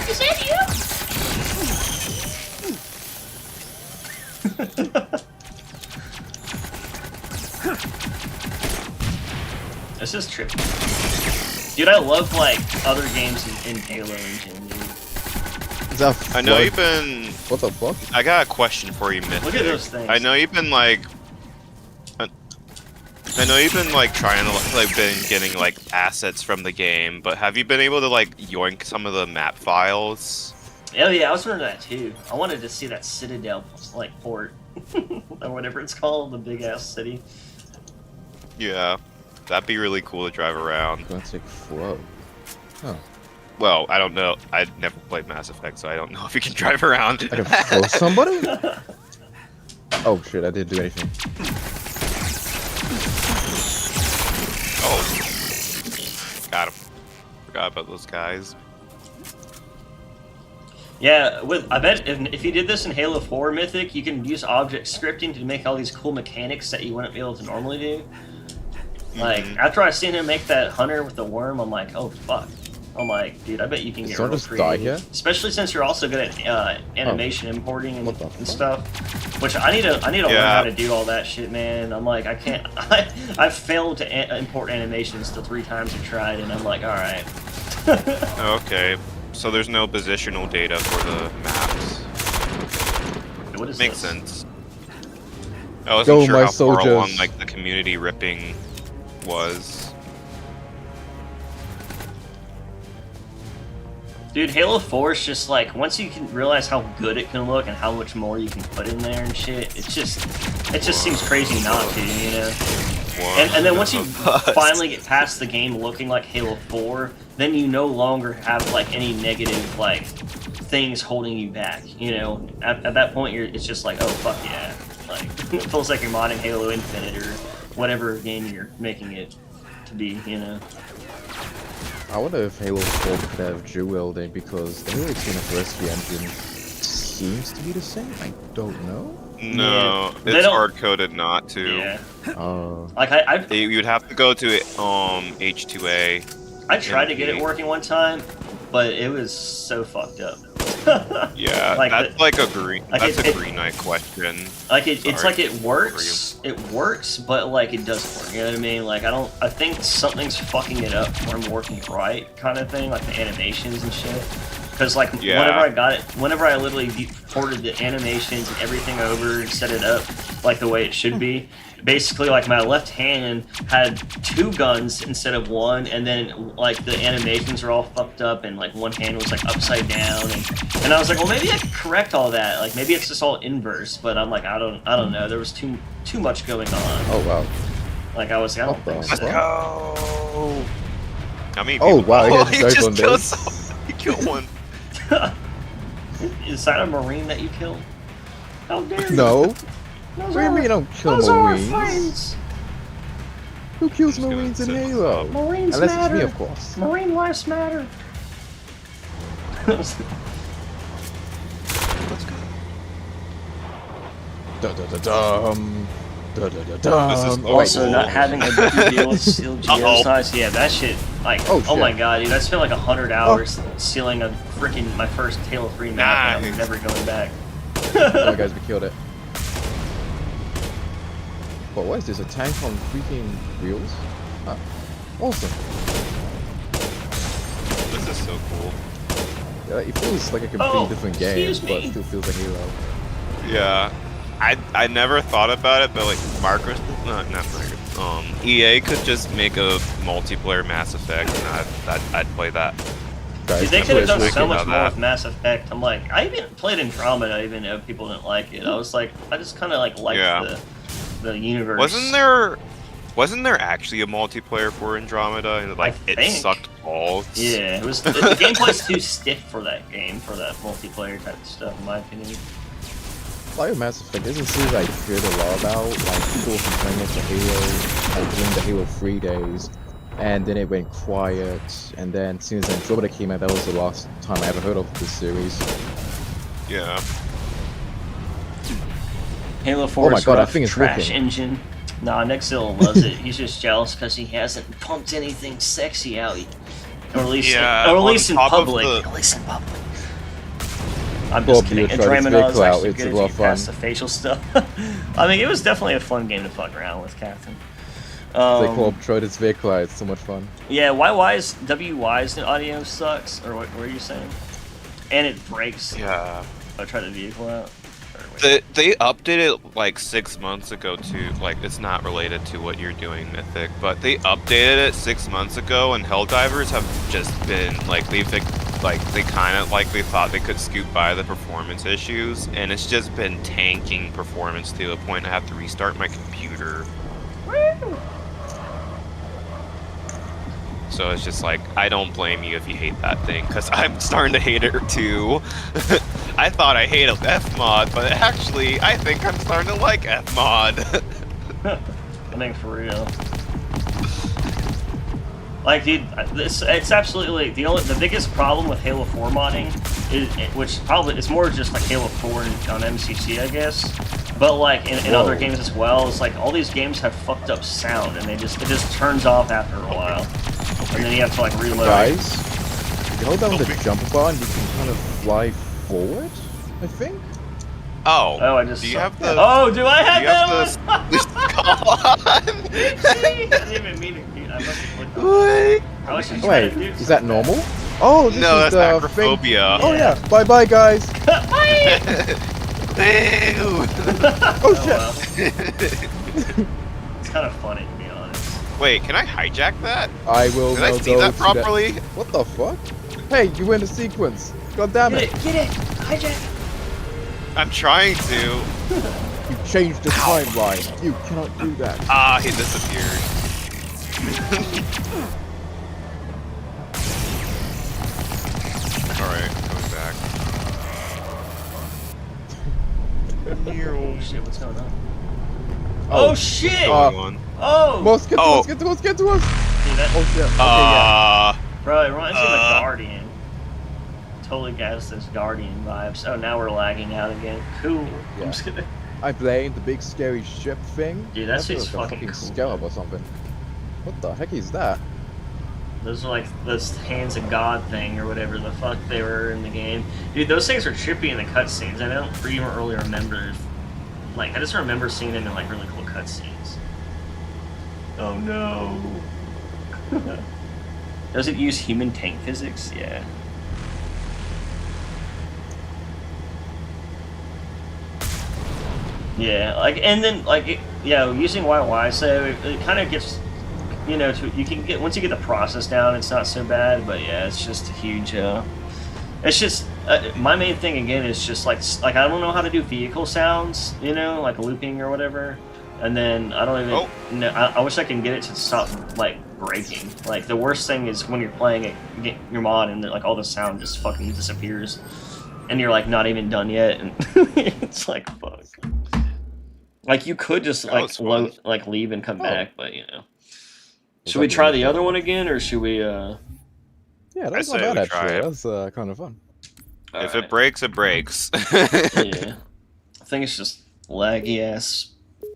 Speaker 1: Is that you? This is trippy. Dude, I love like other games in Halo engine, dude.
Speaker 2: Is that
Speaker 3: I know
Speaker 2: what?
Speaker 3: you've been.
Speaker 2: What the fuck?
Speaker 3: I got a question for you, Mythic.
Speaker 1: Look at those things.
Speaker 3: I know you've been like. I know you've been like trying to like been getting like assets from the game, but have you been able to like yoink some of the map files?
Speaker 1: Oh yeah, I was wondering that too. I wanted to see that Citadel like port or whatever it's called, the big ass city.
Speaker 3: Yeah, that'd be really cool to drive around.
Speaker 2: Atlantic Flow. Huh.
Speaker 3: Well, I don't know. I never played Mass Effect, so I don't know if you can drive around.
Speaker 2: I can throw somebody? Oh shit, I didn't do anything.
Speaker 3: Oh, got him. Forgot about those guys.
Speaker 1: Yeah, I bet if you did this in Halo 4 Mythic, you can use object scripting to make all these cool mechanics that you wouldn't be able to normally do. Like, after I seen him make that hunter with the worm, I'm like, oh fuck. I'm like, dude, I bet you can get
Speaker 2: Someone
Speaker 1: real
Speaker 2: just
Speaker 1: creative.
Speaker 2: die here?
Speaker 1: Especially since you're also good at animation importing
Speaker 2: What the
Speaker 1: and stuff. Which I need to learn how to do all that shit, man. I'm like, I can't. I've failed to import animations the 3 times I tried, and I'm like, all right.
Speaker 3: Okay, so there's no positional data for the maps.
Speaker 1: What is
Speaker 3: Makes
Speaker 1: this?
Speaker 3: sense. I wasn't
Speaker 2: Go,
Speaker 3: sure
Speaker 2: my
Speaker 3: how far
Speaker 2: soldiers.
Speaker 3: along like the community ripping was.
Speaker 1: Dude, Halo 4 is just like, once you can realize how good it can look and how much more you can put in there and shit, it just seems crazy not to, you know? And then once you
Speaker 3: Bust.
Speaker 1: finally get past the game looking like Halo 4, then you no longer have like any negative like things holding you back. You know, at that point, it's just like, oh fuck yeah, like it feels like you're modding Halo Infinite or whatever game you're making it to be. You know.
Speaker 2: I wonder if Halo 4 could have dual wielding because the Halo 2 Anniversary engine seems to be the same. I don't know.
Speaker 3: No,
Speaker 1: Yeah, they
Speaker 3: it's
Speaker 1: don't-
Speaker 3: hard coded not to.
Speaker 1: Yeah.
Speaker 2: Oh.
Speaker 1: Like
Speaker 3: You'd have to go to H2A.
Speaker 1: I tried to get it working one time, but it was so fucked up.
Speaker 3: Yeah,
Speaker 1: Like
Speaker 3: that's
Speaker 1: the-
Speaker 3: like a green.
Speaker 1: like
Speaker 3: That's
Speaker 1: it-
Speaker 3: a
Speaker 1: it-
Speaker 3: green knight question.
Speaker 1: Like it's
Speaker 3: Sorry.
Speaker 1: like it works. It works, but like it doesn't work. You know what I mean? Like I think something's fucking it up from working right, kind of thing. Like the animations and shit. Because like
Speaker 3: Yeah.
Speaker 1: whenever I got it, whenever I literally ported the animations and everything over and set it up like the way it should be, basically like my left hand had 2 guns instead of 1, and then like the animations are all fucked up, and like one hand was like upside down, and I was like, well, maybe I could correct all that. Like maybe it's just all inverse, but I'm like, I don't know. There was too much going on.
Speaker 2: Oh wow.
Speaker 1: Like I was like, I don't think
Speaker 3: Let's
Speaker 1: so.
Speaker 3: go. I mean,
Speaker 2: Oh, wow,
Speaker 3: Oh,
Speaker 2: he
Speaker 3: he
Speaker 2: has
Speaker 3: just
Speaker 2: on
Speaker 3: killed
Speaker 2: this.
Speaker 3: someone. He killed one.
Speaker 1: Is that a Marine that you killed? How dare you?
Speaker 2: No.
Speaker 1: Those
Speaker 2: What do you
Speaker 1: are-
Speaker 2: mean I don't kill
Speaker 1: Those are our
Speaker 2: Marines?
Speaker 1: friends.
Speaker 2: Who kills
Speaker 3: Just gonna
Speaker 2: Marines in
Speaker 3: sit with
Speaker 2: Halo?
Speaker 1: Marines
Speaker 2: Unless
Speaker 1: matter.
Speaker 2: it's me, of course.
Speaker 1: Marine lives matter.
Speaker 3: Let's go.
Speaker 2: Da da da dum. Da da da dum.
Speaker 3: This is
Speaker 2: Oh, wait.
Speaker 1: Also, not having a good deal with steel
Speaker 3: Uh-oh.
Speaker 1: geosize, yeah, that shit, like,
Speaker 2: Oh,
Speaker 1: oh my
Speaker 2: shit.
Speaker 1: god, dude, I spent like 100 hours sealing a freaking my first Halo 3 map, and I'm
Speaker 3: Nice.
Speaker 1: never going back.
Speaker 2: Oh my guys, we killed it. But what is this? A tank on freaking wheels? Ah, awesome.
Speaker 3: This is so cool.
Speaker 2: Yeah, it feels like a complete
Speaker 1: Oh,
Speaker 2: different game,
Speaker 1: excuse
Speaker 2: but
Speaker 1: me.
Speaker 2: still feels like Halo.
Speaker 3: Yeah. I never thought about it, but like not Microsoft, EA could just make a multiplayer Mass Effect, and I'd play that.
Speaker 2: Guys,
Speaker 1: Dude, they
Speaker 2: that's
Speaker 1: could have
Speaker 2: what
Speaker 1: done
Speaker 2: it's
Speaker 1: so
Speaker 3: thinking
Speaker 1: much
Speaker 3: about
Speaker 1: more
Speaker 3: that.
Speaker 1: with Mass Effect. I'm like, I even played Andromeda, even though people didn't like it. I was like, I just kind of like liked
Speaker 3: Yeah.
Speaker 1: the universe.
Speaker 3: Wasn't there actually a multiplayer for Andromeda, and like
Speaker 1: I
Speaker 3: it
Speaker 1: think.
Speaker 3: sucked balls?
Speaker 1: Yeah, it was the gameplay's too stiff for that game, for that multiplayer type of stuff, in my opinion.
Speaker 2: like Mass Effect. This is a series I heard a lot about. Like people complaining to Halo, like during the Halo 3 days, and then it went quiet. And then since Andromeda came out, that was the last time I ever heard of this series.
Speaker 3: Yeah.
Speaker 1: Halo 4
Speaker 2: Oh my
Speaker 1: is
Speaker 2: God, I
Speaker 1: rough,
Speaker 2: think it's
Speaker 1: trash
Speaker 2: working.
Speaker 1: engine. Nah, Nexil loves it. He's just jealous because he hasn't pumped anything sexy out. Or at least,
Speaker 3: Yeah,
Speaker 1: or at
Speaker 3: on
Speaker 1: least in
Speaker 3: top of
Speaker 1: public.
Speaker 3: the-
Speaker 1: At least in public. I'm
Speaker 2: Bob,
Speaker 1: just
Speaker 2: you
Speaker 1: kidding.
Speaker 2: tried this
Speaker 1: Andromeda is
Speaker 2: vehicle out,
Speaker 1: actually
Speaker 2: it's
Speaker 1: good
Speaker 2: a
Speaker 1: if
Speaker 2: lot
Speaker 1: you
Speaker 2: of
Speaker 1: pass
Speaker 2: fun.
Speaker 1: the facial stuff. I mean, it was definitely a fun game to fuck around with, Captain.
Speaker 2: They call up try this vehicle out, it's so much fun.
Speaker 1: Yeah, WY's audio sucks, or what were you saying? And it breaks.
Speaker 3: Yeah.
Speaker 1: I try the vehicle out. Or wait.
Speaker 3: They updated it like 6 months ago too. Like it's not related to what you're doing, Mythic, but they updated it 6 months ago, and Helldivers have just been like they kind of like they thought they could scoop by the performance issues, and it's just been tanking performance to the point I have to restart my computer. So it's just like, I don't blame you if you hate that thing, because I'm starting to hate it too. I thought I hated Fmod, but actually, I think I'm starting to like Fmod.
Speaker 1: I think for real. Like, dude, it's absolutely the biggest problem with Halo 4 modding is, which probably it's more just like Halo 4 on MCC, I guess. But like in other games as well, it's like all these games have fucked up sound, and it just turns off after a while, and then you have to like reload.
Speaker 2: Guys, if you hold down the jump button, you can kind of fly forward, I think?
Speaker 3: Oh,
Speaker 1: Oh, I just.
Speaker 3: do you
Speaker 1: saw-
Speaker 3: have the...
Speaker 1: Oh, do I have
Speaker 3: do you
Speaker 1: that
Speaker 3: have
Speaker 1: one?
Speaker 3: the...
Speaker 1: I didn't even mean it. Dude, I must have clicked on it.
Speaker 3: What?
Speaker 1: I was just
Speaker 2: Wait,
Speaker 1: trying to do
Speaker 2: is that normal? Oh, this
Speaker 3: No,
Speaker 2: is
Speaker 3: that's
Speaker 2: the thing.
Speaker 3: acrophobia.
Speaker 2: Oh yeah, bye bye guys.
Speaker 3: Ew.
Speaker 2: Oh shit.
Speaker 1: It's kind of funny, to be honest.
Speaker 3: Wait, can I hijack that?
Speaker 2: I will
Speaker 3: Did I
Speaker 2: now
Speaker 3: see
Speaker 2: go
Speaker 3: that
Speaker 2: to
Speaker 3: properly?
Speaker 2: What the fuck? Hey, you win the sequence. God damn it.
Speaker 1: Get it! Hijack!
Speaker 3: I'm trying to.
Speaker 2: You changed the timeline. You cannot do that.
Speaker 3: Ah, he disappeared. Alright, going back.
Speaker 1: Oh shit, what's going on? Oh shit!
Speaker 3: Going on.
Speaker 1: Oh!
Speaker 2: Moss, get to
Speaker 3: Oh.
Speaker 2: us, get to us, get to us!
Speaker 1: Dude, that,
Speaker 2: Oh shit. Okay, yeah.
Speaker 1: bro, it reminds me of a Guardian. Totally got this Guardian vibes. Oh, now we're lagging out again. Cool.
Speaker 2: Yeah.
Speaker 1: I'm just gonna...
Speaker 2: I blame the big scary ship thing.
Speaker 1: Dude, that
Speaker 2: I feel
Speaker 1: shit's
Speaker 2: like a
Speaker 1: fucking cool,
Speaker 2: scarab or something. What the heck is that?
Speaker 1: Those are like those hands of God thing or whatever the fuck they were in the game. Dude, those things are trippy in the cutscenes. I don't even really remember. Like, I just remember seeing them in like really cool cutscenes. Oh no. Does it use human tank physics? Yeah. Yeah, like, and then like, using YY, so it kind of gets, you know, you can get once you get the process down, it's not so bad. But yeah, it's just a huge. It's just my main thing again is just like I don't know how to do vehicle sounds, you know, like looping or whatever. And then I don't even know. I wish I can get it to stop like breaking. Like the worst thing is when you're playing it, you get your mod, and like all the sound just fucking disappears, and you're like not even done yet, and it's like fuck. Like you could just like leave and come back, but you know. Should we try the other one again, or should we?
Speaker 2: Yeah, that's not bad actually. That's kind of fun.
Speaker 3: If it breaks, it breaks.
Speaker 1: Yeah, I think it's just laggy ass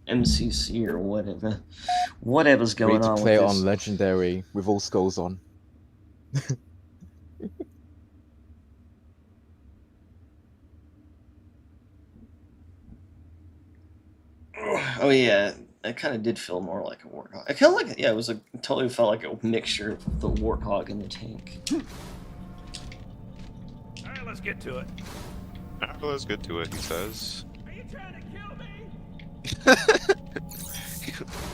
Speaker 1: MCC or whatever. Whatever's going on.
Speaker 2: To play
Speaker 1: with
Speaker 2: it
Speaker 1: this.
Speaker 2: on Legendary with all skulls on.
Speaker 1: Oh yeah, it kind of did feel more like a warthog. It kind of like it was totally felt like a mixture of the warthog and the tank.
Speaker 6: All right, let's get to it.
Speaker 3: Let's get to it, he says.
Speaker 6: Are you trying to kill me?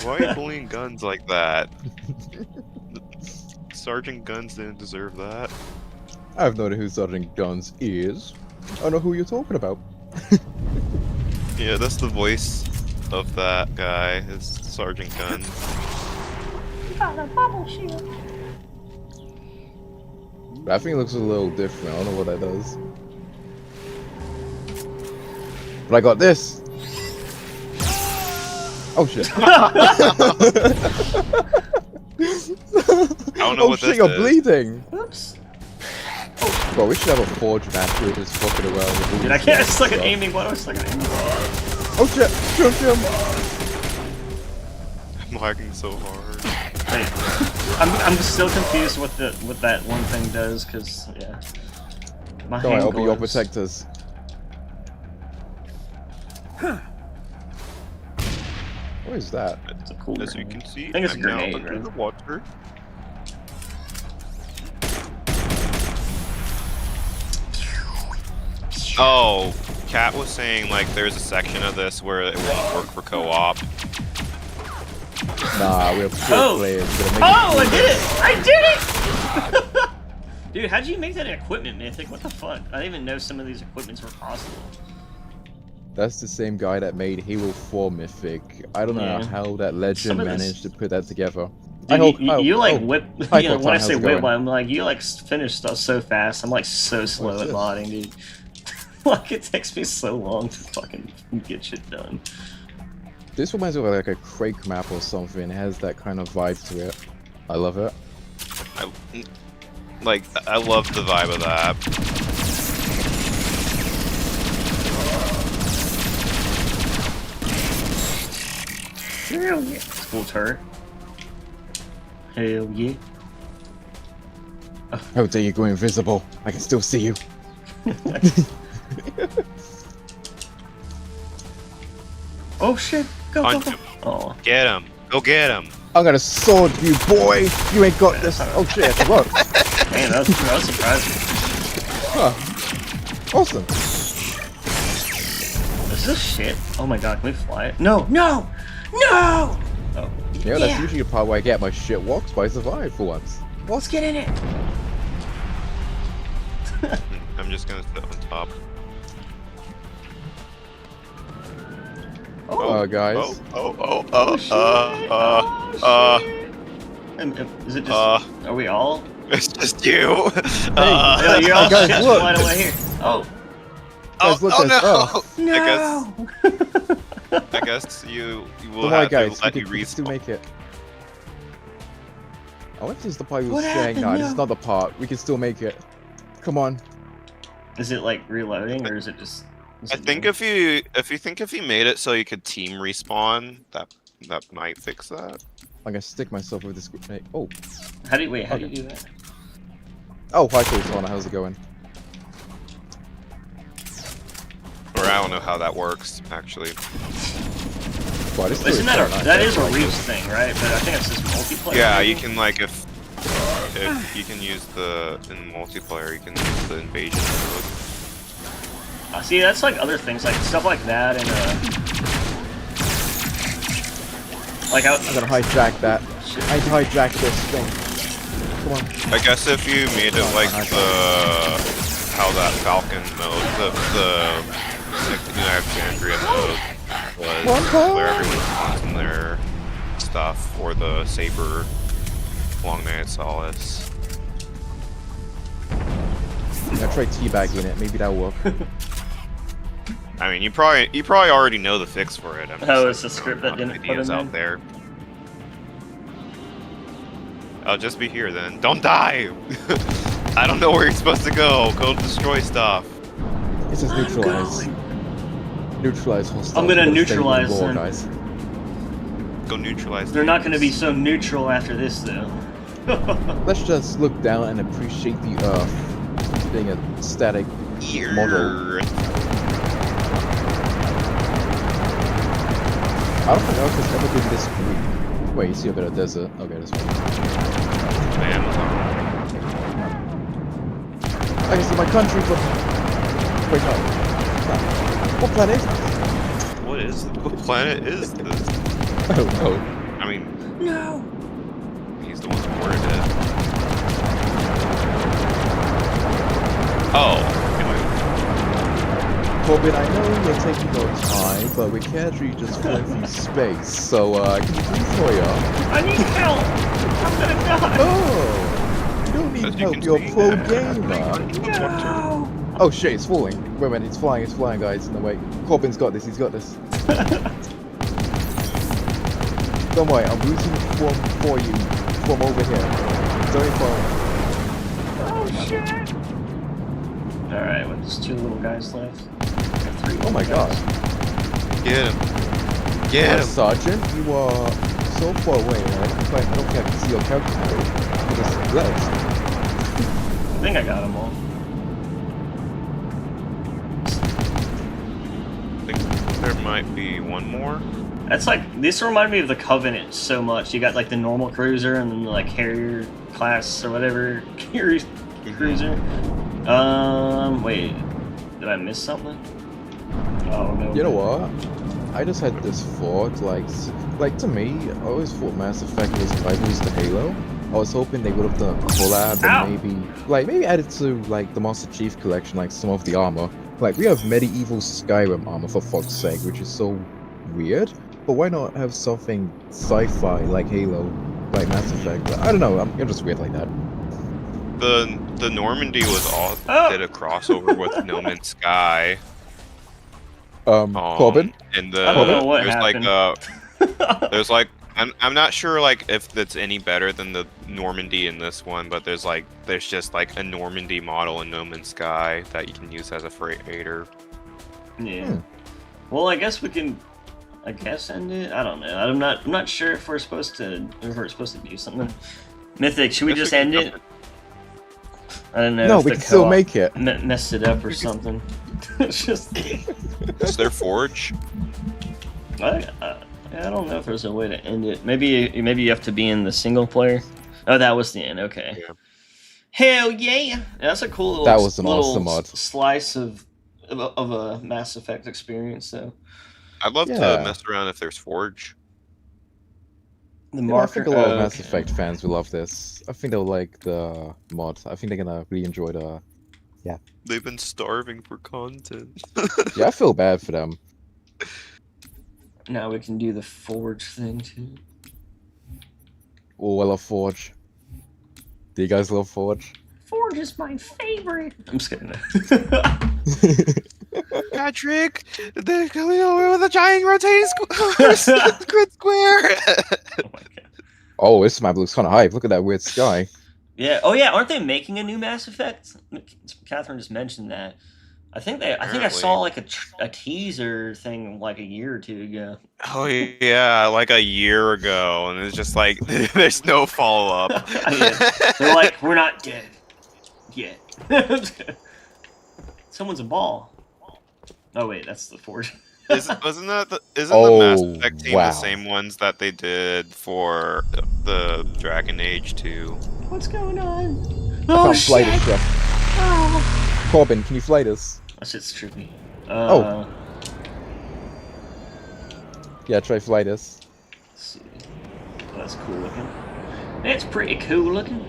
Speaker 3: Why are you bullying Guns like that? Sergeant Guns didn't deserve that.
Speaker 2: I have no idea who Sergeant Guns is. I don't know who you're talking about.
Speaker 3: Yeah, that's the voice of that guy, is Sergeant Guns.
Speaker 7: You got a bubble shield.
Speaker 2: I think it looks a little different. I don't know what that does. But I got this. Oh shit.
Speaker 3: I don't know
Speaker 2: Oh
Speaker 3: what
Speaker 2: shit,
Speaker 3: this
Speaker 2: you're
Speaker 3: is.
Speaker 2: bleeding.
Speaker 1: Oops.
Speaker 2: Bro, we should have a forge match where we're just fucking around with
Speaker 1: Dude, I can't. I suck at aiming. Why do I suck at aiming?
Speaker 2: Oh shit! Shoot him!
Speaker 3: I'm lagging so hard.
Speaker 1: Wait, I'm still confused what that one thing does, cause yeah. My
Speaker 2: Don't worry,
Speaker 1: hand
Speaker 2: I'll be your
Speaker 1: glows.
Speaker 2: protectors. What is that?
Speaker 1: It's a cool
Speaker 3: As you
Speaker 1: grenade.
Speaker 3: can see,
Speaker 1: I think it's a
Speaker 3: I'm now
Speaker 1: grenade,
Speaker 3: under
Speaker 1: right?
Speaker 3: the water. Oh, Kat was saying like there's a section of this where it won't work for co-op.
Speaker 2: Nah, we have four
Speaker 1: Oh.
Speaker 2: players. Gonna make
Speaker 1: Oh, I
Speaker 2: it
Speaker 1: did it! I did it! Dude, how'd you make that equipment mythic? What the fuck? I didn't even know some of these equipments were possible.
Speaker 2: That's the same guy that made Halo 4 Mythic. I don't know
Speaker 1: Yeah.
Speaker 2: how that legend
Speaker 1: Some of this-
Speaker 2: managed to put that together.
Speaker 1: Dude, you like
Speaker 2: oh.
Speaker 1: whip.
Speaker 2: Hi,
Speaker 1: You know,
Speaker 2: Tom,
Speaker 1: when I
Speaker 2: how's
Speaker 1: say
Speaker 2: it
Speaker 1: whip,
Speaker 2: going?
Speaker 1: I'm like, you like finish stuff so fast. I'm like so slow
Speaker 2: What's
Speaker 1: at
Speaker 2: this?
Speaker 1: modding, dude. Like, it takes me so long to fucking get shit done.
Speaker 2: This reminds me of like a Quake map or something. It has that kind of vibe to it. I love it.
Speaker 3: I love the vibe of that.
Speaker 1: Hell yeah. School turret. Hell yeah.
Speaker 2: How dare you go invisible? I can still see you.
Speaker 1: Oh shit. Go, go,
Speaker 3: Punch
Speaker 1: go.
Speaker 3: him.
Speaker 1: Oh.
Speaker 3: Get him. Go get him.
Speaker 2: I'm gonna sword you, boy. You ain't got this. Oh shit, it worked.
Speaker 1: Man, that was surprising.
Speaker 2: Huh. Awesome.
Speaker 1: Is this shit? Oh my god, can we fly it? No! No! No! Oh.
Speaker 2: Yeah, that's usually the part where I get my shit walked, but I survive for once.
Speaker 1: Let's get in it!
Speaker 3: I'm just gonna sit on top.
Speaker 2: Guys.
Speaker 1: Oh shit! Oh shit! Is it just? Are we all?
Speaker 3: It's just you.
Speaker 1: No, you're all
Speaker 2: guys,
Speaker 1: shit
Speaker 2: look.
Speaker 1: flying away here. Oh.
Speaker 2: Guys, look, guys.
Speaker 1: No!
Speaker 3: I guess you will
Speaker 2: Don't worry,
Speaker 3: have
Speaker 2: guys.
Speaker 3: to let you
Speaker 2: We can still
Speaker 3: respawn.
Speaker 2: make it. I wonder if this is the part you were
Speaker 1: What
Speaker 2: saying.
Speaker 1: happened?
Speaker 2: Nah, this is
Speaker 1: No.
Speaker 2: not the part. We can still make it. Come on.
Speaker 1: Is it like reloading or is it just?
Speaker 3: I think if you made it so you could team respawn, that might fix that.
Speaker 2: I'm gonna stick myself with this grenade. Oh.
Speaker 1: How do you do that?
Speaker 2: Oh, hi, Cortana. How's it going?
Speaker 3: Or I don't know how that works actually.
Speaker 2: Wow, this
Speaker 1: Isn't
Speaker 2: is
Speaker 1: that
Speaker 2: nice.
Speaker 1: that is a
Speaker 2: Like
Speaker 1: reach
Speaker 2: this.
Speaker 1: thing, right? But I think it's just multiplayer.
Speaker 3: Yeah,
Speaker 1: maybe?
Speaker 3: you can like if you can use in multiplayer, you can use the invasion mode.
Speaker 1: See, that's like other things, like stuff like that, and like
Speaker 2: I'm gonna hijack that. I hijack this thing. Come on.
Speaker 3: I guess if you made it like how that Falcon mode, the New Alexandria mode was where everyone spawns in their stuff, or the Saber Long Night Solace.
Speaker 2: I'm gonna try teabagging it. Maybe that'll work.
Speaker 3: I mean, you probably already know the fix for it. I'm just
Speaker 1: Oh, it's
Speaker 3: like
Speaker 1: a script
Speaker 3: throwing
Speaker 1: that
Speaker 3: out
Speaker 1: didn't put
Speaker 3: ideas
Speaker 1: in
Speaker 3: out there. I'll just be here then. Don't die! I don't know where you're supposed to go. Go destroy stuff.
Speaker 2: It says neutralize. Neutralize hostiles.
Speaker 1: I'm gonna
Speaker 2: We're stay
Speaker 1: neutralize
Speaker 2: with the war,
Speaker 1: them.
Speaker 2: guys.
Speaker 3: Go neutralize.
Speaker 1: They're not going to be
Speaker 3: things.
Speaker 1: so neutral after this, though.
Speaker 2: Let's just look down and appreciate the Earth being a static model. I don't think Earth has ever been this green. Wait, you see a bit of desert. Okay, this one.
Speaker 3: Man,
Speaker 2: I can see my country from... Wait, no. What planet is this?
Speaker 3: what planet is this?
Speaker 2: I don't know.
Speaker 3: I mean,
Speaker 1: No!
Speaker 3: he's the one who ordered it. Oh,
Speaker 2: Corbin, I know you're taking your time, but we can't really just fly through space, so can you please hurry up?
Speaker 1: I need help! I'm gonna die!
Speaker 2: Oh! You don't need
Speaker 3: As you
Speaker 2: help,
Speaker 3: can
Speaker 2: you're a
Speaker 3: see,
Speaker 2: pro
Speaker 3: that-
Speaker 2: gamer!
Speaker 1: No!
Speaker 2: Oh shit, it's falling. Wait a minute, it's flying, guys. No, wait. Corbin's got this, he's got this. Don't worry, I'm rooting for you from over here. Don't worry.
Speaker 1: Oh shit! Alright, well, there's 2 little guys left. Three
Speaker 2: Oh my
Speaker 1: little
Speaker 2: god.
Speaker 1: guys.
Speaker 3: Get him! Get him!
Speaker 2: Sergeant, you are so far away. I don't think I can see your character now. With his legs.
Speaker 1: I think I got them all.
Speaker 3: I think there might be one more.
Speaker 1: That's like, this remind me of the Covenant so much. You got like the normal cruiser and then the like Harrier class or whatever cruiser. Wait, did I miss something? Oh no.
Speaker 2: You know what? I just had this thought, like to me, I always thought Mass Effect was rivals to Halo. I was hoping they would have done a collab
Speaker 1: Ow!
Speaker 2: and maybe added to like the Master Chief collection, like some of the armor. Like we have medieval Skyrim armor for fuck's sake, which is so weird. But why not have something sci-fi like Halo, like Mass Effect? I don't know. I'm just weird like that.
Speaker 3: The Normandy was all
Speaker 1: Oh!
Speaker 3: did a crossover with No Man's Sky.
Speaker 2: Corbin.
Speaker 3: And
Speaker 1: I don't know what
Speaker 3: there's
Speaker 1: happened.
Speaker 3: there's like I'm not sure like if that's any better than the Normandy in this one, but there's just like a Normandy model in No Man's Sky that you can use as a freighter.
Speaker 1: Yeah. Well, I guess we can. I guess end it. I don't know. I'm not sure if we're supposed to do something. Mythic, should we
Speaker 3: Guess
Speaker 1: just
Speaker 3: we can
Speaker 1: end
Speaker 3: jump
Speaker 1: it? I don't know.
Speaker 2: No,
Speaker 1: if
Speaker 2: we
Speaker 1: the
Speaker 2: can still
Speaker 1: co-op
Speaker 2: make it.
Speaker 1: Messed it up or something. It's just.
Speaker 3: Is there Forge?
Speaker 1: I don't know if there's a way to end it. Maybe you have to be in the single player. Oh, that was the end. Okay.
Speaker 3: Yeah.
Speaker 1: Hell yeah! That's a cool little,
Speaker 2: That was an
Speaker 1: little
Speaker 2: awesome mod.
Speaker 1: slice of a Mass Effect experience. So
Speaker 3: I'd love
Speaker 2: Yeah.
Speaker 3: to mess around if there's Forge.
Speaker 1: the
Speaker 2: Yeah, I
Speaker 1: marker.
Speaker 2: think a lot of
Speaker 1: oh,
Speaker 2: Mass
Speaker 1: okay.
Speaker 2: Effect fans will love this. I think they'll like the mod. I think they're gonna really enjoy the.
Speaker 3: They've been starving for content.
Speaker 2: Yeah, I feel bad for them.
Speaker 1: Now we can do the forge thing too.
Speaker 2: Oh, I love Forge. Do you guys love Forge?
Speaker 7: Forge is my favorite.
Speaker 1: I'm just kidding.
Speaker 3: Patrick, they're coming over with a giant rotating grid square.
Speaker 1: Oh my god.
Speaker 2: Oh, this map looks kind of hype. Look at that weird sky.
Speaker 1: Yeah. Oh yeah. Aren't they making a new Mass Effect? Catherine just mentioned that. I think I saw like a teaser thing like a year or two ago.
Speaker 3: Oh yeah, like a year ago, and it's just like there's no follow up.
Speaker 1: Yeah. They're like, we're not dead yet. Someone's a ball. Oh wait, that's the forge.
Speaker 3: Isn't the Mass
Speaker 2: Oh,
Speaker 3: Effect team
Speaker 2: wow.
Speaker 3: the same ones that they did for the Dragon Age 2?
Speaker 1: What's going on?
Speaker 2: I
Speaker 1: Oh
Speaker 2: can't fly this
Speaker 1: shit!
Speaker 2: stuff.
Speaker 1: Oh.
Speaker 2: Corbin, can you fly this?
Speaker 1: That shit's trippy.
Speaker 2: Oh. Yeah, try fly this.
Speaker 1: Let's see. Oh, that's cool looking. That's pretty cool looking.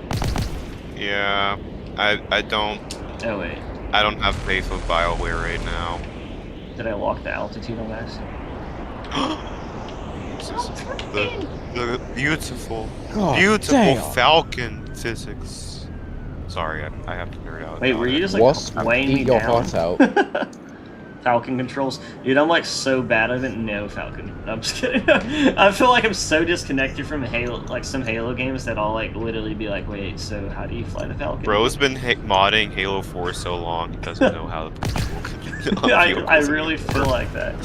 Speaker 3: Yeah, I don't
Speaker 1: Oh wait,
Speaker 3: have faith with BioWare right now.
Speaker 1: did I lock the altitude on that?
Speaker 3: The beautiful,
Speaker 2: God
Speaker 3: beautiful
Speaker 2: damn.
Speaker 3: Falcon physics. Sorry, I have to nerd out.
Speaker 1: Wait,
Speaker 3: about
Speaker 1: were you
Speaker 3: it.
Speaker 1: just like
Speaker 2: Wasp,
Speaker 1: weighing me
Speaker 2: eat your
Speaker 1: down?
Speaker 2: heart out.
Speaker 1: Falcon controls, dude. I'm like so bad. I didn't know Falcon. I'm just kidding. I feel like I'm so disconnected from Halo, like some Halo games that I'll like literally be like, wait, so how do you fly the Falcon?
Speaker 3: Bro's been modding Halo 4 so long, he doesn't know how to control
Speaker 1: I
Speaker 3: vehicles
Speaker 1: really
Speaker 3: anymore.
Speaker 1: feel like that.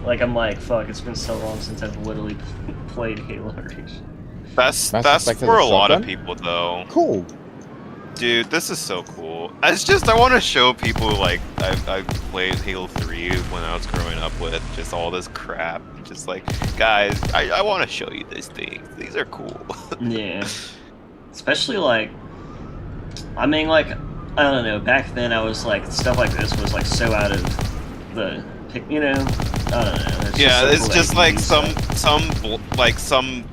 Speaker 1: Like I'm like, fuck. It's been so long since I've literally played Halo Reach.
Speaker 3: That's
Speaker 2: Mass
Speaker 3: that's
Speaker 2: Effect has
Speaker 3: for
Speaker 2: a
Speaker 3: a lot of
Speaker 2: shotgun?
Speaker 3: people though.
Speaker 2: Cool.
Speaker 3: Dude, this is so cool. It's just I want to show people like I played Halo 3 when I was growing up with just all this crap. Just like, guys, I want to show you these things. These are cool.
Speaker 1: Yeah. Especially like, I mean, like, I don't know. Back then, I was like, stuff like this was like so out of the pic, you know. I don't know. It's
Speaker 3: Yeah,
Speaker 1: so
Speaker 3: it's
Speaker 1: cool that
Speaker 3: just
Speaker 1: you
Speaker 3: like
Speaker 1: can use
Speaker 3: some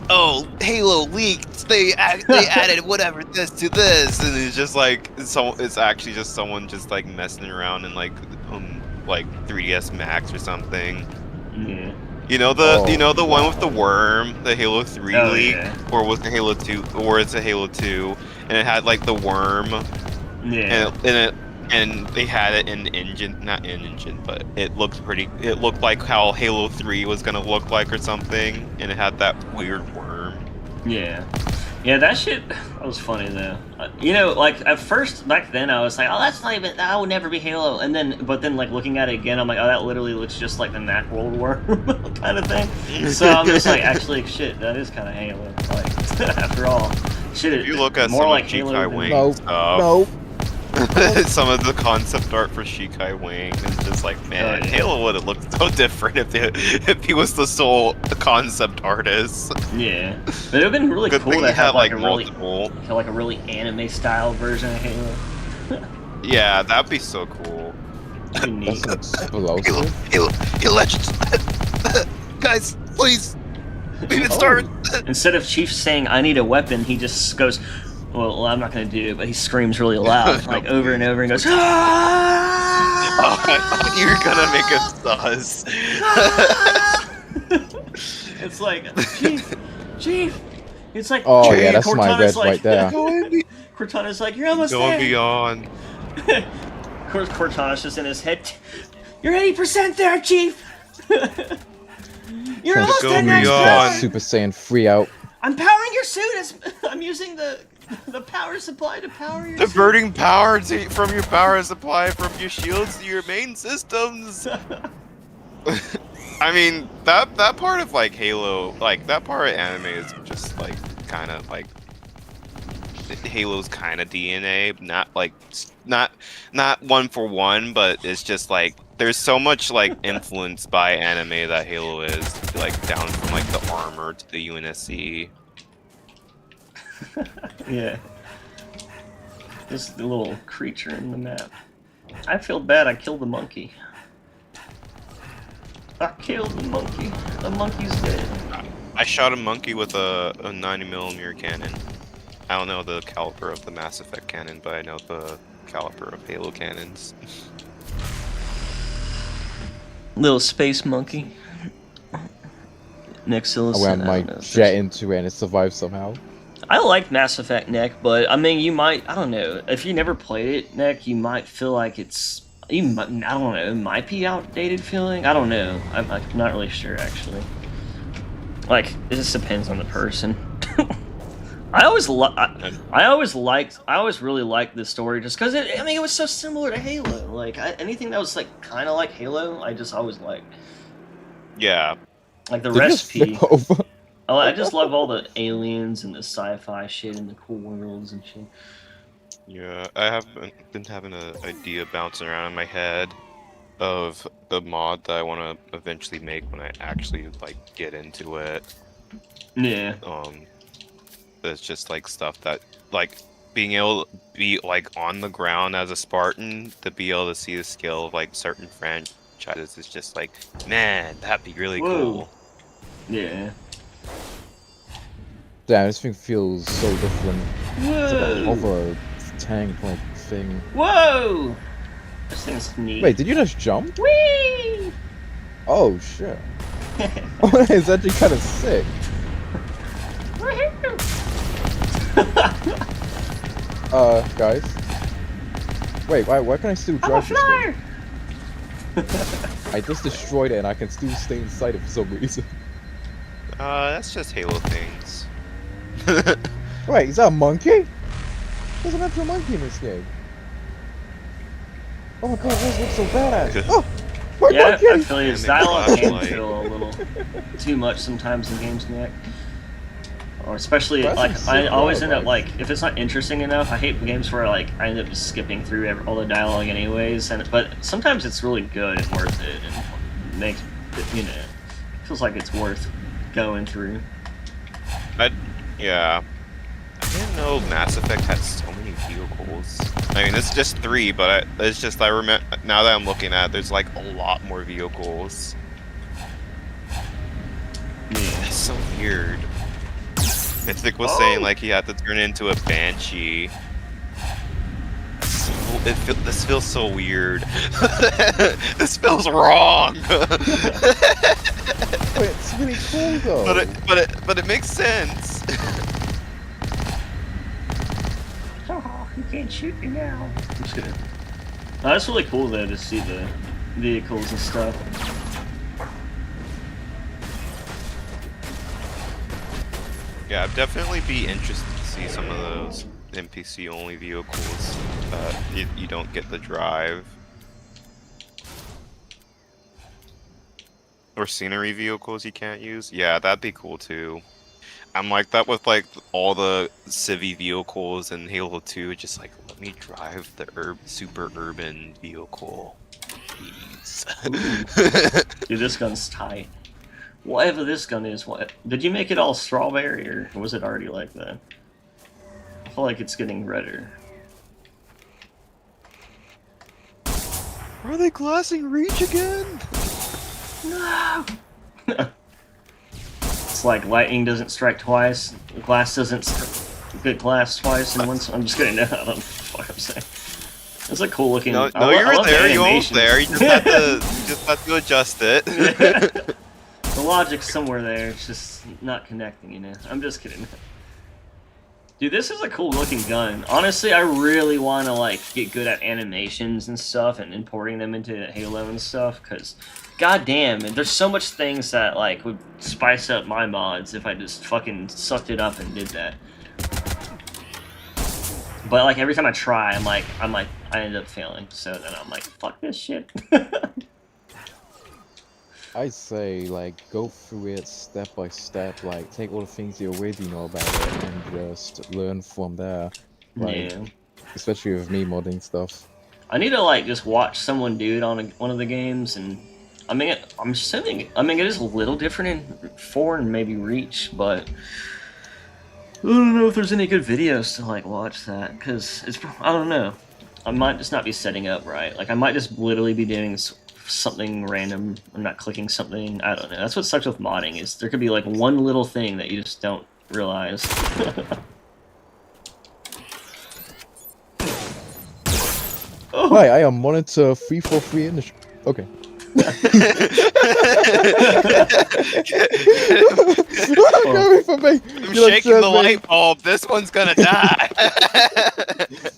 Speaker 3: oh, Halo leaked. They added whatever this to this, and it's just like it's actually just someone just like messing around in like 3ds Max or something.
Speaker 1: that. Yeah.
Speaker 3: You know the one with the worm, the Halo 3
Speaker 1: Oh,
Speaker 3: leak,
Speaker 1: yeah.
Speaker 3: or was the Halo 2, or it's a Halo 2, and it had like the worm,
Speaker 1: Yeah.
Speaker 3: and they had it in engine, not in engine, but it looked like how Halo 3 was gonna look like or something, and it had that weird worm.
Speaker 1: Yeah. Yeah, that shit, that was funny though. You know, like at first back then I was like, oh, that's not even, that would never be Halo. But then like looking at it again, I'm like, oh, that literally looks just like the Macworld worm kind of thing. So I'm just like, actually, shit, that is kind of Halo. Like, after all, shit,
Speaker 3: If you look at
Speaker 1: more
Speaker 3: some
Speaker 1: like
Speaker 3: of
Speaker 1: Halo
Speaker 3: Shikai
Speaker 1: than-
Speaker 3: Wing
Speaker 2: No.
Speaker 3: stuff,
Speaker 2: No.
Speaker 3: some of the concept art for Shikai Wing is just like, man,
Speaker 1: Oh, yeah.
Speaker 3: Halo would have looked so different if he was the sole concept artist.
Speaker 1: Yeah, but it would have been really
Speaker 3: Good
Speaker 1: cool
Speaker 3: thing
Speaker 1: to
Speaker 3: he had
Speaker 1: have like a
Speaker 3: multiple.
Speaker 1: really anime style version of Halo.
Speaker 3: Yeah, that'd be so cool.
Speaker 1: That'd be neat.
Speaker 2: That's explosive.
Speaker 3: Halo Legends. Guys, please. Leave it start.
Speaker 1: Instead of Chief saying "I need a weapon," he just goes, "Well, I'm not gonna do it," but he screams really loud, like over and over, and goes, "Ah!"
Speaker 3: Oh, I thought you were gonna make a buzz.
Speaker 1: It's like, Chief. It's like,
Speaker 2: Oh
Speaker 3: yeah,
Speaker 2: that's my
Speaker 1: Cortana's
Speaker 2: red
Speaker 1: like,
Speaker 2: right there.
Speaker 1: Cortana's like, "You're almost
Speaker 3: Going
Speaker 1: there."
Speaker 3: beyond.
Speaker 1: Of course, Cortana's just in his head. You're 80% there, Chief. You're almost
Speaker 3: go
Speaker 1: at next
Speaker 3: beyond.
Speaker 1: door.
Speaker 2: Super Saiyan 3 out.
Speaker 1: I'm powering your suit. I'm using the power supply to power your suit.
Speaker 3: Diverting power from your power supply from your shields to your main systems. I mean, that part of like Halo, like that part of anime is just like kind of like Halo's kind of DNA, not one for one, but it's just like there's so much like influence by anime that Halo is, like down from like the armor to the UNSC.
Speaker 1: Yeah. Just the little creature in the map. I feel bad. I killed the monkey. I killed the monkey. The monkey's dead.
Speaker 3: I shot a monkey with a 90mm cannon. I don't know the caliber of the Mass Effect cannon, but I know the caliber of Halo cannons.
Speaker 1: Little space monkey. Next
Speaker 2: I went
Speaker 1: Innocent. I
Speaker 2: my
Speaker 1: don't know.
Speaker 2: jet into it and it survived somehow.
Speaker 1: I like Mass Effect Neck, but I mean, you might. I don't know. If you never played it, Neck, you might feel like it's. I don't know. It might be outdated feeling. I don't know. I'm not really sure actually. Like it just depends on the person. I always I always really liked this story just because I mean, it was so similar to Halo. Like anything that was like kind of like Halo, I just always liked.
Speaker 3: Yeah.
Speaker 1: Like the
Speaker 2: Did you just
Speaker 1: recipe.
Speaker 2: flip over?
Speaker 1: Oh, I just love all the aliens and the sci-fi shit and the cool worlds and shit.
Speaker 3: Yeah, I have been having an idea bouncing around in my head of the mod that I want to eventually make when I actually like get into it.
Speaker 1: Yeah.
Speaker 3: It's just like stuff that like being able to be like on the ground as a Spartan to be able to see the skill of like certain franchises is just like, man, that'd be really
Speaker 1: Whoa.
Speaker 3: cool.
Speaker 1: Yeah.
Speaker 2: Damn, this thing feels so different. It's like a
Speaker 1: Whoa.
Speaker 2: hover tank like thing.
Speaker 1: Whoa. This thing's neat.
Speaker 2: Wait, did you just jump?
Speaker 1: Whee!
Speaker 2: Oh shit. It's actually kind of sick. Guys. Wait, why can I still
Speaker 7: I'm a
Speaker 2: drive this
Speaker 7: flyer.
Speaker 2: thing? I just destroyed it and I can still stay inside it for some reason.
Speaker 3: That's just Halo things.
Speaker 2: Wait, is that a monkey? There's an actual monkey in this game. Oh my god, this looks so badass. Oh! My
Speaker 1: Yeah,
Speaker 2: monkey!
Speaker 1: I feel his
Speaker 3: And the
Speaker 1: dialogue can
Speaker 3: flashlight.
Speaker 1: feel a little too much sometimes in games, Nick. Or especially
Speaker 2: That's
Speaker 1: like
Speaker 2: insane,
Speaker 1: I always end up
Speaker 2: like-
Speaker 1: like if it's not interesting enough. I hate games where like I end up just skipping through all the dialogue anyways. But sometimes it's really good and worth it, and makes it, feels like it's worth going through.
Speaker 3: Yeah. I didn't know Mass Effect had so many vehicles. I mean, it's just 3, but it's just I remember now that I'm looking at it, there's like a lot more vehicles.
Speaker 1: Yeah.
Speaker 3: It's so weird. Mythic was saying like he had to turn into a banshee. This feels so weird. This feels wrong.
Speaker 2: Wait, it's really cool though.
Speaker 3: but it makes sense.
Speaker 7: Oh, you can't shoot me now.
Speaker 1: I'm just kidding. That's really cool though to see the vehicles and stuff.
Speaker 3: Yeah, I'd definitely be interested to see some of those NPC only vehicles that you don't get the drive. Or scenery vehicles you can't use. Yeah, that'd be cool too. I'm like that with like all the civvy vehicles in Halo 2, just like let me drive the super urban vehicle. Please.
Speaker 1: Dude, this gun's tight. Whatever this gun is, what did you make it all strawberry or was it already like that? I feel like it's getting redder.
Speaker 3: Are they glassing Reach again?
Speaker 1: No. It's like lightning doesn't strike twice, glass doesn't get glass twice in once. I'm just kidding. No, I don't know what the fuck I'm saying. It's a cool looking.
Speaker 3: No,
Speaker 1: I
Speaker 3: you were
Speaker 1: love the
Speaker 3: there. You were
Speaker 1: animations.
Speaker 3: there. You just have to adjust it.
Speaker 1: The logic's somewhere there. It's just not connecting. I'm just kidding. Dude, this is a cool looking gun. Honestly, I really want to like get good at animations and stuff and importing them into Halo and stuff. Cause, goddamn, man, there's so much things that like would spice up my mods if I just fucking sucked it up and did that. But like every time I try, I end up failing. So then I'm like, fuck this shit.
Speaker 2: I say, like, go through it step by step, like, take all the things you already know about it and just learn from there. Like,
Speaker 1: Yeah.
Speaker 2: especially with me modding stuff.
Speaker 1: I need to like just watch someone do it on one of the games, and I mean, I'm assuming. I mean, it is a little different in 4 and maybe Reach, but I don't know if there's any good videos to like watch that because it's. I don't know. I might just not be setting up right. Like I might just literally be doing something random. I'm not clicking something. I don't know. That's what sucks with modding is there could be like one little thing that you just don't realize.
Speaker 2: Hi, I am monitor 343 in the okay. Coming for me.
Speaker 3: I'm
Speaker 2: You're
Speaker 3: shaking the
Speaker 2: observing.
Speaker 3: light bulb. This one's gonna die.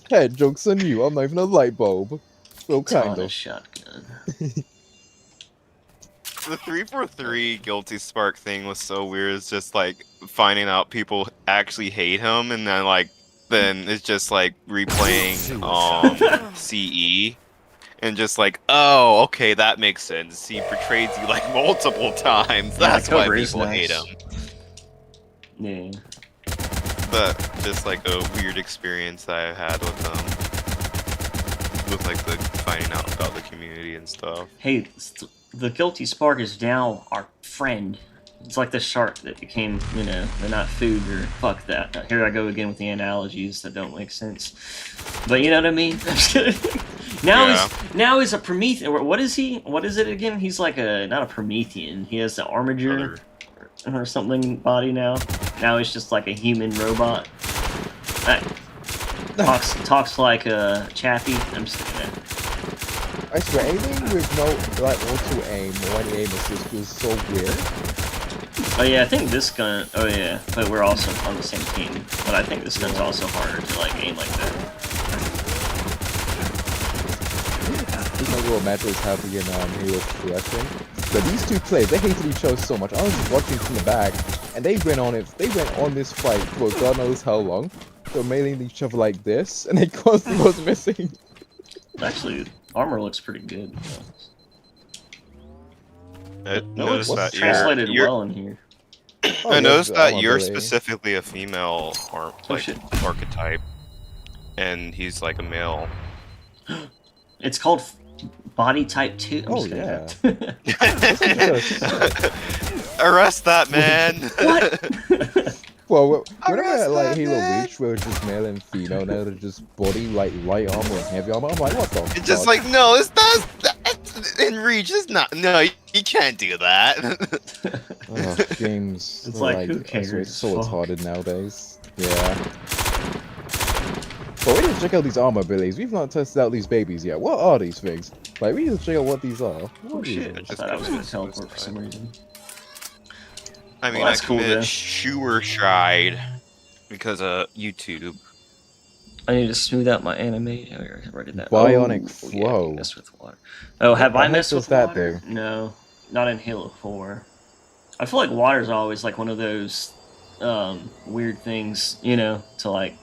Speaker 2: Hey, joke's on you. I'm not even a light bulb. Well, kind
Speaker 1: Katana
Speaker 2: of.
Speaker 1: shotgun.
Speaker 3: The 343 guilty spark thing was so weird. It's just like finding out people actually hate him, and then it's just like replaying CE, and just like, oh, okay, that makes sense. He betrays you like multiple times.
Speaker 1: Yeah,
Speaker 3: That's why
Speaker 1: Cobra is
Speaker 3: people hate
Speaker 1: nice.
Speaker 3: him.
Speaker 1: Yeah.
Speaker 3: But just like a weird experience that I had with like the finding out about the community and stuff.
Speaker 1: Hey, the guilty spark is now our friend. It's like the shark that became, they're not food or fuck that. Here I go again with the analogies that don't make sense. But you know what I mean? I'm just kidding. Now he's a Promethean. What is he? What is it again? He's like not a Promethean. He has the armature or something body now. Now he's just like a human robot. Talks like a Chappie. I'm just kidding.
Speaker 2: I swear, anything with no like auto aim or any aim assist feels so weird.
Speaker 1: Oh yeah, I think this gun. Oh yeah, but we're also on the same team. But I think this gun's also harder to like aim like that.
Speaker 2: This is what Matt was happening in Halo 3, I think. But these two players, they hated each other so much. I was just watching from the back, and they went on it. They went on this fight for God knows how long. They were mailing each other like this, and they constantly was missing.
Speaker 1: Actually, armor looks pretty good.
Speaker 3: I
Speaker 1: No,
Speaker 3: noticed
Speaker 1: it's
Speaker 3: that
Speaker 1: translated
Speaker 3: you're,
Speaker 1: well in here.
Speaker 2: Oh,
Speaker 3: I
Speaker 2: yeah,
Speaker 3: noticed
Speaker 2: the
Speaker 3: that
Speaker 2: armor
Speaker 3: you're
Speaker 2: ability.
Speaker 3: specifically a female
Speaker 1: shit.
Speaker 3: archetype, and he's like a male.
Speaker 1: It's called body type 2. I'm
Speaker 2: Oh,
Speaker 1: just kidding.
Speaker 3: Arrest that man!
Speaker 1: What?
Speaker 2: Well, whenever
Speaker 3: Arrest
Speaker 2: like
Speaker 3: that
Speaker 2: Halo
Speaker 3: man!
Speaker 2: Reach, where it's just male and female, now they're just body like light armor and heavy armor. I'm like, what the?
Speaker 3: It's just
Speaker 2: fuck?
Speaker 3: like, no, it's not. In Reach, it's not. No, you can't do that.
Speaker 2: Ugh, games.
Speaker 1: It's
Speaker 2: they're
Speaker 1: like, who
Speaker 2: I swear, it's so
Speaker 1: cares?
Speaker 2: retarded nowadays. Yeah. But we need to check out these armor abilities. We've not tested out these babies yet. What are these things? Like, we need to check out what these are. What
Speaker 1: Oh
Speaker 2: are these
Speaker 1: shit!
Speaker 2: things?
Speaker 1: I thought I was gonna teleport for some reason.
Speaker 3: I mean,
Speaker 1: Well,
Speaker 3: I
Speaker 1: that's cool,
Speaker 3: committed
Speaker 1: then.
Speaker 3: suicide because of YouTube.
Speaker 1: I need to smooth out my anime. I already did that.
Speaker 2: Bionic
Speaker 1: Oh,
Speaker 2: flow.
Speaker 1: Yeah, mess with water. Oh, have
Speaker 2: What the
Speaker 1: I
Speaker 2: heck
Speaker 1: messed
Speaker 2: does
Speaker 1: with
Speaker 2: that
Speaker 1: water?
Speaker 2: do?
Speaker 1: No, not in Halo 4. I feel like water's always like one of those weird things, to like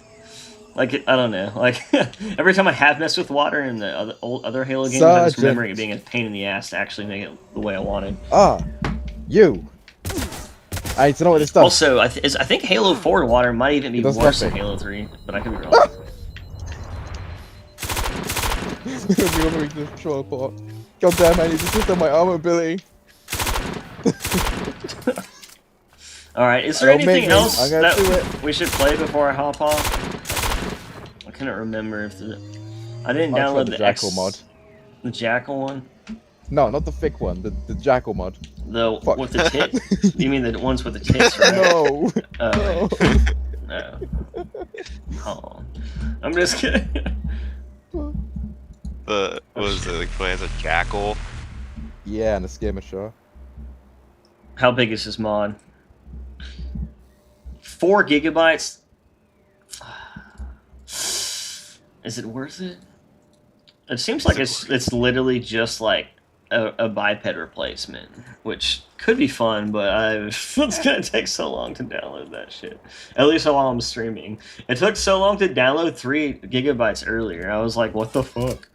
Speaker 1: I don't know. Like every time I have messed with water in the other Halo games, I just remember it being a pain in the ass to actually make it the way I wanted.
Speaker 2: Ah, you. I need to know what this does.
Speaker 1: Also, I think Halo 4 water might even be
Speaker 2: It does
Speaker 1: worse than
Speaker 2: nothing.
Speaker 1: Halo 3, but I could be wrong.
Speaker 2: You're gonna make this control apart. God damn, I need to test out my armor ability.
Speaker 1: All right, is there
Speaker 2: Don't make
Speaker 1: anything
Speaker 2: me.
Speaker 1: else
Speaker 2: I'm gonna do
Speaker 1: that
Speaker 2: it.
Speaker 1: we should play before I hop off? I couldn't remember if I didn't
Speaker 2: I'll try
Speaker 1: download
Speaker 2: the
Speaker 1: the
Speaker 2: Jackal mod.
Speaker 1: The Jackal one,
Speaker 2: No, not the thick one. The Jackal mod.
Speaker 1: the
Speaker 2: Fuck.
Speaker 1: with the tit. You mean the ones with the tits, right?
Speaker 2: No.
Speaker 1: Oh,
Speaker 2: No.
Speaker 1: no. Oh, I'm just kidding.
Speaker 3: What was it, like, playing as a jackal?
Speaker 2: Yeah, and a skirmisher.
Speaker 1: How big is this mod? 4 gigabytes. Is it worth it? It seems like it's literally just like a biped replacement, which could be fun, but it's gonna take so long to download that shit. At least while I'm streaming, it took so long to download 3 gigabytes earlier. I was like, what the fuck?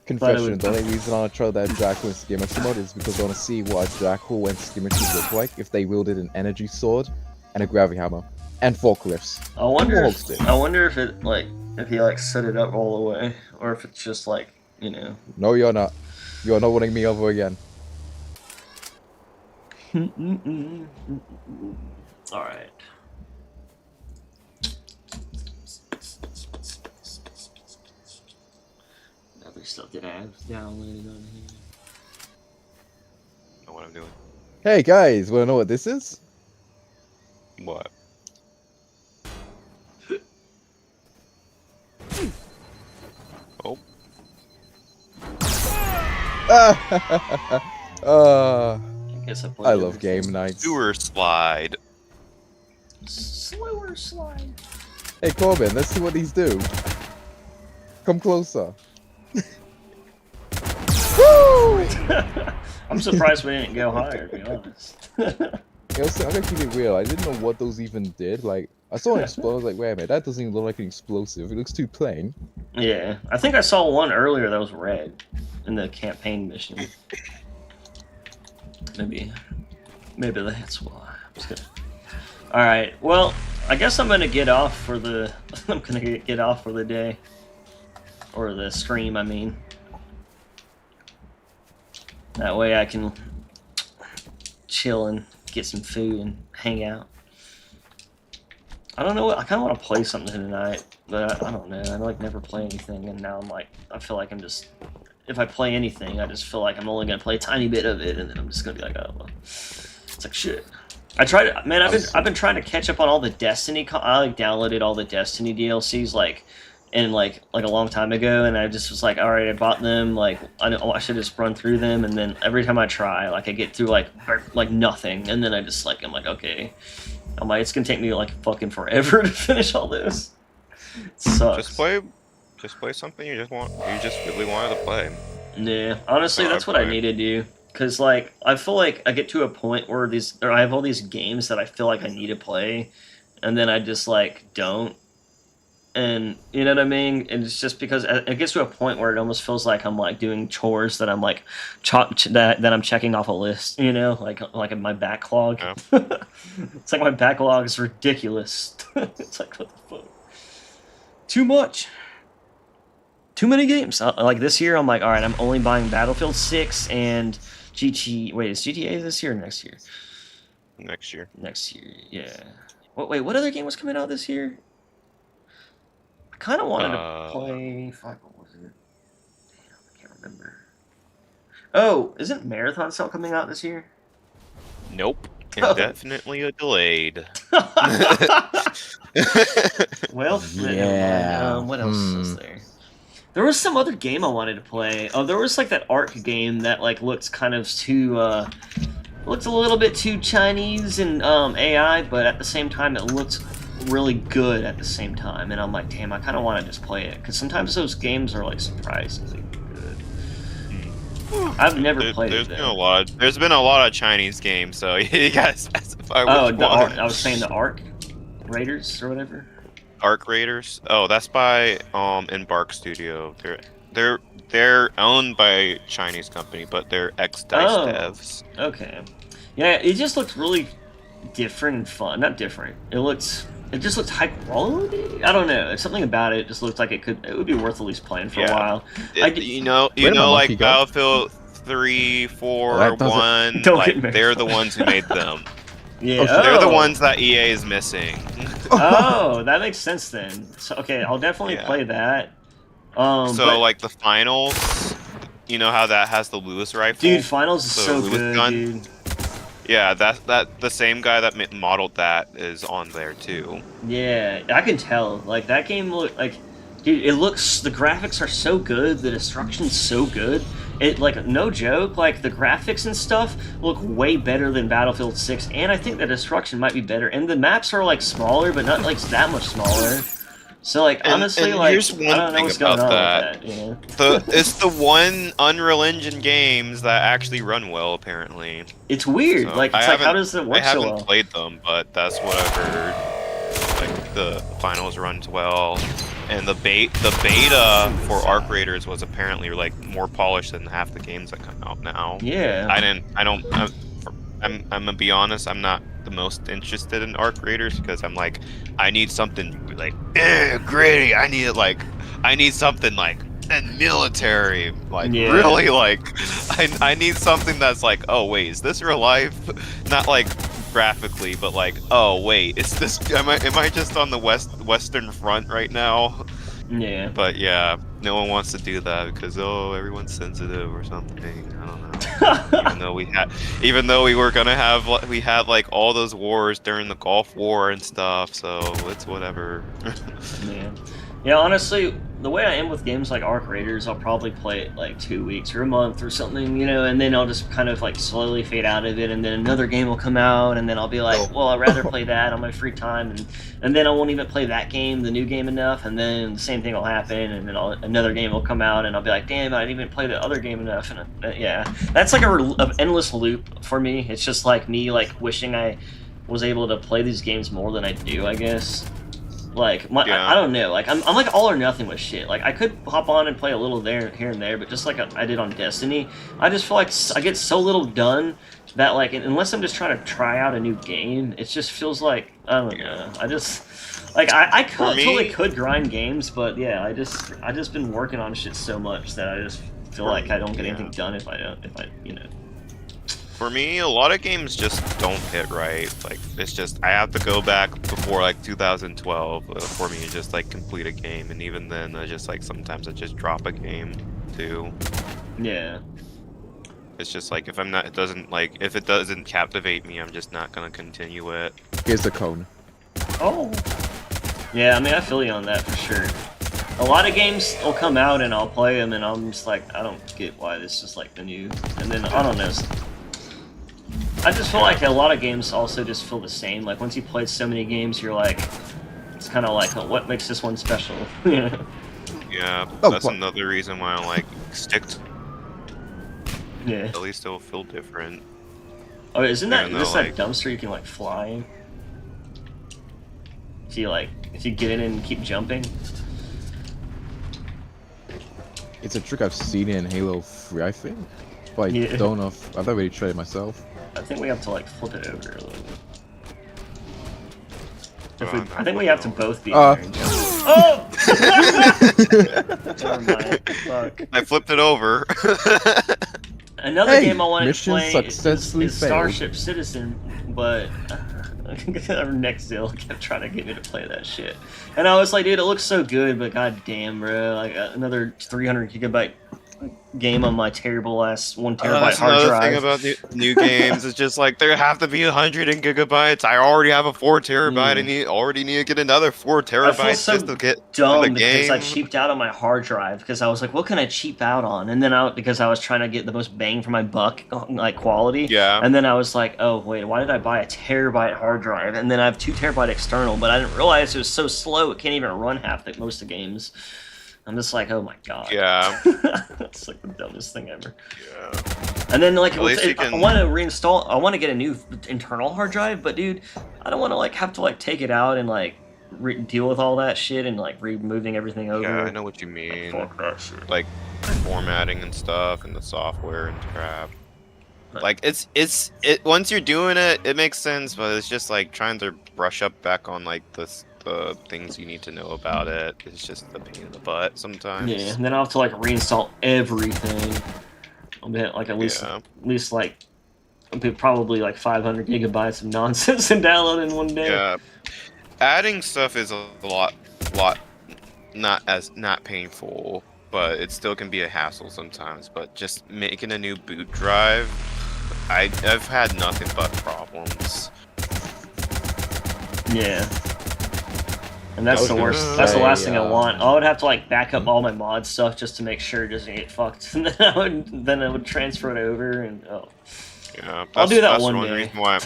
Speaker 2: Confession, the only reason I want to try that Jackal and skirmisher mod is because I want to see what a Jackal and skirmishers look like if they wielded an energy sword and a gravity hammer. And forklifts.
Speaker 1: I wonder
Speaker 2: Warhawk stick.
Speaker 1: if it like if he like set it up all the way, or if it's just like
Speaker 2: No, you're not. You're not winning me over again.
Speaker 1: All right. Other stuff that I have downloaded on here.
Speaker 3: Know what I'm doing?
Speaker 2: Hey guys, wanna know what this is?
Speaker 3: What? Oh.
Speaker 2: uh,
Speaker 1: I guess I
Speaker 2: I
Speaker 1: played
Speaker 2: love game
Speaker 1: everything.
Speaker 2: nights.
Speaker 3: Sewer slide.
Speaker 1: Slower slide.
Speaker 2: Hey Corbin, let's see what these do. Come closer. Woo!
Speaker 1: I'm surprised we didn't go higher, to be honest.
Speaker 2: You know, so I'm gonna keep it real. I didn't know what those even did. Like, I saw an explode. I was like, wait a minute, that doesn't even look like an explosive. It looks too plain.
Speaker 1: Yeah, I think I saw one earlier that was red in the campaign mission. Maybe that's why. I'm just kidding. All right. Well, I guess I'm gonna get off for the. I'm gonna get off for the day, or the stream. I mean, that way I can chill and get some food and hang out. I don't know what I kind of want to play something tonight, but I don't know. I like never play anything, and now I'm like, I feel like I'm just. If I play anything, I just feel like I'm only gonna play a tiny bit of it, and then I'm just gonna be like, oh well. It's like shit. I tried, man. I've been trying to catch up on all the Destiny. I like downloaded all the Destiny DLCs like a long time ago, and I just was like, all right, I bought them. Like I should just run through them, and then every time I try, like I get through like nothing, and then I'm like, okay. I'm like, it's gonna take me like fucking forever to finish all this. It sucks.
Speaker 3: Just play something you just really wanted to play.
Speaker 1: Yeah, honestly,
Speaker 3: So
Speaker 1: that's what I need to do. Cause like I feel like I get to a point where I have all these games that I feel like I need to play, and then I just like don't. And you know what I mean? And it's just because it gets to a point where it almost feels like I'm like doing chores that I'm like that I'm checking off a list. You know, like in my backlog.
Speaker 3: Yeah.
Speaker 1: It's like my backlog is ridiculous. It's like what the fuck? Too much. Too many games. Like this year, I'm like, all right, I'm only buying Battlefield 6 and GT. Wait, is GTA this year or next year?
Speaker 3: Next year.
Speaker 1: Next year, yeah. Wait, what other game was coming out this year? I kind of wanted to play. Fuck, what was it? Damn, I can't remember. Oh, isn't Marathon still coming out this year?
Speaker 3: Nope.
Speaker 1: Oh.
Speaker 3: Indefinitely delayed.
Speaker 1: Well,
Speaker 2: Yeah.
Speaker 1: what else is there? There was some other game I wanted to play. Oh, there was like that Ark game that like looks kind of too looks a little bit too Chinese and AI, but at the same time it looks really good at the same time. And I'm like, damn, I kind of want to just play it because sometimes those games are like surprisingly good. I've never played it.
Speaker 3: There's been a lot of Chinese games, so you gotta specify which one.
Speaker 1: I was saying the Ark Raiders or whatever.
Speaker 3: Arc Raiders. Oh, that's by Embark Studio. They're owned by a Chinese company, but they're ex-Dice devs.
Speaker 1: Okay. Yeah, it just looked really different and fun. Not different. It just looked high quality. I don't know. Something about it just looked like it would be worth at least playing for a while.
Speaker 3: You know, like Battlefield 3, 4, 1. Like they're the ones who made them.
Speaker 1: Yeah,
Speaker 3: they're the ones that EA is missing.
Speaker 1: Oh, that makes sense then. So okay, I'll definitely play that.
Speaker 3: Like the Finals, you know how that has the Lewis rifle?
Speaker 1: Dude, Finals is so good, dude.
Speaker 3: Yeah, that the same guy that modeled that is on there too.
Speaker 1: Yeah, I can tell. Like that game look like, dude, the graphics are so good, the destruction's so good. It like no joke, like the graphics and stuff look way better than Battlefield 6, and I think the destruction might be better. And the maps are like smaller, but not like that much smaller. So like honestly, like
Speaker 3: here's one
Speaker 1: I don't know what's going on
Speaker 3: that.
Speaker 1: with that. You know?
Speaker 3: It's the one Unreal Engine games that actually run well, apparently.
Speaker 1: It's weird.
Speaker 3: So
Speaker 1: like it's like how does it work so well?
Speaker 3: I haven't played them, but that's what I've heard. Like the Finals runs well. And the beta for Arc Raiders was apparently like more polished than half the games that come out now.
Speaker 1: Yeah.
Speaker 3: I'm gonna be honest, I'm not the most interested in Arc Raiders because I'm like, I need something like gritty. I need something like and military. Like really like I need something that's like, oh wait, is this real life? Not like graphically, but like, oh wait, is this am I just on the western front right now?
Speaker 1: Yeah.
Speaker 3: But yeah, no one wants to do that because everyone's sensitive or something. I don't know. even though we were gonna have we had like all those wars during the Gulf War and stuff, so it's whatever.
Speaker 1: Yeah. Yeah, honestly, the way I am with games like Arc Raiders, I'll probably play it like 2 weeks or a month or something, you know, and then I'll just kind of like slowly fade out of it, and then another game will come out, and then I'll be like, well, I'd rather play that on my free time, and then I won't even play that game, the new game enough, and then the same thing will happen, and then another game will come out, and I'll be like, damn, I didn't even play the other game enough, and yeah, that's like an endless loop for me. It's just like me like wishing I was able to play these games more than I do, I guess. Like
Speaker 3: Yeah.
Speaker 1: I don't know. Like I'm like all or nothing with shit. Like I could hop on and play a little there, here and there, but just like I did on Destiny, I just feel like I get so little done that like unless I'm just trying to try out a new game, it just feels like I don't know. I just like I
Speaker 3: For me,
Speaker 1: totally could grind games, but yeah, I just been working on shit so much that I just feel like I don't get anything done if I you know.
Speaker 3: For me, a lot of games just don't hit right. Like, it's just, I have to go back before, like, 2012 for me to just, like, complete a game. And even then, I just, like, sometimes I just drop a game, too.
Speaker 1: Yeah.
Speaker 3: It's just, like, if I'm not, it doesn't, like, if it doesn't captivate me, I'm just not gonna continue it.
Speaker 2: Here's the cone.
Speaker 1: Oh. Yeah, I mean, I feel you on that for sure. A lot of games will come out and I'll play them and I'm just like, I don't get why this is like the new. And then, I don't know. I just feel like a lot of games also just feel the same. Like, once you played so many games, you're like, it's kind of like, oh, what makes this one special? Yeah.
Speaker 3: Yeah,
Speaker 2: Oh,
Speaker 3: that's
Speaker 2: what?
Speaker 3: another reason why I like stick to
Speaker 1: Yeah.
Speaker 3: at least it'll feel different.
Speaker 1: Oh, isn't that
Speaker 3: Even
Speaker 1: this
Speaker 3: though,
Speaker 1: that dumpster you can like fly in? If you get in and keep jumping.
Speaker 2: It's a trick I've seen in Halo 3, I think. But I
Speaker 1: Yeah.
Speaker 2: don't know if I've not really tried it myself.
Speaker 1: I think we have to like flip it over a little bit.
Speaker 3: Oh,
Speaker 1: I think we have to both be in
Speaker 2: Uh.
Speaker 1: there and jump. Oh! Never mind. Fuck.
Speaker 3: I flipped it over.
Speaker 1: Another
Speaker 2: Hey,
Speaker 1: game I wanted to
Speaker 2: mission
Speaker 1: play
Speaker 2: successfully
Speaker 1: is
Speaker 2: failed.
Speaker 1: Starship Citizen, but our next deal kept trying to get me to play that shit. And I was like, dude, it looks so good, but goddamn, bro, like another 300 gigabyte game on my terrible ass 1 terabyte
Speaker 3: That's
Speaker 1: hard
Speaker 3: another
Speaker 1: drive.
Speaker 3: thing about new games. It's just like there have to be 100 gigabytes. I already have a 4 terabyte. I already need to get another 4
Speaker 1: I feel
Speaker 3: terabytes
Speaker 1: so
Speaker 3: just to get
Speaker 1: dumb
Speaker 3: the
Speaker 1: because
Speaker 3: game.
Speaker 1: I cheaped out on my hard drive because I was like, what can I cheap out on? And then because I was trying to get the most bang for my buck, like quality.
Speaker 3: Yeah.
Speaker 1: And then I was like, oh wait, why did I buy a terabyte hard drive? And then I have 2 terabyte external, but I didn't realize it was so slow it can't even run half most of the games. I'm just like, oh my god.
Speaker 3: Yeah.
Speaker 1: That's like the dumbest thing ever.
Speaker 3: Yeah.
Speaker 1: And then like
Speaker 3: At least you
Speaker 1: I
Speaker 3: can-
Speaker 1: want to reinstall. I want to get a new internal hard drive, but dude, I don't want to like have to like take it out and like deal with all that shit and like removing everything over.
Speaker 3: Yeah, I know what you mean.
Speaker 1: Fuck that shit.
Speaker 3: Like formatting and stuff and the software and crap. Like it's once you're doing it, it makes sense, but it's just like trying to brush up back on like the things you need to know about it. It's just a pain in the butt sometimes.
Speaker 1: Yeah, and then I'll have to like reinstall everything. I'll be like at least like probably like 500 gigabytes of nonsense and download in one day.
Speaker 3: Yeah. Adding stuff is a lot not painful, but it still can be a hassle sometimes. But just making a new boot drive, I've had nothing but problems.
Speaker 1: Yeah. And that's
Speaker 2: was
Speaker 1: the
Speaker 2: gonna
Speaker 1: worst. That's the last
Speaker 2: say,
Speaker 1: thing I want. I would have to like back up all my mod stuff just to make sure it doesn't get fucked, and then I would transfer it over and
Speaker 3: Yeah,
Speaker 1: I'll do that
Speaker 3: that's
Speaker 1: one
Speaker 3: one
Speaker 1: day.
Speaker 3: reason why.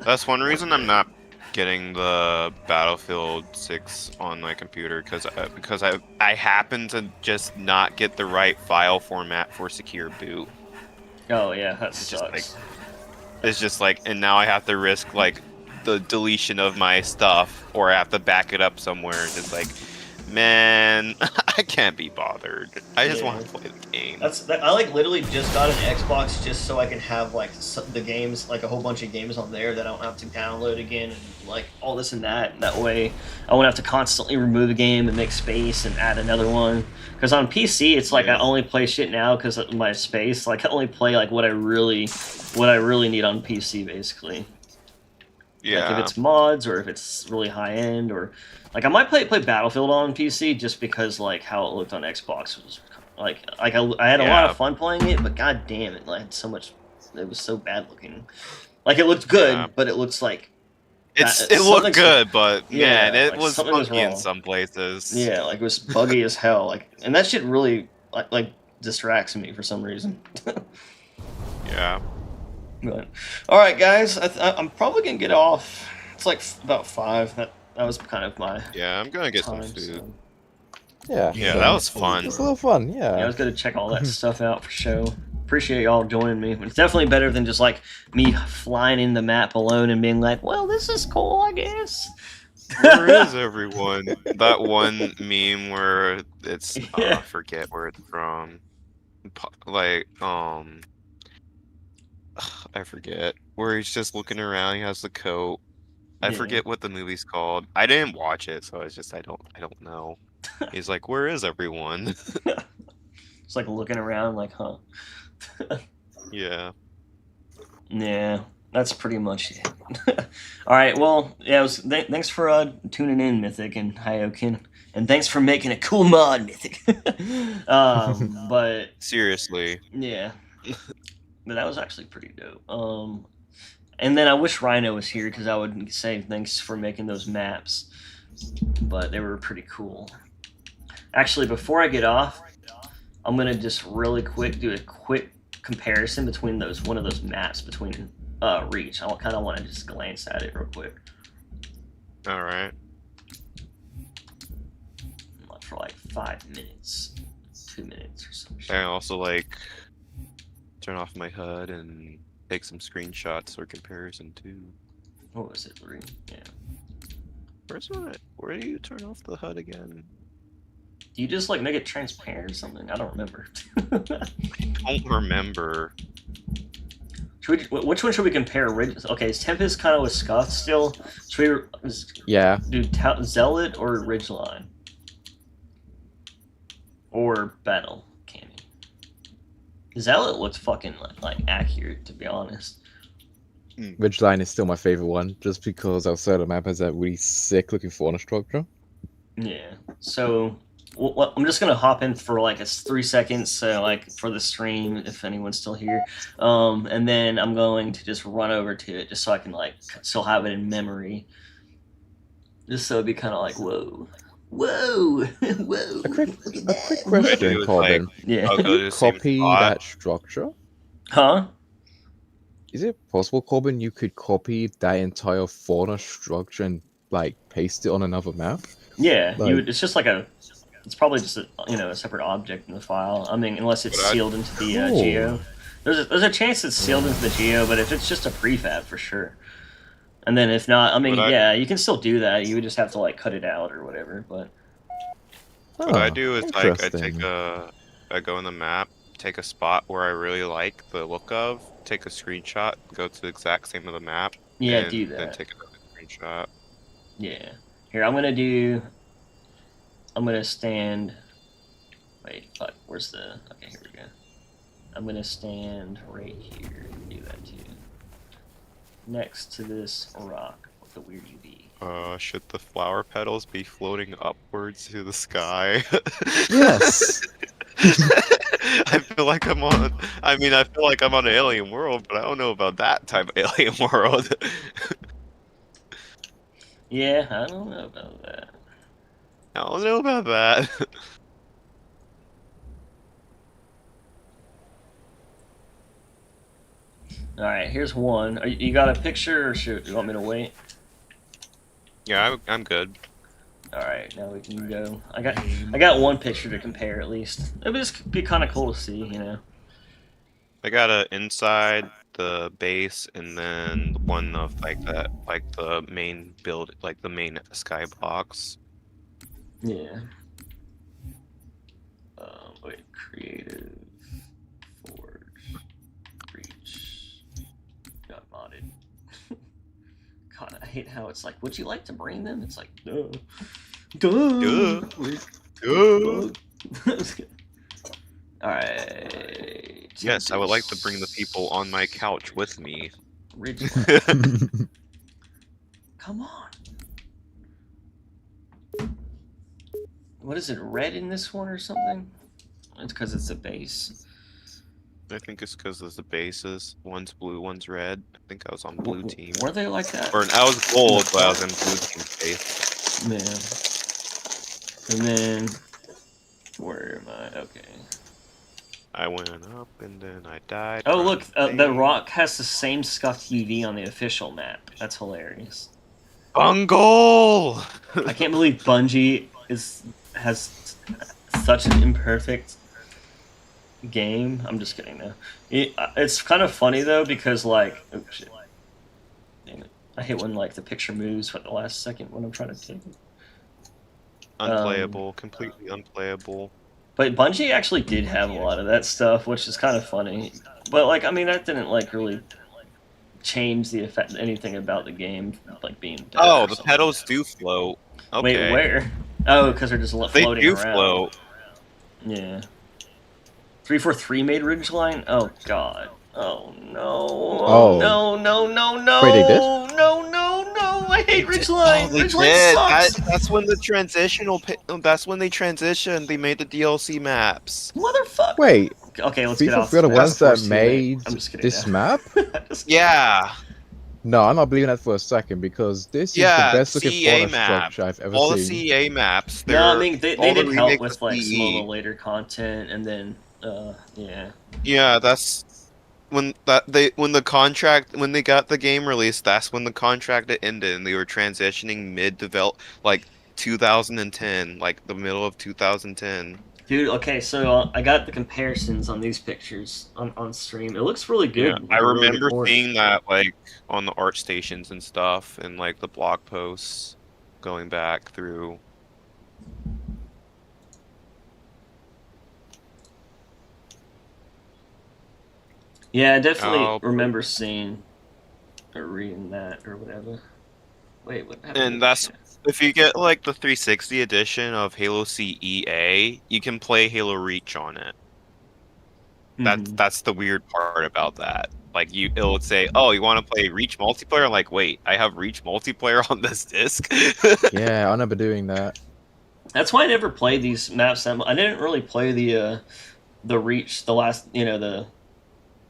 Speaker 3: That's one reason I'm not getting the Battlefield 6 on my computer because I happen to just not get the right file format for secure boot.
Speaker 1: Oh yeah, that
Speaker 3: It's just
Speaker 1: sucks.
Speaker 3: It's just like, and now I have to risk like the deletion of my stuff, or I have to back it up somewhere. Just like, man, I can't be bothered. I just want to play the game.
Speaker 1: I like literally just got an Xbox just so I can have like the games, like a whole bunch of games on there that I don't have to download again and like all this and that. That way I won't have to constantly remove a game and make space and add another one. Because on PC it's like I only play shit now because of my space. Like I only play like what I really need on PC basically.
Speaker 3: Yeah.
Speaker 1: Like if it's mods or if it's really high end or like I might play Battlefield on PC just because like how it looked on Xbox was like I had a lot of fun playing it, but god damn it, like so much, it was so bad looking. Like it looked good, but it looks like
Speaker 3: It
Speaker 1: something's-
Speaker 3: looked good, but
Speaker 1: Yeah,
Speaker 3: man, it
Speaker 1: like,
Speaker 3: was
Speaker 1: something was
Speaker 3: funky in
Speaker 1: wrong.
Speaker 3: some places.
Speaker 1: Yeah, like it was buggy as hell. Like, and that shit really like distracts me for some reason.
Speaker 3: Yeah.
Speaker 1: But, all right, guys, I'm probably gonna get off. It's like about 5. That was kind of my
Speaker 3: Yeah, I'm gonna get some
Speaker 1: time.
Speaker 3: food.
Speaker 1: So.
Speaker 2: Yeah.
Speaker 3: Yeah,
Speaker 2: so
Speaker 3: that was fun.
Speaker 2: It's a little fun.
Speaker 1: Yeah, I
Speaker 2: Yeah.
Speaker 1: was gonna check all that stuff out for show. Appreciate y'all joining me. It's definitely better than just like me flying in the map alone and being like, "Well, this is cool, I guess."
Speaker 3: Where is everyone? That one meme where it's
Speaker 1: Yeah.
Speaker 3: I forget where it's from. Like I forget where he's just looking around. He has the coat. I
Speaker 1: Yeah.
Speaker 3: forget what the movie's called. I didn't watch it, so it's just I don't know. He's like, where is everyone?
Speaker 1: It's like looking around, like, huh?
Speaker 3: Yeah.
Speaker 1: Yeah, that's pretty much it. All right, well, yeah, it was, thanks for tuning in, Mythic and Hyokin, and thanks for making a cool mod, Mythic. But
Speaker 3: Seriously.
Speaker 1: yeah, but that was actually pretty dope. And then I wish Rhino was here because I would say thanks for making those maps, but they were pretty cool. Actually, before I get off, I'm gonna just really quick do a quick comparison between one of those maps between Reach. I kind of want to just glance at it real quick.
Speaker 3: All right.
Speaker 1: For like 5 minutes, 2 minutes or something.
Speaker 3: I also like turn off my HUD and take some screenshots for comparison too.
Speaker 1: What was it, 3? Yeah.
Speaker 3: Where do you turn off the HUD again?
Speaker 1: Do you just like make it transparent or something? I don't remember.
Speaker 3: I don't remember.
Speaker 1: Which one should we compare? Okay, is Tempest kind of with Scuff still? Should we
Speaker 2: Yeah.
Speaker 1: do Zealot or Ridgeline? Or Battle Canyon? Zealot looks fucking like accurate, to be honest.
Speaker 2: Ridgeline is still my favorite one, just because outside the map has that really sick looking fauna structure.
Speaker 1: Yeah. So I'm just gonna hop in for like 3 seconds, like for the stream, if anyone's still here, and then I'm going to just run over to it, just so I can like still have it in memory, just so it'd be kind of like whoa, whoa.
Speaker 2: A quick
Speaker 3: do
Speaker 2: question,
Speaker 3: is,
Speaker 2: Corbin.
Speaker 1: Yeah.
Speaker 3: I'll
Speaker 2: Can
Speaker 3: go to
Speaker 2: you
Speaker 3: the same
Speaker 2: copy
Speaker 3: spot.
Speaker 2: that structure?
Speaker 1: Huh?
Speaker 2: Is it possible, Corbin, you could copy that entire fauna structure and like paste it on another map?
Speaker 1: Yeah.
Speaker 2: Like-
Speaker 1: It's just like it's probably just a separate object in the file. I mean, unless it's
Speaker 3: But I-
Speaker 1: sealed into the
Speaker 2: Oh.
Speaker 1: geo. There's a chance it's sealed into the geo, but if it's just a prefab, for sure. And then if not, I mean,
Speaker 3: But I-
Speaker 1: yeah, you can still do that. You would just have to like cut it out or whatever. But
Speaker 3: What I
Speaker 2: Ah,
Speaker 3: do is like
Speaker 2: interesting.
Speaker 3: I go in the map, take a spot where I really like the look of, take a screenshot, go to the exact same of the map,
Speaker 1: yeah,
Speaker 3: and
Speaker 1: do
Speaker 3: then
Speaker 1: that.
Speaker 3: take another screenshot.
Speaker 1: Yeah. Here, I'm gonna stand. Wait, fuck. Where's the? Okay, here we go. I'm gonna stand right here and do that too. Next to this rock with the weird UV.
Speaker 3: Should the flower petals be floating upwards to the sky?
Speaker 2: Yes.
Speaker 3: I feel like I'm on. I mean, I feel like I'm on an alien world, but I don't know about that type of alien world.
Speaker 1: Yeah, I don't know about that.
Speaker 3: I don't know about that.
Speaker 1: All right, here's one. You got a picture, or should you want me to wait?
Speaker 3: Yeah, I'm good.
Speaker 1: All right, now we can go. I got one picture to compare at least. It would just be kind of cool to see, you know.
Speaker 3: I got a inside the base, and then one of like the main build, like the main skybox.
Speaker 1: Yeah. Wait, creative, forge, reach, got modded. God, I hate how it's like, would you like to bring them? It's like, duh. Duh.
Speaker 3: Duh.
Speaker 1: Alright.
Speaker 3: Yes, I would like to bring the people on my couch with me.
Speaker 1: Ridge. Come on. What is it, red in this one or something? It's because it's a base.
Speaker 3: I think it's because of the bases. One's blue, one's red. I think I was on blue team.
Speaker 1: Were they like that?
Speaker 3: Or I was gold, but I was in blue team base.
Speaker 1: Man. And then where am I? Okay.
Speaker 3: I went up and then I died.
Speaker 1: Oh
Speaker 3: trying
Speaker 1: look,
Speaker 3: to
Speaker 1: the
Speaker 3: save.
Speaker 1: Rock has the same scuff TV on the official map. That's hilarious.
Speaker 3: Bungle!
Speaker 1: I can't believe Bungie has such an imperfect game. I'm just kidding though. It's kind of funny though because like, oh shit, damn it. I hate when like the picture moves for the last second when I'm trying to take it.
Speaker 3: Unplayable, completely unplayable.
Speaker 1: But Bungie actually did have a lot of that stuff, which is kind of funny. But like, I mean, that didn't like really change the effect anything about the game, like being. Better
Speaker 3: Oh,
Speaker 1: or
Speaker 3: the
Speaker 1: something.
Speaker 3: pedals do float. Okay.
Speaker 1: Wait, where? Oh, because they're just
Speaker 3: They
Speaker 1: floating
Speaker 3: do
Speaker 1: around.
Speaker 3: float.
Speaker 1: Yeah. 343 made Ridgeline? Oh god. Oh no.
Speaker 2: Oh.
Speaker 1: No.
Speaker 2: Wait, they did?
Speaker 1: No. I hate Ridgeline.
Speaker 3: Oh, they
Speaker 1: Ridgeline
Speaker 3: did.
Speaker 1: sucks.
Speaker 3: That's when the transitional. That's when they transitioned. They made the DLC maps.
Speaker 1: Motherfucker.
Speaker 2: Wait,
Speaker 1: Okay, let's get
Speaker 2: FIFA
Speaker 1: off.
Speaker 2: for the ones that
Speaker 1: Force 2, mate.
Speaker 2: made
Speaker 1: I'm just kidding.
Speaker 2: this
Speaker 1: now.
Speaker 2: map?
Speaker 1: Just-
Speaker 3: Yeah.
Speaker 2: No, I'm not believing that for a second because this is the
Speaker 3: Yeah.
Speaker 2: best looking
Speaker 3: CEA
Speaker 2: fauna
Speaker 3: map.
Speaker 2: structure I've ever
Speaker 3: All the
Speaker 2: seen.
Speaker 3: CEA maps.
Speaker 1: No, I
Speaker 3: they're-
Speaker 1: mean they
Speaker 3: all the
Speaker 1: did help
Speaker 3: remake
Speaker 1: with
Speaker 3: was
Speaker 1: like some of the
Speaker 3: CE.
Speaker 1: later content, and then yeah.
Speaker 3: Yeah, that's when when they got the game released. That's when the contract ended, and they were transitioning mid-develop, like 2010, like the middle of 2010.
Speaker 1: Dude, okay, so I got the comparisons on these pictures on stream. It looks really
Speaker 3: Yeah,
Speaker 1: good.
Speaker 3: I
Speaker 1: Like, really
Speaker 3: remember
Speaker 1: good port.
Speaker 3: seeing that like on the art stations and stuff, and like the blog posts going back through.
Speaker 1: Yeah, I definitely
Speaker 3: Oh,
Speaker 1: remember seeing or reading that or whatever. Wait, what happened?
Speaker 3: And that's if you get like the 360 edition of Halo CEA, you can play Halo Reach on it.
Speaker 1: Mhm.
Speaker 3: That's the weird part about that. Like it'll say, "Oh, you want to play Reach multiplayer?" I'm like, wait, I have Reach multiplayer on this disc.
Speaker 2: Yeah, I remember doing that.
Speaker 1: That's why I never played these maps. I didn't really play the Reach, the last,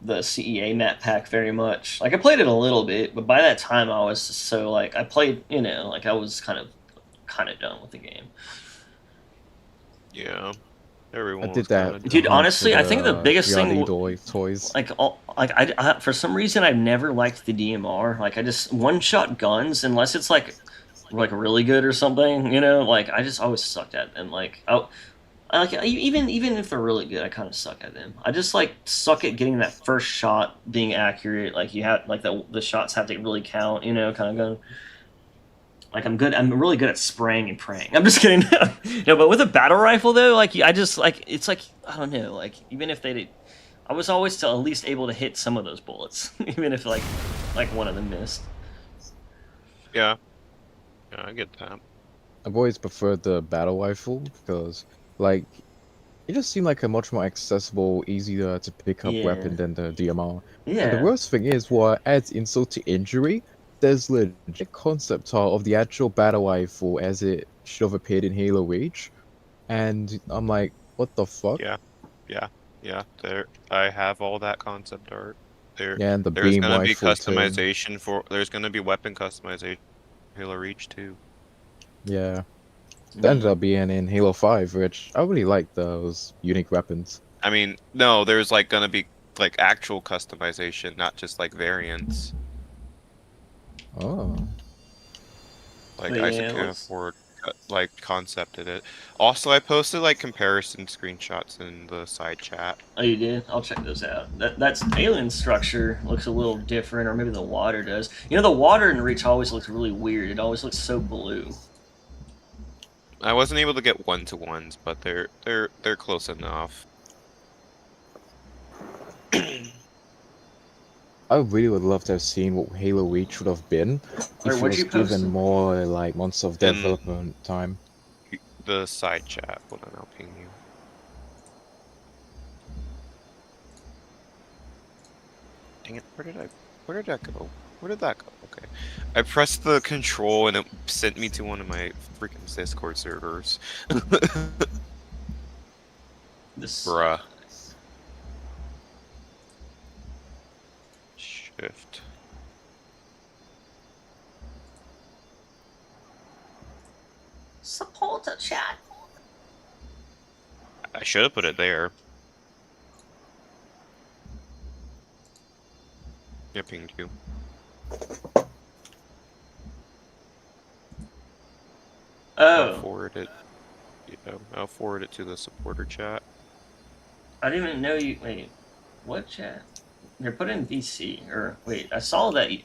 Speaker 1: the CEA map pack very much. Like I played it a little bit, but by that time I was so like I played, like I was kind of done with the game.
Speaker 3: Yeah, everyone.
Speaker 2: I did that.
Speaker 1: Dude,
Speaker 2: hunt
Speaker 1: honestly,
Speaker 2: for
Speaker 1: I think the biggest thing
Speaker 2: toys.
Speaker 1: like I for some reason I've never liked the DMR. Like I just one-shot guns unless it's like really good or something, like I just always sucked at them. Like even if they're really good, I kind of suck at them. I just like suck at getting that first shot being accurate. Like you have like the shots have to really count, kind of going. Like I'm really good at spraying and praying. I'm just kidding. No, but with a battle rifle though, like I just like it's like I don't know, like even if they did, I was always still at least able to hit some of those bullets, even if like one of them missed.
Speaker 3: Yeah, I get that.
Speaker 2: I've always preferred the battle rifle because, like, it just seemed like a much more accessible, easier to pick up
Speaker 1: Yeah.
Speaker 2: weapon than the DMR.
Speaker 1: Yeah.
Speaker 2: And the worst thing is, what adds insult to injury, there's legit concept art of the actual battle rifle as it should have appeared in Halo Reach, and I'm like, what the fuck?
Speaker 3: Yeah. There, I have all that concept art.
Speaker 2: Yeah, and the
Speaker 3: There's
Speaker 2: beam
Speaker 3: gonna be
Speaker 2: rifle too.
Speaker 3: customization for. There's gonna be weapon customization. Halo Reach too.
Speaker 2: Yeah. It ended up being in Halo 5, which I really like those unique weapons.
Speaker 3: I mean, no, there's like gonna be like actual customization, not just like variants.
Speaker 2: Oh.
Speaker 3: Like
Speaker 1: But
Speaker 3: Isaac
Speaker 1: yeah,
Speaker 3: Ford like concepted it. Also, I posted like comparison screenshots in the side chat.
Speaker 1: Oh, you did? I'll check those out. That's alien structure looks a little different, or maybe the water does. The water in Reach always looks really weird. It always looks so blue.
Speaker 3: I wasn't able to get one-to-ones, but they're close enough.
Speaker 2: I really would love to have seen what Halo Reach would have been if it
Speaker 1: what'd
Speaker 2: was
Speaker 1: you post?
Speaker 2: given more like months of
Speaker 3: In-
Speaker 2: development time.
Speaker 3: The side chat. Hold on, I'll ping you. Dang it! Where did that go? Where did that go? Okay, I pressed the control and it sent me to one of my freaking Discord servers.
Speaker 1: This
Speaker 3: Bruh. Shift.
Speaker 1: Supporter chat.
Speaker 3: I should have put it there. Yeah, pinged you. I'll
Speaker 1: Oh,
Speaker 3: forward it. Yeah, I'll forward it to the supporter chat.
Speaker 1: I didn't even know you. Wait, what chat? You're put in VC, or wait, I saw that you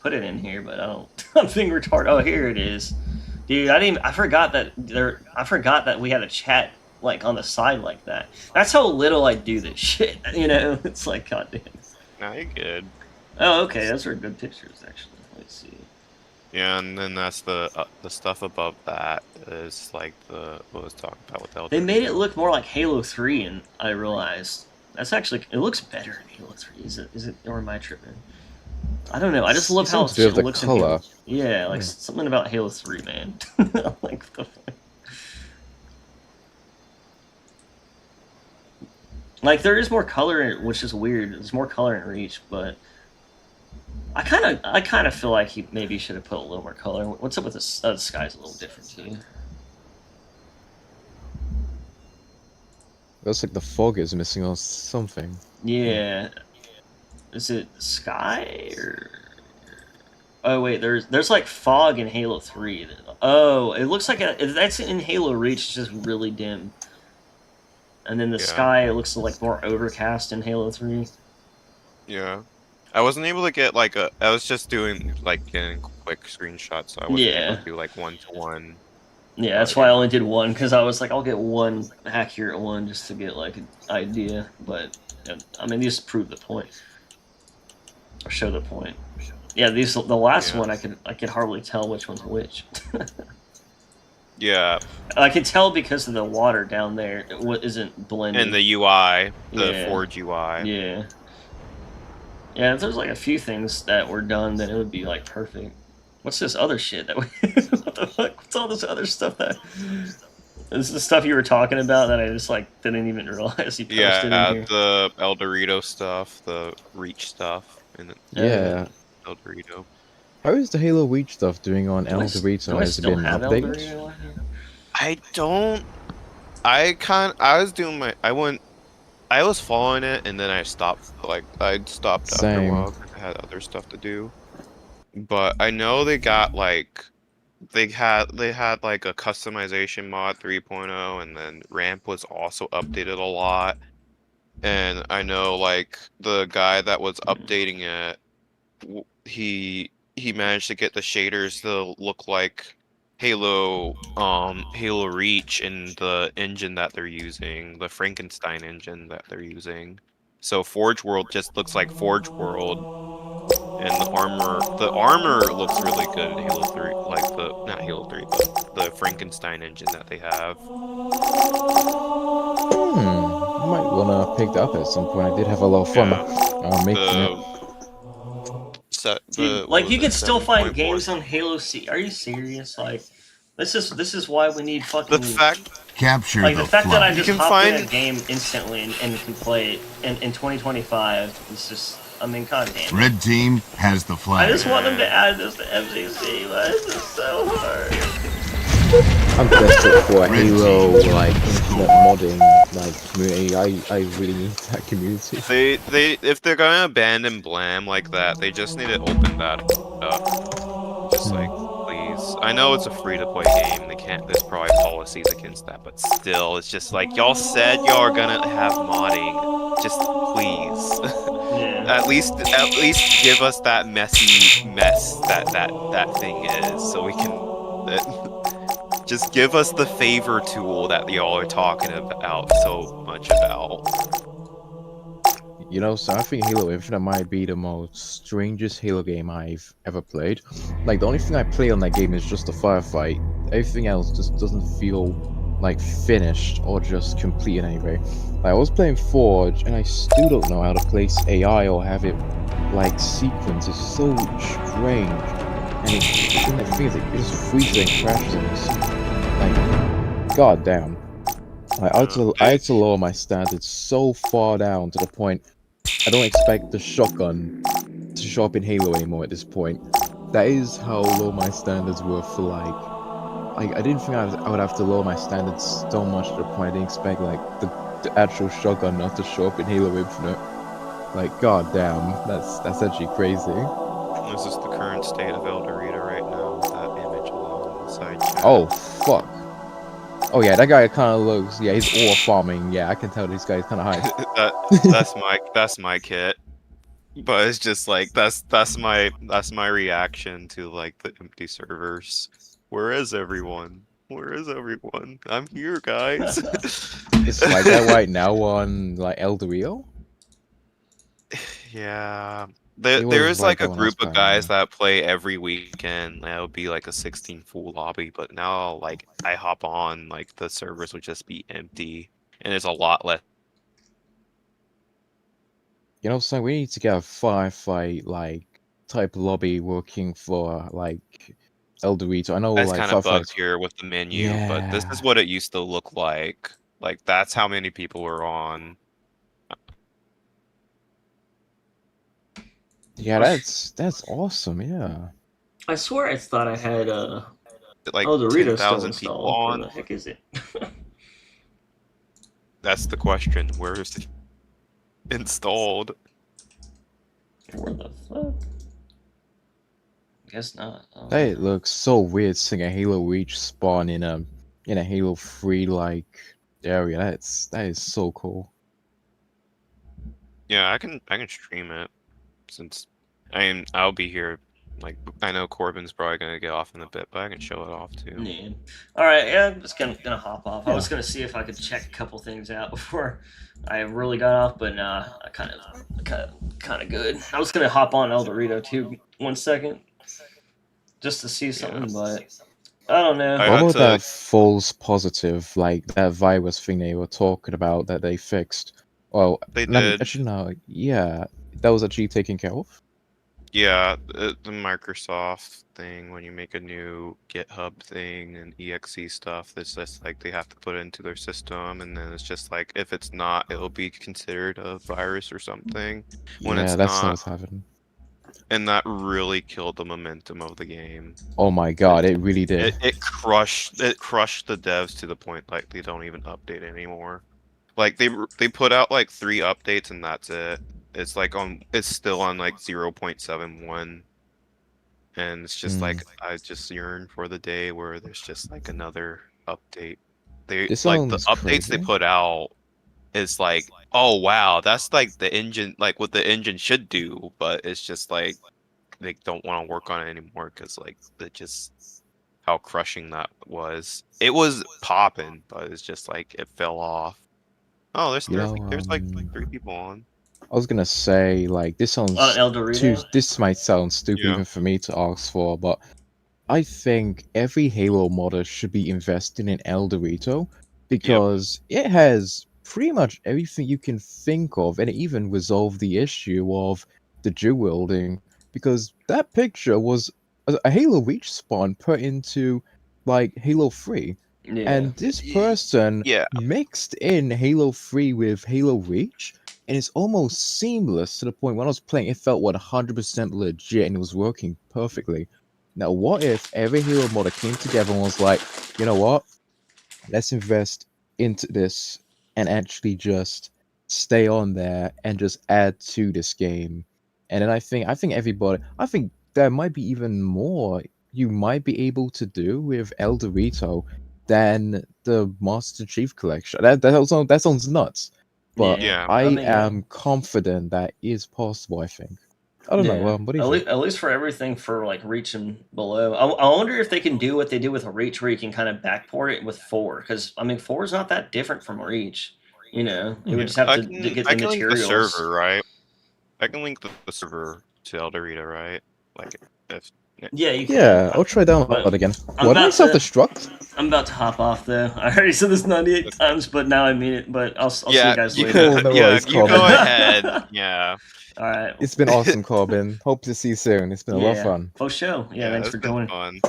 Speaker 1: put it in here, but I don't. I'm being retarded. Oh, here it is, dude. I forgot that there. I forgot that we had a chat like on the side like that. That's how little I do this shit. You know, it's like goddamn.
Speaker 3: Nah, you're good.
Speaker 1: Oh, okay, those are good pictures actually. Let's see.
Speaker 3: Yeah, and then that's the stuff above that is like what I was talking about with Elder.
Speaker 1: They made it look more like Halo 3, and I realized that's actually it looks better in Halo 3. Is it, or am I tripping? I don't know. I just love how
Speaker 2: Seems to have
Speaker 1: shit
Speaker 2: the
Speaker 1: looks in
Speaker 2: color.
Speaker 1: Halo. Yeah, like
Speaker 2: Yeah.
Speaker 1: something about Halo 3, man. Like the fuck? Like there is more color in it, which is weird. There's more color in Reach, but I kind of feel like he maybe should have put a little more color. What's up with this? The sky's a little different too.
Speaker 2: Looks like the fog is missing or something.
Speaker 1: Yeah. Is it sky or? Oh wait, there's like fog in Halo 3. Oh, it looks like that's in Halo Reach. It's just really dim. And then the sky, it looks like more overcast in Halo 3.
Speaker 3: Yeah. I wasn't able to get like I was just doing like getting quick screenshots, so I wasn't able to do like 1-to-1.
Speaker 1: Yeah, that's why I only did one, because I was like, I'll get one accurate one just to get like an idea. But I mean, these prove the point, or show the point. Yeah, the last one I could hardly tell which one's which.
Speaker 3: Yeah.
Speaker 1: I can tell because of the water down there. What isn't blended.
Speaker 3: And the UI, the
Speaker 1: Yeah.
Speaker 3: Forge UI.
Speaker 1: Yeah. Yeah, if there's like a few things that were done, then it would be like perfect. What's this other shit that we? What the fuck? What's all this other stuff that? This is the stuff you were talking about that I just like didn't even realize you posted in here.
Speaker 3: The El Dorito stuff, the Reach stuff, and
Speaker 2: Yeah.
Speaker 3: El Dorito.
Speaker 2: How is the Halo Reach stuff doing on El
Speaker 1: Do I
Speaker 2: Dorito? Has it
Speaker 1: still
Speaker 2: been
Speaker 1: have El
Speaker 2: updated?
Speaker 1: Dorito on here?
Speaker 3: I don't. I was doing my. I was following it, and then I stopped. Like I stopped after a
Speaker 2: Same.
Speaker 3: while because I had other stuff to do. But I know they got like. They had like a customization mod 3.0, and then ramp was also updated a lot. And I know like the guy that was updating it, he managed to get the shaders to look like Halo Reach in the engine that they're using, the Frankenstein engine that they're using. So Forge World just looks like Forge World, and the armor looks really good in Halo 3, like not Halo 3, but the Frankenstein engine that they have.
Speaker 2: I might wanna pick that up at some point. I did have a lot of fun making it.
Speaker 1: Dude, like you can still find games on Halo C. Are you serious? Like, this is why we need fucking.
Speaker 3: The fact
Speaker 8: capture
Speaker 1: like the fact that I just hop in a game instantly and can play it in 2025 is just. I mean, goddamn.
Speaker 8: Red team has the flag.
Speaker 1: I just want them to add this to MCC, but it's just so hard.
Speaker 2: I'm desperate for a Halo like infinite modding like community. I really need that community.
Speaker 3: if they're gonna abandon Blam like that, they just need to open that up. Just like, please. I know it's a free-to-play game. There's probably policies against that, but still, it's just like y'all said y'all are gonna have modding. Just please.
Speaker 1: Yeah.
Speaker 3: At least give us that messy mess that thing is, so we can just give us the favor tool that y'all are talking about so much about.
Speaker 2: You know, so I think Halo Infinite might be the most strangest Halo game I've ever played. Like, the only thing I play on that game is just a firefight. Everything else just doesn't feel like finished or just complete in any way. Like, I was playing Forge and I still don't know how to place AI or have it like sequence. It's so strange. And the thing is, it just freezes and crashes and it's like, god damn. Like, I had to lower my standards so far down to the point I don't expect the shotgun to show up in Halo anymore at this point. That is how low my standards were for like I didn't think I would have to lower my standards so much to the point I didn't expect like the actual shotgun not to show up in Halo Infinite. Like, god damn, that's actually crazy.
Speaker 3: This is the current state of El Dorito right now. That image alone in the side chat.
Speaker 2: Oh fuck. Oh yeah, that guy kind of looks. Yeah, he's ore farming. Yeah, I can tell this guy's kind of high.
Speaker 3: that's my kit. But it's just like that's my reaction to like the empty servers. Where is everyone? Where is everyone? I'm here, guys.
Speaker 2: It's like that right now on like El Dorito.
Speaker 3: Yeah.
Speaker 2: It
Speaker 3: There
Speaker 2: was
Speaker 3: is like a
Speaker 2: when I was
Speaker 3: group of
Speaker 2: playing,
Speaker 3: guys
Speaker 2: yeah.
Speaker 3: that play every weekend. That would be like a 16 full lobby, but now like I hop on, like the servers would just be empty, and there's a lot less.
Speaker 2: You know, so we need to get a firefight like type lobby working for like El Dorito. I know
Speaker 3: That's
Speaker 2: like
Speaker 3: kind of bugged
Speaker 2: firefights.
Speaker 3: here with the menu, but this is
Speaker 2: Yeah,
Speaker 3: what it used to look like. Like that's how many people were on.
Speaker 2: yeah, that's awesome. Yeah.
Speaker 1: I swear I thought I had
Speaker 3: Like
Speaker 1: Dorito still
Speaker 3: 10,000 people
Speaker 1: installed. Where
Speaker 3: on.
Speaker 1: the heck is it?
Speaker 3: That's the question. Where is it installed?
Speaker 1: Where the fuck? Guess not. Oh.
Speaker 2: That looks so weird seeing a Halo Reach spawn in a Halo 3 like area. That is so cool.
Speaker 3: Yeah, I can stream it since I'll be here. Like I know Corbin's probably gonna get off in a bit, but I can show it off too.
Speaker 1: Yeah. All right. Yeah, I'm just gonna hop off. I
Speaker 2: Yeah.
Speaker 1: was gonna see if I could check a couple things out before I really got off, but nah, I kind of good. I was gonna hop on El Dorito too. 1 second, just to see something, but I don't know.
Speaker 3: I
Speaker 2: What
Speaker 3: had
Speaker 2: about
Speaker 3: to-
Speaker 2: that false positive, like that virus thing they were talking about that they fixed? Well,
Speaker 3: They did.
Speaker 2: actually, no, yeah, that was actually taken care of.
Speaker 3: Yeah, the Microsoft thing when you make a new GitHub thing and exe stuff, it's just like they have to put it into their system, and then it's just like if it's not, it'll be considered a virus or something. When
Speaker 2: Yeah,
Speaker 3: it's
Speaker 2: that's
Speaker 3: not,
Speaker 2: what's happening.
Speaker 3: and that really killed the momentum of the game.
Speaker 2: Oh my god, it really did.
Speaker 3: It crushed the devs to the point like they don't even update anymore. Like they put out like 3 updates and that's it. It's like it's still on like 0.71, and it's just like I just yearn for the day where there's just like another update.
Speaker 2: This
Speaker 3: Like the
Speaker 2: sounds
Speaker 3: updates they
Speaker 2: crazy.
Speaker 3: put out is like, oh wow, that's like the engine, like what the engine should do, but it's just like they don't want to work on it anymore because like it just how crushing that was. It was popping, but it's just like it fell off. Oh, there's
Speaker 2: You know,
Speaker 3: there's like 3 people on.
Speaker 2: I was gonna say like this sounds
Speaker 1: El Dorito.
Speaker 2: This might sound stupid
Speaker 3: Yeah.
Speaker 2: even for me to ask for, but I think every Halo modder should be investing in El Dorito because it has pretty much everything you can think of, and it even resolved the issue of the dual wielding because that picture was a Halo Reach spawn put into like Halo 3.
Speaker 1: Yeah.
Speaker 2: And this person
Speaker 3: Yeah.
Speaker 2: mixed in Halo 3 with Halo Reach, and it's almost seamless to the point when I was playing, it felt 100% legit and it was working perfectly. Now, what if every Halo modder came together and was like, you know what? Let's invest into this and actually just stay on there and just add to this game. And then I think there might be even more you might be able to do with El Dorito than the Master Chief Collection. That sounds nuts, but
Speaker 3: Yeah.
Speaker 2: I
Speaker 1: mean,
Speaker 2: am confident that is possible. I think. I don't know. What do you think?
Speaker 1: At least for everything for like Reach and below. I wonder if they can do what they do with a Reach, where you can kind of backport it with 4, because I mean 4 is not that different from Reach. You know, you would just have to get the
Speaker 3: I can link the
Speaker 1: materials.
Speaker 3: server, right? I can link the server to El Dorito, right? Like if
Speaker 1: Yeah, you can.
Speaker 2: Yeah, I'll try download
Speaker 1: But
Speaker 2: again.
Speaker 1: I'm
Speaker 2: What did I
Speaker 1: about to-
Speaker 2: self-destruct?
Speaker 1: I'm about to hop off though. I already said this 98 times, but now I mean it. But I'll see you guys later.
Speaker 2: Cool, no
Speaker 3: yeah,
Speaker 2: worries,
Speaker 3: you go
Speaker 2: Corbin.
Speaker 3: ahead. Yeah.
Speaker 1: All right.
Speaker 2: It's been awesome, Corbin. Hope to see you soon. It's been a lot of fun.
Speaker 1: For sure. Yeah, thanks
Speaker 3: it's
Speaker 1: for
Speaker 3: been
Speaker 1: joining.
Speaker 3: fun.